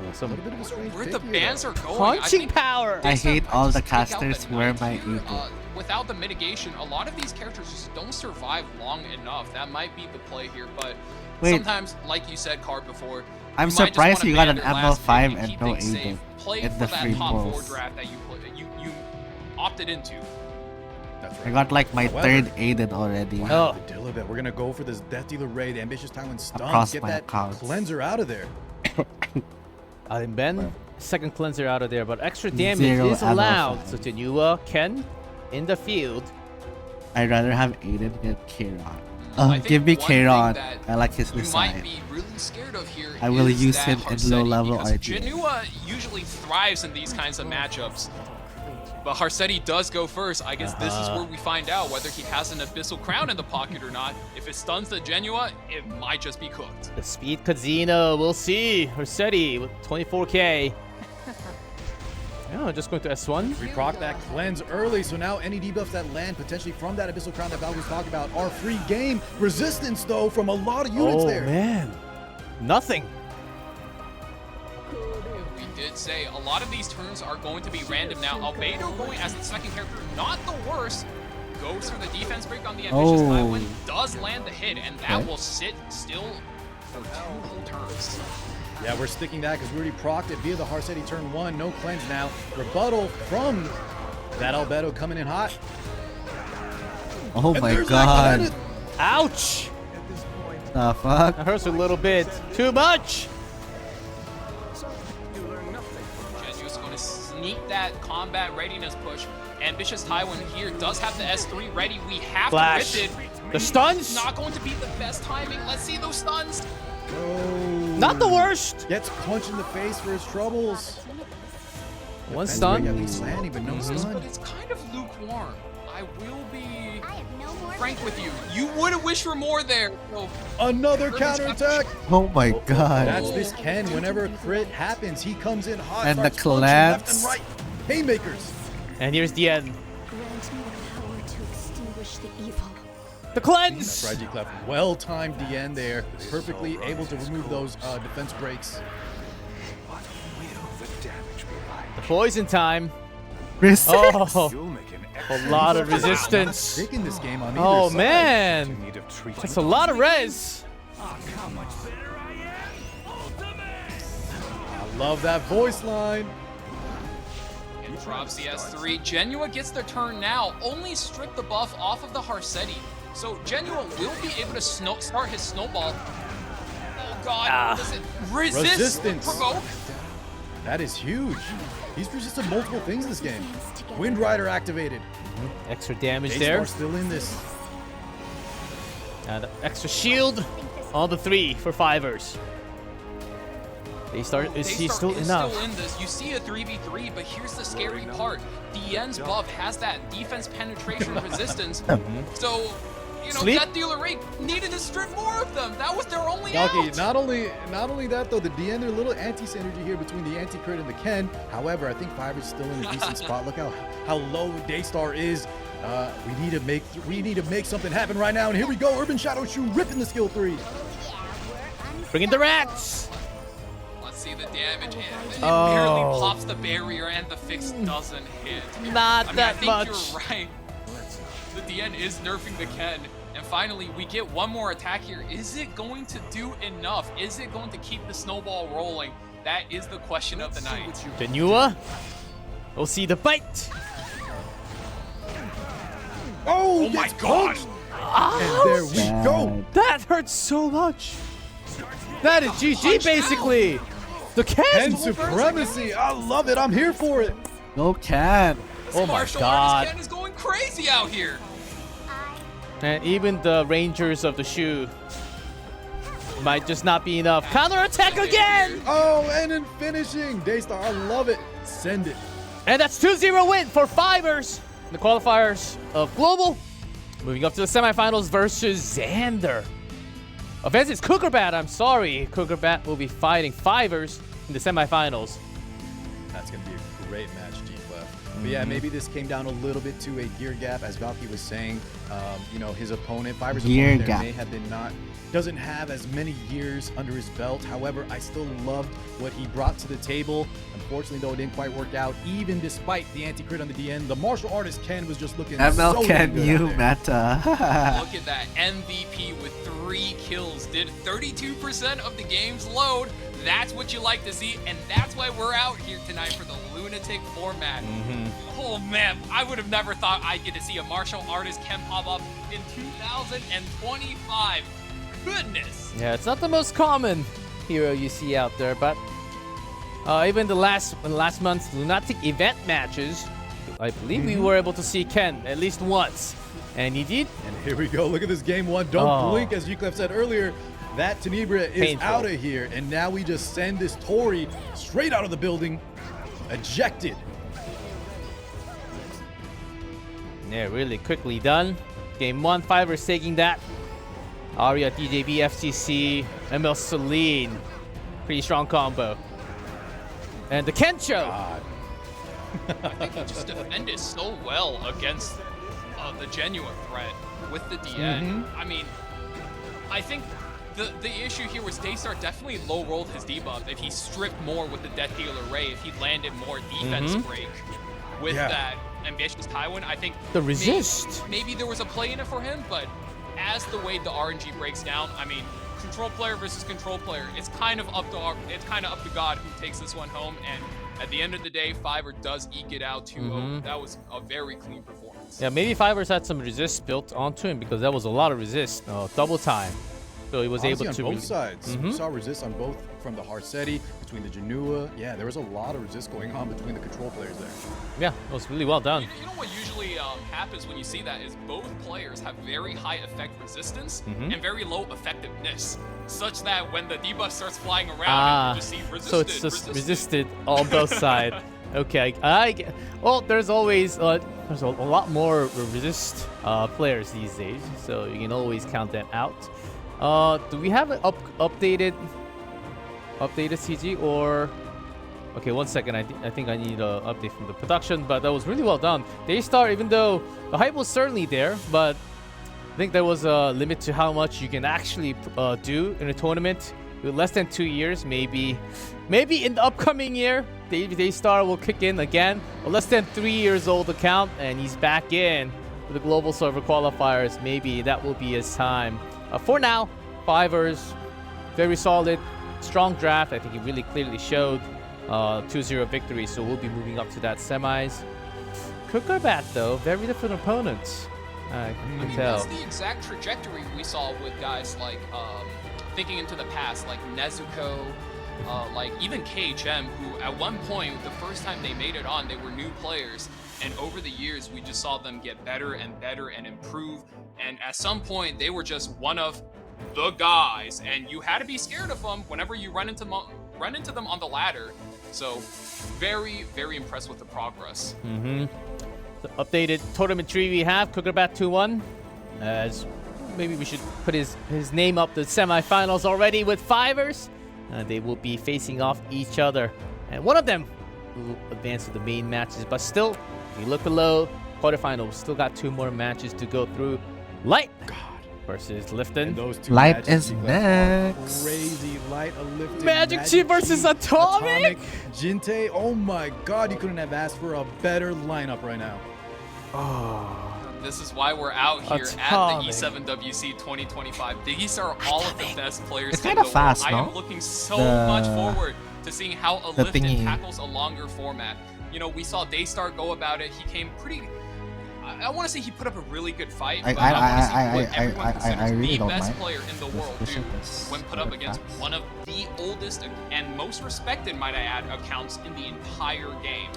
A little bit of a strange Where pick the here, bands though. are going, I Punching think power. I based on- hate all the just take out casters the wear knife my here, ego. without the mitigation, a lot of these characters just don't survive long enough. That might be the play here, but Wait. sometimes, like you said, Card, before, I'm you might just surprised wanna you got an ban their ammo last pick 5 and and keep no things Aiden safe. Play in for the that free top 4 balls. draft that you opted into. That's I right. got like my However- third Aiden already. Wow, the Dillabet. We're gonna go for this Death Dealer Ray, the ambitious Tywin stun. Across Get my that accounts. cleanser out of there. And Ben, second cleanser out of there, but extra damage Zero is ammo allowed. for So him. Tenua, Ken, in the field. I'd rather have Aiden get Kieran. I think Give me one thing Kieran. that I like his you might design. be really scared of here I will is use that him in Harsetti, low-level because RTA. Janua usually thrives in these kinds of matchups. But Harsetti does go first. I guess this is where we find out whether he has an Abyssal Crown in the pocket or not. If it stuns the Genua, it might just be cooked. The speed Kazina, we'll see. Harsetti with 24k. Yeah, just going to S1. We proc that cleanse early, so now any debuffs that land potentially from that Abyssal Crown that Val was talking about are free game. Resistance, though, from a lot of units there. Man. Nothing. We did say a lot of these turns are going to be random now. Albedo going as the second character, not the worst. Goes for the defense break on the ambitious Tywin, does land the hit, and that will sit still for 2 whole turns. Yeah, we're sticking that because we already procced it via the Harsetti turn 1. No cleanse now. Rebuttal from that Albedo coming in hot. Oh And my there's that god. Kenneth. Ouch! The fuck? That hurts a little bit. Too much! Genu's going to sneak that combat readiness push. Ambitious Tywin here does have the S3 ready. We have Flash. to rip it. The stuns? Not going to be the best timing. Let's see those stuns. Oh. Not the worst! Gets punched in the face for his troubles. One Defense stun. break at least landing, but no stun. But it's kind of lukewarm. I will be frank with you. You would have wished for more there. So Another counterattack. Oh my god. That's this Ken. Whenever a crit happens, he comes in hot. And the starts punching left and collapse. right. Haymakers. And here's the end. Grant me the power to extinguish the evil. The cleanse. That's right, G-Clef. Well-timed DN there. Perfectly able to remove those defense breaks. The poison time. Resist. Oh, a lot of resistance. Sick in this game on either Oh side. man, that's a lot of res. I love that voice line. and drops the S3. Genua gets their turn now. Only strip the buff off of the Harsetti. So Genua will be able to start his snowball. Oh god, does it Resistance. provoke? That is huge. He's resisted multiple things this game. Wind Rider activated. Extra damage Ace there. Bar still in this. And extra shield on the 3 for Fivers. Is he still enough? Still in this. You see a 3v3, but here's the scary part. DN's buff has that defense penetration resistance. So, you know, Sleep? Death Dealer Ray needed to strip more of them. That was their only Okay, out. not only that though, the DN, there's a little anti-synergy here between the anti-crit and the Ken. However, I think Fiver's still in a decent spot. Look how low Daystar is. We need to make something happen right now. And here we go, Urban Shadow Shoe ripping the skill 3. Bring in the rats. Let's see the damage. It Oh. barely pops the barrier, and the fix doesn't hit. Not I that think much. You're right. The DN is nerfing the Ken. And finally, we get one more attack here. Is it going to do enough? Is it going to keep the snowball rolling? That is the question of the night. Genua. We'll see the bite. Oh my god! And there we go. That hurts so much. That is GG basically. The Ken. Ken supremacy. I love it. I'm here for it. Go Ken. Oh my Martial god. artist Ken is going crazy out here. And even the Rangers of the shoe might just not be enough. Counter attack again. Oh, and in finishing, Daystar, I love it. Send it. And that's 2-0 win for Fivers. The qualifiers of Global. Moving up to the semifinals versus Xander. Offense Kukerbat, I'm sorry. Kukerbat will be fighting Fivers in the semifinals. That's going to be a great match, G-Clef. But yeah, maybe this came down a little bit to a gear gap, as Valky was saying. You know, his opponent, Fivers' Gear opponent there gap. may have been doesn't have as many years under his belt. However, I still loved what he brought to the table. Unfortunately, though, it didn't quite work out. Even despite the anti-crit on the DN, the martial artist Ken was just looking ML so Ken, good you out there. meta. Look at that. MVP with 3 kills. Did 32% of the game's load. That's what you like to see, and that's why we're out here tonight for the Lunatic format. Oh man, I would have never thought I'd get to see a martial artist Ken pop up in 2025. Goodness. Yeah, it's not the most common hero you see out there, but even in last month's Lunatic event matches, I believe we were able to see Ken at least once, and he did. And here we go. Look at this game 1. Don't blink, as G-Clef said earlier. That Tenebria is Painful. out of here, and now we just send this Tori straight out of the building, ejected. Yeah, really quickly done. Game 1, Fivers taking that. Aria, DJB, FCC, ML Celine. Pretty strong combo. And the Kencho. I think he just defended so well against the genuine threat with the DN. I mean, I think the issue here was Daystar definitely low rolled his debuff. If he stripped more with the Death Dealer Ray, if he landed more defense break with that ambitious Tywin, I think The resist. Maybe there was a play in it for him, but as the way the RNG breaks down, I mean, control player versus control player, it's kind of up to God who takes this one home. And at the end of the day, Fiverr does eke it out 2-0. That was a very clean performance. Yeah, maybe Fivers had some resist built onto him because that was a lot of resist. Double time. So he was Honestly, able to on both sides. We saw resist on both, from the Harsetti, between the Genua. Yeah, there was a lot of resist going on between the control players there. Yeah, it was really well done. You know what usually happens when you see that is both players have very high effect resistance and very low effectiveness, such that when the debuff starts flying around, you just see resisted, so it's just resisted on both sides. Okay, well, there's always there's a lot more resist players these days, so you can always count them out. Do we have an updated CG or? Okay, 1 second. I think I need an update from the production, but that was really well done. Daystar, even though the hype was certainly there, but I think there was a limit to how much you can actually do in a tournament. With less than 2 years, maybe in the upcoming year, Daystar will kick in again. A less than 3 years old account, and he's back in for the global server qualifiers. Maybe that will be his time. For now, Fivers, very solid, strong draft. I think he really clearly showed 2-0 victory, so we'll be moving up to that semis. Cookerbat, though, very different opponents. I can tell. That's the exact trajectory we saw with guys like thinking into the past, like Nezuko, like even KHM, who at one point, the first time they made it on, they were new players. And over the years, we just saw them get better and better and improve. And at some point, they were just one of the guys. And you had to be scared of them whenever you run into them on the ladder. So very, very impressed with the progress. The updated tournament tree we have, Cookerbat 2-1. As maybe we should put his name up the semifinals already with Fivers. They will be facing off each other. And one of them will advance to the main matches. But still, if you look below, quarterfinals, still got 2 more matches to go through. Light versus Lifton. Those 2 Light matches is next. crazy. Light, a Lifton. Magic Chi versus Atomic. Jinte. Oh my god, you couldn't have asked for a better lineup right now. This is why we're out here at the E7WC 2025. These are all of the best players It's in kinda the fast, world. I no? am looking so much forward to seeing how a Lifton thingy. tackles a longer format. You know, we saw Daystar go about it. He came pretty... I want to say he put up a really good fight, but I want to see what everyone considers really the don't best mind player in the world do when put up against one of the oldest and most respected, might I add, accounts in the entire game.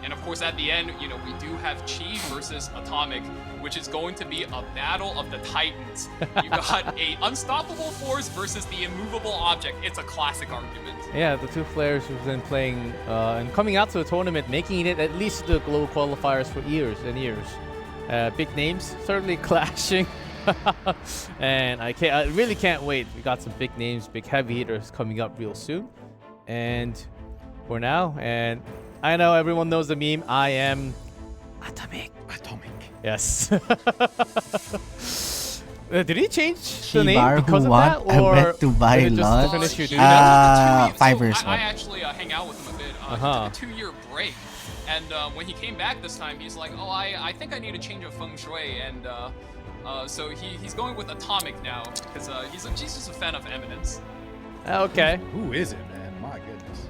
And of course, at the end, you know, we do have Chi versus Atomic, which is going to be a battle of the titans. You got a unstoppable force versus the immovable object. It's a classic argument. Yeah, the 2 players who've been playing and coming out to the tournament, making it at least the global qualifiers for years and years. Big names certainly clashing. And I really can't wait. We got some big names, big heavy hitters coming up real soon. And for now, and I know everyone knows the meme, I am Atomic. Yes. Did he change the name because of that, or to buy did it just lunch? to finish your duty? Fivers. I actually hang out with him a bit. He took a 2-year break. And when he came back this time, he's like, oh, I think I need a change of feng shui. And so he's going with Atomic now, because he's just a fan of Eminence. Okay. Who is it, man? My goodness.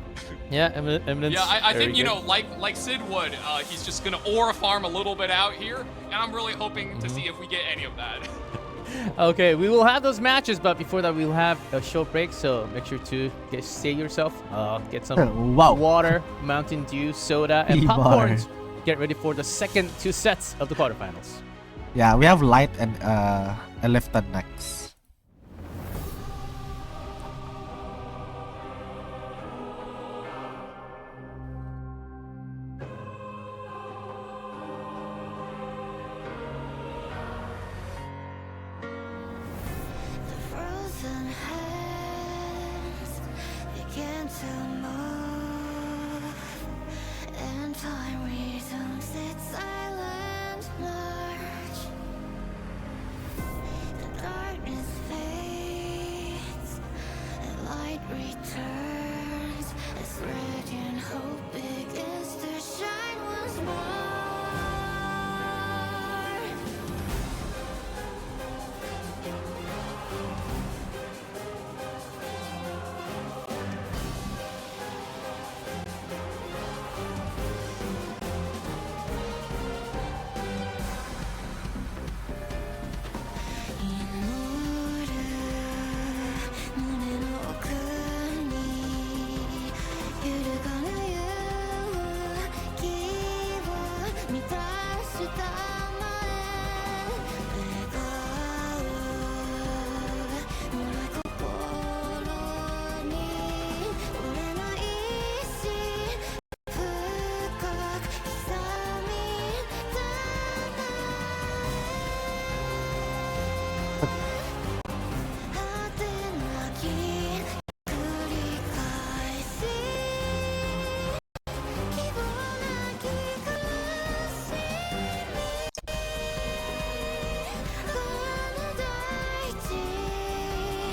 Yeah, Eminence. Yeah, I think, very you good. know, like Sid would, he's just going to aura farm a little bit out here. And I'm really hoping to see if we get any of that. Okay, we will have those matches, but before that, we'll have a short break. So make sure to stay yourself, get some water, Mountain Dew, soda, and popcorn. Get ready for the second 2 sets of the quarterfinals. Yeah, we have Light and Lifton next. Frozen hands begin to move, and time resumes its silent march. The darkness fades, and light returns, as radiant hope begins to shine once more.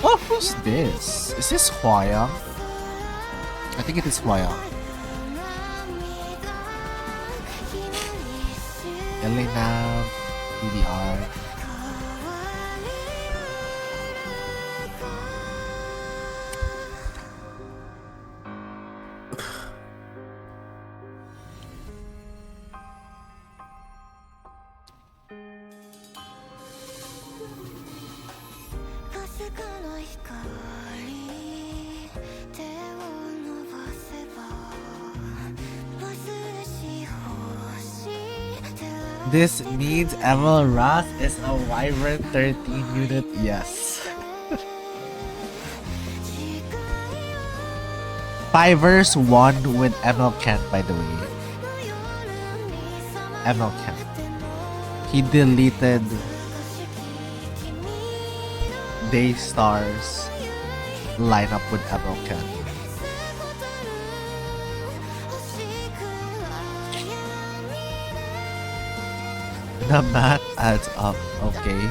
Oh, who's this? Is this Hwaya? I think it is Hwaya. Elena, PDR. This means Emil Ross is a Wyvern 13 unit, yes. Fivers won with Emil Kent, by the way. Emil Kent. He deleted Daystar's lineup with Emil Kent. The math adds up, okay.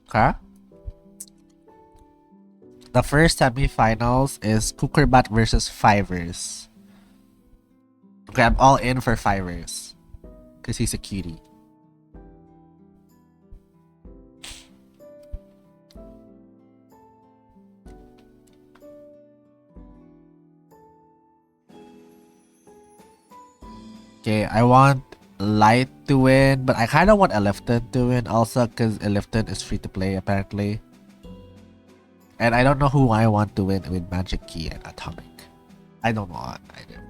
Okay. The first semifinals is Kukerbat versus Fivers. Okay, I'm all in for Fivers. Because he's a cutie. Okay, I want Light to win, but I kind of want Elifton to win also because Elifton is free to play apparently. And I don't know who I want to win with Magic Key and Atomic. I don't know either.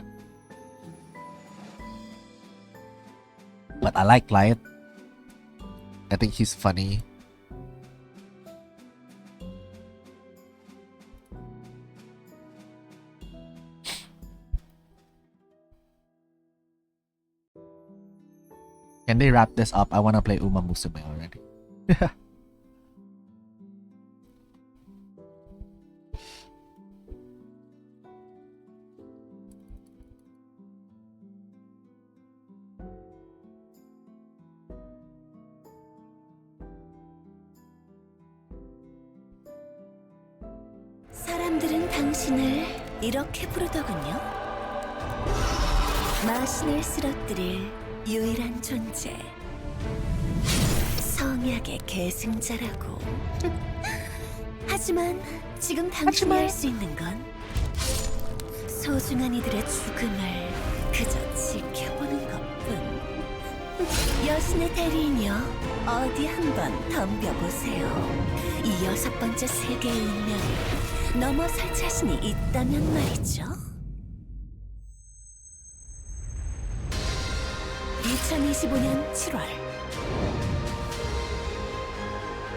But I like Light. I think he's funny. Can they wrap this up? I want to play Uma Musume already. 사람들은 당신을 이렇게 부르더군요. 마신을 쓰러뜨릴 유일한 존재. 성약의 계승자라고. 하지만 지금 당신이 할 수 있는 건 소중한 이들의 죽음을 그저 지켜보는 것뿐. 여신의 대리인이여, 어디 한번 덤벼보세요. 이 6번째 세계의 운명을 넘어설 자신이 있다면 말이죠. 2025년 7월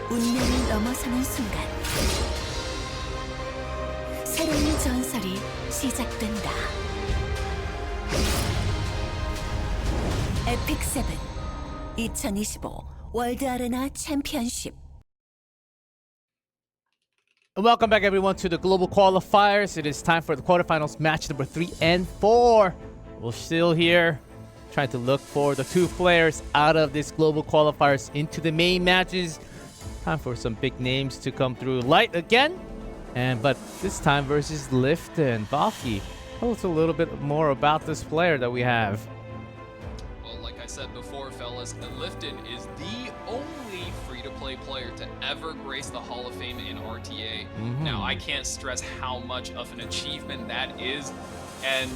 운명을 넘어서는 순간 새로운 전설이 시작된다. 에픽세븐 2025 월드 아레나 챔피언십. Welcome back everyone to the global qualifiers. It is time for the quarterfinals match number 3 and 4. We're still here trying to look for the 2 players out of this global qualifiers into the main matches. Time for some big names to come through. Light again, but this time versus Lifton. Baki, tell us a little bit more about this player that we have. Well, like I said before, fellas, Lifton is the only free-to-play player to ever grace the Hall of Fame in RTA. Now, I can't stress how much of an achievement that is. And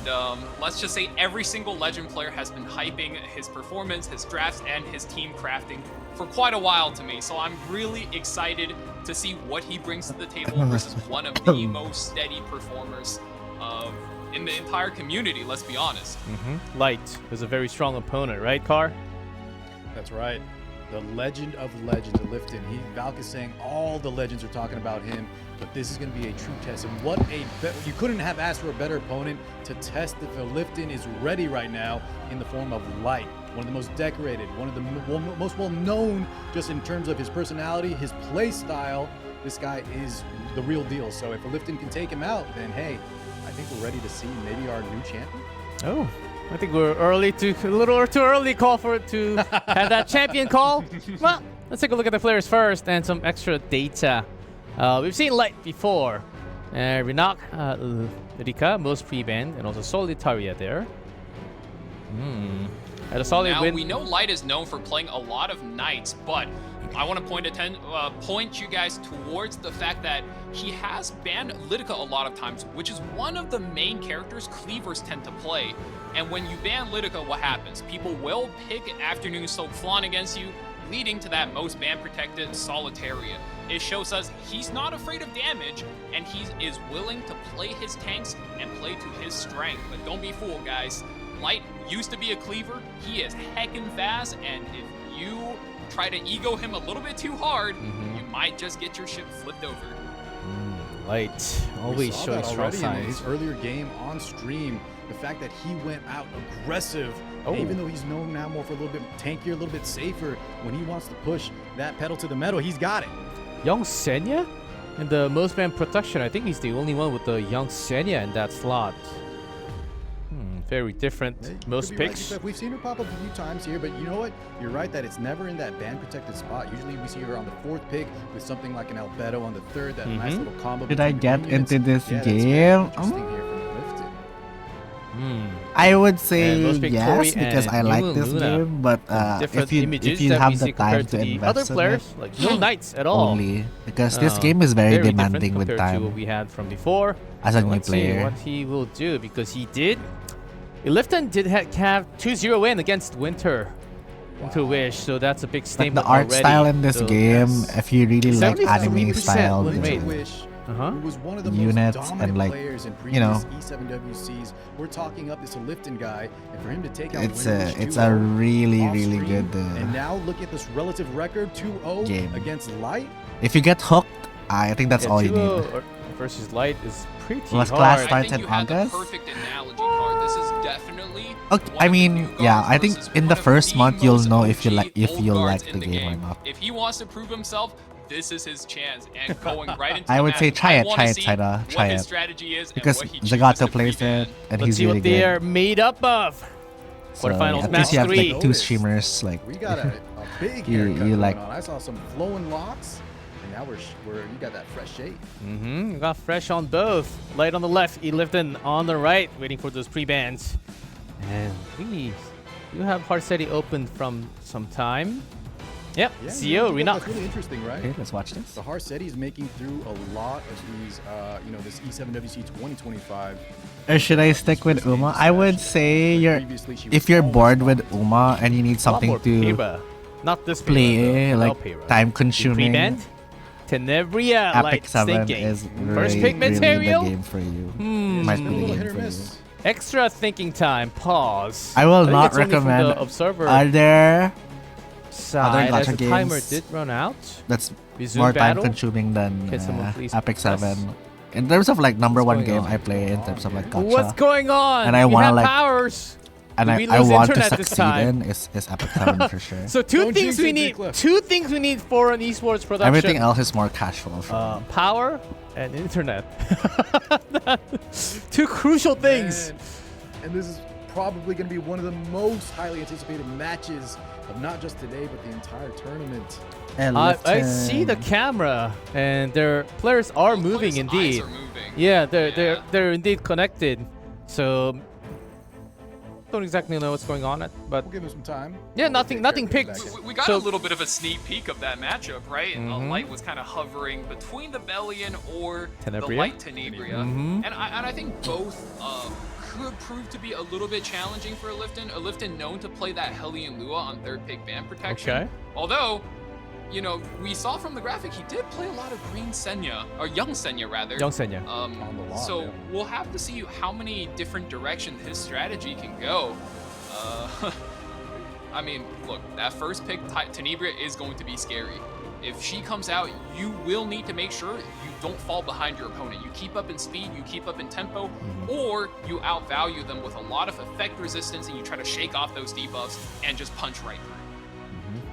let's just say every single Legend player has been hyping his performance, his drafts, and his team crafting for quite a while to me. So I'm really excited to see what he brings to the table versus one of the most steady performers in the entire community, let's be honest. Light is a very strong opponent, right, Car? That's right. the legend of legends of Lifton. Valk is saying all the legends are talking about him, but this is going to be a true test. And you couldn't have asked for a better opponent to test if Lifton is ready right now in the form of Light. One of the most decorated, one of the most well-known just in terms of his personality, his play style. This guy is the real deal. So if Lifton can take him out, then hey, I think we're ready to see maybe our new champion. Oh, I think we're a little too early call for it to have that champion call. Well, let's take a look at the players first and some extra data. We've seen Light before. Renak, Rika, most pre-banned, and also Solitaria there. At a solid now, win. we know Light is known for playing a lot of Knights, but I want to point you guys towards the fact that he has banned Lidica a lot of times, which is one of the main characters cleavers tend to play. And when you ban Lidica, what happens? People will pick Afternoon Soak Flan against you, leading to that most ban protected Solitaria. It shows us he's not afraid of damage, and he is willing to play his tanks and play to his strength. But don't be fooled, guys. Light used to be a cleaver. He is heckin' fast, and if you try to ego him a little bit too hard, you might just get your ship flipped over. Light always showing strong signs. In his earlier game on stream, the fact that he went out aggressive, even though he's known now more for a little bit tankier, a little bit safer, when he wants to push that pedal to the metal, he's got it. Young Senya in the most banned protection. I think he's the only one with the Young Senya in that slot. Very different. Most picks. Right. We've seen her pop up a few times here, but you know what? You're right that it's never in that ban protected spot. Usually we see her on the 4th pick with something like an Albedo on the 3rd, that nice little combo. Should I get into this game? I would say yes, because I like this game, but if you have the time to invest in it, like no Knights at all. Only because this game is very demanding with time. To what we had from before. As a new Let's player, see what he will do, because he did. Lifton did have 2-0 win against Winter Wish, so that's a big statement. Like the art already. style in this game, if you really like anime style was one of the units most and like players in you know, E7WCs. We're talking up this Lifton guy, and for him to take out it's a really good and now look at this relative record 2-0 game against Light. If you get hooked, I think that's all you need. Versus Light is pretty Was hard. class I starts think in you had the August? perfect analogy, Card. This is definitely Okay, I mean, yeah, I think in the first month you'll know if you like the game or not. If he wants to prove himself, this is his chance, and going right into I the would match, say try it, what his strategy is, because and what he Zagato plays it, and Let's he's see really what they are good. made up of. So Quarterfinals at match least you have 3. like 2 streamers, like We got a big you haircut going like. on. I saw some flowing locks, and now you got that fresh shade. You got fresh on both. Light on the left, Lifton on the right, waiting for those pre-bans. And we do have Hard City open from some time. Yep, CEO, Renak. That's really interesting, right? Okay, let's watch this. The Harsetti is making through a lot of these, this E7WC 2025. Or should I stick with Uma? I would say if you're bored with Uma and you need something to Not this play, like time-consuming, Tenebria, epicseven is first pick really the material. game for you. Might be the game for you. Extra thinking time. Pause. I will think not it's only from recommend the observer other side, as gacha the timer games did run out. that's Resume more battle. time-consuming than Can someone please epicseven. In terms of like number one game I play, in terms of like gacha. What's going on? And I We want to have like powers. and Did we I lose want to internet this succeed time? in is epicseven for sure. So two things we need for an esports production. Everything else is more casual. For me. Power and internet. 2 crucial things. Man. And this is probably going to be one of the most highly anticipated matches of not just today, but the entire tournament. I see the camera, and their players are moving indeed. Yeah, they're indeed connected. So don't exactly know what's going on, but we'll give them some time. Yeah, nothing picked. We got a little bit of a sneak peek of that matchup, right? Light was kind of hovering between the Bellion or the Light Tenebria, and I think both could prove to be a little bit challenging for Lifton. Lifton known to play that Hellion Lua on 3rd pick ban protection. Okay. Although, you know, we saw from the graphic he did play a lot of Green Senya, or Young Senya rather. Young Senya. So we'll have to see how many different directions his strategy can go. I mean, look, that first pick, Tenebria, is going to be scary. If she comes out, you will need to make sure you don't fall behind your opponent. You keep up in speed, you keep up in tempo, or you outvalue them with a lot of effect resistance and you try to shake off those debuffs and just punch right through.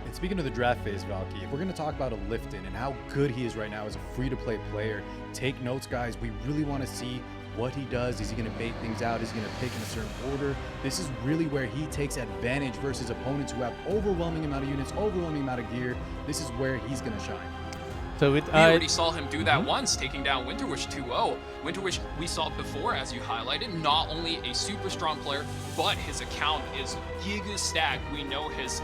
And speaking of the draft phase, Valky, if we're going to talk about a Lifton and how good he is right now as a free-to-play player, take notes, guys. We really want to see what he does. Is he going to bait things out? Is he going to pick in a certain order? This is really where he takes advantage versus opponents who have overwhelming amount of units, overwhelming amount of gear. This is where he's going to shine. So we already saw him do that once, taking down Winterwish 2-0. Winterwish, we saw before, as you highlighted, not only a super strong player, but his account is giga stacked. We know his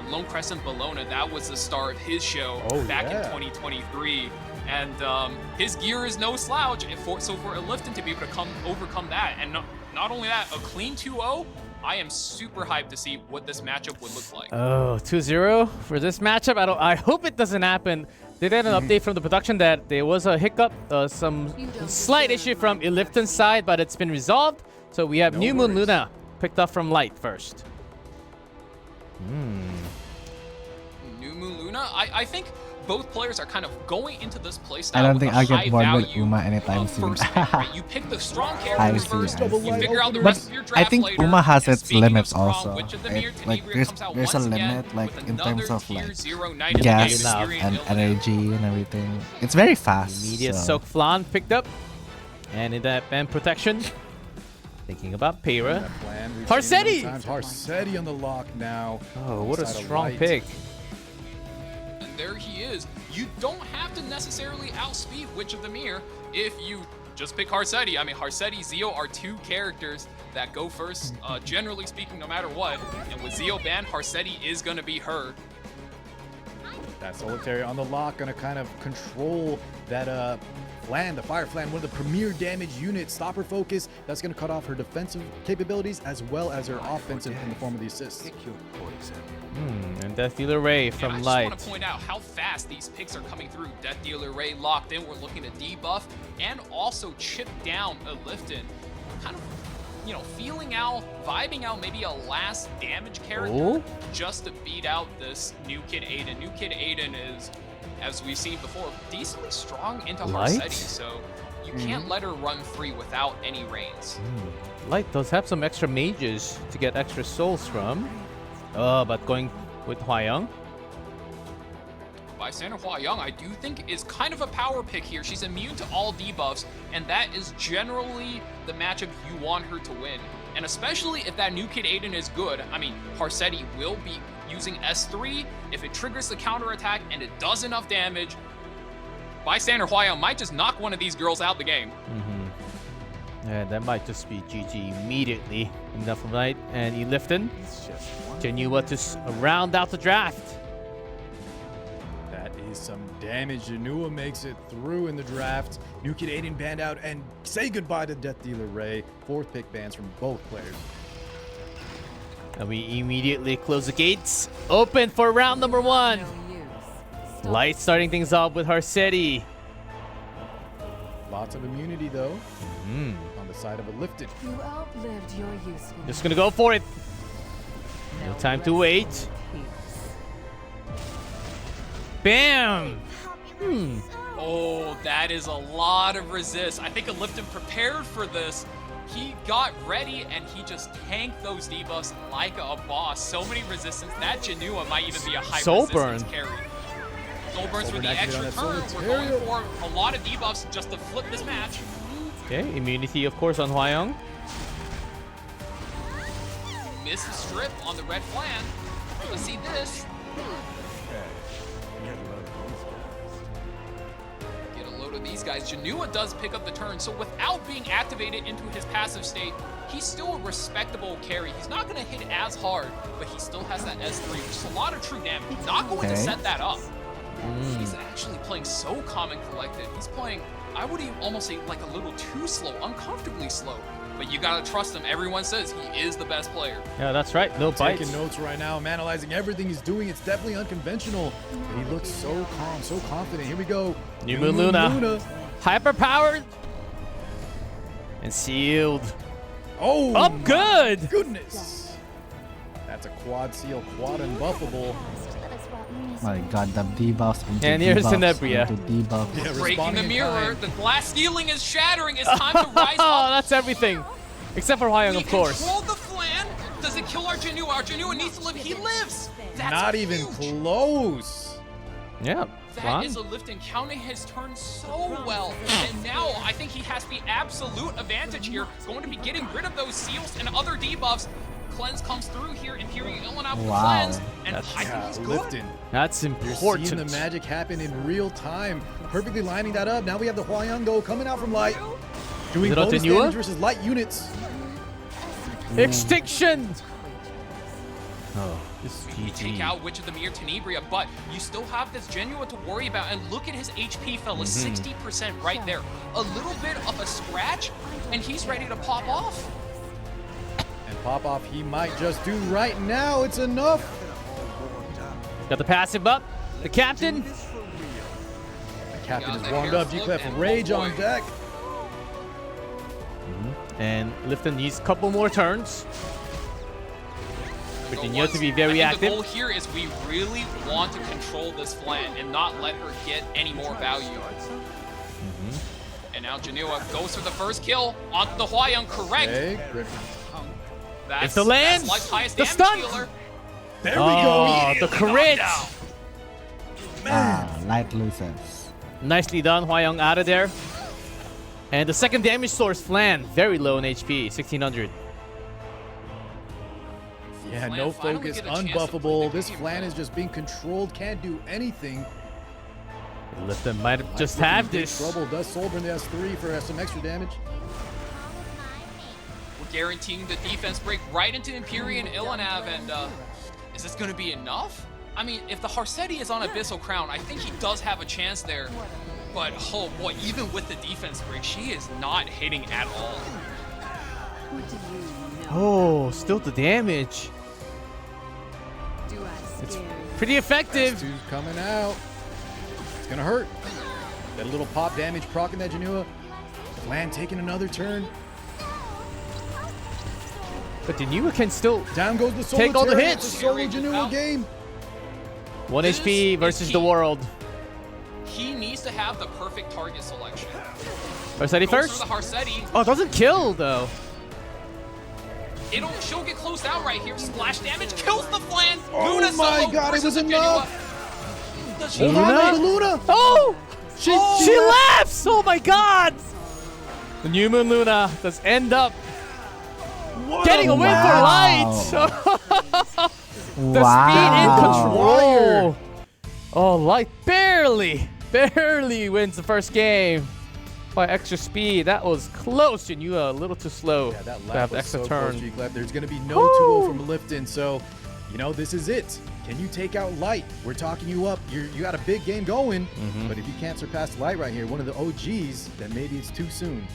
Lone Crescent Bologna, that was the star of his show back in 2023. And his gear is no slouch. So for a Lifton to be able to overcome that, and not only that, a clean 2-0, I am super hyped to see what this matchup would look like. Oh, 2-0 for this matchup. I hope it doesn't happen. They did an update from the production that there was a hiccup, some slight issue from Lifton's side, but it's been resolved. So we have New Moon Luna picked up from Light first. New Moon Luna, I think both players are kind of going into this playstyle. I don't think I'll get bored with Uma anytime soon. Right? You pick the strong characters first, you figure out the rest of your draft I think later. Uma has its limits strong, also. Like there's a limit like in terms of like gas and energy and everything. It's very fast. Immediate Soak Flan picked up. And in that band protection, thinking about Pera. Harsetti! Harsetti on the lock now. Oh, what a strong pick. And there he is. You don't have to necessarily outspeed Witch of the Mirror if you just pick Harsetti. I mean, Harsetti, Zio are two characters that go first, generally speaking, no matter what. And with Zio banned, Harsetti is going to be her. That Solitary on the lock, going to kind of control that Flan, the Fire Flan, one of the premier damage units. Stopper focus, that's going to cut off her defensive capabilities as well as her offensive in the form of the assists. And Death Dealer Ray from Light. I just want to point out how fast these picks are coming through. Death Dealer Ray locked in. We're looking to debuff and also chip down a Lifton. Kind of, you know, feeling out, vibing out maybe a last damage character just to beat out this New Kid Aiden. New Kid Aiden is, as we've seen before, decently strong into Harsetti, so you can't let her run free without any reins. Light does have some extra mages to get extra souls from. But going with Hwayoung. Bystander Hwayoung, I do think, is kind of a power pick here. She's immune to all debuffs, and that is generally the matchup you want her to win. And especially if that New Kid Aiden is good. I mean, Harsetti will be using S3. If it triggers the counterattack and it does enough damage, Bystander Hwayoung might just knock one of these girls out the game. Yeah, that might just be GG immediately. Enough from Light and Lifton. Janua to round out the draft. That is some damage. Janua makes it through in the draft. New Kid Aiden banned out and say goodbye to Death Dealer Ray. 4th pick bans from both players. And we immediately close the gates. Open for round number 1. Light starting things off with Harsetti. Lots of immunity though. On the side of a Lifted. You outlived your usefulness. Just gonna go for it. No time to wait. Bam! Oh, that is a lot of resist. I think a Lifton prepared for this. He got ready and he just tanked those debuffs like a boss. So many resistance. That Janua might even be a high resistance carry. Soul burns for the extra turn. We're going for a lot of debuffs just to flip this match. Okay, immunity of course on Hwayoung. Miss the strip on the red flan. Let's see this. Get a load of these guys. Janua does pick up the turn, so without being activated into his passive state, he's still a respectable carry. He's not going to hit as hard, but he still has that S3, which is a lot of true damage. Not going to set that up. He's actually playing so calm and collected. He's playing, I would even almost say, like a little too slow, uncomfortably slow. But you gotta trust him. Everyone says he is the best player. Yeah, that's right. No bites. Taking notes right now. I'm analyzing everything he's doing. It's definitely unconventional. But he looks so calm, so confident. Here we go. New Moon Luna. Hyper powered. And sealed. Oh, up good. Goodness. That's a quad seal, quad unbuffable. My god, the debuffs into And here's debuffs Tenebria. into debuffs. Yeah, Breaking the responding in mirror, time. the glass ceiling is shattering. It's time to rise Oh, up. that's everything. Except for Hyoung, We of course. control the flan. Does it kill Arjanua? Arjanua needs to live. He lives. That's Not even huge. close. Yeah. That Flan. is a lift and counting his turn so well. And now I think he has the absolute advantage here. Going to be getting rid of those seals and other debuffs. Cleanse comes through here. Imperial Illinois with Wow. cleanse. And That's- I think he's good. Lifting. That's You're important. seeing the magic happen in real time. Perfectly lining that up. Now we have the Hwayoung though coming out from light. Doing Is it bonus Otenua? damage versus light units. Extinction. Oh, this is You take GG. out Witch of the Mirror Tenebria, but you still have this Genua to worry about. And look at his HP, fellas, 60% right there. A little bit of a scratch, and he's ready to pop off. And pop off he might just do right now. It's enough. Got the passive up. The captain. The captain Got is the warmed hair up. flip G-Clef and Rage oh on boy. deck. And Lifton needs a couple more turns. So Virginia to once- be very I think the goal active. here is we really want to control this flan and not let her get any more value. And now Genua goes for the first kill on the Hwayoung, correct? Okay, good. That's, If the lands, that's life's highest the damage stun. dealer. There we Oh, go. the crit. Ah, light loses. Nicely done, Hwayoung out of there. And the second damage source, Flan, very low in HP, 1600. Yeah, Flan no finally focus, get a chance to play unbuffable. the This game, flan but- is just being controlled, can't do anything. Lifton might have just Light have looking in this. Trouble does Solburn the S3 for some extra damage. We're guaranteeing the defense break right into Empyrean Ilanav, and is this going to be enough? I mean, if the Harsetti is on Abyssal Crown, I think he does have a chance there. But, oh boy, even with the defense break, she is not hitting at all. Oh, still the damage. It's pretty effective. S2's coming out. It's gonna hurt. That little pop damage proccing that Genua. Flan taking another turn. But Genua can still Down goes the solo take all the turret. It's hits. a solo Genua game. 1 This HP is versus key. the world. He needs to have the perfect target selection. Harsetti Goes first. for the Harsetti. Oh, it doesn't kill though. She'll get closed out right here. Splash damage kills the flan. Oh Luna my solo God, it versus was the enough. Genua. Does she Hold have on it? to Luna. Oh! She Laughs! Oh my god! The New Moon Luna does end up getting a win for Light! The speed in control! Oh, Light barely wins the first game by extra speed. That was close, and you a little too slow Yeah, that to lap have the was extra so turn. close, G-Clef. There's going to be no 2-0 from Lifton, so, you know, this is it. Can you take out Light? We're talking you up. You got a big game going, but if you can't surpass Light right here, one of the OGs, then maybe it's too soon.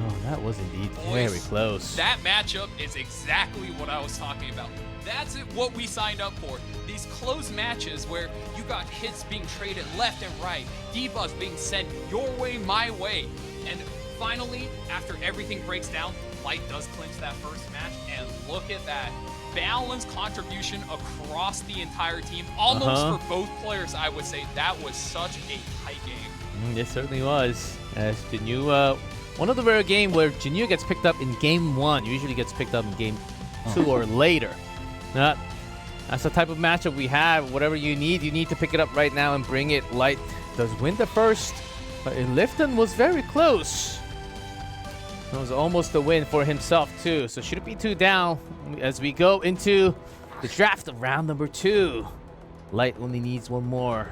Oh, that was indeed Boys, very close. That matchup is exactly what I was talking about. That's what we signed up for. These close matches where you got hits being traded left and right, debuffs being sent your way, my way. And finally, after everything breaks down, Light does clinch that first match. And look at that. Balanced contribution across the entire team. Almost for both players, I would say. That was such a tight game. It certainly was. As Genua, one of the rare games where Genua gets picked up in game 1, usually gets picked up in game 2 or later. That's the type of matchup we have. Whatever you need to pick it up right now and bring it. Light does win the first, but Lifton was very close. It was almost a win for himself too. So should it be 2 down as we go into the draft of round number 2. Light only needs 1 more.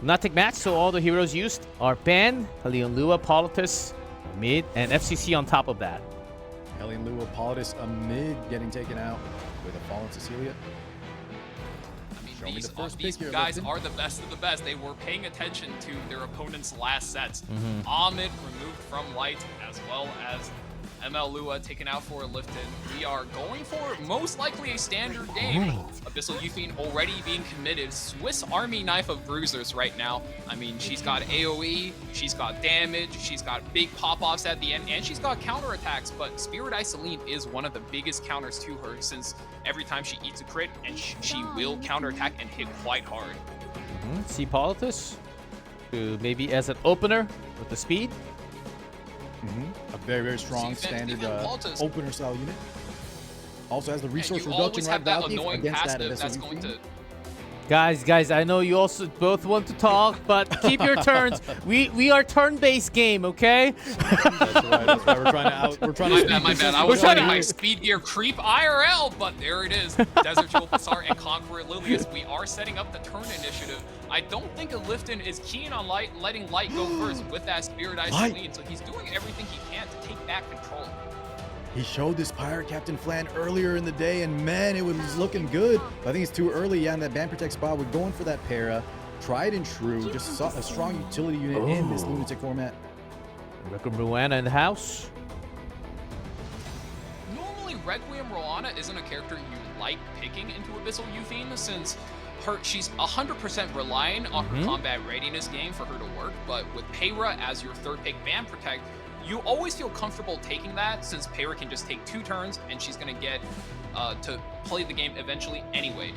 Not take match, so all the heroes used are Ben, Helion Lua, Politis, mid, and FCC on top of that. Helion Lua, Politis, a mid getting taken out with a fallen Cecilia. I mean, these guys are the best of the best. They were paying attention to their opponent's last sets. Ahmed removed from Light, as well as ML Lua taken out for Lifton. We are going for most likely a standard game. Abyssal Euphine already being committed. Swiss Army knife of bruisers right now. I mean, she's got AoE, she's got damage, she's got big pop-offs at the end, and she's got counterattacks, but Spirit Eye Celine is one of the biggest counters to her since every time she eats a crit, and she will counterattack and hit quite hard. See Politis, who maybe as an opener with the speed. A very, very strong standard opener style unit. Also has the resource reduction right value against that that's going to... Guys, I know you also both want to talk, but keep your turns. We are turn-based game, okay? That's right. We're trying to. My bad. I was letting my speed gear creep IRL, but there it is. Desert Jewel Bazaar and Conqueror Lilius. We are setting up the turn initiative. I don't think Lifton is keen on letting Light go first with that Spirit Eye Celine, so he's doing everything he can to take back control. He showed this Pirate Captain Flan earlier in the day, and man, it was looking good. But I think it's too early. Yeah, in that Ban Protect spot, we're going for that para. Tried and true. Just a strong utility unit in this Lunatic format. Requiem Ruana in the house. Normally, Requiem Roana isn't a character you like picking into Abyssal Euphine since she's 100% relying on her combat readiness game for her to work. But with Peyra as your third pick Ban Protect, you always feel comfortable taking that since Peyra can just take 2 turns and she's going to get to play the game eventually anyway.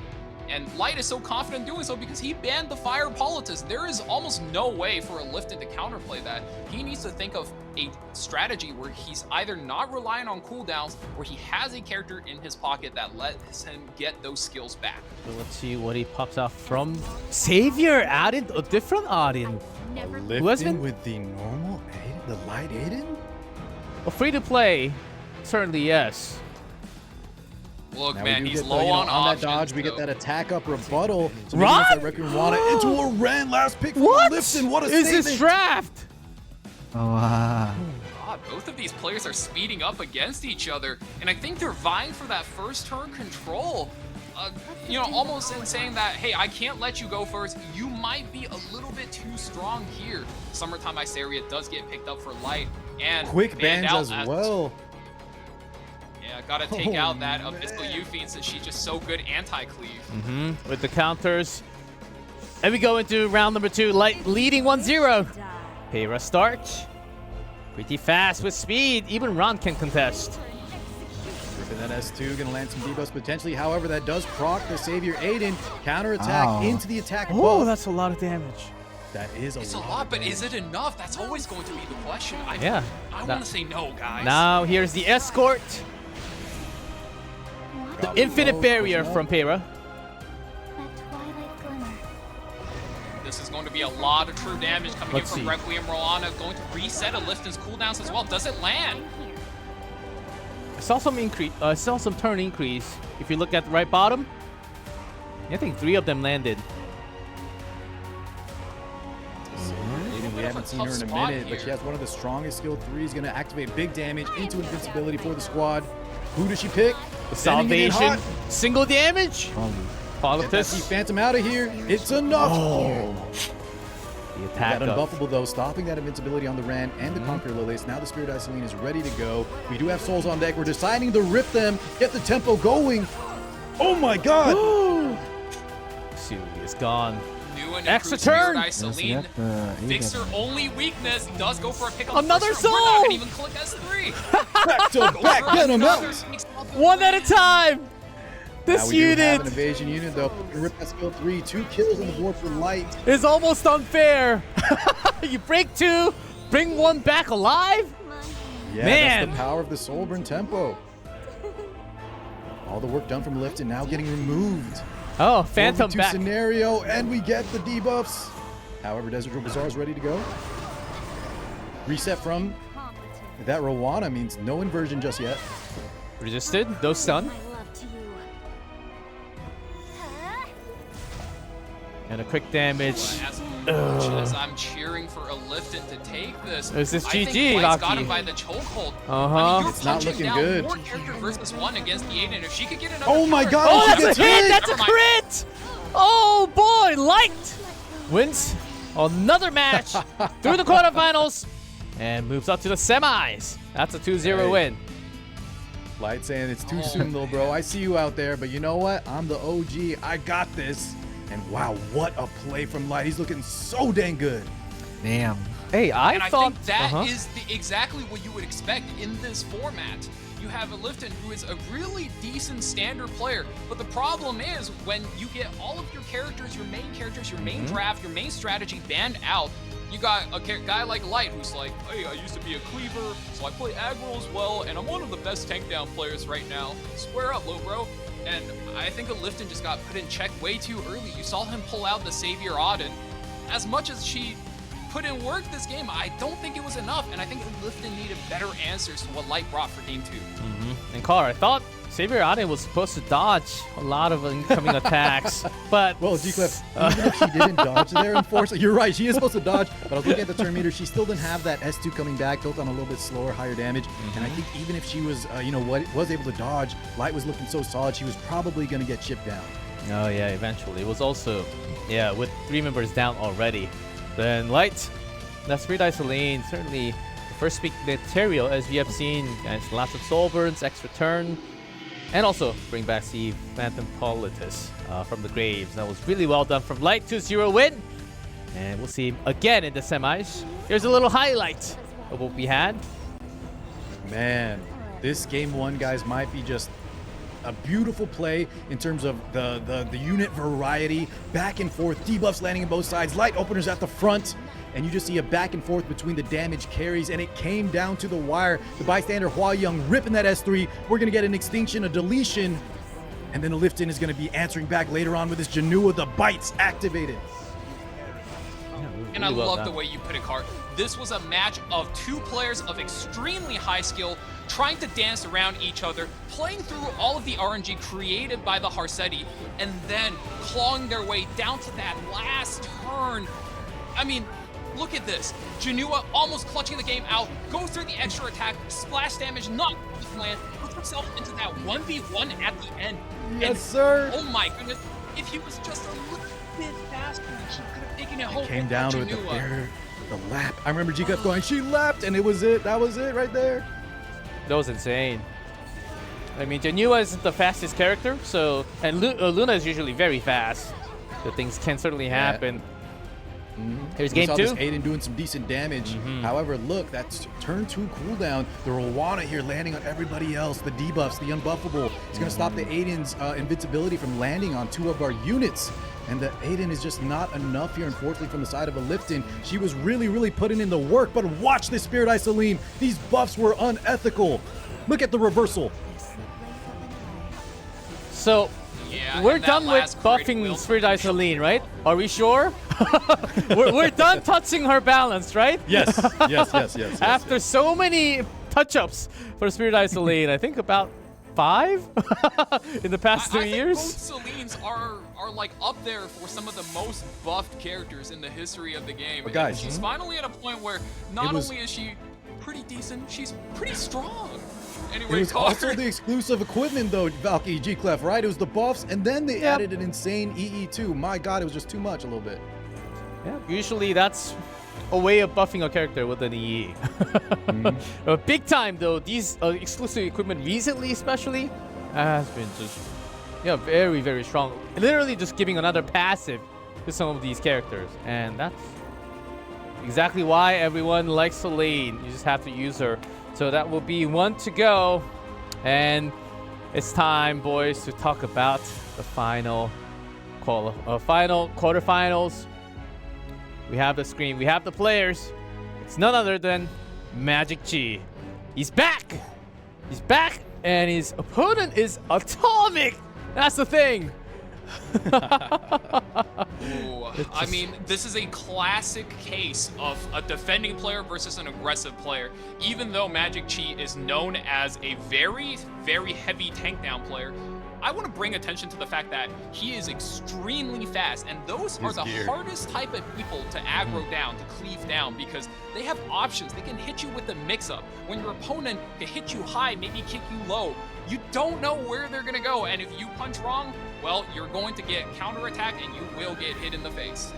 And Light is so confident doing so because he banned the Fire Politis. There is almost no way for a Lifton to counterplay that. He needs to think of a strategy where he's either not relying on cooldowns or he has a character in his pocket that lets him get those skills back. So let's see what he pops out from. Savior added a different Aiden. Who has been with the normal Aiden, the light Aiden? Well, free to play, certainly yes. Look, now man, he's get low on that dodge. We get that attack up rebuttal. So Ron? That Requiem Ruana into a Ren last pick. What? Lifton. What a is statement. this draft? Oh, wow. God, both of these players are speeding up against each other, and I think they're vying for that first turn control. You know, almost in saying that, hey, I can't let you go first. You might be a little bit too strong here. Summertime Iceria does get picked up for Light and quick bans as well. Yeah, gotta take out that Abyssal Euphine since she's just so good anti-cleave. With the counters. And we go into round number 2. Light leading 1-0. Peyra start. Pretty fast with speed. Even Ron can contest. And then S2 gonna land some debuffs potentially. However, that does proc the Savior Aiden. Counterattack into the attack buff. Oh, that's a lot of damage. That is it's a lot, but is it enough? That's always going to be the question. I want to say no, guys. Now here's the escort. The infinite barrier from Peyra. This is going to be a lot of true damage coming in from Requiem Roana. Going to reset a Lifton's cooldowns as well. Does it land? I saw some increase. I saw some turn increase. If you look at the right bottom, I think 3 of them landed. We haven't seen her in a minute, but she has one of the strongest skill 3s. Going to activate big damage into invincibility for the squad. Who does she pick? The Salvation. Single damage. Politis. Phantom out of here. It's enough. The attack that unbuffable though, stopping that invincibility on the Ren and the Conqueror Lilius. Now the Spirit Eye Celine is ready to go. We do have souls on deck. We're deciding to rip them, get the tempo going. Oh my god! Celia is gone. New and extra Spirit turn. Eye Celine. Fix her only weakness. Does go for a pick on another soul. Not gonna even click S3. Back to back, get him out. One at a time. This we unit do have an evasion unit though. Rip that skill 3, 2 kills on the board for Light. Is almost unfair. You break 2, bring 1 back alive. Yeah, man, that's the power of the Soulburn tempo. All the work done from Lifton now getting removed. Oh, Phantom back. Scenario, and we get the debuffs. However, Desert Jewel Bazaar is ready to go. Reset from that Rowana means no inversion just yet. Resisted, no stun. And a quick damage. As I'm cheering for a Lifton to take this. Is this I GG, think Light's got Lucky? him by the chokehold. I mean, it's not looking good. More character versus 1 against the Aiden. If she could get another. Oh my god! Oh, that's a hit! That's a crit! Oh boy, Light wins another match through the quarterfinals and moves up to the semis That's a 2-0 win. Light saying it's too soon, little bro. I see you out there, but you know what? I'm the OG. I got this. And wow, what a play from Light. He's looking so dang good. Damn. Hey, I think that is exactly what you would expect in this format. You have a Lifton who is a really decent standard player, but the problem is when you get all of your characters, your main draft, your main strategy banned out, you got a guy like Light who's like, hey, I used to be a cleaver, so I play aggro as well, and I'm one of the best tank down players right now. Square up, little bro. And I think a Lifton just got put in check way too early. You saw him pull out the Savior Auden. As much as she put in work this game, I don't think it was enough, and I think Lifton needed better answers to what Light brought for game 2. And Car, I thought Savior Auden was supposed to dodge a lot of incoming attacks, but... Well, G-Cliff, even if she didn't dodge there, unfortunately, you're right, she is supposed to dodge, but I was looking at the turn meter, she still didn't have that S2 coming back, built on a little bit slower, higher damage, and I think even if she was, was able to dodge, Light was looking so solid, she was probably going to get chipped down. Oh, yeah, eventually. It was also, with 3 members down already. Then Light, that's Spirit Isolane, certainly the first peak material, as we have seen, guys, lots of soul burns, extra turn, and also bring back the Phantom Politis from the graves. That was really well done from Light. 2-0 win. And we'll see him again in the semis. Here's a little highlight of what we had. Man, this game 1, guys, might be just a beautiful play in terms of the unit variety, back and forth, debuffs landing on both sides, Light openers at the front, and you just see a back and forth between the damage carries, and it came down to the wire. The bystander Hua Young ripping that S3. We're gonna get an extinction, a deletion, and then the Lifton is gonna be answering back later on with his Janua, the bites activated. And I love the way you put it, Car. This was a match of 2 players of extremely high skill, trying to dance around each other, playing through all of the RNG created by the Harsetti, and then clawing their way down to that last turn. I mean, look at this. Janua almost clutching the game out, goes through the extra attack, splash damage, not land, puts himself into that 1v1 at the end. Yes, and, sir. Oh my goodness. If he was just a little bit faster, he could have taken it home. It came down to it, the lap. I remember G-Cuff going, she lapped, and it was it. That was it right there. That was insane. I mean, Janua isn't the fastest character, so, and Luna is usually very fast, so things can certainly happen. Here's game 2. We saw this Aiden doing some decent damage. However, look, that's turn 2 cooldown. The Rowana here landing on everybody else. The debuffs, the unbuffable. It's going to stop the Aiden's invincibility from landing on 2 of our units. And the Aiden is just not enough here, unfortunately, from the side of a Lifton. She was really putting in the work, but watch this Spirit Isolane. These buffs were unethical. Look at the reversal. So, we're done with buffing Spirit Isolane, right? Are we sure? we're done touching her balance, right? Yes. After so many touch-ups for Spirit Isolane, I think about 5 in the past 3 years. Both Selene's are like up there for some of the most buffed characters in the history of the game. But guys, she's finally at a point where not only is she pretty decent, she's pretty strong. Anyway, it was also the exclusive equipment though, Valky G-Clef, right? It was the buffs, and then they added an insane EE too. My god, it was just too much a little bit. Yeah, usually that's a way of buffing a character with an EE. Big time though, these exclusive equipment recently especially has been just very strong. Literally just giving another passive to some of these characters, and that's exactly why everyone likes Selene. You just have to use her. So that will be 1 to go, and it's time, boys, to talk about the final quarterfinals. We have the screen, we have the players. It's none other than Magic G. He's back! He's back, and his opponent is Atomic! That's the thing! I mean, this is a classic case of a defending player versus an aggressive player. Even though Magic Chi is known as a very heavy tank down player, I want to bring attention to the fact that he is extremely fast, and those are the hardest type of people to aggro down, to cleave down, because they have options. They can hit you with the mix-up. When your opponent can hit you high, maybe kick you low, you don't know where they're going to go, and if you punch wrong, well, you're going to get counterattack and you will get hit in the face.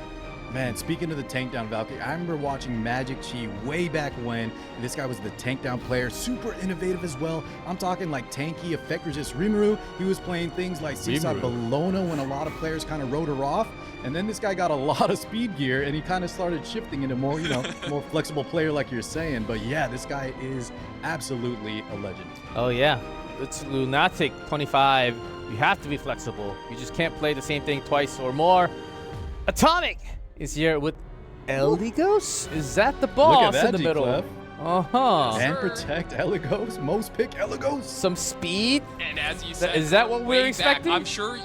Man, speaking of the tank down Valkyrie, I remember watching Magic Chi way back when. This guy was the tank down player, super innovative as well. I'm talking like tanky, effect resist Rimuru. He was playing things like Seesaw Bologna when a lot of players kind of wrote her off. And then this guy got a lot of speed gear and he kind of started shifting into more, more flexible player like you're saying. But yeah, this guy is absolutely a legend. Oh yeah, it's Lunatic 25. You have to be flexible. You just can't play the same thing twice or more. Atomic is here with Eligos. Is that the boss in the middle? Uh-huh. And protect Eligos. Most pick Eligos. Some speed. And as you said, is that what we're expecting? I'm sure,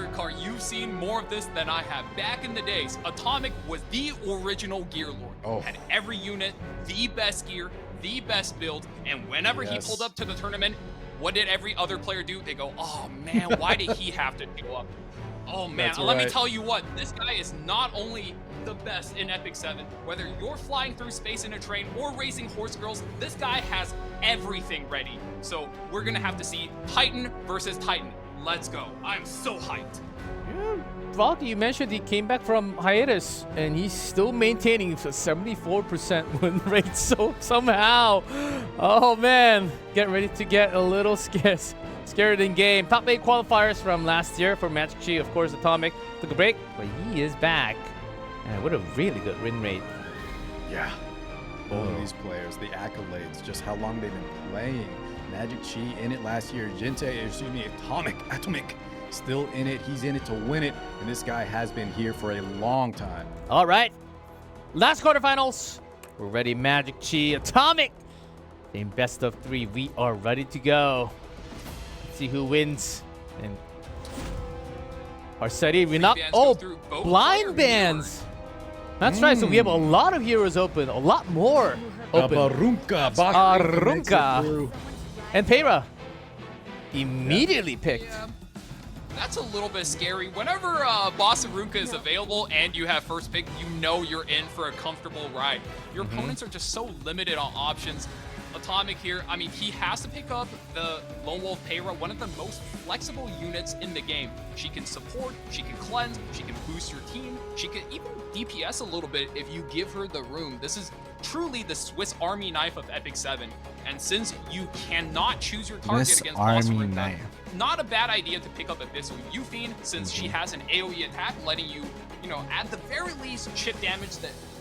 Car, you've seen more of this than I have. Back in the days, Atomic was the original Gear Lord. Had every unit, the best gear, the best build, and whenever he pulled up to the tournament, what did every other player do? They go, oh man, why did he have to show up? Oh man, let me tell you what, this guy is not only the best in Epic 7, whether you're flying through space in a train or racing horse girls, this guy has everything ready. So we're gonna have to see Titan versus Titan. Let's go. I'm so hyped. Yeah, Valky, you mentioned he came back from hiatus and he's still maintaining a 74% win rate. So somehow, oh man, get ready to get a little scared in game. Top 8 qualifiers from last year for Magic Chi, of course. Atomic took a break, but he is back. And what a really good win rate. Yeah. All of these players, the accolades, just how long they've been playing. Magic Chi in it last year. Atomic, still in it. He's in it to win it. And this guy has been here for a long time. All right. Last quarterfinals. We're ready. Magic Chi, Atomic. In best of 3, we are ready to go. See who wins. And Arcetti, we're not. Oh, blind bands. That's right. So we have a lot of heroes open. A lot more open. Arunka. And Peyra immediately picked. Yeah, that's a little bit scary. Whenever Boss Arunka is available and you have first pick, you know you're in for a comfortable ride. Your opponents are just so limited on options. Atomic here, I mean, he has to pick up the Lone Wolf Peyra, one of the most flexible units in the game. She can support, she can cleanse, she can boost your team, she can even DPS a little bit if you give her the room. This is truly the Swiss Army knife of Epic 7. And since you cannot choose your target against Boss Arunka, not a bad idea to pick up Abyssal Euphine since she has an AoE attack, letting you, at the very least, chip damage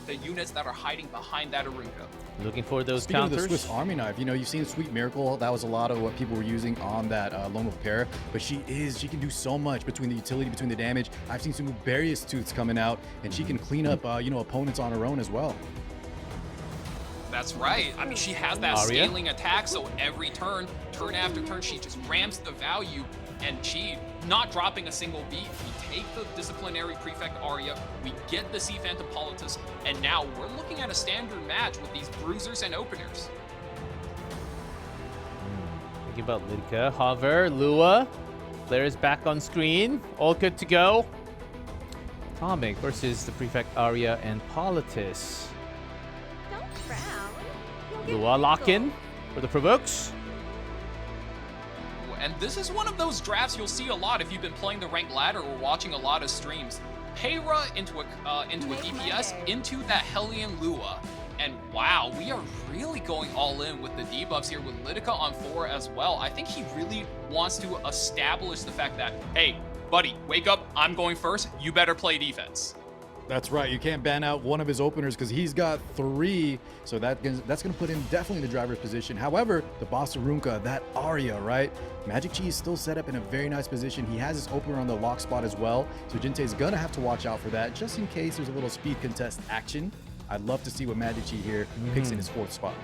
the units that are hiding behind that Arunka. Looking for those Speaking counters. Of the Swiss Army knife, you've seen Sweet Miracle. That was a lot of what people were using on that Lone Wolf Peyra. But she can do so much between the utility, between the damage. I've seen some Barious Tooths coming out, and she can clean up, opponents on her own as well. That's right. I mean, she has that scaling attack, so every turn after turn, she just ramps the value, and she not dropping a single beat. We take the Disciplinary Prefect Arya, we get the Sea Phantom Politis, and now we're looking at a standard match with these bruisers and openers. Thinking about Lidka, Hover, Lua. Players back on screen. All good to go. Atomic versus the Prefect Arya and Politis. Don't frown. Lua lock-in for the provokes. And this is one of those drafts you'll see a lot if you've been playing the ranked ladder or watching a lot of streams. Peyra into a DPS, into that Hellion Lua. And wow, we are really going all in with the debuffs here with Lidka on 4 as well. I think he really wants to establish the fact that, hey, buddy, wake up, I'm going first, you better play defense. That's right. You can't ban out one of his openers because he's got 3. So that's going to put him definitely in the driver's position. However, the Boss Arunka, that Arya, right? Magic Chi is still set up in a very nice position. He has his opener on the lock spot as well. So Jinte's going to have to watch out for that just in case there's a little speed contest action. I'd love to see what Magic Chi here picks in his 4th spot.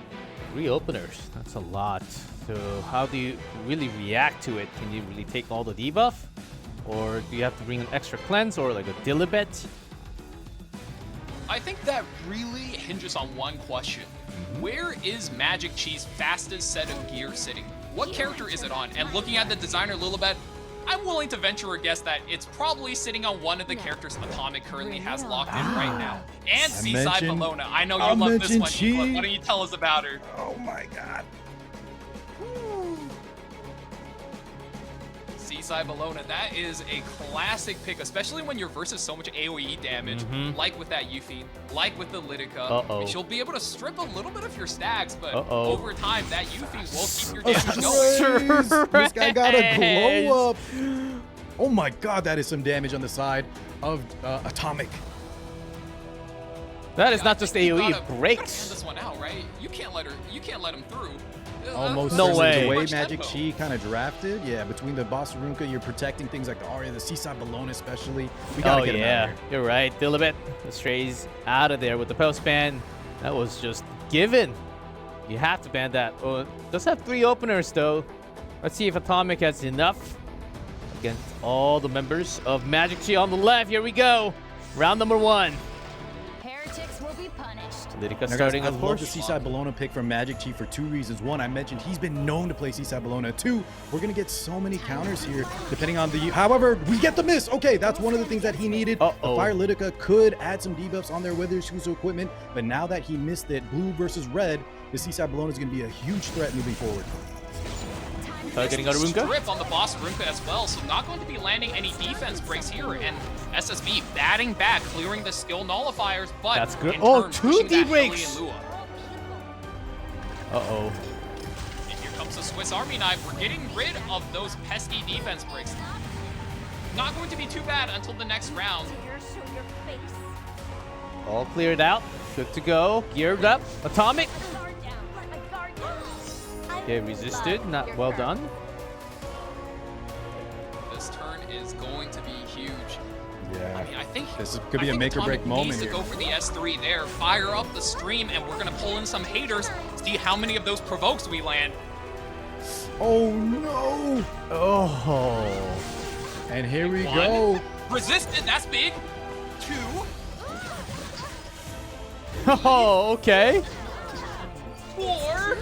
3 openers. That's a lot. So how do you really react to it? Can you really take all the debuff? Or do you have to bring an extra cleanse or like a Dilibet? I think that really hinges on one question. Where is Magic Chi's fastest set of gear sitting? What character is it on? And looking at the designer Lilibet, I'm willing to venture a guess that it's probably sitting on one of the characters Atomic currently has locked in right now. And Seaside Bologna. I know you love this one, Nicola. Why don't you tell us about her? Oh my god. Seaside Bologna, that is a classic pick, especially when you're versus so much AoE damage, like with that Euphine, like with the Lidica. And she'll be able to strip a little bit of your stacks, but over time, that Euphine will keep your damage going. This guy got a glow up. Oh my god, that is some damage on the side of Atomic. That is not just AoE, it Hand breaks. this one out, right? You can't let him through. Almost No way. The way Magic Chi kind of drafted, yeah, between the Boss Runka, you're protecting things like the Arya, the Seaside Bologna especially. We gotta get him out of here. You're right. Dilibet, the strays out of there with the post ban. That was just given. You have to ban that. Oh, it does have 3 openers though. Let's see if Atomic has enough against all the members of Magic Chi on the left. Here we go. Round number 1. Heretics will be punished. Lidica Now, starting, guys, of I love course. the Seaside Bologna pick from Magic Chi for 2 reasons. 1, I mentioned he's been known to play Seaside Bologna. 2, we're going to get so many counters here, depending on the... However, we get the miss. Okay, that's one of the things that he needed. The Fire Lidica could add some debuffs on their Wither Shuzo equipment, but now that he missed it, blue versus red, the Seaside Bologna is going to be a huge threat moving forward. Getting out of Runka. Strip on the Boss Runka as well, so not going to be landing any defense breaks here. And SSB batting back, clearing the skill nullifiers, but That's good. in Oh, turn, 2 pushing that D-breaks. Heli and Lua. Uh-oh. And here comes the Swiss Army knife. We're getting rid of those pesky defense breaks. Not going to be too bad until the next round. All cleared out. Good to go. Geared up. Atomic. Okay, resisted. Not well done. This turn is going to be huge. Yeah. I mean, I think this could be a make or break moment needs to here. go for the S3 there, fire up the stream, and we're gonna pull in some haters. See how many of those provokes we land. Oh no! Oh. And here we 1, go. resisted. That's big. 2. Oh, okay. 4.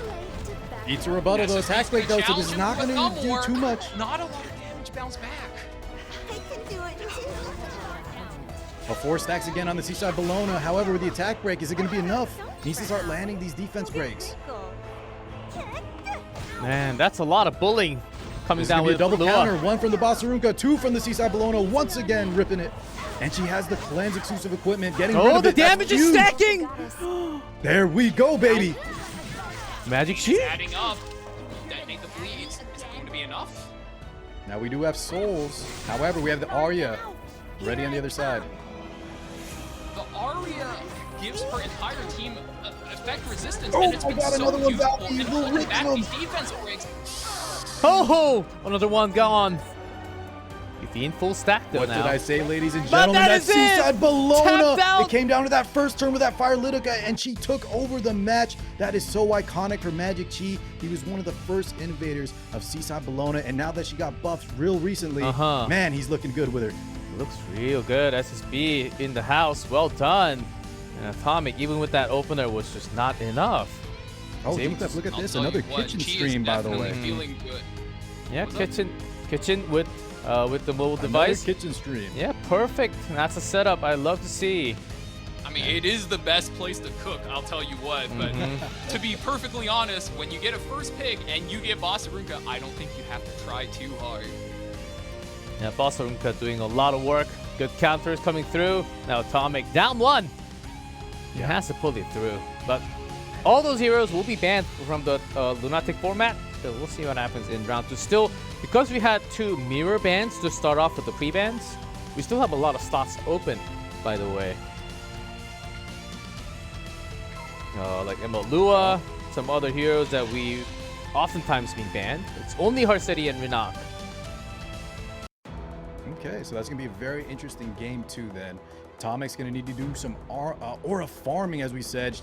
Eats a rebuttal though. Attack break though, so this is not going to do too much. Not a lot of damage bounce back. A 4 stacks again on the Seaside Bologna. However, with the attack break, is it going to be enough? Needs to start landing these defense breaks. Man, that's a lot of bullying coming This is down going to be a with double Lua. counter. 1 from the Bossarunka, 2 from the Seaside Bologna. Once again, ripping it. And she has the cleanse exclusive equipment. Getting rid of the it. That's damage is huge. stacking. There we go, baby. Magic It's Chi. adding up. Detonate the bleeds. Is it going to be enough? Now we do have souls. However, we have the Arya ready on the other side. The Arya gives her entire team effect resistance, Oh, and it's I been got so another one useful back. in He will pulling rip back them. these defense breaks. Ho! Another one gone. Euphine full stack though What now. did I say, ladies and But gentlemen? that That's is it! Seaside Bologna. Tapped out. It came down to that first turn with that Fire Lidica, and she took over the match. That is so iconic for Magic Chi. He was one of the first innovators of Seaside Bologna, and now that she got buffed real recently, man, he's looking good with her. Looks real good. SSB in the house. Well done. And Atomic, even with that opener, was just not enough. Oh, He's able to- look at I'll this. tell Another you what, kitchen Chi is stream, by the definitely way. feeling good. Yeah, What's up? kitchen with the mobile Another device. kitchen stream. Yeah, perfect. That's a setup I love to see. I mean, it is the best place to cook, I'll tell you what. But to be perfectly honest, when you get a first pick and you get Bossarunka, I don't think you have to try too hard. Yeah, Bossarunka doing a lot of work. Good counters coming through. Now Atomic down 1. He has to pull it through. But all those heroes will be banned from the Lunatic format. So we'll see what happens in round 2. Still, because we had 2 mirror bans to start off with the pre-bans, we still have a lot of slots open, by the way. Like Lua, some other heroes that we oftentimes been banned. It's only Harseti and Renak. Okay, so that's going to be a very interesting game too then. Atomic's going to need to do some aura farming, as we said.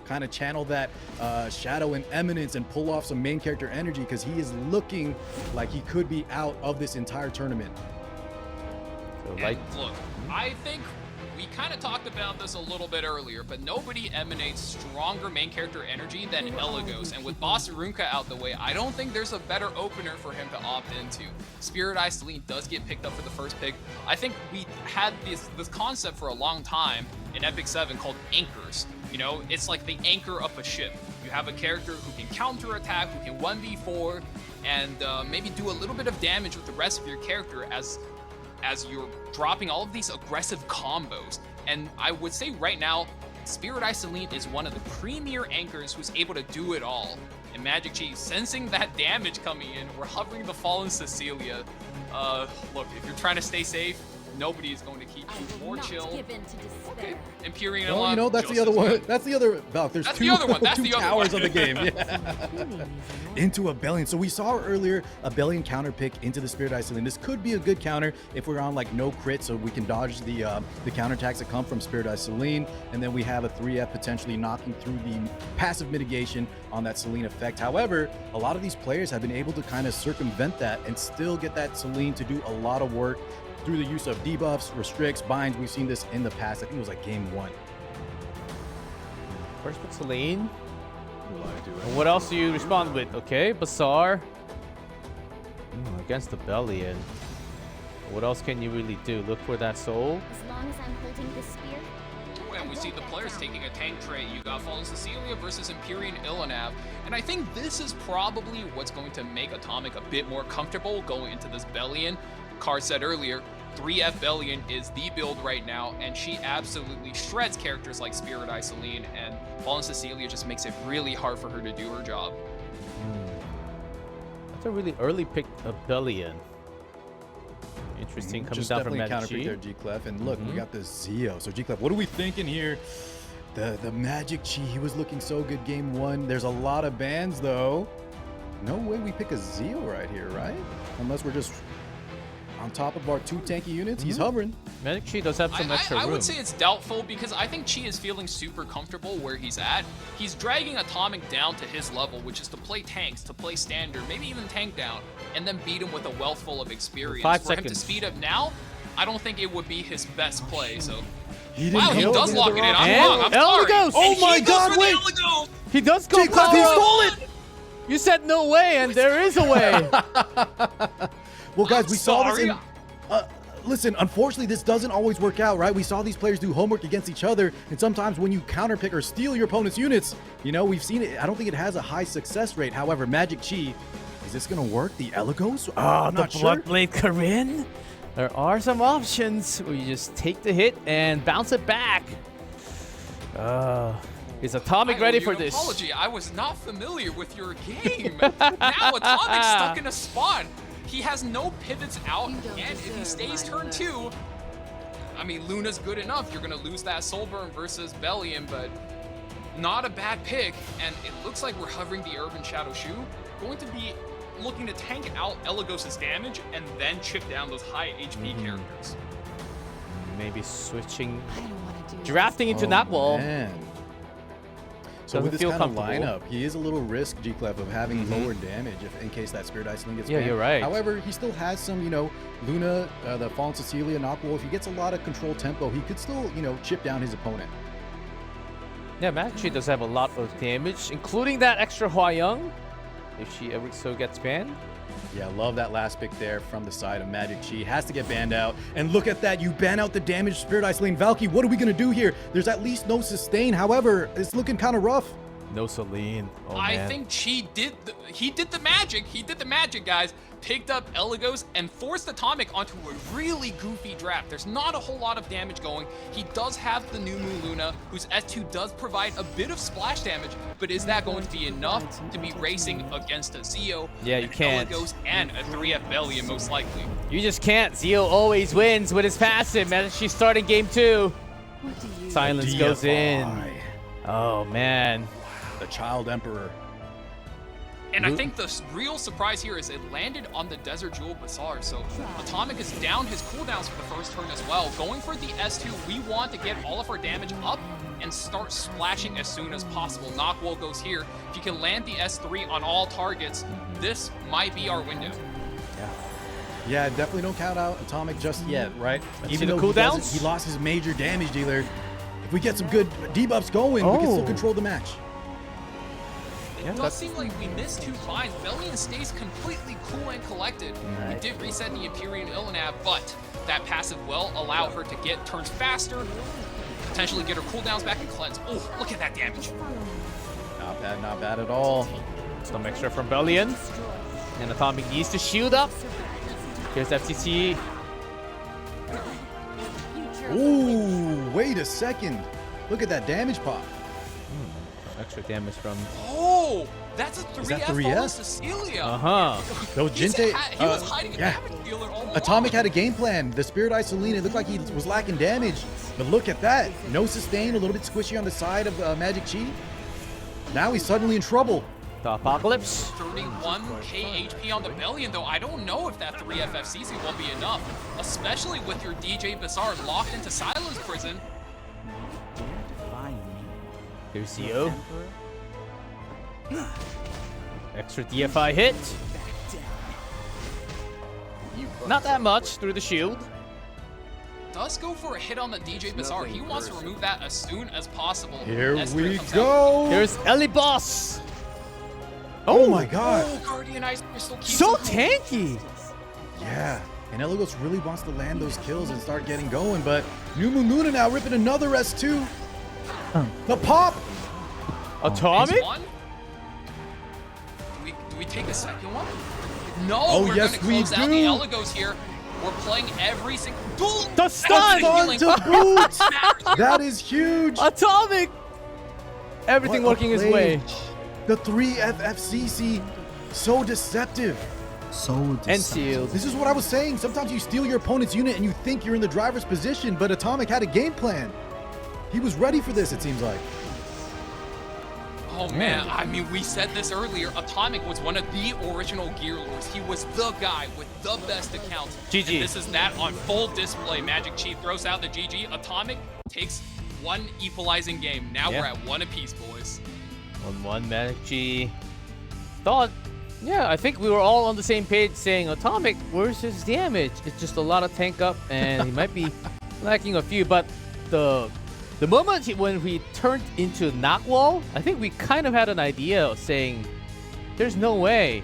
Kind of channel that Shadow and Eminence and pull off some main character energy, because he is looking like he could be out of this entire tournament. So And look, I think we kind of talked about this a little bit earlier, but nobody emanates stronger main character energy than Elagos. And with Boss Runka out the way, I don't think there's a better opener for him to opt into. Spirit Eye Celine does get picked up for the first pick. I think we had this concept for a long time in Epic 7 called anchors. You know, it's like the anchor of a ship. You have a character who can counterattack, who can 1v4, and maybe do a little bit of damage with the rest of your character as you're dropping all of these aggressive combos. And I would say right now, Spirit Eye Celine is one of the premier anchors who's able to do it all. And Magic Chi, sensing that damage coming in, we're hovering the Fallen Cecilia. Look, if you're trying to stay safe, nobody is going to keep you more chill. Okay, Empyrean Well, you know, that's the other one. That's the other. Valk, there's That's two, the other one. That's two the other towers one. of the game. Yeah. Into Abelian. So we saw earlier Abelian counter pick into the Spirit Eye Celine. This could be a good counter if we're on like no crit, so we can dodge the counter attacks that come from Spirit Eye Celine, and then we have a 3F potentially knocking through the passive mitigation on that Celine effect. However, a lot of these players have been able to kind of circumvent that and still get that Celine to do a lot of work through the use of debuffs, restricts, binds. We've seen this in the past. I think it was like game 1. First with Celine. And what else do you respond with? Okay, Bazaar. Against the Bellion. What else can you really do? Look for that soul. As long as I'm holding the spear. And we see the players taking a tank trait. You got Fallen Cecilia versus Empyrean Ilanav. And I think this is probably what's going to make Atomic a bit more comfortable going into this Bellion. Car said earlier, 3F Bellion is the build right now, and she absolutely shreds characters like Spirit Eye Celine, and Fallen Cecilia just makes it really hard for her to do her job. That's a really early pick of Bellion. Interesting, coming Just down from definitely Magic counter pick there, G-Clef. And look, we got the Zeo. So G-Clef, what are we thinking here? The Magic Chi, he was looking so good game 1. There's a lot of bans though. No way we pick a Zeo right here, right? Unless we're just on top of our 2 tanky units. He's hovering. Magic Chi does have some extra room. I would say it's doubtful because I think Chi is feeling super comfortable where he's at. He's dragging Atomic down to his level, which is to play tanks, to play standard, maybe even tank down, and then beat him with a wealth full of experience. 5 for him seconds. to speed up now, I don't think it would be his best play. So Wow, he does lock it in. I'm And wrong. I'm sorry. Elagos! Oh And my he goes God, for the wait. Elagos! He does go G-Clef, he stole it! You said no way, and there is a way. Well, guys, I'm we saw this sorry. in... listen, unfortunately, this doesn't always work out, right? We saw these players do homework against each other, and sometimes when you counterpick or steal your opponent's units, you know, we've seen it. I don't think it has a high success rate. However, Magic Chi, is this going to work? The Elagos? I'm The not sure. Bloodblade Corinne? There are some options where you just take the hit and bounce it back. Is Atomic I ready owe you for an this? apology. I was not familiar with your game. Now Atomic's stuck in a spot. He has no pivots out, and if he stays turn 2, I mean, Luna's good enough. You're gonna lose that Soul Burn versus Bellion, but not a bad pick. And it looks like we're hovering the Urban Shadow Shoe. Going to be looking to tank out Elagos' damage and then chip down those high HP characters. Maybe switching, drafting into that wall. Man. So Doesn't with this feel kind of comfortable. lineup, he is a little risk, G-Clef, of having lower damage in case that Spirit Eye Celine gets Yeah, banned. you're right. However, he still has some, you know, Luna, the Fallen Cecilia, Noctwolf. If he gets a lot of control tempo, he could still, you know, chip down his opponent. Yeah, Magic Chi does have a lot of damage, including that extra Hua-Young, if she ever so gets banned. Yeah, love that last pick there from the side of Magic Chi. Has to get banned out. And look at that. You ban out the damaged Spirit Eye Celine. Valky, what are we going to do here? There's at least no sustain. However, it's looking kind of rough. No Celine. Oh, I man. think he did the magic. He did the magic, guys. Picked up Elagos and forced Atomic onto a really goofy draft. There's not a whole lot of damage going. He does have the new Moon Luna, whose S2 does provide a bit of splash damage, but is that going to be enough to be racing against a Zeo, Yeah, you an can't. Elagos, and a 3F Bellion most likely? You just can't. Zeo always wins with his passive, man. She's starting game 2. Silence goes in. Oh, man. The Child Emperor. And I think the real surprise here is it landed on the Desert Jewel Bazaar. So Atomic is down his cooldowns for the first turn as well. Going for the S2, we want to get all of our damage up and start splashing as soon as possible. Noctwolf goes here. If you can land the S3 on all targets, this might be our window. Yeah, definitely don't count out Atomic just yet, right? Let's Even see the though cooldowns. he lost his major damage dealer. If we get some good debuffs going, we can still control the match. It does seem like we missed 2 binds. Bellion stays completely cool and collected. He did reset the Empyrean Illinav, but that passive will allow her to get turns faster, potentially get her cooldowns back and cleanse. Oh, look at that damage. Not bad at all. Some extra from Bellion. And Atomic needs to shield up. Here's FCC. Ooh, wait a second. Look at that damage pop. Extra damage from... Oh, that's a 3F Is that 3F? follow Cecilia. Though Jinte, He was hiding a damage dealer all along. Atomic had a game plan. The Spirit Eye Selene, it looked like he was lacking damage. But look at that. No sustain, a little bit squishy on the side of Magic Chi. Now he's suddenly in trouble. The Apocalypse. 31k HP on the Bellion, though. I don't know if that 3F FCC will be enough, especially with your DJ Bazaar locked into Silence Prison. Here's Zio. Extra DFI hit. Not that much through the shield. Does go for a hit on the DJ Bazaar. He wants to remove that as soon as possible. Here Esther we comes go. out. Here's Ellie Boss. Oh my god. Oh, Guardian Ice Crystal keeps So him cool. tanky. Yeah. And Elagos really wants to land those kills and start getting going, but New Moon Luna now ripping another S2. The pop. Atomic? One? Do we take a second one? No, Oh, we're yes, gonna we close out the do. Elegos here. We're playing every single... The stun! Stun to boot. That is huge. Atomic! Everything What a working his play. way. The 3FFCC, so deceptive. And sealed. This is what I was saying. Sometimes you steal your opponent's unit and you think you're in the driver's position, but Atomic had a game plan. He was ready for this, it seems like. Oh man, I mean, we said this earlier. Atomic was one of the original Gear Lords. He was the guy with the best accounts. GG. And this is that on full display. Magic Chi throws out the GG. Atomic takes one equalizing game. Now we're at 1 apiece, boys. 1-1 Magic Chi. Thought, yeah, I think we were all on the same page saying, Atomic, where's his damage? It's just a lot of tank up and he might be lacking a few, but the moment when we turned into Knockwall, I think we kind of had an idea of saying, there's no way.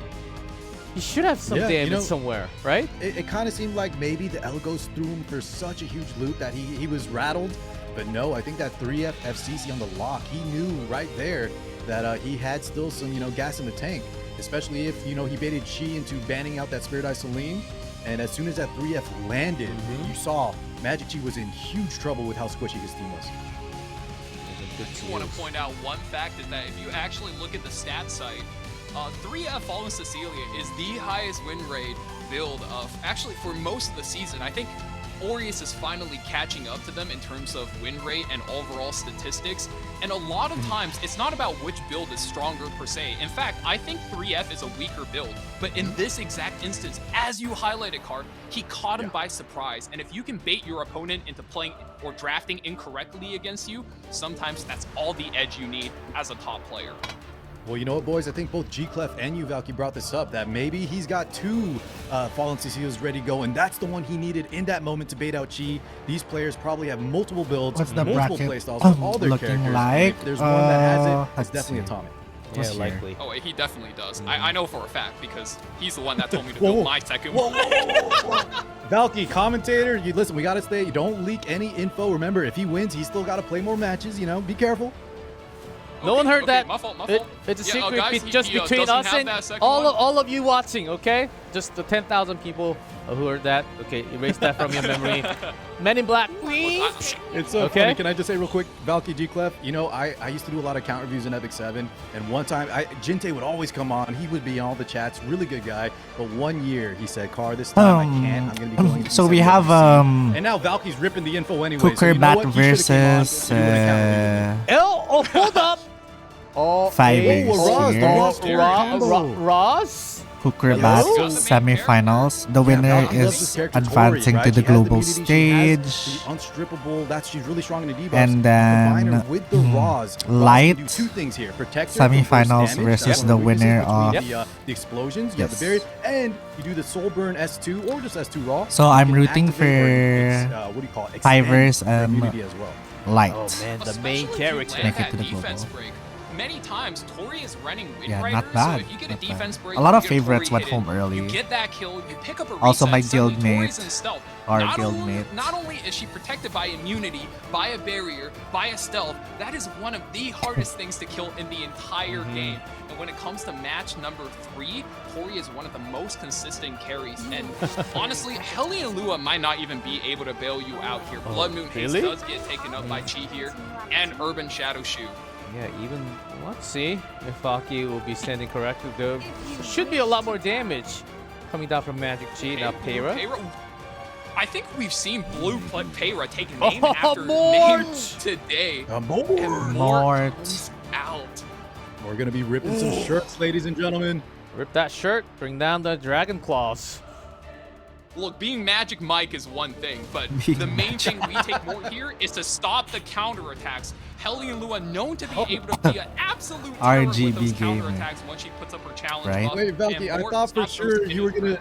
He should have some damage somewhere, right? It kind of seemed like maybe the Elgos threw him for such a huge loop that he was rattled. But no, I think that 3F FCC on the lock, he knew right there that he had still some, gas in the tank. Especially if, he baited Chi into banning out that Spirit Eye Selene. And as soon as that 3F landed, you saw Magic Chi was in huge trouble with how squishy his team was. I just want to point out one fact is that if you actually look at the stat site, 3F Fallen Cecilia is the highest win rate build of, actually for most of the season. I think Aureus is finally catching up to them in terms of win rate and overall statistics. And a lot of times, it's not about which build is stronger per se. In fact, I think 3F is a weaker build. But in this exact instance, as you highlighted, Card, he caught him by surprise. And if you can bait your opponent into playing or drafting incorrectly against you, sometimes that's all the edge you need as a top player. Well, you know what, boys? I think both G-Clef and you, Valky, brought this up, that maybe he's got 2 Fallen Cecilias ready to go, and that's the one he needed in that moment to bait out Chi. These players probably have multiple builds, What's the multiple bracket playstyles with all their looking characters. like? If there's one that has it, it's let's definitely see. Atomic. Yeah, likely. Oh, he definitely does. I know for a fact because he's the one that told me to build my second one. Valky, commentator, you listen, we got to stay. Don't leak any info. Remember, if he wins, he's still got to play more matches. Be careful. No one heard that. My fault. It's a Yeah, secret guys, just he between doesn't us have and that second all of you watching, okay? Just the 10,000 people who heard that. Okay, erase that from your memory. Men in Black. It's so funny. Can I just say real quick, Valky G-Clef, I used to do a lot of count reviews in epicseven, and one time, Jinte would always come on. He would be on all the chats. Really good guy. But one year, he said, Car, this time I can't. I'm going to be going to so we E7 have and now Valky's ripping the info anyway. Cooker so you know Bat what? He should've came on versus to do an account review. Hold up. Oh, 5 Ross, the Ross Ross. Kukurbat Hello? semifinals. The winner Valky loves is this character, advancing Tori, to right? the She has global immunity, she has stage. the unstrippable. That's she's really strong in the debuffs. And Combine her then with the Raws. Light Can do two things here: protect her from burst semifinals damage, versus that's one the of weaknesses winner between of the explosions. You have the barrier, and you do the soul burn S2 or just S2 Raw. So You I'm can rooting activate for what do you call it? Extend Fivers her and immunity as well. Light. Oh man, the main character. Make it to the global. Many times, Tori is running Wind Yeah, Rider, not bad. so if you get not a defense bad. break, A lot you of get a Tori favorites went hit in, home early. You get that kill, you pick up a reset, Also, my suddenly guildmate, Tori's in stealth. our Not guildmate. only is she protected by immunity, by a barrier, by a stealth, that is one of the hardest things to kill in the entire game. And when it comes to match number 3, Tori is one of the most consistent carries. And honestly, Hellion Lua might not even be able to bail you out here. Blood Moon Haze really? does get taken up by Chi here, and Urban Shadow Shoe. Yeah, even let's see if Valky will be standing correctly. There should be a lot more damage coming down from Magic Chi. Now Peyra. I think we've seen Blue Peyra take name after Mort! name today. Mort. And Mort comes out. We're gonna be ripping some shirts, ladies and gentlemen. Rip that shirt. Bring down the Dragon Claws. Look, being Magic Mike is one thing, but the main thing we take more here is to stop the counterattacks. Hellion Lua known to be able to be an absolute terror with those counterattacks once she puts up her challenge. Right? Up, Wait, Valky, I thought for sure you were gonna.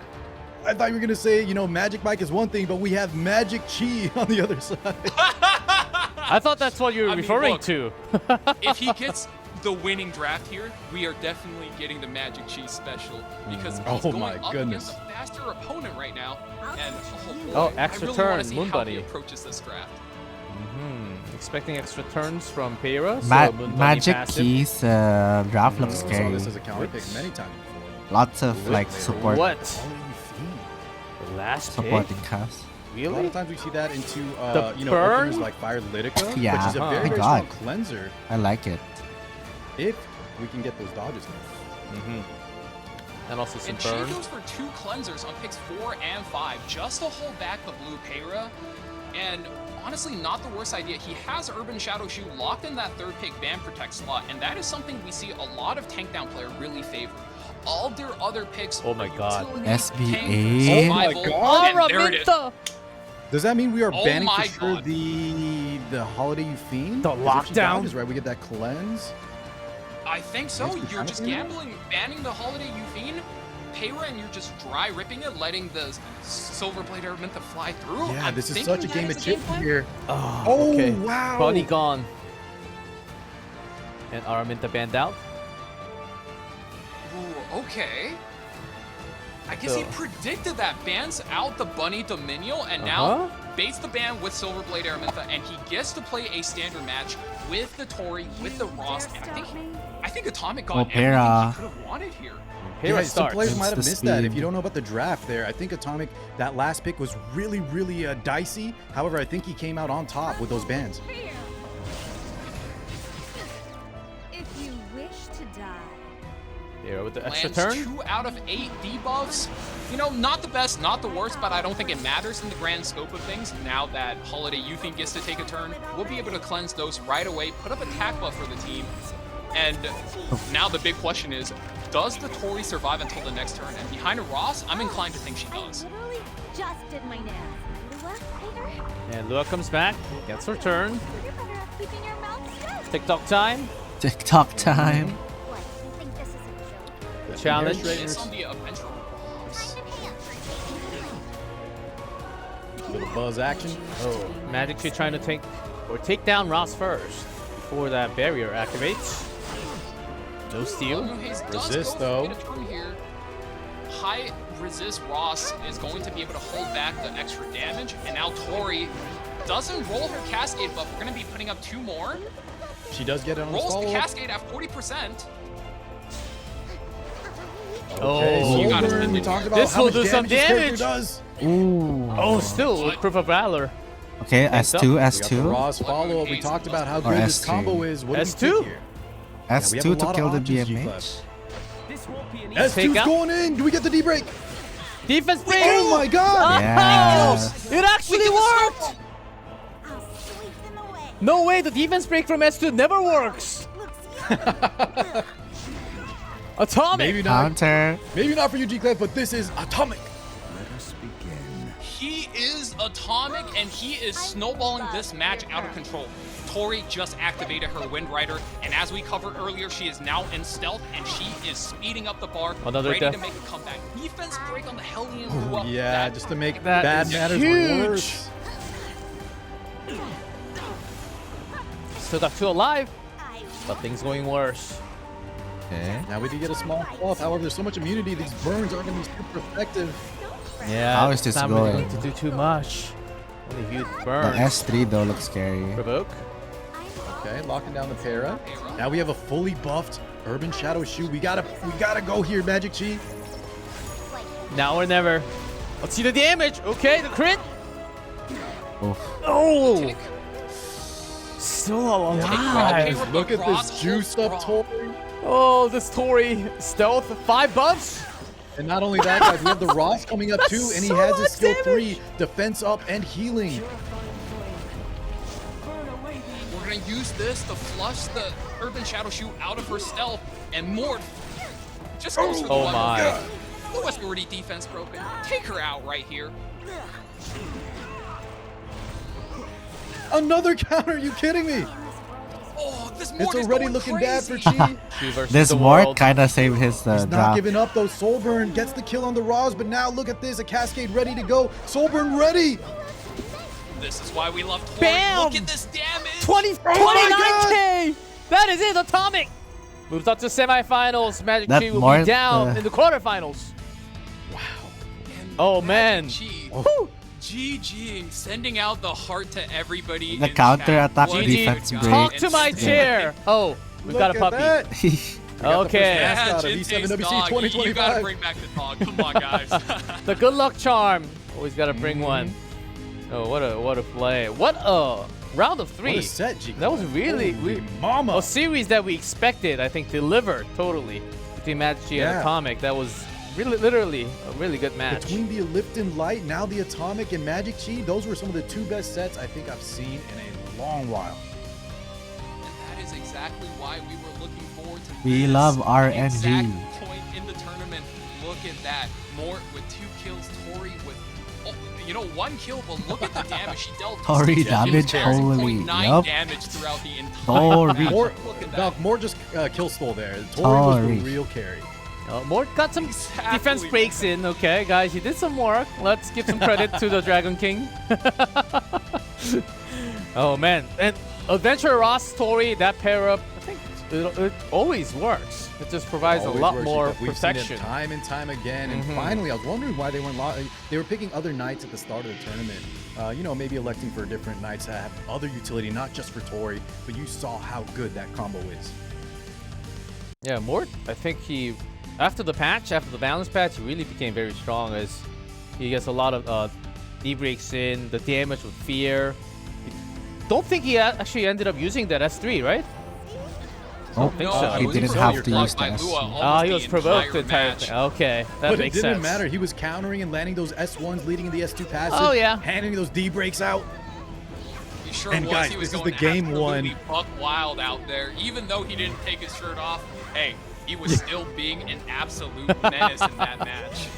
I thought you were gonna say, you know, Magic Mike is one thing, but we have Magic Chi on the other side. I thought that's what you were referring to. If he gets the winning draft here, we are definitely getting the Magic Chi special because he's going up against a faster opponent right now. And extra I really turn, want to see Moon how Buddy. he approaches this draft. Expecting extra turns from Peyra. Magic Keys draft looks Saw scary. this as a counter pick many times before. Lots of like support. What? The last supporting pick? cast. A lot of times we see that into The you know, burn? openers like Fire Litica, Yeah. which is a Oh very, my very God. strong cleanser. I like it. If we can get those dodges in. And also some And she burn. goes for 2 cleansers on picks 4 and 5 just to hold back the blue Peyra. And honestly, not the worst idea. He has Urban Shadow Shoe locked in that 3rd pick Ban Protect slot, and that is something we see a lot of tank down player really favor. All their other picks. Oh my God. SBA. Oh my God. And there it is. Does that mean we are Oh banning my for sure God. the Holiday You Fiend? The 'Cause if she lockdown? dodges, right? We get that cleanse. I think so. Makes me You're kinda just feel gambling, banning the Holiday Euphine, Peyra, and you're just dry ripping it, letting the Silver Blade Airmenta fly through. Yeah, I'm this is thinking such a that game is of the chip game plan. here. Oh, okay. Wow. Buddy gone. And Araminta banned out. Ooh, okay. I guess he So- predicted that, bans out the Bunny Dominion, and now baits the ban with Silver Blade Aramintha, and he gets to play a standard match with the Tori, with the Ross, and I think Atomic got everything Peyra. he could have wanted here. Yeah, some players might have It's the missed that. If speed. you don't know about the draft there, I think Atomic, that last pick was really, really dicey. However, I think he came out on top with those bans. If you wish to die. Peyra with the extra Lands turn. 2 out of 8 debuffs. You know, not the best, not the worst, but I don't think it matters in the grand scope of things. Now that Holiday Youthing gets to take a turn, we'll be able to cleanse those right away, put up attack buff for the team. And now the big question is, does the Tori survive until the next turn? And behind a Ross, I'm inclined to think she does. Literally just did my nails. Lua, Peter, And Lua comes back, gets her turn. you're better at keeping your mouth shut. TikTok time. TikTok time. What, you think this is a joke? The challenge. It's on the Adventure Ross. Little buzz action. Oh, Magic Tree trying to take down Ross first before that barrier activates. No steal. Resist though. High resist Ross is going to be able to hold back the extra damage, and now Tori doesn't roll her Cascade, but we're going to be putting up 2 more. She does get it on the Rolls the follow-up. Cascade at 40%. Okay, so you gotta Burn, spend we it talked here. about This how will much do some this character damage. does. Ooh. Oh, still with Proof of Valor. Okay, Next up, S2, We got the S2. Ross follow-up. We talked about how Or good this S3. combo is. What do we S2? pick here? we have a S2 to lot of kill the options, BMH. S2's Take out. going in. Do we get the D-break? Defense break. Oh my God! Yes. It actually worked. No way, the defense break from S2 never works. Atomic. Maybe not. Counter. Maybe not for you, G-Clef, but this is Atomic. Let us begin. He is Atomic, and he is snowballing this match out of control. Tori just activated her Wind Rider, and as we covered earlier, she is now in stealth, and she is speeding up the bar, ready to make a comeback. Defense break on the Hellion Lua. Yeah, just to make bad matters worse. Still got 2 alive, but things going worse. Okay. Now we do get a small off. However, there's so much immunity, these burns aren't going to be super effective. Yeah, how is this not going? Really going to do too much. Only huge burns. The S3 though looks scary. Provoke. Okay, locking down the para. Now we have a fully buffed Urban Shadow Shoe. We gotta go here, Magic Chi. Now or never. Let's see the damage. Okay, the crit. Oof. Oh. Still alive. Look at this juiced up Tori. Oh, this Tori stealth 5 buffs. And not only that, guys, we have the Ross coming up too, and he has his skill 3, defense up and healing. We're gonna use this to flush the Urban Shadow Shoe out of her stealth, and Mort just goes for the one. My. Lua's already defense broken. Take her out right here. Another counter, are you kidding me? Oh, this It's already looking bad for Chi. This Mort kind of saved his He's not drop. giving up though. Soulburn gets the kill on the Raws, but now look at this, a Cascade ready to go. Soulburn ready. This is why we love Tori. Bam! Look at this damage. 29K. That is it. Atomic moves up to semifinals. Magic That Chi will Mort, be down in the quarterfinals. Wow. Oh man. GG, sending out the heart to everybody. The in counter chat. attack What defense a break. Talk to my chair. Oh, we've got a puppy. Okay. Yeah, Mascot of Jinte's E7WC dog. You 2025. gotta bring back the dog. Come on, guys. The good luck charm. Always gotta bring one. Oh, what a play. What a round of 3. What a set, G. That was really mama. A series that we expected, I think, delivered totally between Magic Chi and Atomic. That was really, literally a really good match. Between the Lipton Light, now the Atomic and Magic Chi, those were some of the 2 best sets I think I've seen in a long while. And that is exactly why we were looking forward to We this love RNG. exact point in the tournament. Look at that. Mort with 2 kills, Tori with 1 kill, but look at the damage she dealt. Tori damage, holy, 0.9 yup. damage throughout the entire Tori. match. More, Look at that. more just kill stole there. Tori was the real carry. Mort got some defense breaks in. Okay, guys, he did some work. Let's give some credit to the Dragon King. Oh man, and Adventure Ross Tori, that pair up, I think it always works. It just provides a lot more We've seen protection. it time and time again. And finally, I was wondering why they weren't. They were picking other knights at the start of the tournament. Maybe electing for different knights that have other utility, not just for Tori. But you saw how good that combo is. Yeah, Mort, I think he, after the balance patch, he really became very strong as he gets a lot of D-breaks in, the damage with fear. Don't think he actually ended up using that S3, right? Oh, think so. he didn't have to use the S. Oh, he was provoked the entire thing. Okay, that But makes it didn't sense. matter. He was countering and landing those S1s, leading the S2 passive. Oh, yeah. Handing those D breaks out. He sure And was. guys, He was this is going the game absolutely one. buck wild out there. Even though he didn't take his shirt off, hey, he was still being an absolute menace in that match.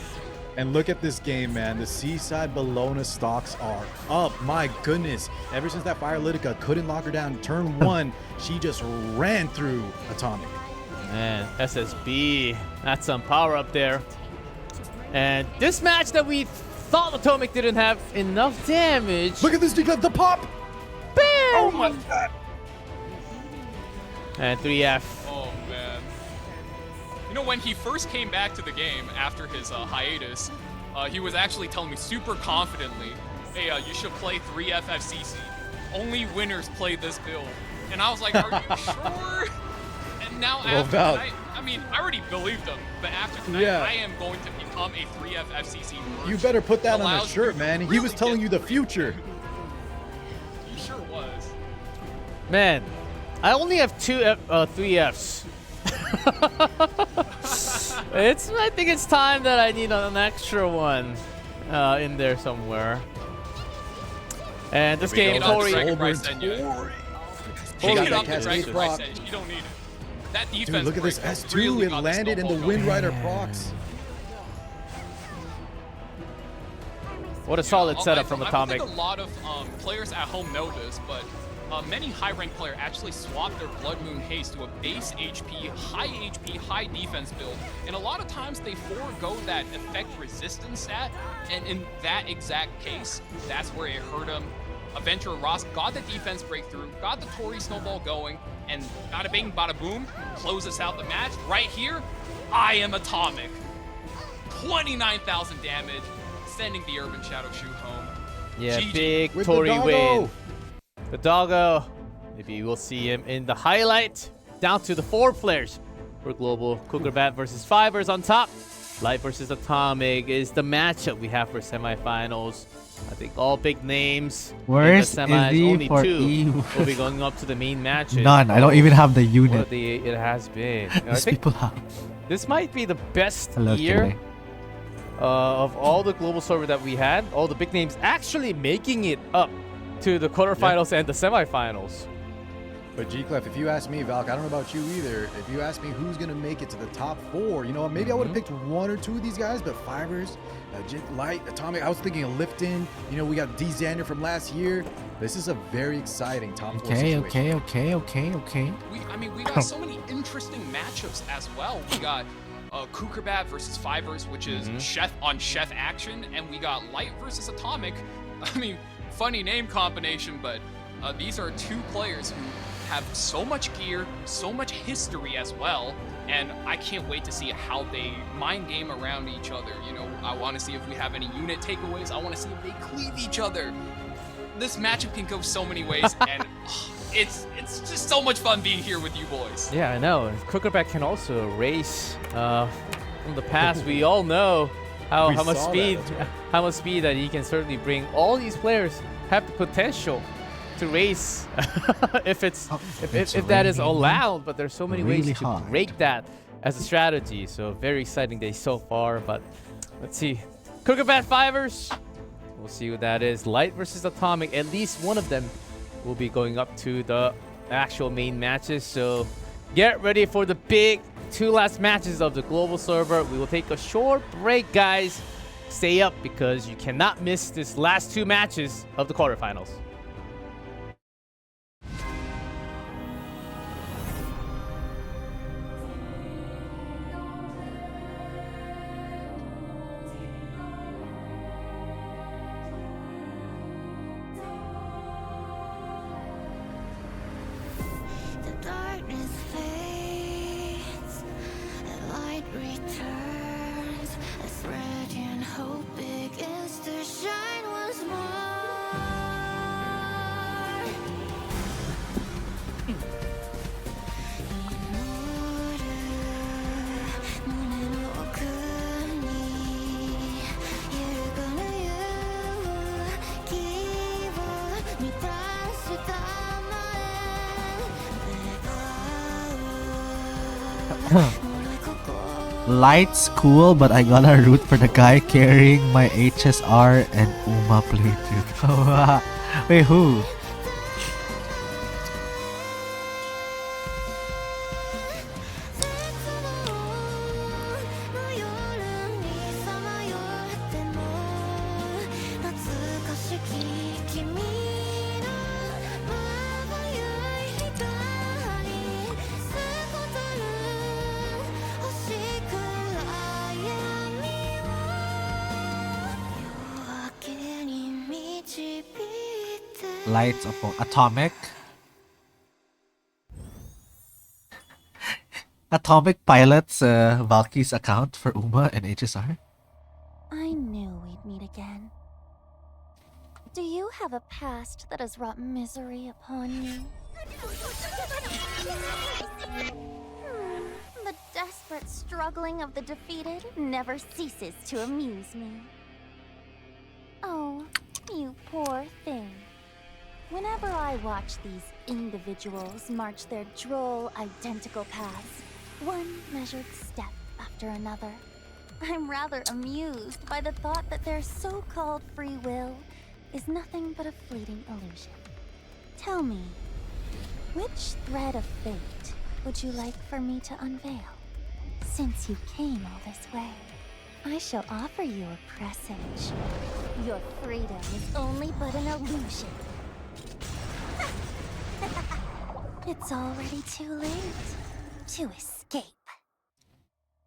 And look at this game, man. The Seaside Bologna stocks are up. My goodness. Ever since that Firelytica couldn't lock her down, turn 1, she just ran through Atomic. Man, SSB, that's some power up there. And this match that we thought Atomic didn't have enough damage. Look at this, the pop! Bam! Oh my god! And 3F. Oh, man. You know, when he first came back to the game after his hiatus, he was actually telling me super confidently, hey, you should play 3FFCC. Only winners play this build. And I was like, are you sure? And now after tonight, I mean, I already believed him, but after tonight, I am going to become a 3FFCC merchant. You better put that on a Allows shirt, you man. to He was really telling get you the future. He sure was. Man, I only have 3Fs. I think it's time that I need an extra one in there somewhere. And this game, Tori. Take it off the Dragon Price then. You don't need it. That defense. Dude, look at this breakthrough S2. really It got the landed in the snowball Wind going. Rider procs. What a solid I setup from Atomic. think a lot of players at home know this, but many high-ranked players actually swap their Blood Moon Haste to a base HP, high defense build, and a lot of times they forego that effect resistance stat, and in that exact case, that's where it hurt him. Adventurer Ross got the defense breakthrough, got the Tori snowball going, and bada bing, bada boom, closes out the match. Right here, I am Atomic. 29,000 damage, sending the Urban Shadow Shoe home. Yeah, GG. big With Tori the doggo. win. The doggo. Maybe you will see him in the highlight. Down to the 4 players for Global. Kukerbat versus Fivers on top. Light versus Atomic is the matchup we have for semifinals. I think all big names. Where's in the semis, Izzy only for 2 Eve? will be going up to the main matches. None. I don't even have the unit. It has been. I These think people have. this might be the best Hello, year Kile. of all the global server that we had. All the big names actually making it up to the quarterfinals and the semifinals. But G-Clef, if you ask me, Valk, I don't know about you either. If you ask me who's going to make it to the top 4, you know, maybe I would have picked 1 or 2 of these guys, but Fivers, Light, Atomic, I was thinking of Lifton. You know, we got D Xander from last year. This is a very exciting top 4 situation. Okay. We got so many interesting matchups as well. We got Kukerbat versus Fivers, which is Chef on Chef action, and we got Light versus Atomic. I mean, funny name combination, but these are 2 players who have so much gear, so much history as well, and I can't wait to see how they mind game around each other. You know, I want to see if we have any unit takeaways. I want to see if they cleave each other. This matchup can go so many ways, and it's just so much fun being here with you boys. Yeah, I know. Kukerback can also race. From the past, we all know how much speed that he can certainly bring. All these players have the potential to race if that is allowed, but there's so many ways to break that as a strategy. So very exciting day so far, but let's see. Kukerbat Fivers, we'll see what that is. Light versus Atomic, at least one of them will be going up to the actual main matches. So get ready for the big 2 last matches of the global server. We will take a short break, guys. Stay up because you cannot miss this last 2 matches of the quarterfinals. The darkness fades, and light returns, as radiant hope begins to shine once more. Light's cool, but I gotta root for the guy carrying my HSR and Uma playthrough. Wait, who? Lights upon Atomic. Atomic pilots Valky's account for Uma and HSR. I knew we'd meet again. Do you have a past that has wrought misery upon you? The desperate struggling of the defeated never ceases to amuse me. Oh, you poor thing. Whenever I watch these individuals march their droll, identical paths, one measured step after another, I'm rather amused by the thought that their so-called free will is nothing but a fleeting illusion. Tell me, which thread of fate would you like for me to unveil? Since you came all this way, I shall offer you a presage. Your freedom is only but an illusion. It's already too late to escape.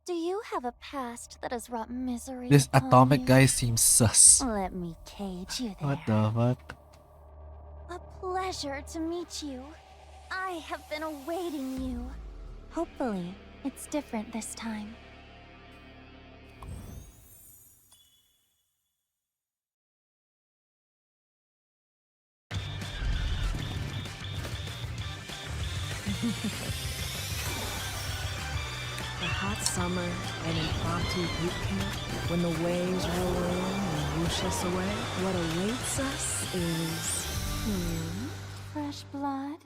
Do you have a past that has wrought misery This upon atomic you? guy seems sus. Let me cage you there. What the fuck? A pleasure to meet you. I have been awaiting you. Hopefully, it's different this time. A hot summer and impromptu boot camp, when the waves roll in and whoosh us away, what awaits us is... Fresh blood?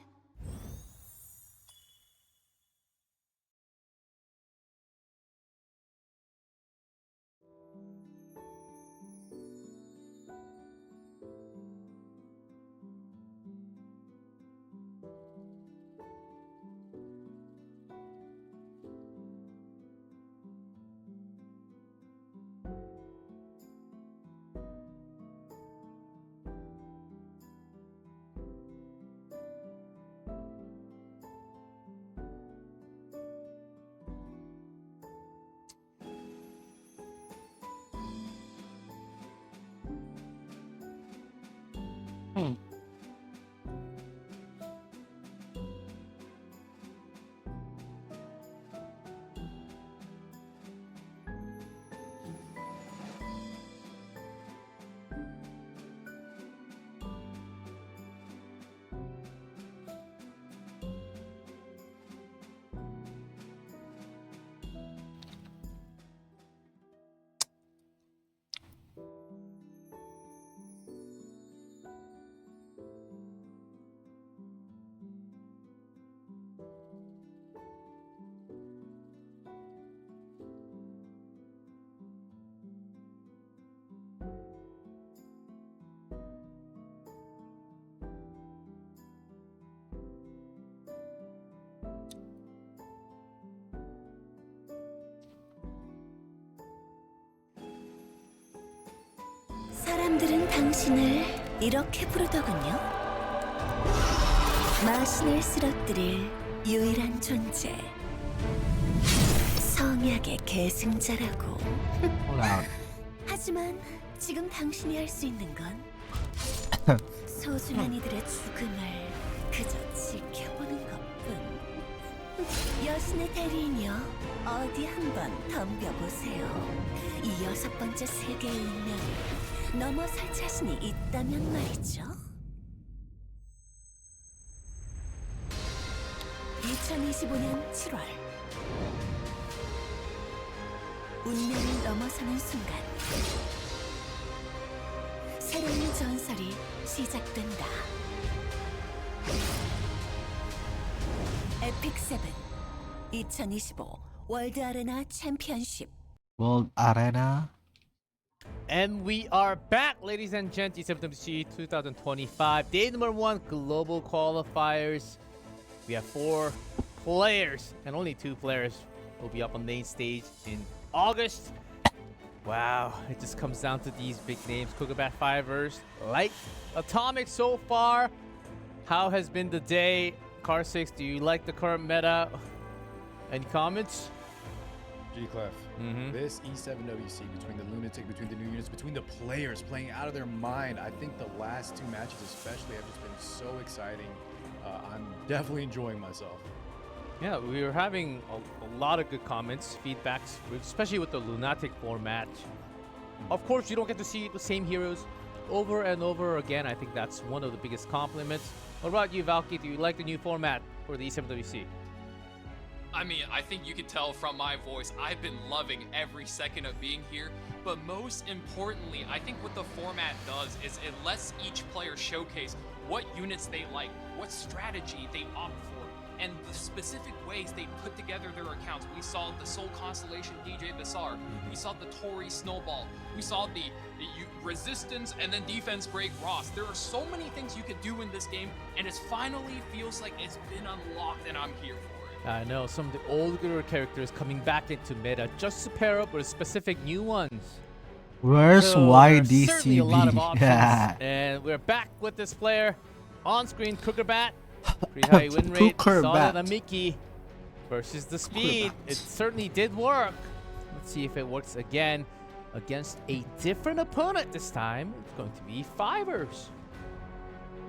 사람들은 당신을 이렇게 부르더군요. 마신을 쓰러뜨릴 유일한 존재. 성약의 계승자라고. 하지만 지금 당신이 할 수 있는 건 소중한 이들의 죽음을 그저 지켜보는 것뿐. 여신의 대리인이여, 어디 한번 덤벼보세요. 이 6번째 세계의 운명을 넘어설 자신이 있다면 말이죠. 2025년 7월 운명을 넘어서는 순간 새로운 전설이 시작된다. 에픽세븐 2025 월드 아레나 챔피언십. World Arena. And we are back, ladies and gents. E7WC 2025 day number 1 global qualifiers. We have 4 players, and only 2 players will be up on main stage in August. Wow, it just comes down to these big names. Kugabat Fivers, like Atomic so far. How has been the day? Car6, do you like the current meta? Any comments? G-Clef, this E7WC, between the Lunatic, between the new units, between the players playing out of their mind, I think the last 2 matches especially have just been so exciting. I'm definitely enjoying myself. Yeah, we were having a lot of good comments, feedbacks, especially with the Lunatic format. Of course, you don't get to see the same heroes over and over again. I think that's one of the biggest compliments. What about you, Valky? Do you like the new format for the E7WC? I mean, I think you can tell from my voice, I've been loving every second of being here. But most importantly, I think what the format does is it lets each player showcase what units they like, what strategy they opt for, and the specific ways they put together their accounts. We saw the Soul Constellation DJ Bassar, we saw the Tori Snowball, we saw the Resistance and then Defense Break Ross. There are so many things you could do in this game, and it finally feels like it's been unlocked, and I'm here for it. I know some of the older characters coming back into meta just to pair up with specific new ones. Where's So there's YDCB? certainly a lot of options. Yeah. And we're back with this player on screen, Kukerbat. Pretty high win rate. Kukerbat. Saw that on Mickey versus the speed. Kukerbat. It certainly did work. Let's see if it works again against a different opponent this time. It's going to be Fivers.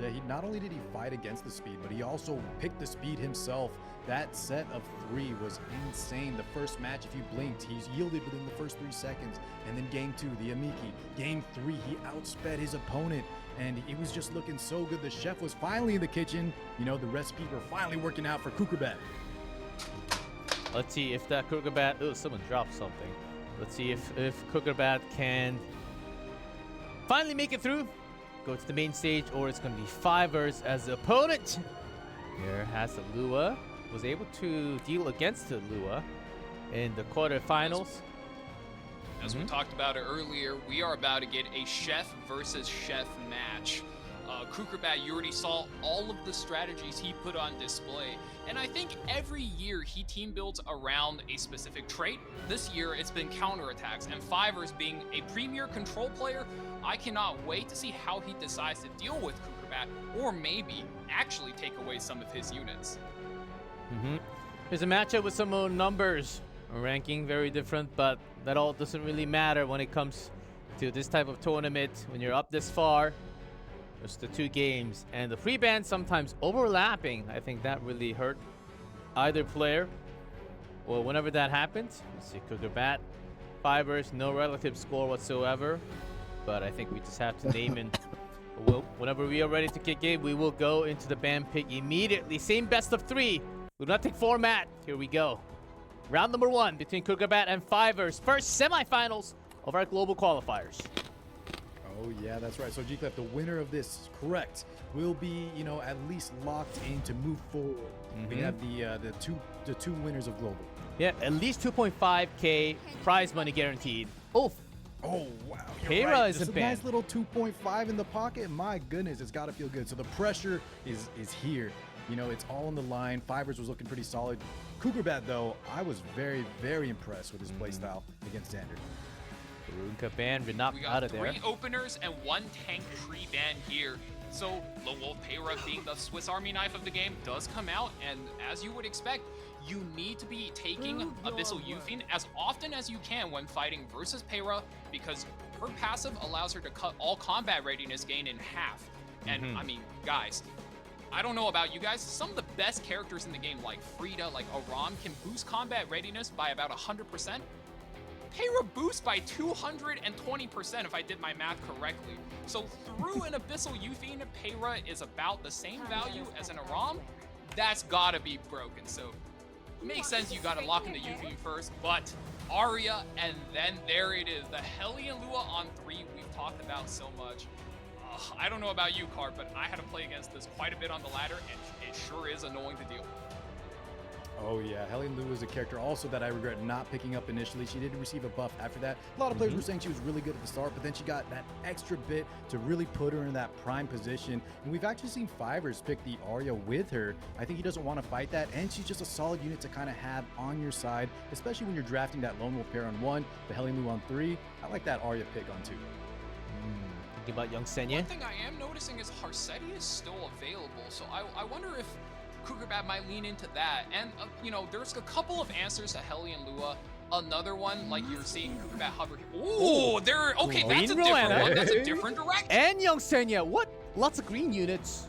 Yeah, not only did he fight against the speed, but he also picked the speed himself. That set of 3 was insane. The first match, if you blinked, he's yielded within the first 3 seconds. And then game 2, the Amiki. Game 3, he outsped his opponent. And it was just looking so good. The chef was finally in the kitchen. You know, the recipes were finally working out for Kukerbat. Let's see if that Kukerbat... Oh, someone dropped something. Let's see if Kukerbat can finally make it through. Go to the main stage, or it's going to be Fivers as the opponent. Here has the Lua. Was able to deal against the Lua in the quarterfinals. As we talked about it earlier, we are about to get a chef versus chef match. Kukerbat, you already saw all of the strategies he put on display. And I think every year he team builds around a specific trait. This year it's been counterattacks, and Fivers being a premier control player, I cannot wait to see how he decides to deal with Kukerbat, or maybe actually take away some of his units. There's a matchup with some own numbers. Ranking very different, but that all doesn't really matter when it comes to this type of tournament. When you're up this far, there's the 2 games, and the free bans sometimes overlapping. I think that really hurt either player. Well, whenever that happens, let's see, Kukerbat, Fivers, no relative score whatsoever. But I think we just have to name and whenever we are ready to kick in, we will go into the ban pick immediately. Same best of 3. Do not take format. Here we go. Round number 1 between Kukerbat and Fivers. First semifinals of our global qualifiers. Oh yeah, that's right. So G-Clef, the winner of this, correct, will be, you know, at least locked in to move forward. We have the two winners of global. Yeah, at least 2.5k prize money guaranteed. Oh wow, Payra right. isn't Just a banned. nice little 2.5 in the pocket. My goodness, it's got to feel good. So the pressure is here. You know, it's all on the line. Fivers was looking pretty solid. Kukerbat, though, I was very, very impressed with his playstyle against Standard. Runka ban knocked We out got of there. 3 openers and 1 tank pre-ban here. So Lone Wolf Payra, being the Swiss Army knife of the game, does come out, and as you would expect, you need to be taking Abyssal Euphine as often as you can when fighting versus Payra, because her passive allows her to cut all combat readiness gain in half. And I mean, guys, I don't know about you guys, some of the best characters in the game, like Frida, like Aram, can boost combat readiness by about 100%. Payra boosts by 220% if I did my math correctly. So through an Abyssal Euphine, Payra is about the same value as an Aram. That's gotta be broken. So makes sense you gotta lock in the Euphine first, but Arya, and then there it is. The Hellion Lua on 3 we've talked about so much. I don't know about you, Card, but I had to play against this quite a bit on the ladder, and it sure is annoying to deal with. Oh yeah, Hellion Lua is a character also that I regret not picking up initially. She did receive a buff after that. A lot of players were saying she was really good at the start, but then she got that extra bit to really put her in that prime position. And we've actually seen Fivers pick the Arya with her. I think he doesn't want to fight that, and she's just a solid unit to kind of have on your side, especially when you're drafting that Lone Wolf pair on 1, the Hellion Lua on 3. I like that Arya pick on 2. Thinking about Young Senya. One thing I am noticing is Harsetti is still available, so I wonder if Kukerbat might lean into that. And, you know, there's a couple of answers to Hellion Lua. Another one, like you're seeing Kukerbat hover. Ooh, there. Okay, that's a different one. That's a different direction. And Young Senya, what? Lots of green units.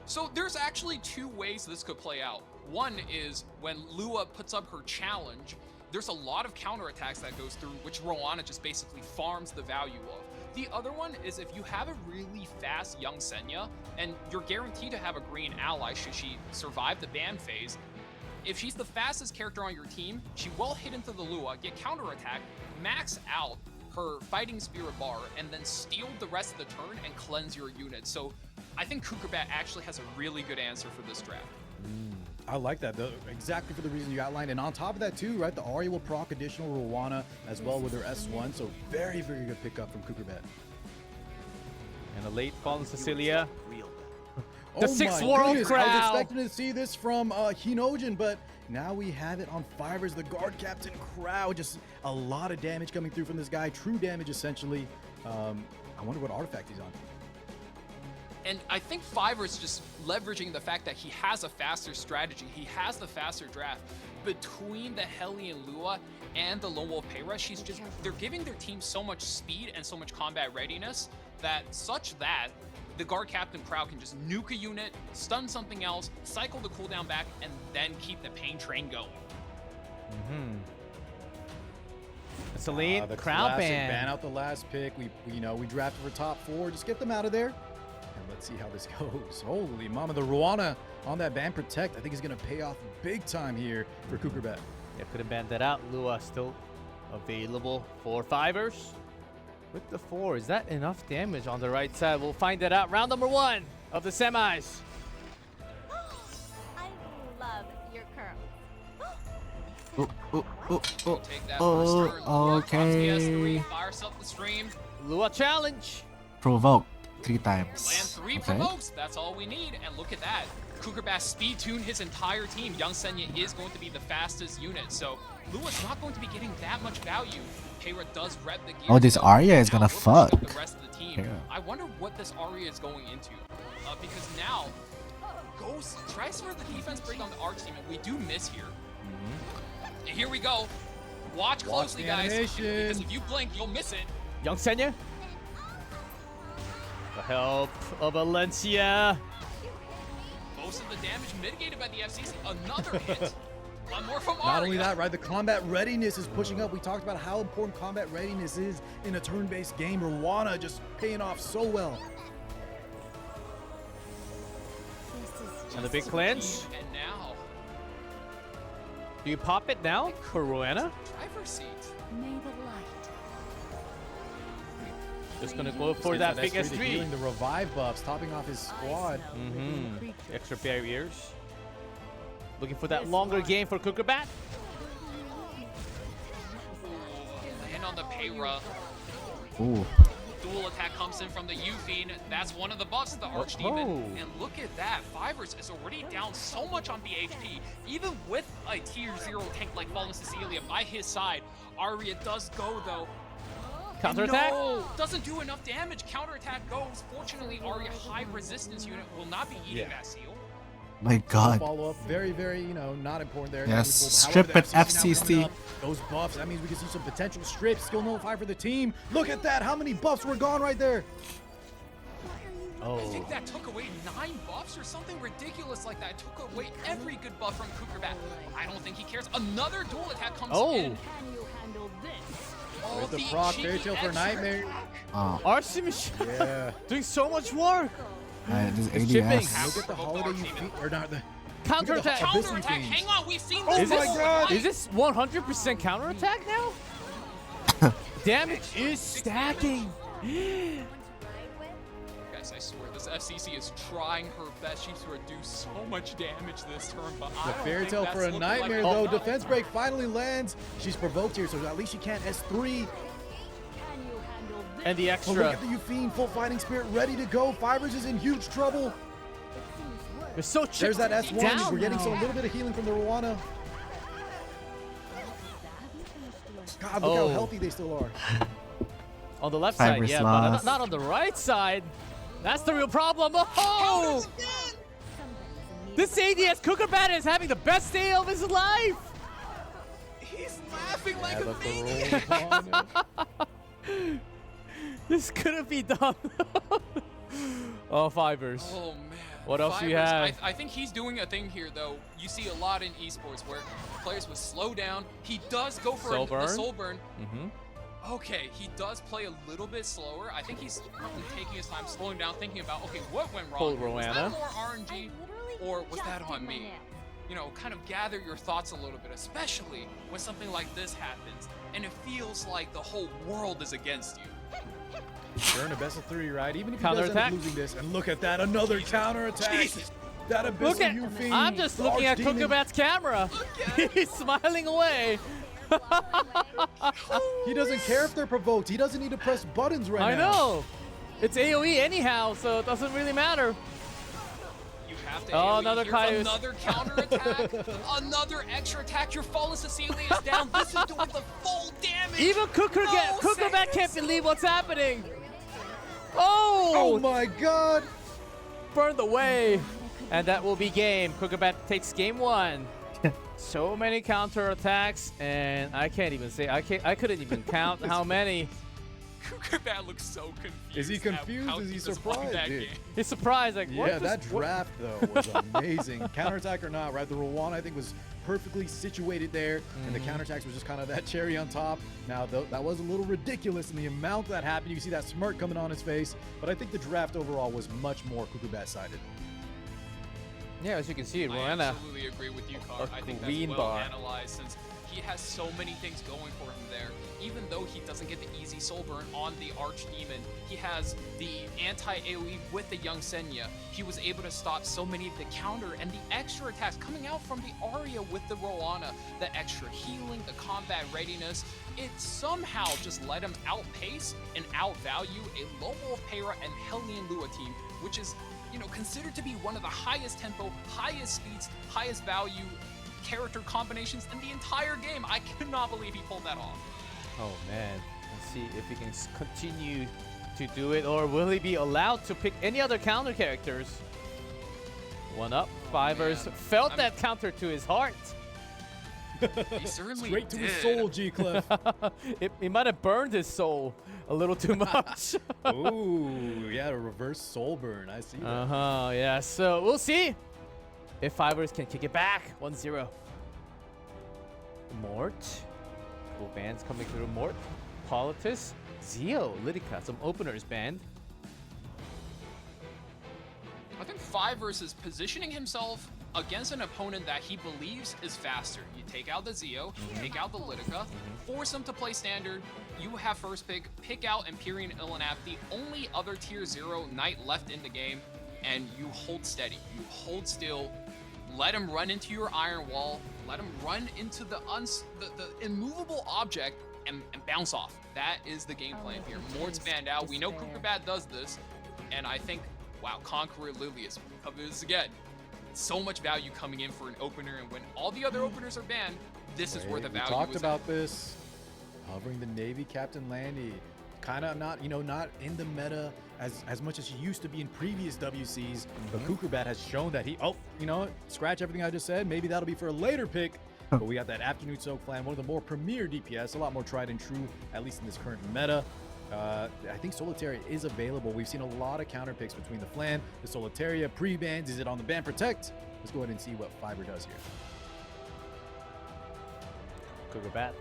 So there's actually 2 ways this could play out. One is when Lua puts up her challenge, there's a lot of counterattacks that goes through, which Rowana just basically farms the value of. The other one is if you have a really fast Young Senya, and you're guaranteed to have a green ally should she survive the ban phase. If she's the fastest character on your team, she will hit into the Lua, get counterattack, max out her Fighting Spirit bar, and then steal the rest of the turn and cleanse your unit. So I think Kukerbat actually has a really good answer for this draft. I like that, though, exactly for the reason you outlined. And on top of that, too, right, the Arya will proc additional Rowana as well with her S1. So very, very good pickup from Kukerbat. And a late Fallen Cecilia. The Oh sixth my world goodness, I was crowd. expecting to see this from Hinojin, but now we have it on Fivers, the guard captain crowd. Just a lot of damage coming through from this guy. True damage, essentially. I wonder what artifact he's on. And I think Fiver's just leveraging the fact that he has a faster strategy. He has the faster draft. Between the Hellion Lua and the Lone Wolf Payra, they're giving their team so much speed and so much combat readiness that the guard captain crowd can just nuke a unit, stun something else, cycle the cooldown back, and then keep the pain train going. Celine, the crowd classic ban. out the last pick. We drafted for top 4. Just get them out of there. And let's see how this goes. Holy mama, the Ruana on that ban protect. I think is going to pay off big time here for Kukerbet. Yeah, couldn't ban that out. Lua still available for Fivers. With the 4, is that enough damage on the right side? We'll find that out. Round number 1 of the semis. I love your curls. Take that first turn. Lua comes okay. PS3, fires up the stream. Lua challenge. Provoke 3 Land times. 3 provokes. That's all we need. And look at that. Kukerbass speed tuned his entire team. Young Senya is going to be the fastest unit. So Lua's not going to be getting that much value. Payra does rep the gear. Oh, this Arya is gonna fuck. The rest of the team. Yeah. I wonder what this Arya is going into. Because now Ghost tries for the defense break on the Arch team, and we do miss here. And here we go. Watch closely, the guys. animation. Because if you blink, you'll miss it. Young Senya. The help of Valencia. Most of the damage mitigated by the FCC. Another hit. One more from Arya. Not only that, right? The combat readiness is pushing up. We talked about how important combat readiness is in a turn-based game. Ruana just paying off so well. And the big cleanse. And now, Do you pop it now for Ruana? driver's seat. May the light. Just gonna go for that big S3, the S3. healing, the revive buffs, topping off his squad. Extra barriers. Looking for that longer game for Kukerbat. And on the Payra, Ooh. dual attack comes in from the Euphine. That's one of the buffs, the Archdemon. Oh. And look at that. Fivers is already down so much on BHP. Even with a tier 0 tank like Fallen Cecilia by his side, Arya does go though. Counterattack? No, doesn't do enough damage. Counterattack goes. Fortunately, Arya high resistance unit will not be eating that seal. My God. Follow up, very, not important there. Yes, However, strip the at now FCC. coming up, those buffs, that means we can see some potential strips. Skill nullify for the team. Look at that. How many buffs were gone right there? Oh. I think that took away 9 buffs or something ridiculous like that. It took away every good buff from Kukerbat. I don't think he cares. Another dual attack comes in. Can you handle this? Oh, There's the proc, Fairy Tale for extra Nightmare. Artemis Yeah. doing so much work. This It's chipping. ADS. Look at the holiday you feet, or not the Counterattack. Counterattack. Hang on, we've seen Oh this. my God. Is this 100% counterattack now? Damage is stacking. Guys, I swear, this FCC is trying her best. She's to do so much damage this turn, but I The don't Fairy think Tale that's for a looking nightmare, like though. enough. Defense break finally lands. She's provoked here, so at least she can't S3. Can you handle this? And the But look extra. at the Euphine, full fighting spirit, ready to go. Fivers is in huge trouble. They're so chipped There's that S1. down We're getting now. some little bit of healing from the Ruana. God, look Oh. how healthy they still are. On the left Fibers side, yeah, but lost. not on the right side. That's the real problem. Oh! This ADS Kukerbat is having the best day of his life. He's laughing like a But the maniac. Ruana- This couldn't be done. Oh, Fivers. Oh man. What else do you Fibers, have? I think he's doing a thing here though. You see a lot in esports where players would slow down. He does go for Soul the burn? soul burn. Mm-hmm. Okay, he does play a little bit slower. I think he's probably taking his time, slowing down, thinking about, okay, what went wrong? Pull here? Was that Roanna. more RNG or was that on me? You know, kind of gather your thoughts a little bit, especially when something like this happens and it feels like the whole world is against you. You're in a best of 3, right? Even if you Counter does end up attack? losing this, and look at that, another counter attack. Jesus. That abyssal Look at. Euphine, I'm just the looking at Archdemon. Kukerbat's camera. He's smiling away. He doesn't care if they're provoked. He doesn't need to press buttons right I now. know. It's AoE anyhow, so it doesn't really matter. You have to Oh, AoE another here, Kaius. another counter attack, another extra attack. Your fallen Cecilia is down. This is doing the full damage. Even Kukurbat can't believe what's happening. Oh! Oh my god! Burned away. And that will be game. Kukurbat takes game 1. So many counter attacks, and I can't even say, I couldn't even count how many. Kukurbat looks so confused. Is he confused? Is he surprised? Dude? He's surprised. Like, what Yeah, that draft though was amazing. Counterattack or not, right? The Rowan I think was perfectly situated there, and the counterattacks was just kind of that cherry on top. Now that was a little ridiculous in the amount that happened. You can see that smirk coming on his face, but I think the draft overall was much more Kukurbat sided. Yeah, as you can see, I Rowan. absolutely agree with you, Car. I think green that's well bar. analyzed since he has so many things going for him there. Even though he doesn't get the easy soul burn on the Archdemon, he has the anti-AoE with the Young Senya. He was able to stop so many of the counter and the extra attacks coming out from the Arya with the Roana. The extra healing, the combat readiness, it somehow just let him outpace and outvalue a low Wolf Peyra and Hellion Lua team, which is, you know, considered to be one of the highest tempo, highest speeds, highest value character combinations in the entire game. I cannot believe he pulled that off. Oh man, let's see if he can continue to do it, or will he be allowed to pick any other counter characters? One up, Fivers felt that counter to his heart. He certainly Straight to did. his soul, G-Cliff. It might have burned his soul a little too much. Ooh, yeah, a reverse soul burn. I see that. Yeah, so we'll see if Fivers can kick it back. 1-0. Mort. Cool bands coming through. Mort, Politis, Zio, Lidica, some openers banned. I think Fivers is positioning himself against an opponent that he believes is faster. You take out the Zio, you take out the Lidica, force him to play standard, you have first pick out Empyrean Illidanap, the only other tier 0 knight left in the game, and you hold steady. You hold still, let him run into your iron wall, let him run into the immovable object, and bounce off. That is the game plan here. Mort's banned out. We know Kukurbat does this, and I think, wow, Conqueror Lilius covers again. So much value coming in for an opener, and when all the other openers are banned, this is where the value is. We talked about this. Hovering the Navy Captain Landy. Kind of not, not in the meta as much as he used to be in previous WCs. But Kukurbat has shown that he, scratch everything I just said. Maybe that'll be for a later pick. But we got that Afternoon Soak Flan, one of the more premier DPS, a lot more tried and true, at least in this current meta. I think Solitaria is available. We've seen a lot of counter picks between the Flan, the Solitaria, pre-bans. Is it on the ban protect? Let's go ahead and see what Fiber does here. Kukurbat,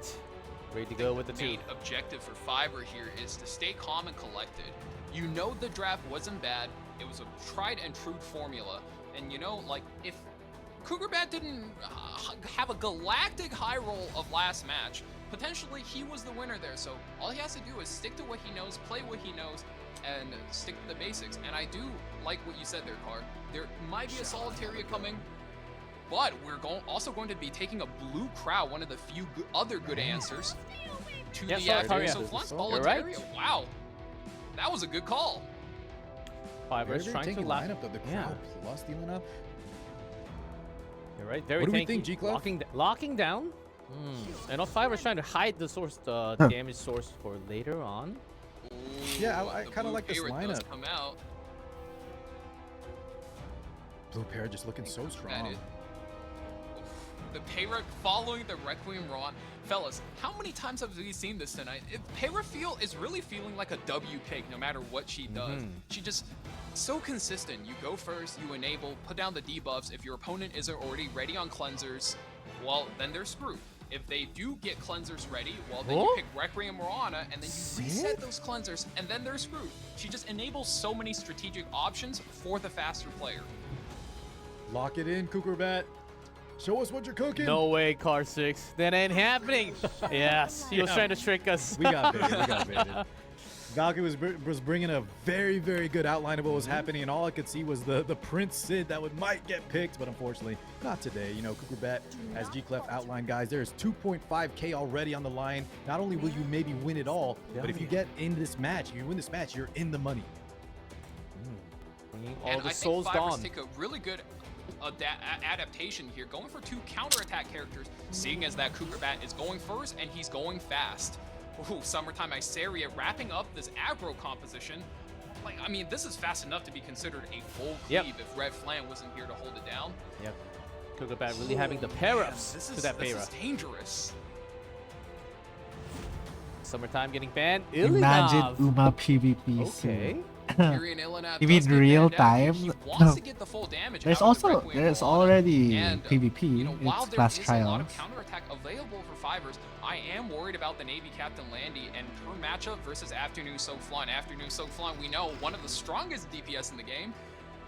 ready to go with the main objective for Fiber here is to stay calm and collected. You know the draft wasn't bad. It was a tried and true formula. And if Kukurbat didn't have a galactic high roll of last match, potentially he was the winner there. So all he has to do is stick to what he knows, play what he knows, and stick to the basics. And I do like what you said there, Car. There might be a Solitaria coming, but we're also going to be taking a Blue Crow, one of the few other good answers to the Afternoon Soak Flan. Solitaria. Wow, that was a good call. Fivers trying to lineup though. The Crow plus the lineup. You're right. Very what do we tanky. think, G-Club? Locking down. And Fiver's trying to hide the source, the damage source for later on. Ooh, yeah, I kind of like this lineup. Come out. Blue Pair just looking so strong. The Peyra following the Requiem Ron. Fellas, how many times have we seen this tonight? Peyra is really feeling like a W pick no matter what she does. She just so consistent. You go first, you enable, put down the debuffs. If your opponent isn't already ready on cleansers, well, then they're screwed. If they do get cleansers ready, well, then you pick Requiem Morana, and then you reset those cleansers, and then they're screwed. She just enables so many strategic options for the faster player. Lock it in, Kukurbat. Show us what you're cooking. No way, Car 6. That ain't happening. Yes, he was trying to trick us. We got baited. Gacha was bringing a very, very good outline of what was happening, and all I could see was the Prince Sid that might get picked, but unfortunately, not today. Kukurbat, as G-Clef outlined, guys, there's 2.5K already on the line. Not only will you maybe win it all, but if you get in this match, you win this match, you're in the money. Bringing All and the I think souls Fivers gone. take a really good adaptation here, going for 2 counterattack characters, seeing as that Cougar Bat is going first and he's going fast. Ooh, Summertime Iceria wrapping up this aggro composition. Like, I mean, this is fast enough to be considered a full cleave if Red Flan wasn't here to hold it down. Yep. Cougar Bat really having the pair-ups to that This pair-up. is dangerous. Summertime getting banned. Imagine Illigav. Uma PvP Okay. soon. Tyrion Illigav You mean does get real banned out. time? He wants No. to get the full damage There's out of the also Red Wing there's Moana. already And, PvP. you know, while It's there class is a lot of trials. counterattack available for Fivers, I am worried about the Navy Captain Landy and her matchup versus Afternoon So Flan. Afternoon So Flan, we know, one of the strongest DPS in the game,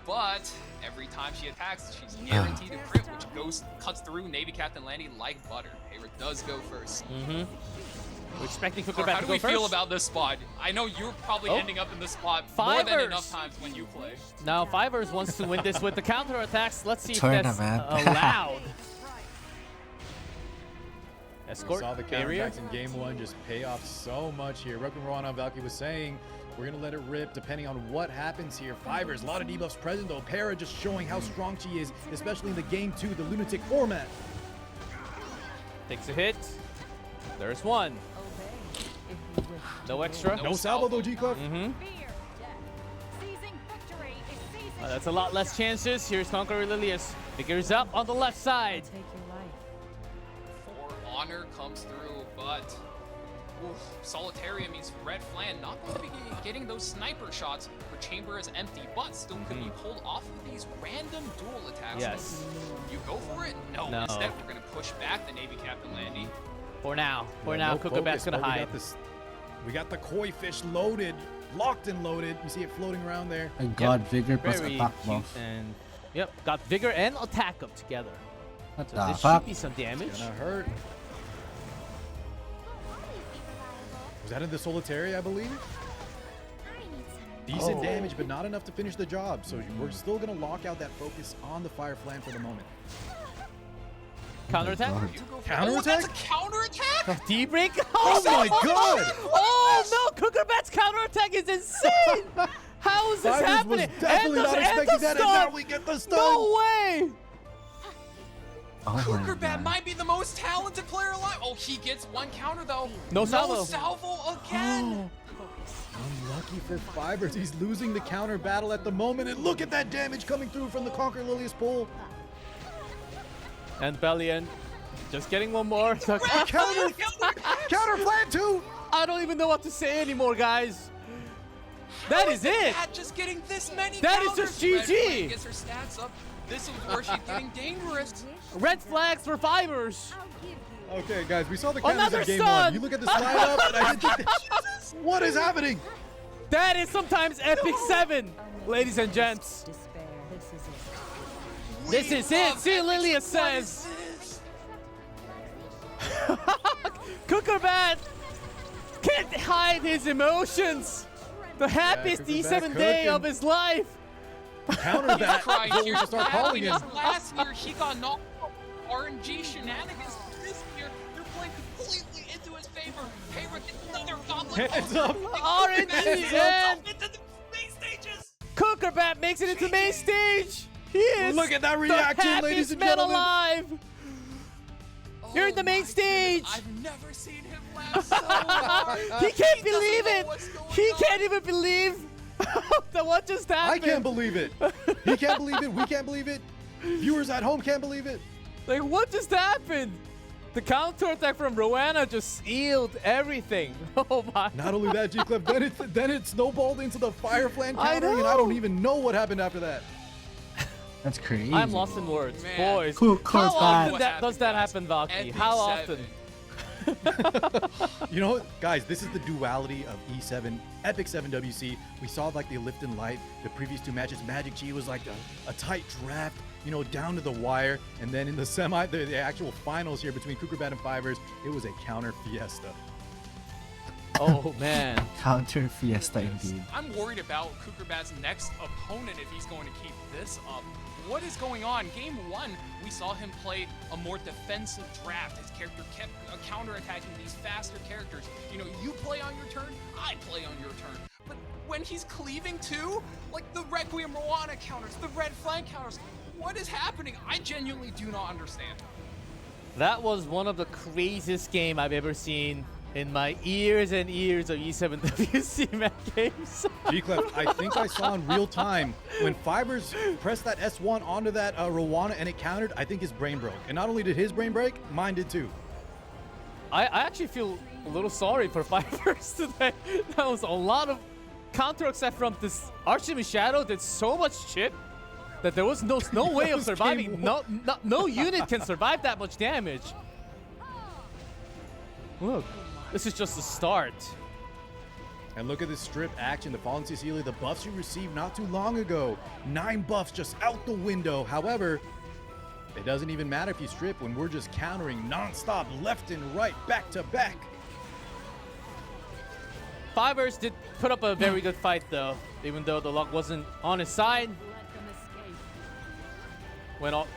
but every time she attacks, she's guaranteed to crit, which cuts through Navy Captain Landy like butter. Hayra does go first. We're expecting Cougar Or Bat how to do go we first. feel about this spot? I know you're probably ending up in this spot more than Fivers. enough times when you play. Now Fivers wants to win this with the counterattacks. Let's see if that's Tournament. allowed. We Escort saw the area. counterattacks in game 1 just pay off so much here. Roken Rowan Valky was saying, we're going to let it rip depending on what happens here. Fivers, a lot of debuffs present though. Para just showing how strong she is, especially in the game 2, the Lunatic format. Takes a hit. There's one. No extra. No salvo though, G-Club. That's a lot less chances. Here's Conqueror Lilius. Figures up on the left side. For Honor comes through, but Solitaria means Red Flan not going to be getting those sniper shots. Her chamber is empty, but still could be pulled off of these random dual attacks. Yes. You go for it? No. No. Instead, we're going to push back the Navy Captain Landy. For now. For Yeah, now, no Cougar Bat's focus, gonna but hide. We got the koi fish loaded, locked and loaded. You see it floating around there. And God, Vigor plus Very attack cute buff. and yep, got Vigor and attack up together. What So the this fuck? should be some damage. Gonna hurt. Was that in the Solitaria, I believe? Decent damage, but not enough to finish the job. So we're still gonna lock out that focus on the Fire Flan for the moment. Counterattack? Counterattack? That's a counterattack? D-break? Oh my god! Oh no! Cougar Bat's counterattack is insane! How is this Fivers happening? was definitely not expecting that, and now we get the stun! No way! Oh Cougar my Bat god. might be the most talented player alive. Oh, he gets one counter though. No salvo. No salvo again. Unlucky for Fivers. He's losing the counter battle at the moment, and look at that damage coming through from the Conquer Lilius pull. And Bellion just getting one more. Counter Flan too! I don't even know what to say anymore, guys. That is it. Bat just getting this many That is counters. just Red GG. Flan gets her stats up. This is where she's getting dangerous. Red flags for Fivers. Okay, guys, we saw the counters Another in game stun. 1. You look at the slide up, and I didn't think that. What is happening? That is sometimes epicseven, ladies and gents. This is it. See, Lilia says. Cougar Bat can't hide his emotions. The happiest Cougar Bat's D7 day cooking. of his life. Counter that. Crying What we here. should start calling him. Last year, he got knocked out. RNG shenanigans. This year, they're playing completely into his favor. Hayra gets another goblet. Hands up. RNG and Into the main stages. Cougar Bat makes it into main stage. He is Look at that reaction, the ladies happiest and man gentlemen. alive. You're in the main stage. I've never seen him laugh so hard. He can't believe doesn't it. know what's going He on. can't even believe that what just happened. I can't believe it. He can't believe it. We can't believe it. Viewers at home can't believe it. Like, what just happened? The counterattack from Rowana just sealed everything. Oh my. Not only that, G-Clip, then it snowballed into the Fire Flan I countering, and I don't know. even know what happened after that. That's crazy. I'm lost in words. Man. Boys, Cougar how often Bat. does that happen, Valky? How often? You know what, guys, this is the duality of E7, epicseven WC. We saw like the lift and light, the previous 2 matches. Magic G was like a tight draft, you know, down to the wire. And then in the the actual finals here between Cougar Bat and Fivers, it was a counter fiesta. Oh man. Counter fiesta indeed. I'm worried about Cougar Bat's next opponent if he's going to keep this up. What is going on? Game 1, we saw him play a more defensive draft. His character kept counterattacking these faster characters. You know, you play on your turn, I play on your turn. But when he's cleaving too? Like the Requiem Moana counters, the red flank counters. What is happening? I genuinely do not understand. That was one of the craziest game I've ever seen in my years and years of E7 WC Mac games. G-Clef, I think I saw in real time when Fibers pressed that S1 onto that Rowana and it countered, I think his brain broke. And not only did his brain break, mine did too. I actually feel a little sorry for Fibers today. That was a lot of counter except from this Archimage Shadow did so much chip that there was no way of surviving. No unit can survive that much damage. Look, this is just the start. And look at this strip action, the Fallen Cecilia, the buffs you received not too long ago. 9 buffs just out the window. However, it doesn't even matter if you strip when we're just countering non-stop left and right, back to back. Fibers did put up a very good fight though, even though the luck wasn't on his side.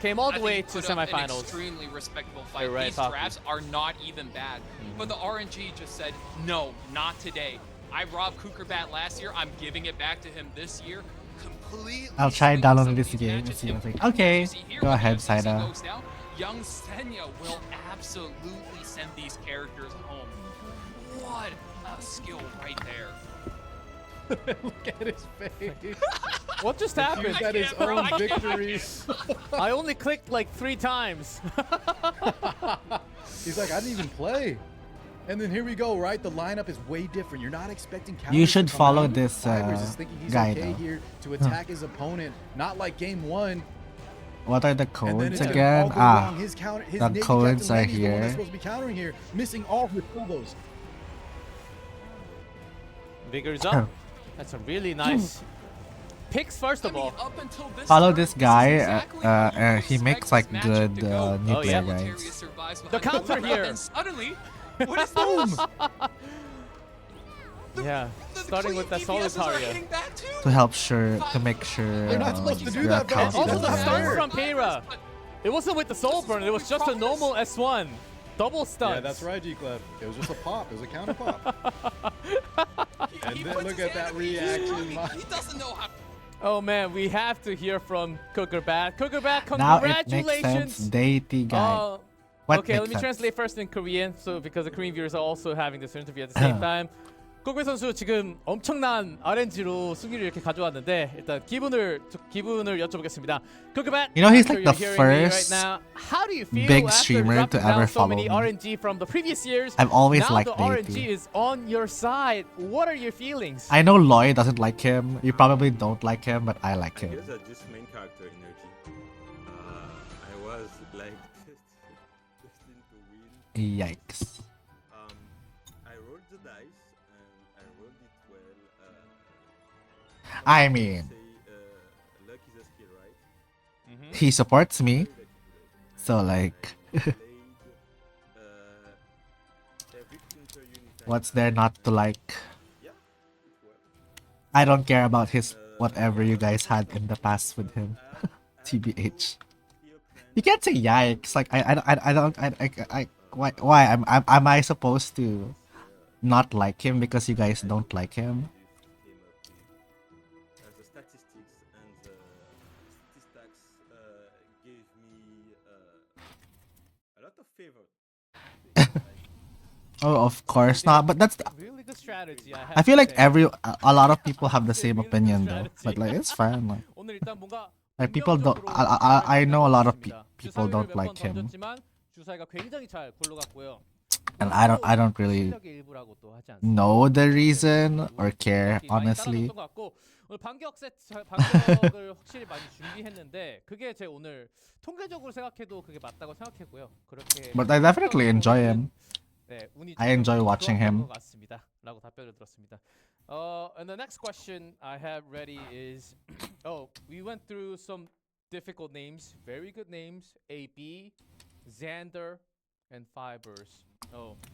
Came all the way to semifinals. An extremely respectable fight. Right, these drafts are not even bad. But the RNG just said, no, not today. I robbed Kukerbat last year. I'm giving it back to him this year. Completely. I'll try downloading this game and see what's like. Okay, go ahead, Saida. Young Senya will absolutely send these characters home. What a skill right there. Look at his face. What just happened? He's at his own victory. I only clicked like 3 times. He's like, I didn't even play. And then here we go, right? The lineup is way different. You're not expecting counters. You should to come follow out. this Fibers is thinking he's guy okay though. here to attack his opponent, not like game 1. What are the And then codes it's gonna again? all go wrong. His counter, his the Navy codes Captain are Lenny's the one that's here. supposed to be countering here, missing all his combos. Vigor's up. That's a really nice picks first of all. Follow this guy. He makes like good new player guys. The counter here. Suddenly, what is this? Yeah, starting with the Solitaria. To help to make sure They're not supposed to do your that, bro. account Also doesn't the stun die. from Pera. It wasn't with the Soul Burn, it was just a normal S1. Double stun. Yeah, that's right, G-Clef. It was just a pop. It was a counter pop. And then look at that reaction. He doesn't know how. Oh man, we have to hear from Kukerbat. Kukerbat, Now it makes congratulations. sense. Deity guy. What okay, let makes me sense? translate first in Korean. So because the Korean viewers are also having this interview at the same time. 코그베 선수 지금 엄청난 RNG로 승리를 이렇게 가져왔는데 일단 기분을 여쭤보겠습니다. Kukerbat, You know, he's after like the you're hearing me right first now, how do you feel big after streamer dropping to down ever so many follow me? RNG from the previous years? I've always now liked the RNG Deity. is on your side. What are your feelings? I know Loy doesn't like him. You probably don't like him, but I like him. I guess just main character energy. I was like destined to win. Yikes. I rolled the dice and I rolled it well. I mean, Luck is a skill, right? he supports me. So like, what's there not to like? I don't care about his whatever you guys had in the past with him. TBH. You can't say yikes. Like why am I supposed to not like him because you guys don't like him? The statistics and the statistics gave me a lot of favor. Oh, of course not. But that's Really good strategy. I feel like a lot of people have the same opinion though. But like it's fine. Like people don't. I know a lot of people don't like him, and I don't really know the reason or care honestly. 오늘 반격을 확실히 많이 준비했는데 그게 제 오늘 통계적으로 생각해도 그게 맞다고 생각했고요. 그렇게 But I definitely enjoy him. 네, 운이 I enjoy watching him. 것 같습니다라고 답변을 들었습니다. And the next question I have ready is, we went through some difficult names, very good names, AB, Xander, and Fibers.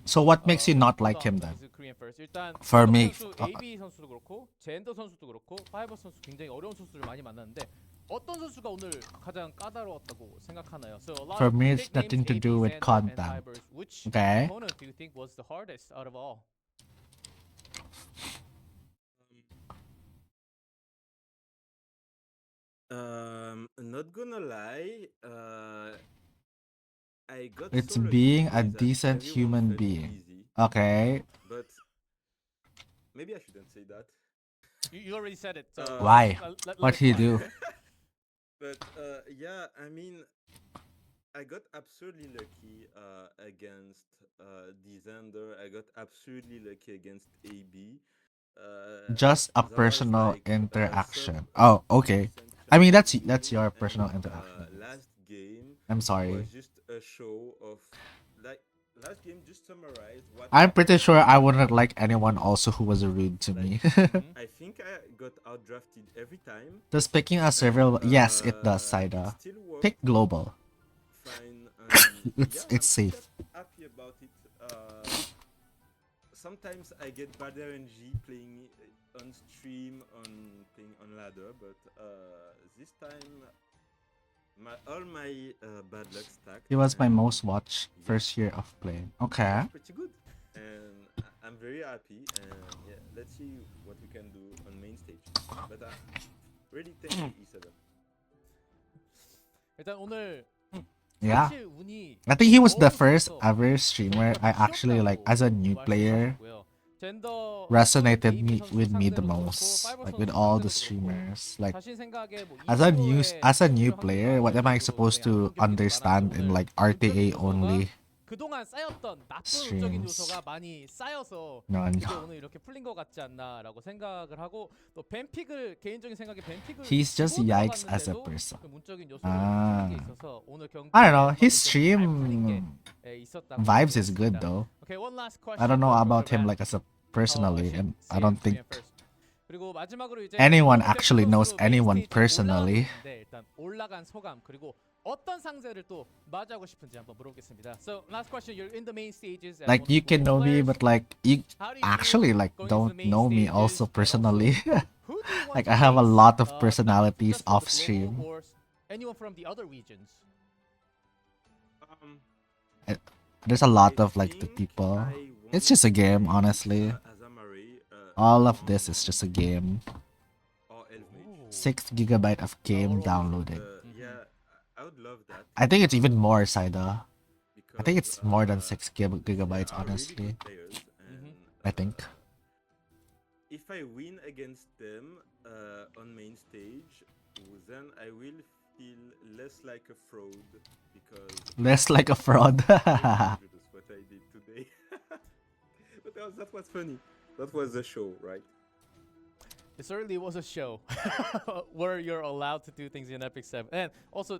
So what makes you not like him then? Korean first. 일단 For me, AB 선수도 그렇고, 젠더 선수도 그렇고, 파이버 선수 굉장히 어려운 선수를 많이 만났는데 어떤 선수가 오늘 가장 까다로웠다고 생각하나요? So a lot for of me, big it's nothing names, to AB, do with Xander, and content. Fibers. Which Okay. opponent do you think was the hardest out of all? Not gonna lie, I got It's so lucky being a today that decent everyone human felt being. busy. Okay. But maybe I shouldn't say that. You already said it. So Why? let What it he fly. do? But yeah, I mean, I got absolutely lucky against Descender. I got absolutely lucky against AB. Just a There was personal like interaction. some Oh, okay. decent I mean, challenges that's your and personal interaction. last game I'm sorry. was just a show of like last game just summarized what I'm pretty happened sure I in wouldn't like anyone also who was rude to me. I think I got outdrafted every time. Just picking a server, yes, it does, Saida. Still worked Pick global. fine. it's I'm safe. happy about it. Sometimes I get bad RNG playing on stream playing on ladder, but this time all my bad luck stacked. He was my and most watched first year of playing. Okay. pretty good, and I'm very happy. And yeah, let's see what we can do on main stage. But really thank you E7. 일단 오늘 Yeah. 사실 운이 I think he was the 너무 first 좋아서 ever streamer I actually like as a new player 말씀하셨고요. 젠더 resonated AB 선수 with me the 상대도 most. 그렇고, Like 파이버 with 선수 all the 상대도 그렇고, streamers. Like 자신 생각에 뭐 as a new 이후로의 player, what am I supposed to understand in like RTA only? 그동안 쌓였던 나쁜 운적인 streams. 요소가 많이 쌓여서 No, 그게 no. 오늘 이렇게 풀린 것 같지 않나라고 생각을 하고 또 밴픽을 개인적인 생각에 밴픽을 He's just 치고 yikes as a 들어갔는데도 person. 그 문적인 요소를 풀린 게 Ah. 있어서 오늘 경기 I don't know. His stream vibes is good though. Okay, one last question I don't know for about him Cookerbat. like as a personally, and I don't think 그리고 마지막으로 이제 anyone 오늘 actually knows 선수로 anyone 메인 스테이지에 personally. 올라왔는데 일단 올라간 소감 그리고 어떤 상대를 또 맞이하고 싶은지 한번 물어보겠습니다. So last question, you're in the main stages. as Like one of you the can know global me, players. but like you How do you actually feel like going to the don't main know me stages, also and personally. who do you want Like to I have a face, lot of not personalities just for off the global stream. or anyone from the other regions? There's a lot of like the people. It's just a game, honestly. All of this is just a game. 6 GB of game downloaded. Yeah, I would love that. I think it's even more, Saida. I think it's because, more than 6 gigabytes, they are really honestly. good players, and, I think. If I win against them on main stage, then I will feel less like a fraud because Less like a fraud. that's what I did today. But that was funny. That was the show, right? It certainly was a show where you're allowed to do things in epicseven. And also,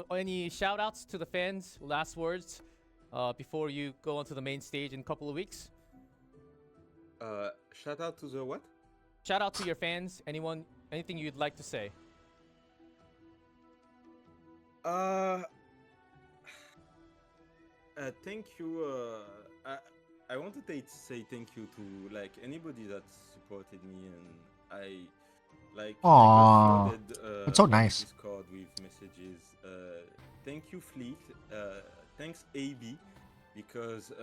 any shout outs to the fans, last words before you go onto the main stage in a couple of weeks? Shout out to the what? Shout out to your fans. Anything you'd like to say? Thank you. I want to say thank you to like anybody that supported me, and I like. Aww, I got flooded, that's so on nice. Discord with messages. Thank you, Fleet. Thanks, AB, because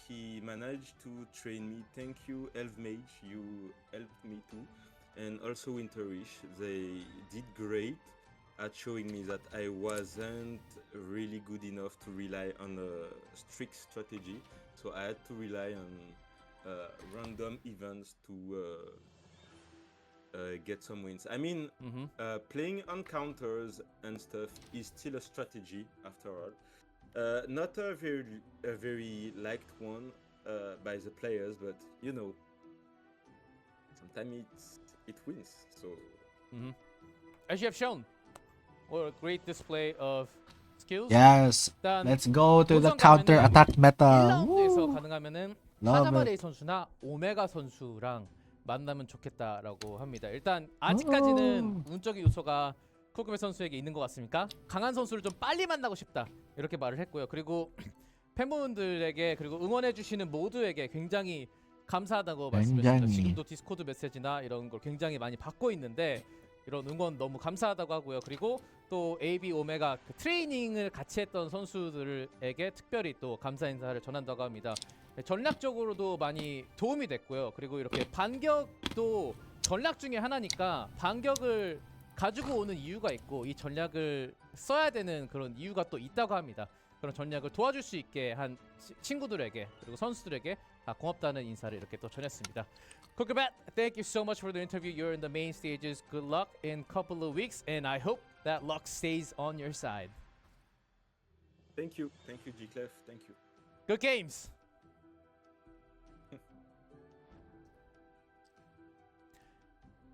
he managed to train me. Thank you, Elf Mage. You helped me too, and also Winterish. They did great at showing me that I wasn't really good enough to rely on a strict strategy. So I had to rely on random events to get some wins. I mean, playing on counters and stuff is still a strategy after all. Not a very liked one by the players, but you know, sometimes it wins. So As you have shown, what a great display of skills. Yes. 일단 Let's go to the 우선 counter 가면은 attack meta. 1라운드에서 가능하면은 Love 하자마레이 it. 선수나 오메가 선수랑 만나면 좋겠다라고 합니다. 일단 아직까지는 운적인 요소가 쿠크베 선수에게 있는 것 같습니까? 강한 선수를 좀 빨리 만나고 싶다 이렇게 말을 했고요. 그리고 팬분들에게 그리고 응원해주시는 모두에게 굉장히 감사하다고 말씀했습니다. 굉장히. 지금도 디스코드 메시지나 이런 걸 굉장히 많이 받고 있는데 이런 응원 너무 감사하다고 하고요. 그리고 또 AB 오메가 그 트레이닝을 같이 했던 선수들에게 특별히 또 감사 인사를 전한다고 합니다. 전략적으로도 많이 도움이 됐고요. 그리고 이렇게 반격도 전략 중에 하나니까 반격을 가지고 오는 이유가 있고 이 전략을 써야 되는 그런 이유가 또 있다고 합니다. 그런 전략을 도와줄 수 있게 한 친구들에게 그리고 선수들에게 고맙다는 인사를 이렇게 또 전했습니다. Kukerbat, thank you so much for the interview. You're in the main stages. Good luck in a couple of weeks, and I hope that luck stays on your side. Thank you, G-Clef. Thank you. Good games.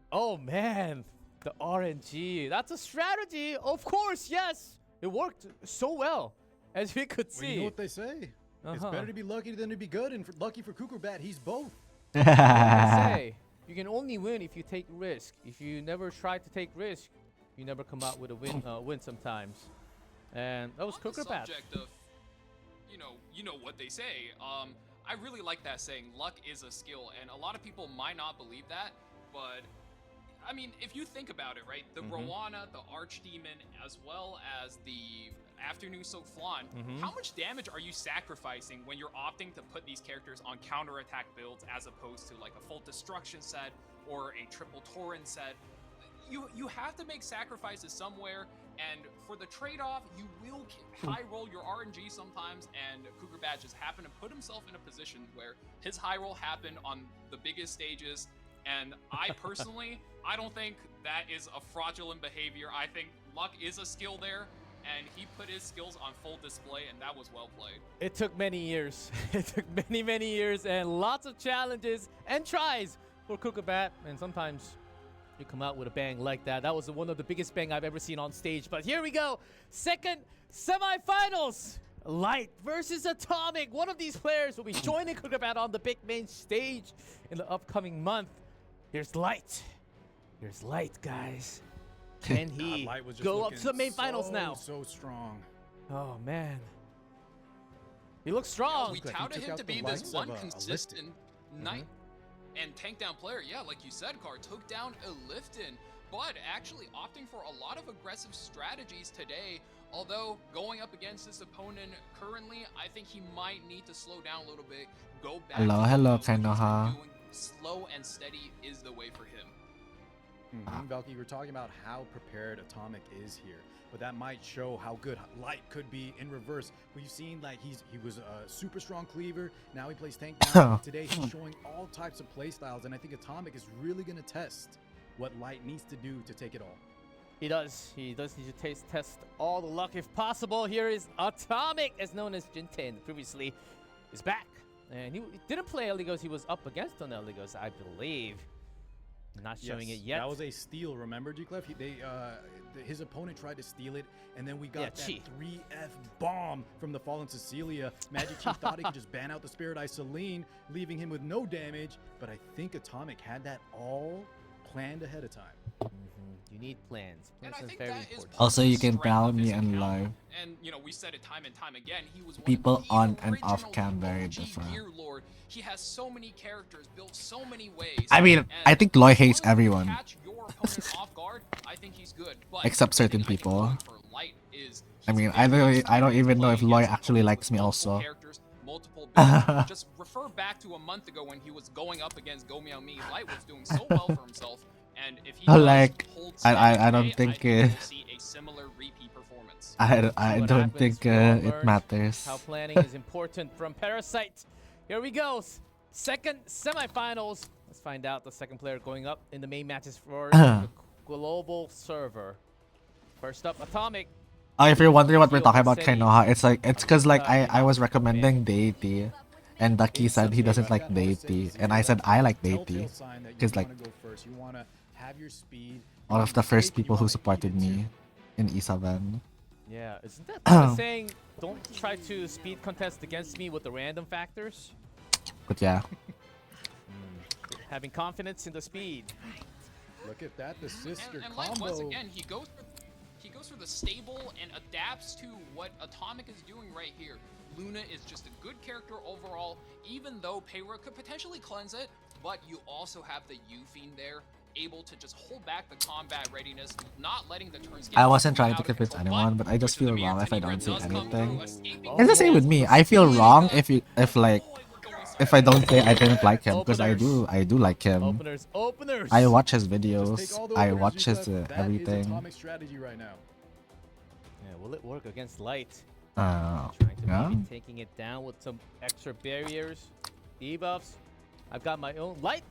Oh man, the RNG. That's a strategy. Of course, yes. It worked so well, as we could see. Well, you know what they say. It's better to be lucky than to be good, and lucky for Kukerbat, he's both. Say, you can only win if you take risk. If you never try to take risk, you never come out with a win sometimes. And that was Kukerbat. Subject of, you know what they say. I really like that saying. Luck is a skill, and a lot of people might not believe that, but I mean, if you think about it, right? The Rowana, the Archdemon, as well as the Afternoon Soak Flan, how much damage are you sacrificing when you're opting to put these characters on counterattack builds as opposed to like a full destruction set or a triple torrent set? You have to make sacrifices somewhere, and for the trade-off, you will high roll your RNG sometimes, and Kukerbat just happened to put himself in a position where his high roll happened on the biggest stages. And I personally, I don't think that is a fraudulent behavior. I think luck is a skill there, and he put his skills on full display, and that was well played. It took many years. It took many years and lots of challenges and tries for Kukerbat, and sometimes you come out with a bang like that. That was one of the biggest bang I've ever seen on stage. But here we go. Second semifinals. Light versus Atomic. One of these players will be joining Kukerbat on the big main stage in the upcoming month. Here's Light. Here's Light, guys. Can he go up to the main finals now? So strong. Oh, man. He looks strong. We touted him to be this one consistent night and tank down player. Yeah, like you said, Car took down a Lifton, but actually opting for a lot of aggressive strategies today. Although going up against this opponent currently, I think he might need to slow down a little bit. Go back. Hello, Kainoha. Slow and steady is the way for him. Valky, we're talking about how prepared Atomic is here, but that might show how good Light could be in reverse. We've seen like he was a super strong cleaver. Now he plays tank down. Today he's showing all types of play styles, and I think Atomic is really going to test what Light needs to do to take it all. He does. He does need to test all the luck if possible. Here is Atomic, as known as Jinten previously, is back. And he didn't play Eligos. He was up against on Eligos, I believe. Not showing it yet. That was a steal, remember, G-Clef? His opponent tried to steal it, and then we got that 3F bomb from the Fallen Cecilia. Magic Chief thought he could just ban out the Spirit Eye Celine, leaving him with no damage, but I think Atomic had that all planned ahead of time. You need plans. Plans And I are think very that is important. Also, you can strength tell of me his and account. live. And we said it time and time again. He was one People of the on and off original cam very OG different. Gear Lord. He has so many characters built so many ways. I mean, and I think Loy as long hates as you everyone. catch your opponent off guard, I think he's good. But Except certain the thing I think people. going for Light is I he's mean, very I don't even know if Loy against actually opponents likes with me multiple also. characters, multiple builds. Just refer back to a month ago when he was going up against Go Meow Me. Light was doing so well for himself. And if he Like, holds I don't today, think we'll see a similar repeat performance. I What don't happens, think we all it learned matters. How planning is important from Parasite. Here we go. Second semifinals. Let's find out the second player going up in the main matches for the global server. First up, Atomic. If you're wondering what we're talking about, Kainoha, it's because like I was recommending Deity, and Ducky said he doesn't like Deity, and I said I like Deity, because like one of the first people who supported me in E7. Yeah, isn't that the saying? Don't try to speed contest against me with the random factors. But yeah. Having confidence in the speed. Look at that, the sister and combo. Light, once again, he goes for the stable and adapts to what Atomic is doing right here. Luna is just a good character overall, even though Payra could potentially cleanse it, but you also have the U-Fiend there, able to just hold back the combat readiness, not letting the turns get I wasn't trying out to of convince control. anyone, but I just feel wrong if I don't say anything. It's It's the same with me. I feel wrong if like if I don't say I didn't like him, because I do like him. Openers. I watch his videos. Just take all the I openers, watch his G-Clef. That is everything. Atomic strategy right now. Yeah, will it work against Light? Uh, Trying to yeah. maybe taking it down with some extra barriers, debuffs. I've got my own Light.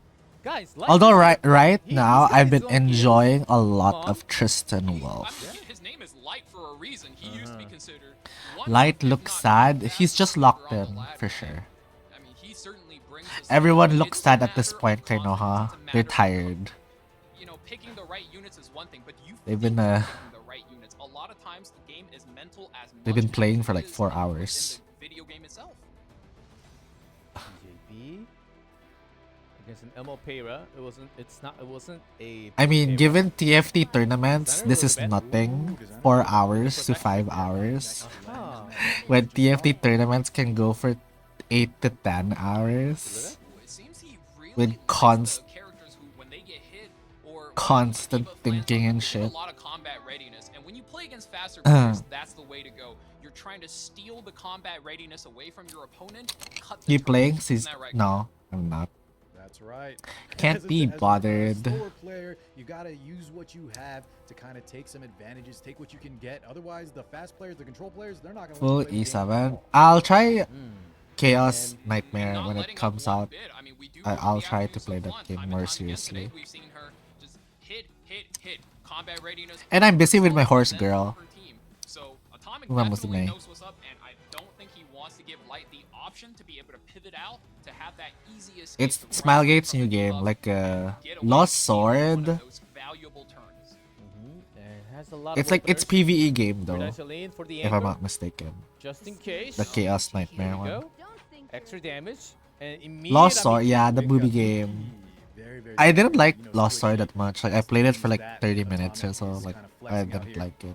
Guys, Light Although is- right he- now these I've guys been don't use- enjoying a lot Come on. of Tristan I Wolf. mean, his name is Light for a reason. He used to be considered one Light of, if looks not sad. the He's just fastest locked player on in the ladder. for sure. I mean, he certainly brings the Everyone skill. looks It's a sad at this matter point, of Kainoha. confidence. It's a They're matter of, tired. you know, picking the right units is one thing, but you They've think been you're picking the right units. A lot of times the game is mental as They've much been playing as for it like is 4 within hours. the video game itself. TJP against an ML Pera. It wasn't a I mean, Pera. given TFT tournaments, Center this a is little bit. nothing. 4 hours to 5 hours. Ah. When TFT tournaments can go for 8 to 10 hours. With Characters who, when they get hit or constant debuff lands thinking on and them, they have shit. a lot of combat readiness, and when you play against faster players, that's the way to go. You're trying to steal the combat readiness away from your opponent. Cut the You turn. playing? Isn't that right? No, I'm not. That's right. Can't As a- be as a bothered. slower player, you gotta use what you have to kind of take some advantages, take what you can get. Otherwise, the fast players, the control players, they're not gonna Full let you play the game at E7. all. I'll try Chaos Nightmare when it comes out. I'll try to play that game more seriously. We've seen her just hit, combat readiness. And I'm busy with my horse girl. So Atomic Vamos definitely me. knows what's up, and I don't think he wants to give Light the option to be able to pivot out to have that easy escape. It's Smilegate's new game, like Lost Sword. Valuable turns. And it has a lot It's of like it's openers. PvE game though, Nice lane for the if I'm Amber. not mistaken. Just in case. The Chaos There Nightmare we one. go. Extra damage. And immediate Lost Sword, yeah, the booby game. I didn't like Lost Sword that much. Like I played it for like 30 minutes or so. Like I didn't like it.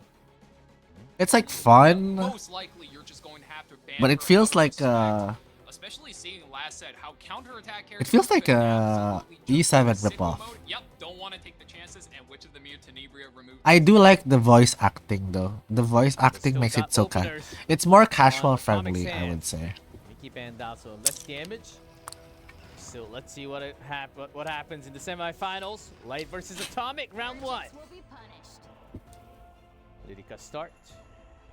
It's like fun, Most likely, you're just going to have to ban but it her feels out of like Spec. Especially seeing last set how counterattack it characters feels like have been a absolutely E7 sicko ripoff. mode. Yep, don't want to take the chances, and Witch of the Mute Tenebria removed. I do like the voice acting though. The voice acting still makes got it so openers it's more on casual Atomic friendly, I Sand. would say. Mickey Bandazo, less damage. So let's see what what happens in the semifinals. Light versus Atomic, round 1. Lyrica start.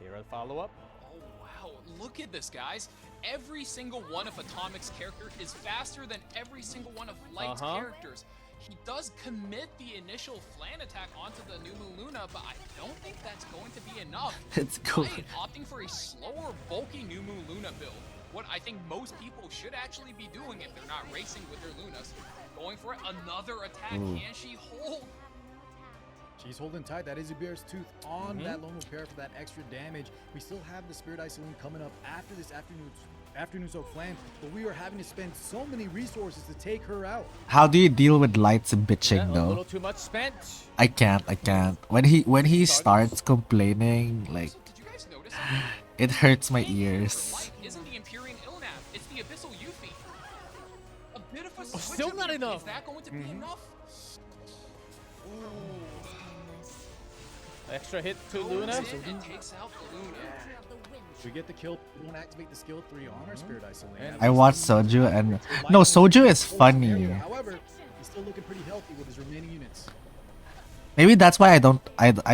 Here a follow-up. Oh wow, look at this, guys. Every single one of Atomic's character is faster than every single one of Light's characters. He does commit the initial flan attack onto the Numu Luna, but I don't think that's going to be enough. It's cool. Light opting for a slower, bulky Numu Luna build. What I think most people should actually be doing if they're not racing with their Lunas. Going for another attack. Ooh. Can she hold? She's holding tight. That is a Bear's Tooth on that lone repair for that extra damage. We still have the Spirit Isolene coming up after this afternoon soak flan, but we are having to spend so many resources to take her out. How do you deal with Light's bitching Yeah, a though? little too much spent. I can't. When he starts complaining, like it hurts my ears. Light isn't the Empyrean Ilnav, it's the Abyssal Yuffie. A bit of a switch still of not Yuffie. enough. Is that going to be enough? Extra hit to Goes Luna. in and takes out the Luna. We get the kill. We don't activate the skill 3 on our Spirit Isolene. I watched Soju and no, Soju is funny. However, he's still looking pretty healthy with his remaining units. Maybe that's why I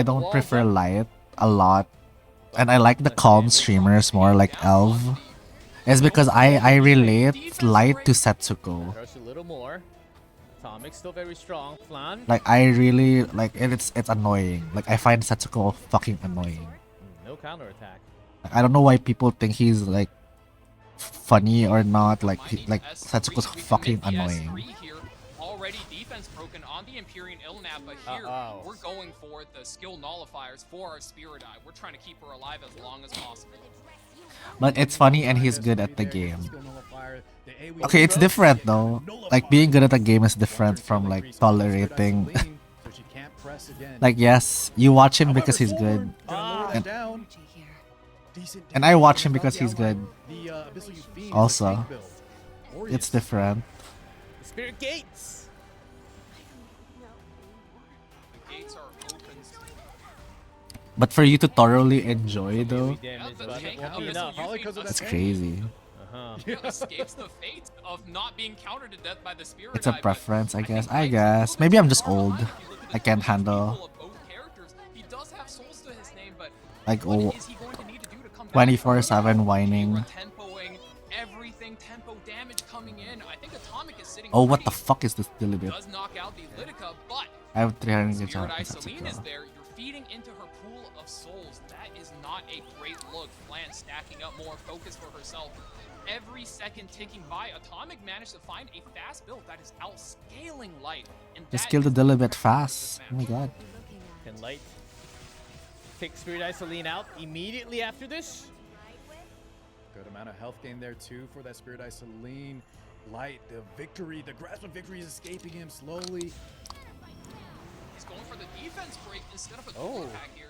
don't prefer Light a lot, and I like the calm streamers more like Elv. It's because I relate Light to Setsuko. Hurts a little more. Atomic still very strong. Flan. Like I really like it's annoying. Like I find Setsuko fucking annoying. No counterattack. Like, I don't know why people think he's like funny or not. Like Setsuko's fucking annoying. Here, already defense broken on the Empyrean Ilnav, but here we're going for the skill nullifiers for our Spirit Eye. We're trying to keep her alive as long as possible. But it's funny and he's good at the game. Okay, it's different though. Like being good at a game is different from like tolerating. Like yes, you watch him because he's good. And I watch him because he's good. Also, it's different. Spirit Gates. The gates are open. But for you to thoroughly enjoy though, Damage, but it won't be enough. it's crazy. escapes the fate of not being countered to death by the spirit. It's a preference, I guess. I guess. Maybe I'm just old. I can't handle He does have souls to his name, but like what oh, is he going to need to do to come back? 24/7 whining. Tempoing everything, tempo damage coming in. I think Atomic is sitting. Oh, what the fuck is this Dilibit? Does knock out the Litica, but I have 300 Spirit jump. Isoline is there. You're feeding into her pool of souls. That is not a great look. Flan stacking up more focus for herself. Every second ticking by, Atomic managed to find a fast build that is outscaling Light. And Just kill the Dilibit fast. Oh my god. Can Light take Spirit Isoline out immediately after this? Good amount of health gain there too for that Spirit Isoline. Light, the victory, the grasp of victory is escaping him slowly. He's going for the defense break instead of a dual attack here.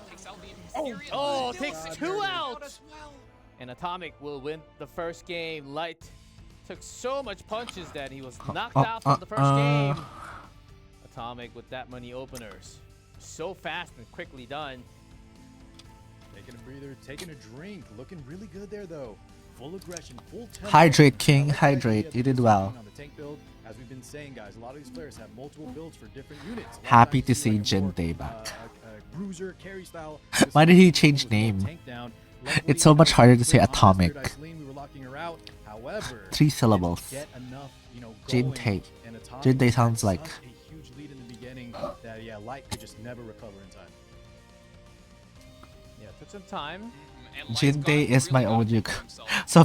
Takes out the mysterious Takes 2 out! And Atomic will win the first game. Light took so much punches that he was knocked out from the first game. Atomic with that many openers. So fast and quickly done. Taking a breather, taking a drink. Looking really good there though. Full aggression, full tempo. Hydrate, King. Hydrate. You did well. On the tank build, as we've been saying, guys, a lot of these players have multiple builds for different units. Happy to see Jinte back. Bruiser, carry style. Why did he change name? It's so much harder to say Atomic. 3 syllables. Jinte. Jinte sounds like. A huge lead in the beginning that Light could just never recover in time. Yeah, took some time. Jinte is my OG. So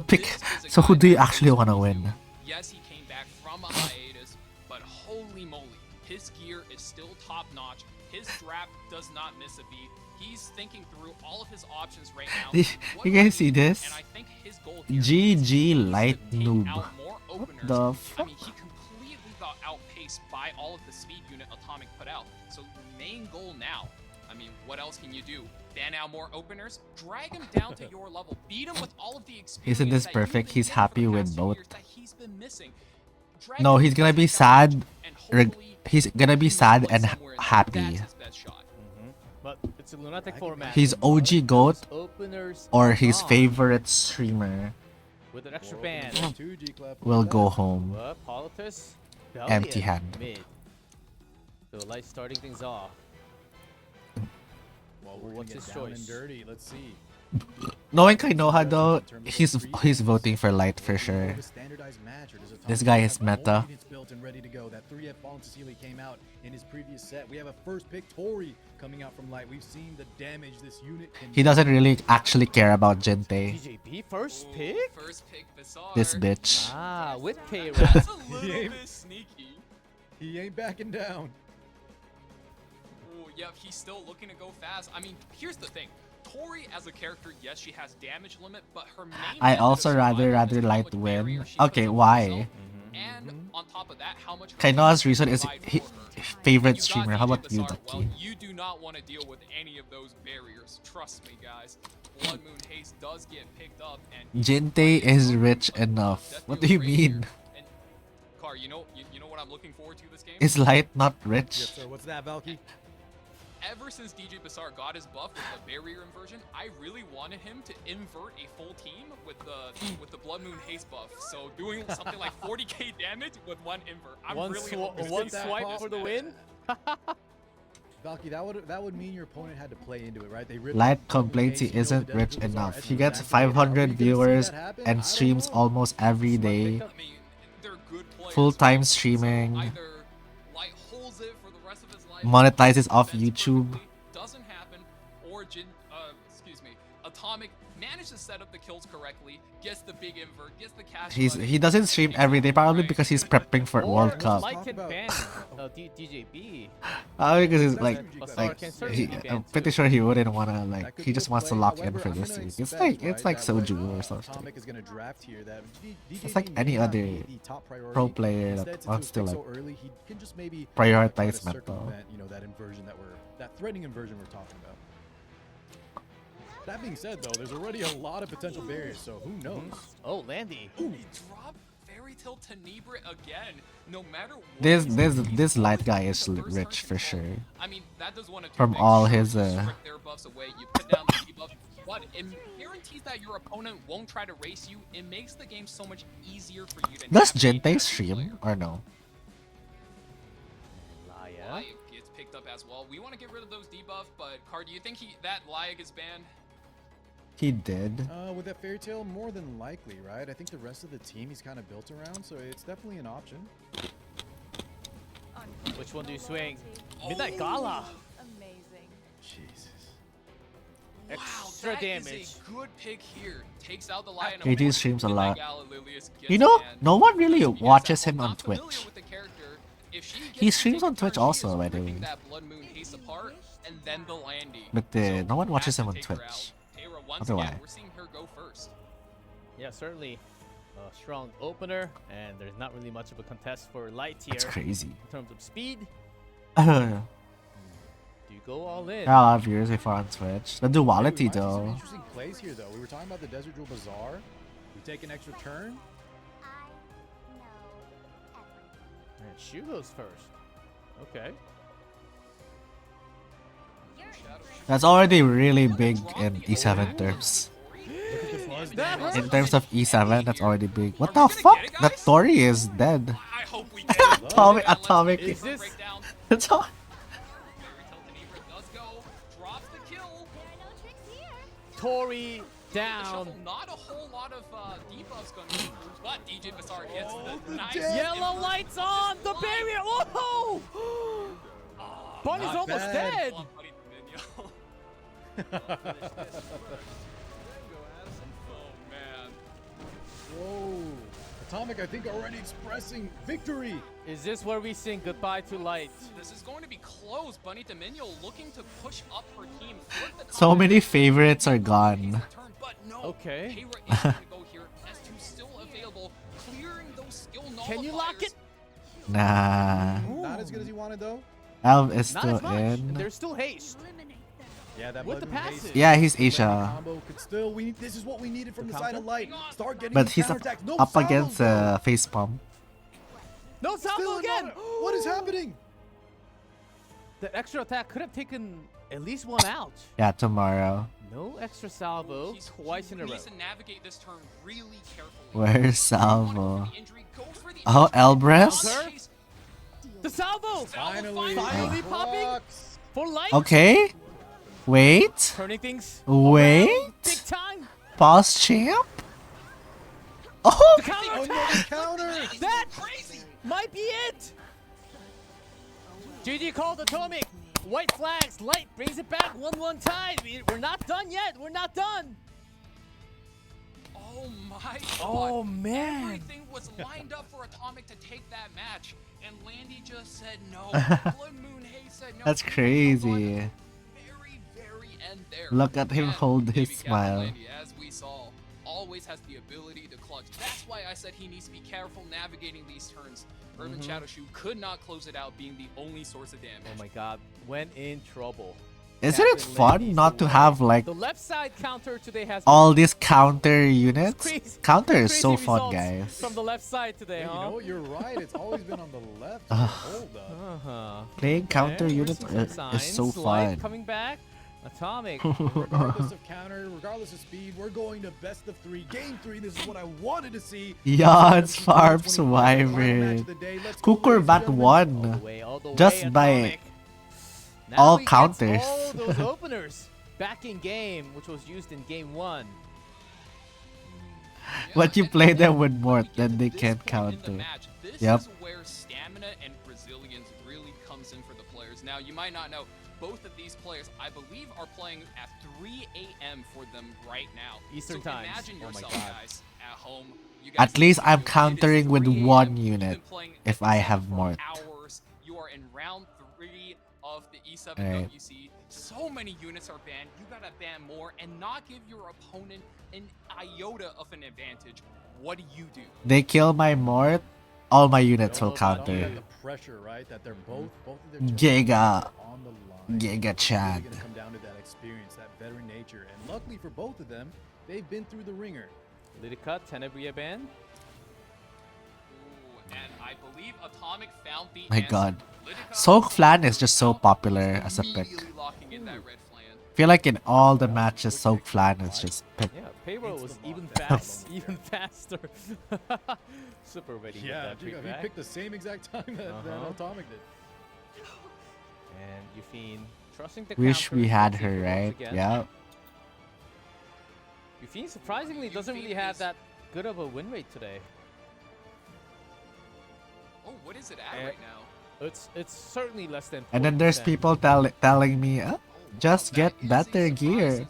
who do you actually want to win? Yes, he came back from a hiatus, but holy moly, his gear is still top notch. His strap does not miss a beat. He's thinking through all of his options right now. You guys see this? And I think his goal here GG Light Noob. What the fuck? I mean, he completely got outpaced by all of the speed unit Atomic put out. So your main goal now, I mean, what else can you do? Ban out more openers, drag him down to your level, beat him with all of the experience. Isn't this that perfect? you've He's been happy getting for the with past 2 both. years that he's been missing. Drag No, him he's gonna down be and sad. hopefully He's gonna be sad and happy. that's his best shot. But it's a lunatic format. He's OG GOAT Openers or his gone. favorite streamer With an extra band. will go home Politis, empty hand. Mid. So Light starting things off. Well, we're What's gonna his get down choice? and dirty. Let's see. Knowing Kainoha though, he's voting for Light for sure. This guy is meta. Built and ready to go. That 3F Fallen Cecilia came out in his previous set. We have a first pick Tori coming out from Light. We've seen the damage this unit can He doesn't really actually care about Jinte. DJB first pick? First pick Bizarre. This bitch. Ah, with pay That's a little bit sneaky. He ain't backing down. Oh, yep, he's still looking to go fast. I mean, here's the thing. Tori as a character, yes, she has damage limit, but her main I method also of rather survival is how Light much win. barrier she Okay, puts on why? herself, and on top of that, how much her Kainoha's team reason is provide he, for her. favorite You got streamer. How DJ about you, Bizarre. Well, Ducky? you do not want to deal with any of those barriers. Trust me, guys. Blood Moon Haste does get picked up, and Jinte is rich enough. What do you mean? And Car, you know what I'm looking forward to this game? Is Light not rich? Yes, sir. What's that, Valky? Ever since DJ Bizarre got his buff with the barrier inversion, I really wanted him to invert a full team with the Blood Moon Haste buff. So doing something like 40k damage with one invert. I'm One really hoping one to see swipe that for the match. win? Valky, that would mean your opponent had to play into it, right? They Light complains he isn't rich enough. He gets 500 viewers and streams almost every day. Full-time streaming. Either Light holds it for the rest of his life, Monetizes off YouTube. doesn't happen, or Atomic managed to set up the kills correctly, gets the big invert, gets the cash. He doesnesn't stream every day probably because he's prepping for World Cup. Light can ban DJB. Because he's like he, I'm pretty sure he wouldn't wanna like he just wants to lock in for this week. It's like Soju or something. It's like any other pro player that wants to like prioritize mental. That inversion that threatening inversion we're talking about. That being said, though, there's already a lot of potential barriers, so who knows? Oh, Landy. He dropped very till Tenebra again. No matter what This light guy is rich for sure. I mean, that does one of two From things. all Sure, his you strip their buffs away, you put down the debuff, but it guarantees that your opponent won't try to race you. It makes the game so much easier for you to Does navigate Jintei as a stream player. or no? Layak gets picked up as well. We want to get rid of those debuffs, but Car, do you think that Layak is banned? He did. With that fairy tale, more than likely, right? I think the rest of the team he's kind of built around, so it's definitely an option. Which one do you swing? Midnight Gala. Amazing. Jesus. Extra that damage. Is a good pick here. Takes out the lion. KD streams a lot. Gala Lilius gets You know, banned. no one really watches him on Not familiar Twitch. with the character. If she He gets to streams take a on Twitch turn, she also, is by the way. ripping that Blood Moon haste apart, and then the landing. But no one watches has him to on take her Twitch. out. Tayra, I once don't know again, why. we're seeing her go first. Yeah, certainly a strong opener, and there's not really much of a contest for light here. That's crazy. In terms of speed, Yeah, do you go all in? a lot of viewers before on Twitch. The duality Hey, we might see some though. interesting plays here, though. We were talking about the Desert Jewel Bazaar. We take an extra turn. And Shu goes first. Okay. That's already really big in E7 terms. In terms of E7, that's already big. What the fuck? That Tori is dead. Atomic. Is this? It's all. Tori down. Not a whole lot of debuffs going to but DJ Bazaar gets the nice Yellow lights on the barrier. Whoa! Bunny's Not almost bad. dead. Oh man. Whoa. Atomic, I think, already expressing victory. Is this where we sing goodbye to light? This is going to be close. Bunny Dominio looking to push up her team. So many favorites are gone. Okay. Tayra is going to go here. S2 still available, clearing those skill nullifiers. Can you lock it? Nah. Not as good as he wanted, though. Elv is Not still as much. And in. there's still haste. Yeah, that With the Blood Moon haste passes. Yeah, he's combo Asia. could still. This is what we needed from the side of light. Start getting But these he's up, counterattacks. No up salvos, against though. face pump. No salvo Still again. another- What is happening? The extra attack could have taken at least one out. Yeah, tomorrow. No extra salvo twice in a row. Needs to navigate this turn really carefully. Where's Salvo? Oh, Elbrus? Counter. The salvo! Finally. Finally popping for light. Okay. Wait. Turning things Wait. big time. Pause champ? Oh! The counter Another attack. counter. That might be it. GG called Atomic. White flags. Light brings it back 1-1 tie. We're not done yet. We're not done. Oh my god. Oh man. Everything was lined up for Atomic to take that match, and Landy just said no. Blood Moon Haze said no. That's crazy. Very end there. Look at him And hold his Baby Cat smile. Landy, as we saw, always has the ability to clutch. That's why I said he needs to be careful navigating these turns. Urban Shadow Shoe could not close it out, being the only source of damage. Oh my god. When in trouble. Isn't it Captain fun Landy's not the to one. have like The left side counter today has all these counter units? Crazy- Counter is crazy so fun, results guys. From the left side today, Hey, you huh? know what? You're right. It's always been on the left. Ugh. Hold up. Playing counter Okay, we're units seeing some is so signs. Light fun. coming back. Atomic. Regardless of counter, regardless of speed, we're going to best of 3. Game 3. This is what I wanted to see. Yod's Farm 25, final match Survivor. of the day. Let's go, Cooker ladies and Bat gentlemen. won. All the way, Just by Atomic. Now all he gets counters. all those openers back in game, which was used in game 1. But you play them with Mort, then they can't counter. This Yep. is where stamina and resilience really comes in for the players. Now, you might not know, both of these players, I believe, are playing at 3 a.m. for them right now. Eastern so times. Imagine Oh my yourself, God. guys, at home. You guys At least can I'm do it. It is countering with 3 a.m. one You've unit been playing if I E7 have for Mort. hours. You are in round 3 of the E7 Right. WC. So many units are banned. You gotta ban more and not give your opponent an iota of an advantage. What do you do? They kill my Mort, all my units will You counter. got the pressure, right? That they're both of their turns Giga. are on the line. Giga Chad. It's really gonna come down to that experience, that veteran nature, and luckily for both of them, they've been through the ringer. Lydica, Tenebria ban. I believe Atomic found the My answer. god. Lidica Soak Flan is just so popular as a pick. immediately locking in that red flan. I feel like in all the matches, Soak Flan is just picked. Yeah, payroll was even faster. Super ready with Yeah, that he feedback. picked the same exact time that Atomic did. And Yufine trusting the Wish we counters, had let's see if her, it works right? again. Yeah. Yufine surprisingly doesn't really have that good of a win rate today. Oh, what is it at right now? It's certainly less than 40%. And then there's people telling me, just get better gear.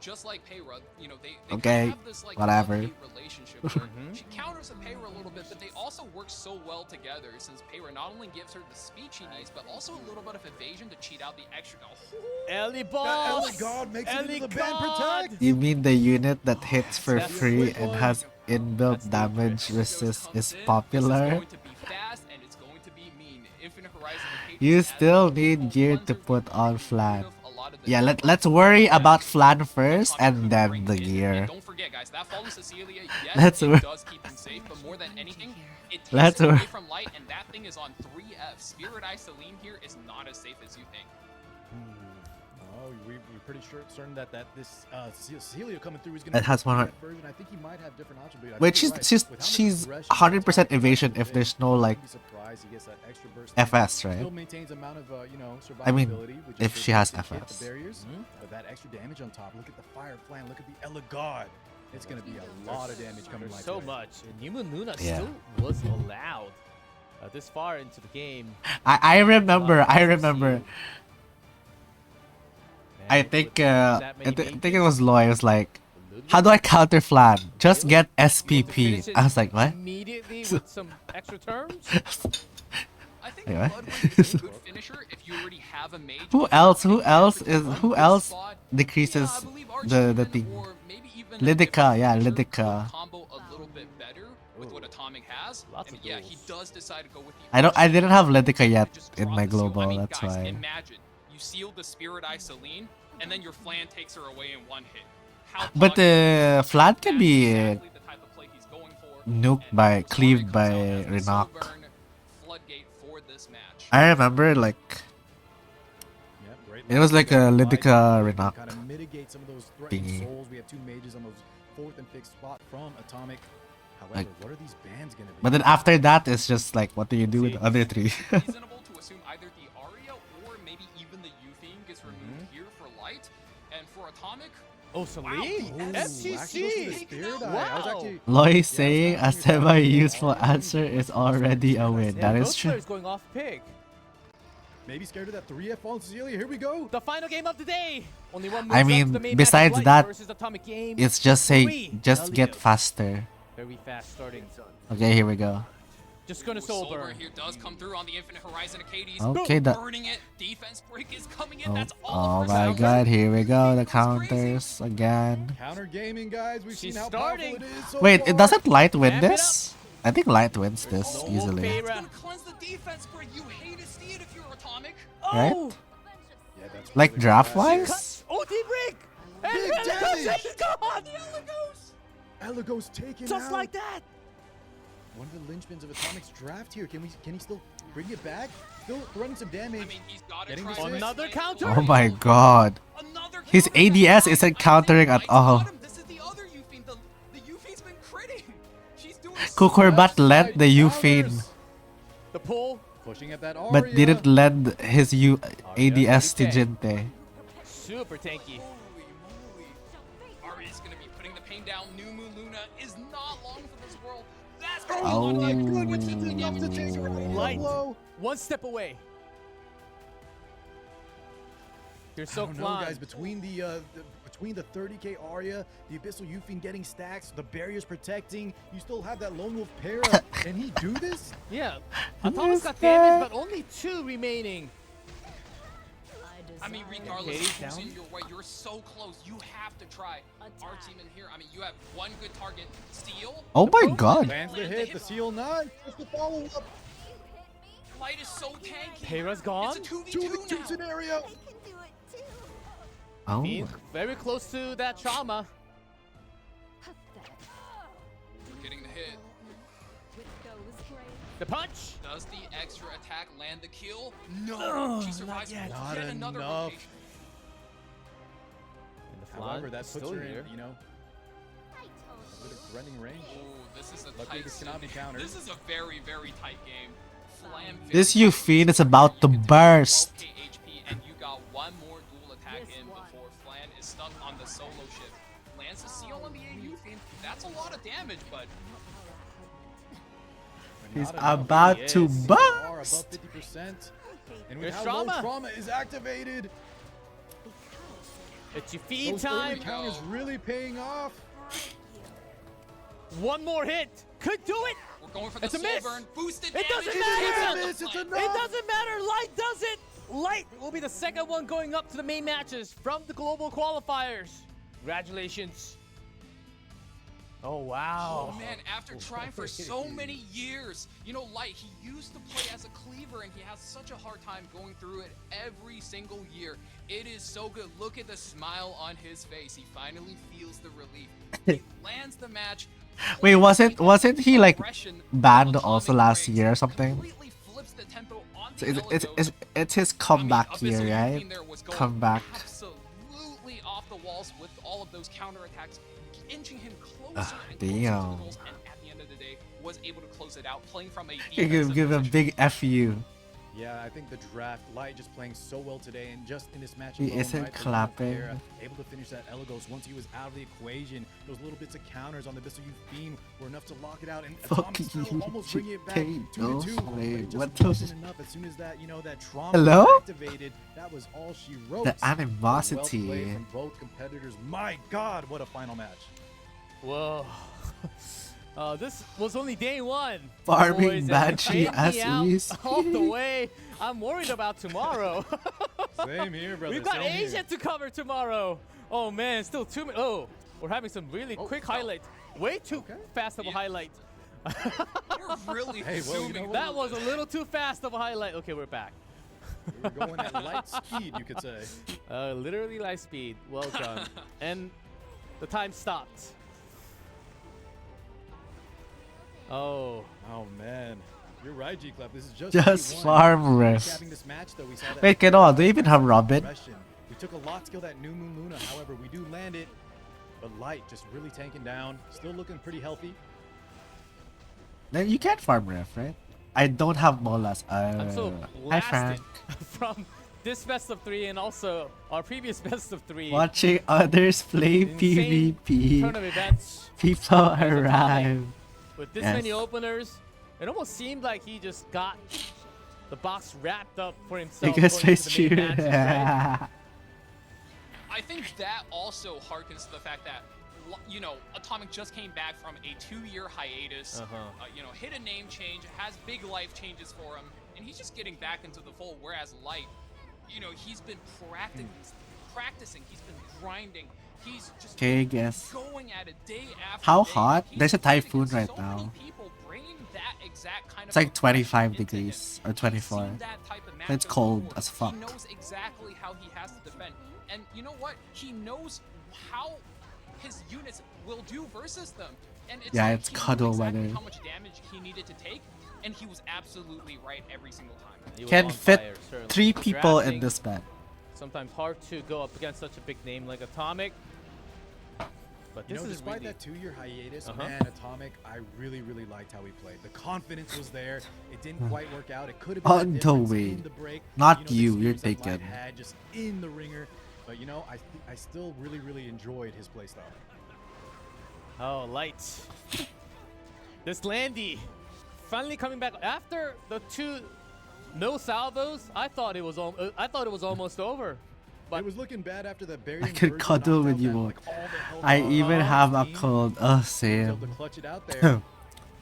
Just like Payra, you know, they Okay, have this like whatever. love-hate relationship where she counters Payra a little bit, but they also work so well together since Payra not only gives her the speed she needs, but also a little bit of evasion to cheat out the extra. Ellie boss! God makes it Ellie into the band protect. You mean the unit that hits for free and has inbuilt damage resist is popular? You still need gear to put on Flan. Yeah, let's worry about Flan first and then the gear. Don't forget, guys, that fallen Cecilia, yes, Let's it does keep him safe, but more than anything, it takes him away from light, and that thing is on 3F. Spirit Eye Celine here is not as safe as you think. Oh, we're pretty certain that this Cecilia coming through is going It has be 100. that version. I think he might have different options. But I Wait, think you're right. With how many she's aggression 100% evasion if there's no like be surprised he gets that extra burst. FS, right? Still maintains amount of you know, I mean, survivability, which if is she has good to hit FS. the barriers, but that extra damage on top. Look at the fire flan. Look at the Elegard. It's going to be a lot of damage coming. There's so much. And Yumu Luna Yeah. still was allowed this far into the game. I remember. I think it was Loy. It was like, how do I counter Flan? Just get SPP. I was like, what? Immediately with some extra terms. I think Anyway. Bloodwind is a good finisher if you already have a mage. Who else decreases the thing? Lidica, yeah, Lidica. Combo a little bit better with what Atomic has. And yeah, he does decide to go with the I didn't have Lidica yet in my global, that's guys, why. imagine you seal the Spirit Eye Celine, and then your Flan takes her away in one hit. How But Flan can be exactly the type of play he's going for. nuked cleaved by Renok. Floodgate for this match. I remember like it was like a Lidica Renok Kind of mitigate some of those threatening thingy. souls. We have two mages on those 4th and 5th spot from Atomic. However, Like- what are these bands going to be? But then after that, it's just like, what do you do with the other three? Reasonable to assume either the Aria or maybe even the Euthane gets removed here for light, and for Atomic. Oh, Celine! FTC! Wow! Loy saying a semi-useful answer is already a win. That is true. Players going off pick. Maybe scared of that 3F on Cecilia. Here we go. The final game of the day. Only one I moves up mean, to the main besides match, that, Light versus Atomic Game. it's just saying, 3. just get faster. Very fast starting. Okay, here we go. Just gonna soul burn. Here does come through on the Infinite Horizon Acades. Okay, burning it. Defense break is coming in. That's all. Oh my god, here we go. The counters again. Counter gaming, guys. We've seen how starting. powerful it is so Wait, far. it doesn't Light win this? I think Light wins this easily. It's gonna cleanse the defense break. You hate to see it if you're Atomic. Right? Yeah, that's Like really draft bad. wise? Oh, break! Big And damage! is gone! Elegos taken Just out. like that! One of the linchpins of Atomic's draft here. Can he still bring it back? Still running some damage. I mean, he's got Getting try the assist. Another counter? Oh my god. His ADS isn't countering at all. This is the other Euphane. The Euphane's been critting. She's doing Kukurbat led the Euphane, The pull. Pushing at that but Aria. didn't lend his ADS to Jinte. Super tanky. Ari's gonna be putting the pain down. Numu Luna is not long for this world. That's Oh. Light. One step away. You're so I don't know, guys. Between the 30k Aria, the Abyssal Euphane getting stacks, the barriers protecting, you still have that Lone Wolf Para. Can he do this? Yeah. Atomic got damage, but only 2 remaining. I mean, regardless Katie's of who's down. in your way, you're so close. You have to try. Our team in here, I mean, you have one good target. Steal. Oh my god. Lands the hit, the seal 9. Just the follow up. Light is so tanky. Para's gone. It's a 2v2 now. scenario. Oh. Being very close to that trauma. We're getting the hit. The punch. Does the extra attack land the kill? No. Oh, She survives not yet. yet another enough. rotation. However, that puts still her here. in, you know, a bit of threatening range. Ooh, this is a Luckily, tight this cannot be countered. This is a very, very tight game. Flam This Euphene is about to burst. 12k HP, and you got one more dual attack in before Flan is stuck on the solo ship. Lands a seal on the Euphene. That's a lot of damage, but He's about to burst. Above 50%. And with There's how trauma. low trauma is activated, It's your feed those early time. counters really paying off. One more hit. Could do it. we're going for the It's a soul miss. burn. Boosted It damage. doesn't matter. It's enough. It doesn't matter. Light does it. Light will be the second one going up to the main matches from the global qualifiers. Congratulations. Oh, wow. Oh man, after trying for so many years, you know, Light, he used to play as a cleaver and he has such a hard time going through it every single year. It is so good. Look at the smile on his face. He finally feels the relief. He lands the match. Wait, wasn't he like Aggression, banned atomic also last breaks, year or something? completely flips the tempo on So the it's his comeback Abyssal year, right? Euphene there was going Comeback. absolutely off the walls with all of those counterattacks, inching him closer and closer to the Damn. goals, and at the end of the day was able to close it out, playing from a You defensive give a position. big FU. Yeah, I think the draft Light just playing so well today, and just in this match He alone, isn't right, the clapping. Era, able to finish that Elagos once he was out of the equation. Those little bits of counters on the Abyssal Euphene were enough to lock it out, and Fuck Atomic still you, almost bringing it back Kate, 2-2. But wait, it just what wasn't the- enough. As soon as that, you know, that trauma Hello? was activated, that was all she wrote. The Well animosity. played from both competitors. My God, what a final match! Whoa. This was only day one. Farming boys, and Banshee it paid me out SEs. all the way. I'm worried about tomorrow. Same here, brother. We've got same here. Asia to cover tomorrow. Oh man, still 2 minutes. Oh, we're having some really quick highlights. Way too fast of a highlight. We're really Hey, well, you know zooming. what? That was a little too fast of a highlight. Okay, we're back. We're going at light speed, you could say. Literally light speed. Well done. And the time stopped. Oh. Oh man, you're right, G-Club. This is just Just day one. farm ref. Recapping this match, though, we saw that Wait, Keno, do you even have Robin? progression. We took a lot to kill that New Moon Luna. However, we do land it, but Light just really tanking down. Still looking pretty healthy. Then you can't farm ref, right? I don't have Molas. I'm so Hi, blasted Frank. from this best of 3 and also our previous best of 3. Watching others play Insane PvP. turn of events. People There's a arrive. With this Yes. many openers, it almost seemed like he just got the box wrapped up for himself. Because going it's into the true. main matches, right? I think that also harkens to the fact that, you know, Atomic just came back from a 2-year hiatus. You know, hit a name change, has big life changes for him, and he's just getting back into the fold. Whereas Light, you know, he's been practicing, he's been grinding. He's just Okay, guess. going at it day after How day. hot? He's There's a playing typhoon against right so many now. people, bringing that exact kind It's of like 25 aggression into him. degrees or 24. Seen that type of It's matchup cold before. as fuck. He knows exactly how he has to defend. And you know what? He knows how his units will do versus them. And it's Yeah, like it's he knew cuddle exactly weather. how much damage he needed to take, and he was absolutely right every single time. He was Can on fit fire, certainly. 3 people in Drafting, this match. Sometimes hard to go up against such a big name like Atomic. But You this know, is despite really... that 2-year hiatus, Uh-huh. man, Atomic, I really, really liked how he played. The confidence was there. It didn't quite work out. It could have been On that the difference way. in the break. Not you, know, the you, you're experience that Light taken. had just in the ringer. But you know, I still really, really enjoyed his playstyle. Oh, Light. This Landy finally coming back after the 2 no salvos. I thought it was almost over. But it was looking bad after the buried I could cuddle with you more. I even have a cold. Oh, same. to clutch it out there.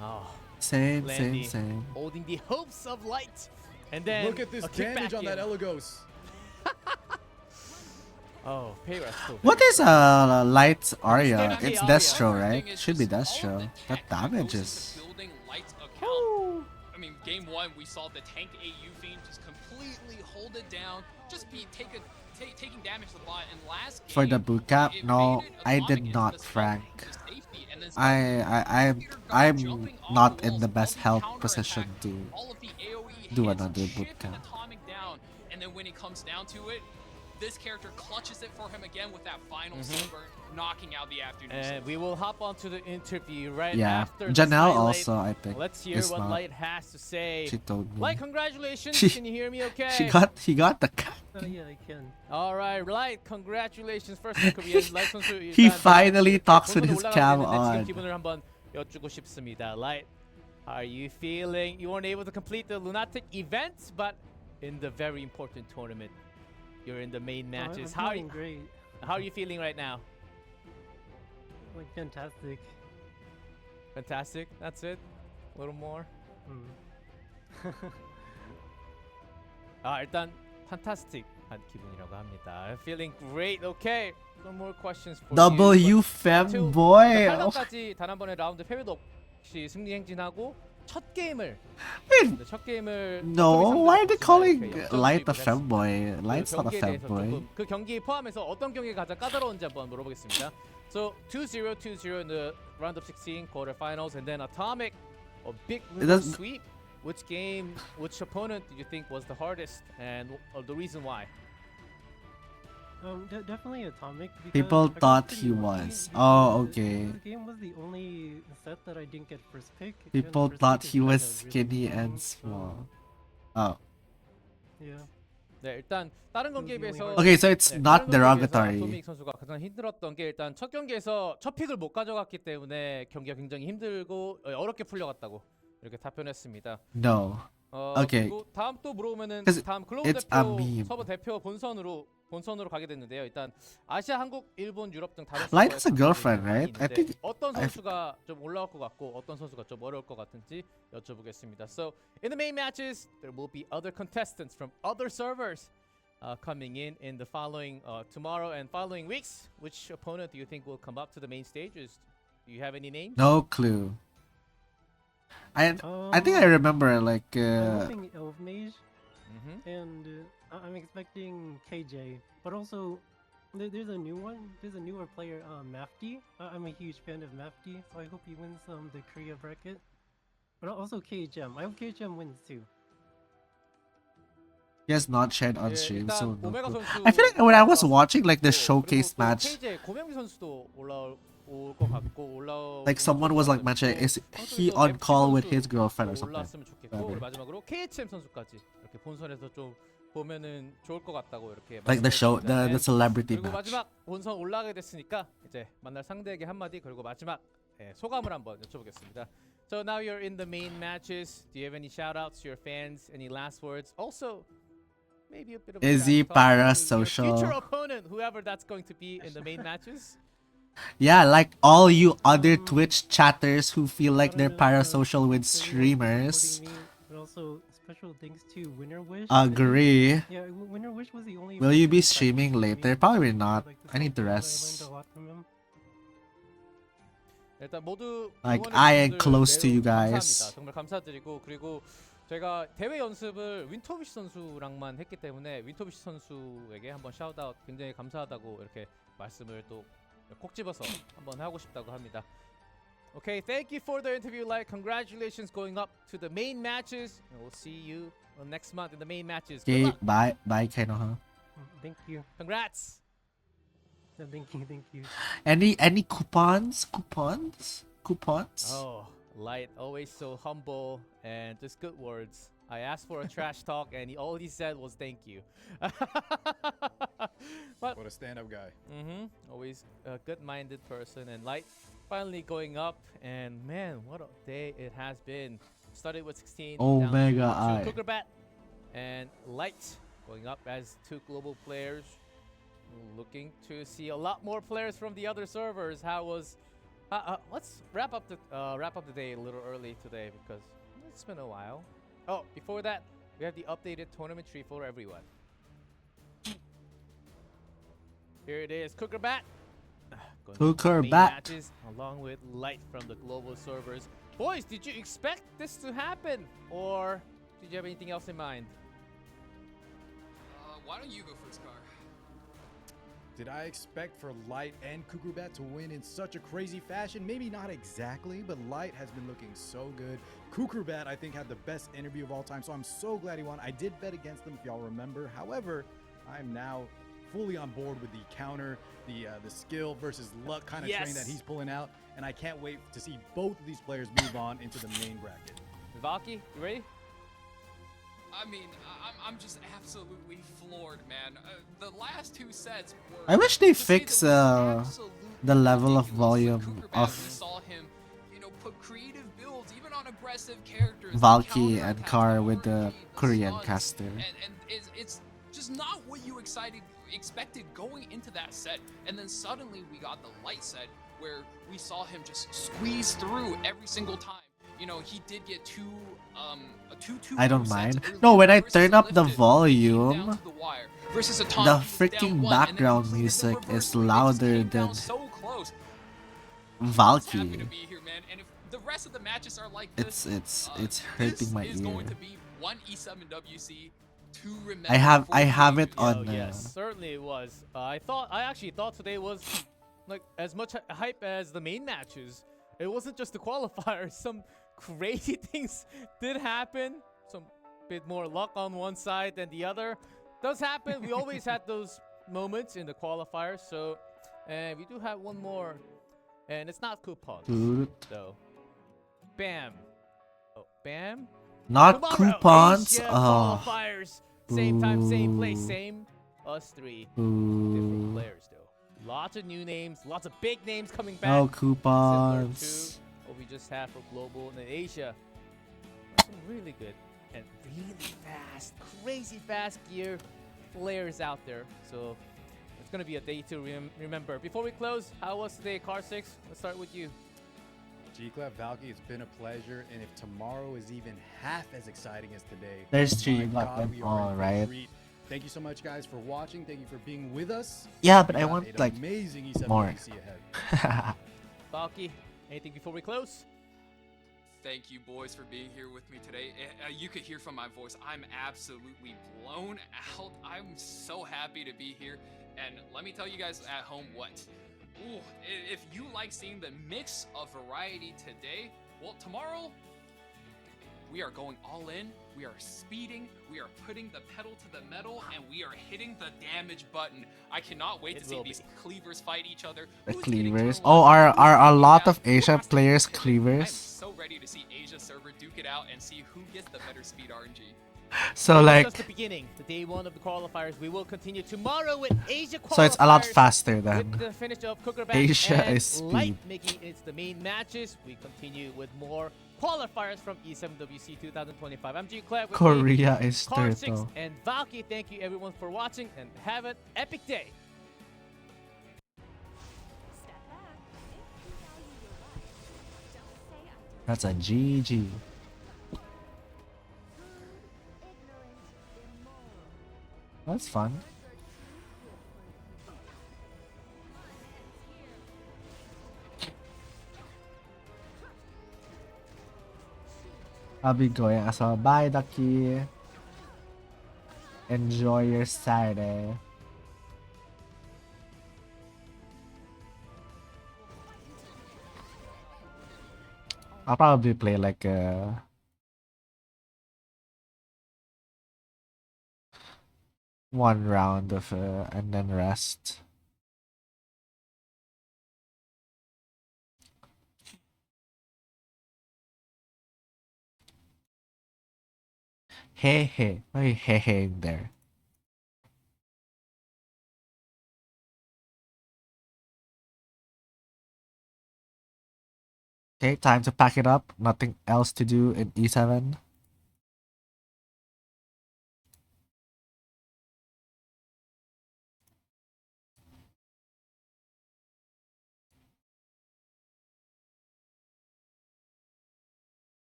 Oh, Same, Landy same. holding the hopes of Light. And then Look at this a kick damage back on that in. Elagos. Oh, Payra's still What is Light's Aria? Stand It's on the Destro, Aria. right? Thing is Should be just all of Destro. the That tech damage goes into is. building Light's account. I mean, game 1, we saw the tank AU Fiend just completely hold it down, just taking damage a lot. And last game, For the boot camp? it No, baited I Atomic did into not, the stealth, Frank. into safety, and then I'm not in the best health position to do another boot camp. Atomic down, and then when it comes down to it, this character clutches it for him again with that final silver, knocking out the afternoon. And we will hop onto the interview right Yeah, after this Janelle highlight. also, I think, Let's hear is what not. Light has to say. She told me. Light, congratulations. Can you hear me okay? He got the cut. Yeah, I can. All right, Light, congratulations. First in Korean. Light 선수 He 일단 finally talks with 본선 his 올라가게 cam 됐는데 지금 on. 기분을 한번 여쭈고 싶습니다. Light, how are you feeling? You weren't able to complete the Lunatic event, but in the very important tournament, you're in the main matches. I'm feeling great. How are you feeling right now? Like fantastic. Fantastic. That's it. A little more. 일단 fantastic한 기분이라고 합니다. I'm feeling great. Okay. Some more questions for W you. femboy. 8강까지 단 한 번의 라운드 패배도 없이 승리 행진하고 첫 게임을 No, why are they calling Light a femboy? Light's not a femboy. 그 경기에 포함해서 어떤 경기가 가장 까다로운지 한번 물어보겠습니다. So 2-0 in the round of 16 quarterfinals, and then Atomic, a big sweep. Which game, which opponent do you think was the hardest, and the reason why? Definitely Atomic. People thought he was. Oh, okay. The game was the only set that I didn't get first pick. People thought he was skinny and small. Oh. Yeah. 네, 일단 다른 경기에 비해서 Okay, so it's not derogatory. 아토믹 선수가 가장 힘들었던 게 일단 첫 경기에서 첫 픽을 못 가져갔기 때문에 경기가 굉장히 힘들고 어렵게 풀려갔다고 이렇게 답변했습니다. No. Okay. 그리고 다음 또 물어보면은 다음 글로벌 it's 대표 a meme. 서버 대표 본선으로 가게 됐는데요. 일단 아시아, 한국, 일본, 유럽 등 다른 Light has a girlfriend, right? I think. 어떤 선수가 좀 올라올 것 같고 어떤 선수가 좀 어려울 것 같은지 여쭤보겠습니다. So in the main matches, there will be other contestants from other servers coming in the following tomorrow and following weeks. Which opponent do you think will come up to the main stages? Do you have any names? No clue. I think I remember like. I'm hoping Elf Mage, and I'm expecting KJ, but also there's a new one. There's a newer player, Mafty. I'm a huge fan of Mafty, so I hope he wins the Korea bracket. But also KHM. I hope KHM wins too. He has not shared on stream, so no clue. I feel like when I was watching like the showcase match, like someone was like mentioning, is he on call with his girlfriend or something? 마지막으로 KHM 선수까지 이렇게 본선에서 좀 보면은 좋을 것 같다고 이렇게 Like the show, the celebrity 그리고 match. 마지막 본선 올라가게 됐으니까 이제 만날 상대에게 한마디 그리고 마지막 소감을 한번 여쭤보겠습니다. So now you're in the main matches. Do you have any shout outs to your fans? Any last words? Also, maybe a bit of Is he parasocial? Future opponent, whoever that's going to be in the main matches. Yeah, like all you other Twitch chatters who feel like they're parasocial with streamers. But also special thanks to Winner Wish. Agree. Yeah, Winner Wish was the only. Will you be streaming later? Probably not. I need to rest. 일단 모두 Like I am close to you guys. 감사합니다. 정말 감사드리고 그리고 제가 대회 연습을 윈터비시 선수랑만 했기 때문에 윈터비시 선수에게 한번 샤웃아웃 굉장히 감사하다고 이렇게 말씀을 또 콕 집어서 한번 하고 싶다고 합니다. Okay, thank you for the interview, Light. Congratulations going up to the main matches, and we'll see you next month in the main matches. Good Okay, luck. bye, Kainoha. Thank you. Congrats. No, thank you. Any coupons? Oh, Light, always so humble and just good words. I asked for a trash talk, and all he said was thank you. But, what a stand-up guy. Always a good-minded person, and Light finally going up, and man, what a day it has been. Started with 16. Omega down I. to Cookerbat and Light going up as two global players. Looking to see a lot more players from the other servers. How was? Let's wrap up the day a little early today because it's been a while. Oh, before that, we have the updated tournament tree for everyone. Here it is, Cookerbat. Cookerbat. Matches along with Light from the global servers. Boys, did you expect this to happen, or did you have anything else in mind? Why don't you go first, Car? Did I expect for Light and Kukubat to win in such a crazy fashion? Maybe not exactly, but Light has been looking so good. Kukubat, I think, had the best interview of all time, so I'm so glad he won. I did bet against him, if y'all remember. However, I'm now fully on board with the counter, the skill versus luck kind of train that he's pulling out, and I can't wait to see both of these players move on into the main bracket. Valky, you ready? I mean, I'm just absolutely floored, man. The last two sets were... I wish they fix the level of volume of saw him, you know, put creative builds, even on aggressive characters. Valky and Kar with the Korean caster. And it's just not what you expected going into that set. And then suddenly we got the light set where we saw him just squeeze through every single time. You know, he did get two I don't mind. No, when I turn up the volume, the freaking background music is louder than Valky. The rest of the matches are like this. It's hurting my is ear. going to be one E7WC to remember. I have it on. Yes, certainly it was. I actually thought today was like as much hype as the main matches. It wasn't just the qualifiers. Some crazy things did happen. Some bit more luck on one side than the other. Does happen. We always had those moments in the qualifiers. So, and we do have one more, and it's not coupons though. Bam. Oh, bam. Not Tomorrow, coupons. Asia Oh. Qualifiers. Same time, same place, same us three. Different players though. Lots of new names, lots of big names coming back. No coupons. Similar to what we just have for global and Asia. Some really good and really fast, crazy fast gear players out there. So it's gonna be a day to remember. Before we close, how was today, Car 6? Let's start with you. G-Clef, Valky, it's been a pleasure, and if tomorrow is even half as exciting as today, There's three, my you got God, them we are all, in for a right? treat. Thank you so much, guys, for watching. Thank you for being with us. Yeah, but We I got want an like amazing E7 more. WC ahead. Valky, anything before we close? Thank you, boys, for being here with me today. You could hear from my voice. I'm absolutely blown out. I'm so happy to be here. And let me tell you guys at home what. Ooh, if you like seeing the mix of variety today, well, tomorrow, we are going all in. We are speeding. We are putting the pedal to the metal, and we are hitting the damage button. I cannot wait to see these cleavers fight each other. The cleavers. Oh, are a lot of Asia players cleavers? So ready to see Asia server duke it out and see who gets the better speed RNG. So like, just the beginning, the day one of the qualifiers. We will continue tomorrow with Asia qualifiers. so it's a lot faster than with the finish of Cookerback Asia and is speed. Light making its the main matches. We continue with more qualifiers from E7WC 2025. I'm G-Clef with Korea me, is Car 6 turtle. and Valky. Thank you everyone for watching and have an epic day. That's a GG. That's fun. I'll be going as well. Bye, Ducky. Enjoy your Saturday. I'll probably play like a one round of and then rest. Hey hey, why are you hey hey there? Okay, time to pack it up. Nothing else to do in E7.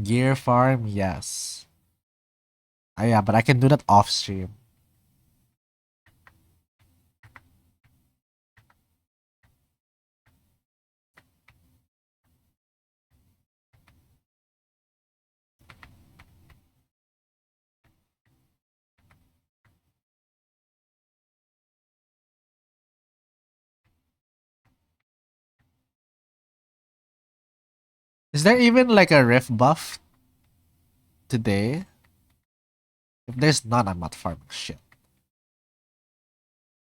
Gear farm, yes. Yeah, but I can do that off stream. Is there even like a riff buff today? If there's none, I'm not farming shit.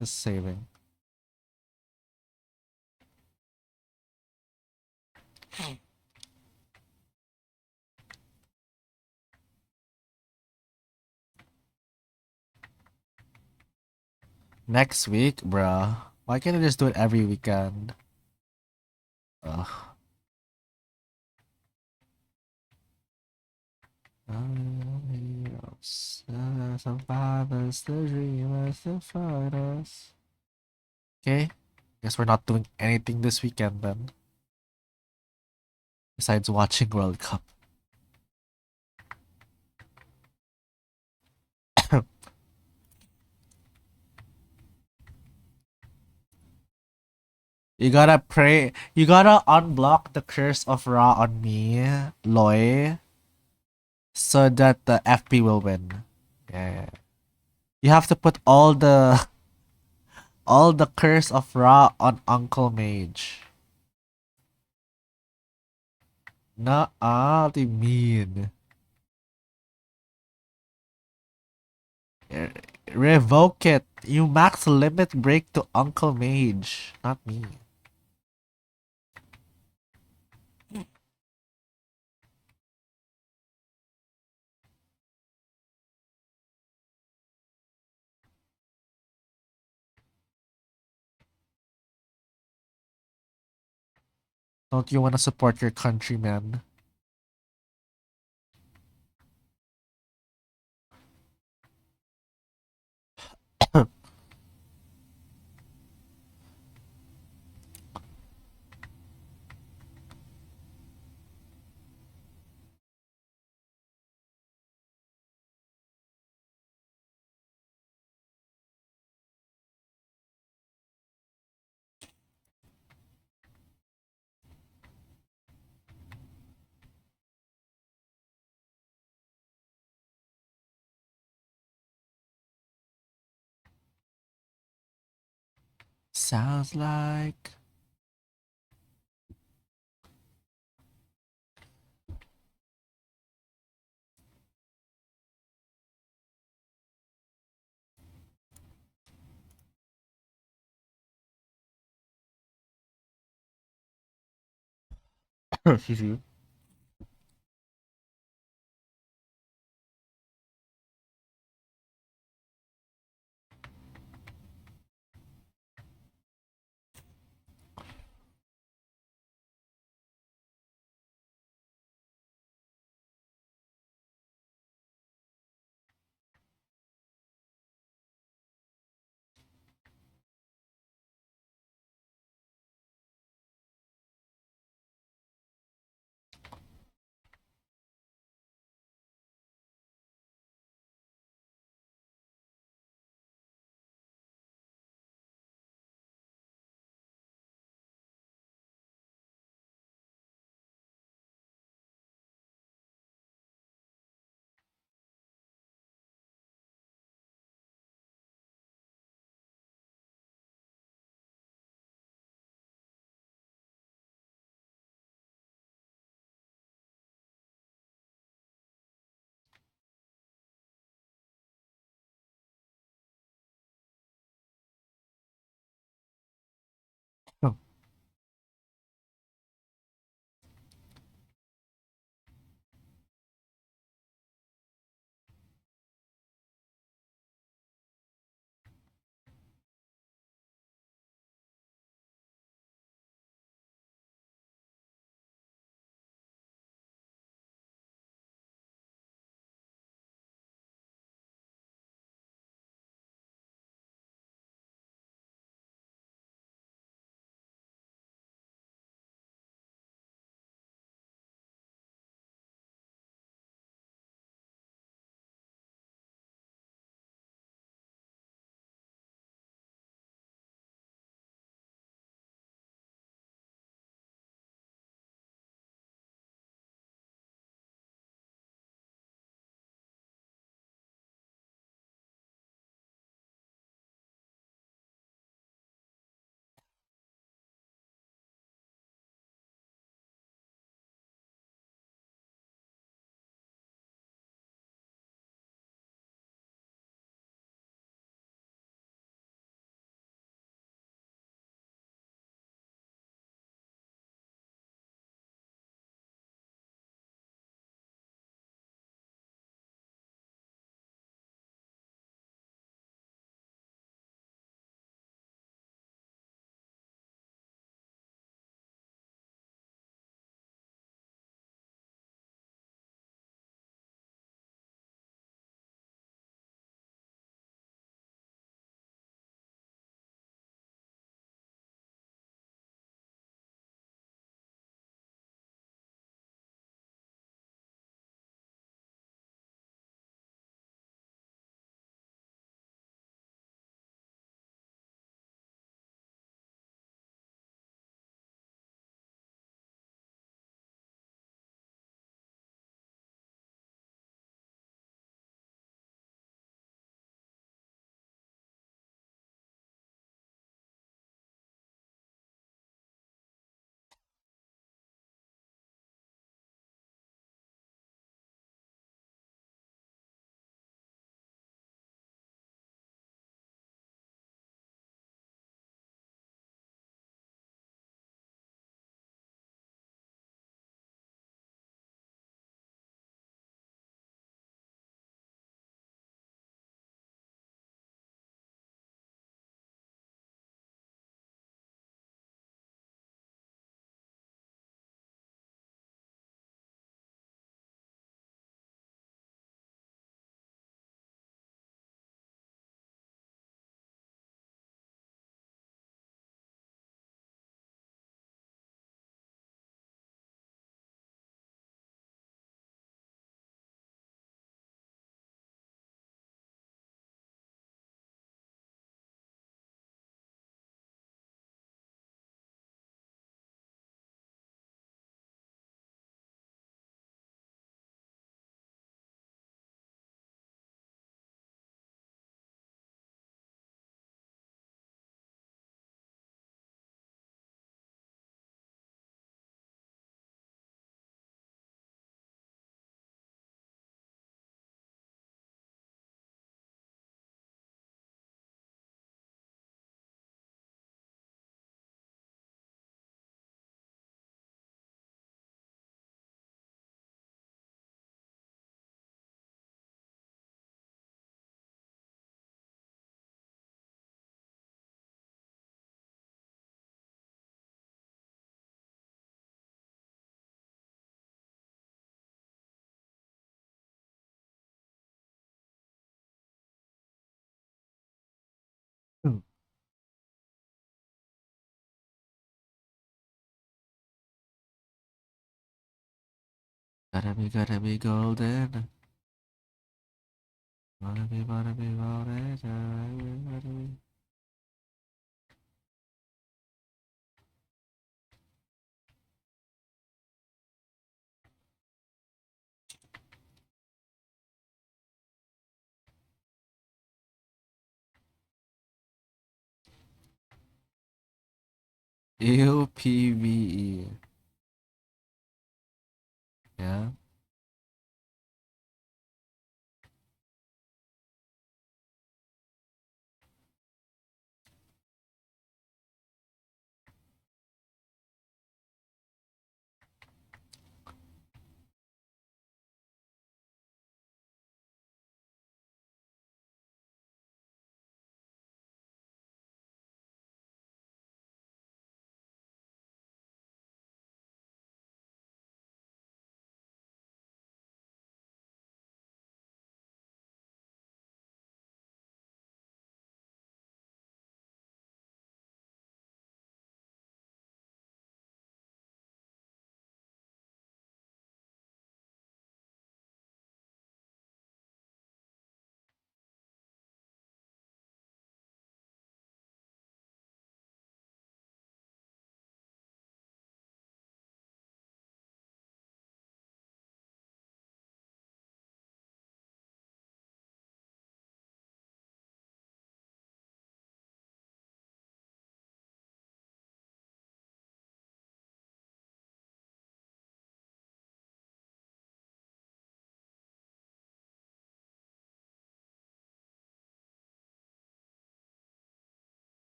Just saving. Next week, bruh. Why can't I just do it every weekend? Ugh. Some fathers, the dreamers, the fighters. Okay. Guess we're not doing anything this weekend then. Besides watching World Cup. You gotta pray. You gotta unblock the curse of Ra on me, Loy, so that the FP will win. Yeah. You have to put all the curse of Ra on Uncle Mage. Nuh-uh, what do you mean? Revoke it. You max limit break to Uncle Mage, not me. Don't you want to support your countrymen? Sounds like excuse you. Gotta be golden. Wanna be golden. Gotta be. UPVE. Yeah.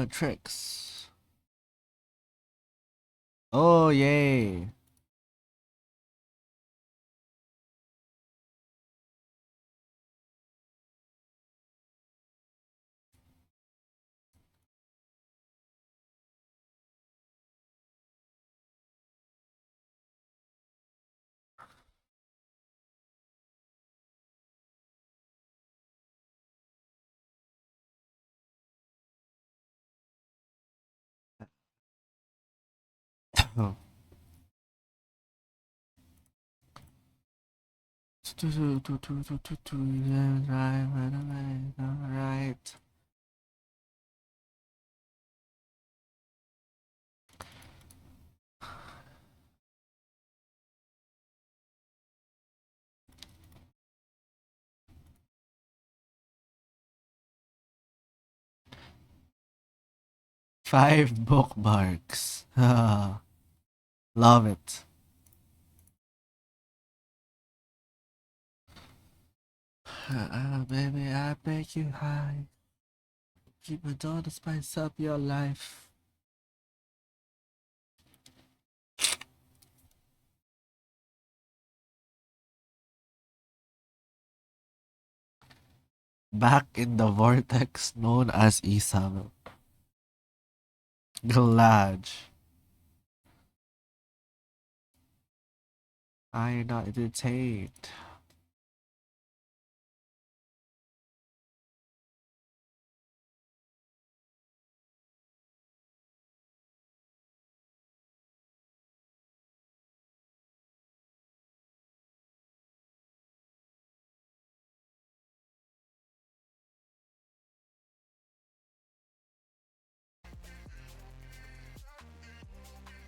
Tricks. Oh, yay. Oh. Right. 5 bookmarks. Love it. Baby, I beg you high. Keep my daughter spice up your life. Back in the vortex known as Isabel. Glad. I not detained.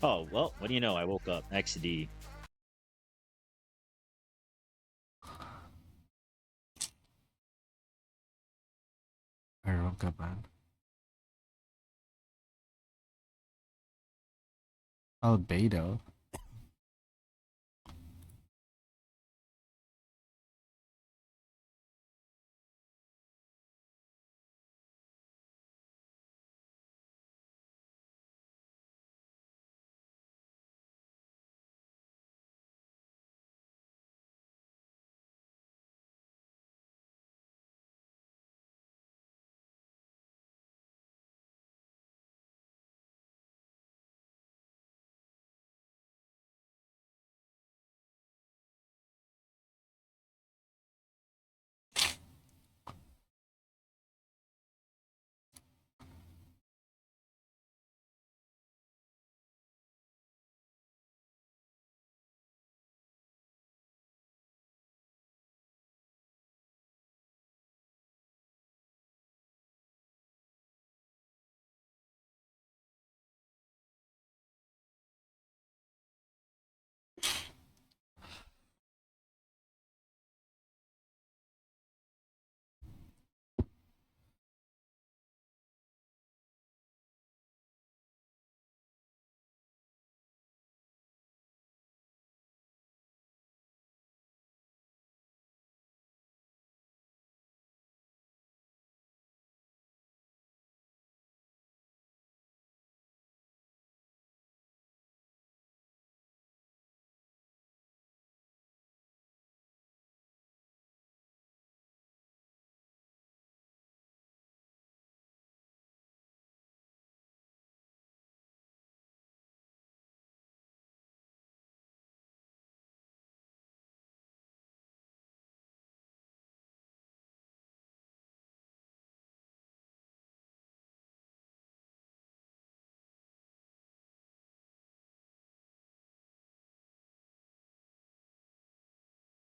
Oh, well, what do you know? I woke up. XD. I woke up, man. Albedo.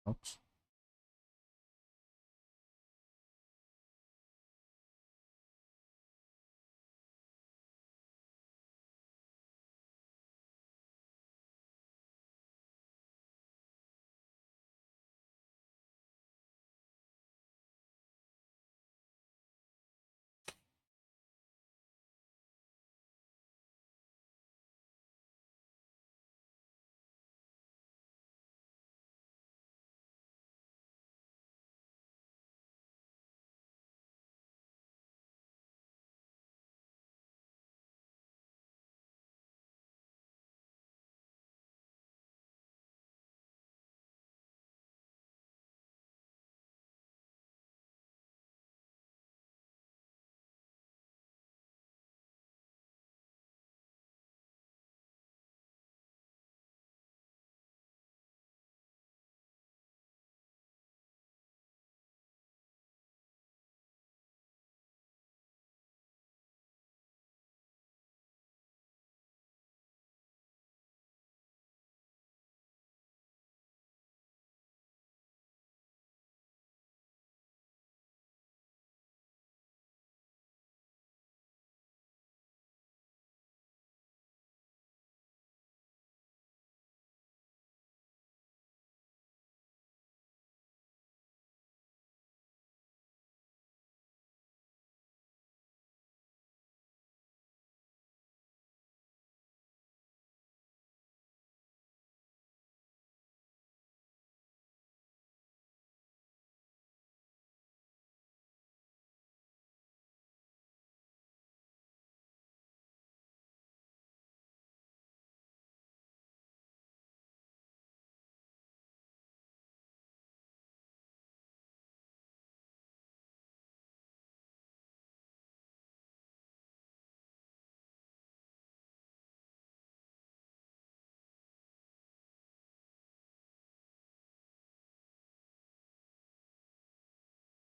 Oops.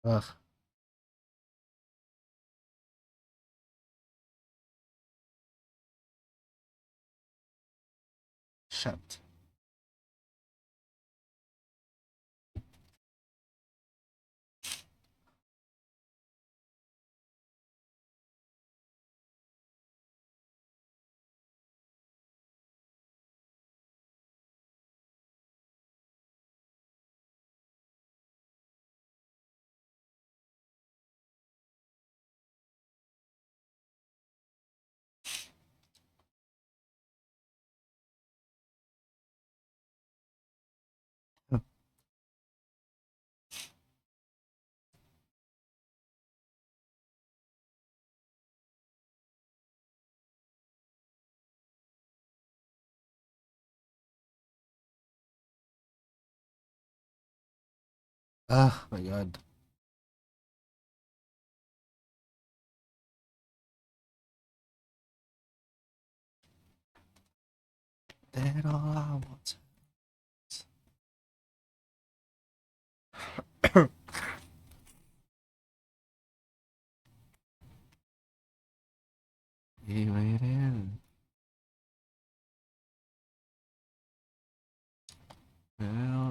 Ugh. Shut. Oh my god. Then all I want. Here it is. Well,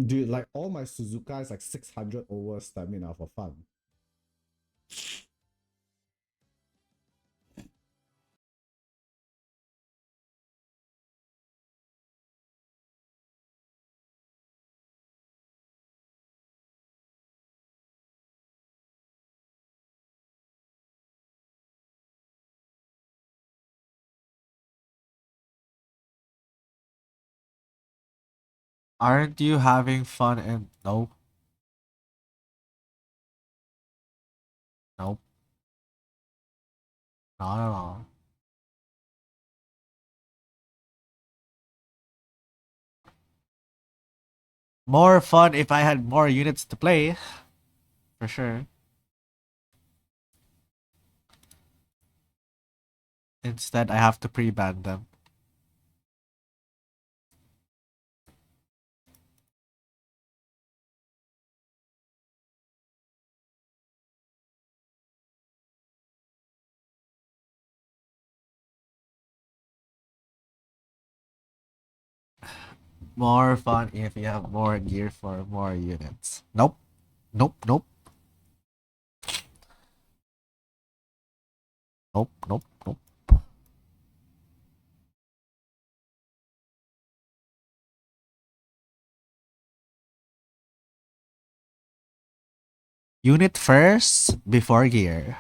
Dude, like all my Suzuka is like 600 over stamina for fun. aren't you having fun and no? Nope. Not at all. More fun if I had more units to play. For sure. Instead, I have to pre-ban them. More fun if you have more gear for more units. Nope. Nope, nope. Nope, nope, nope. Unit first before gear.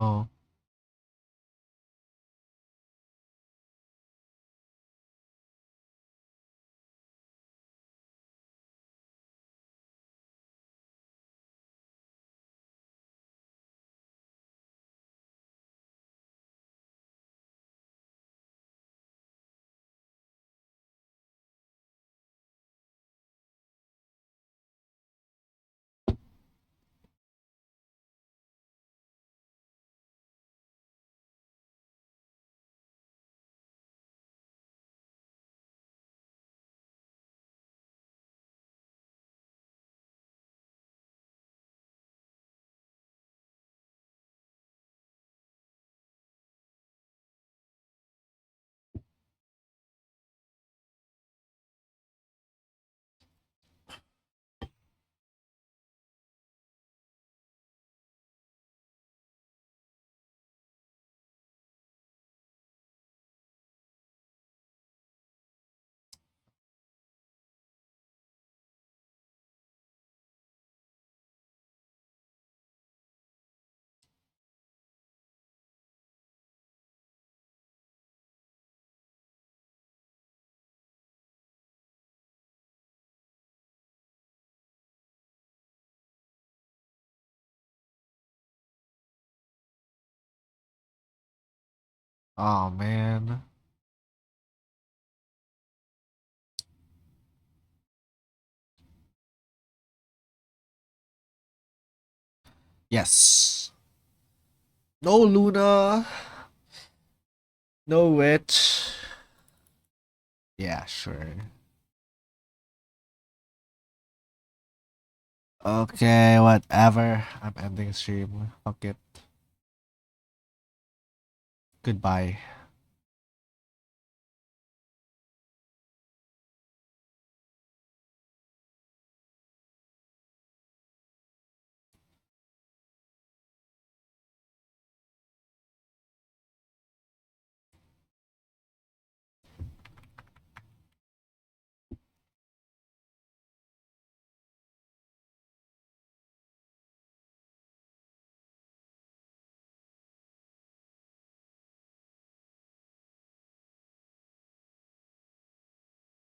Oh. Oh man. Yes. No Luna. No witch. Yeah, sure. Okay, whatever. I'm ending stream. Fuck it. Goodbye.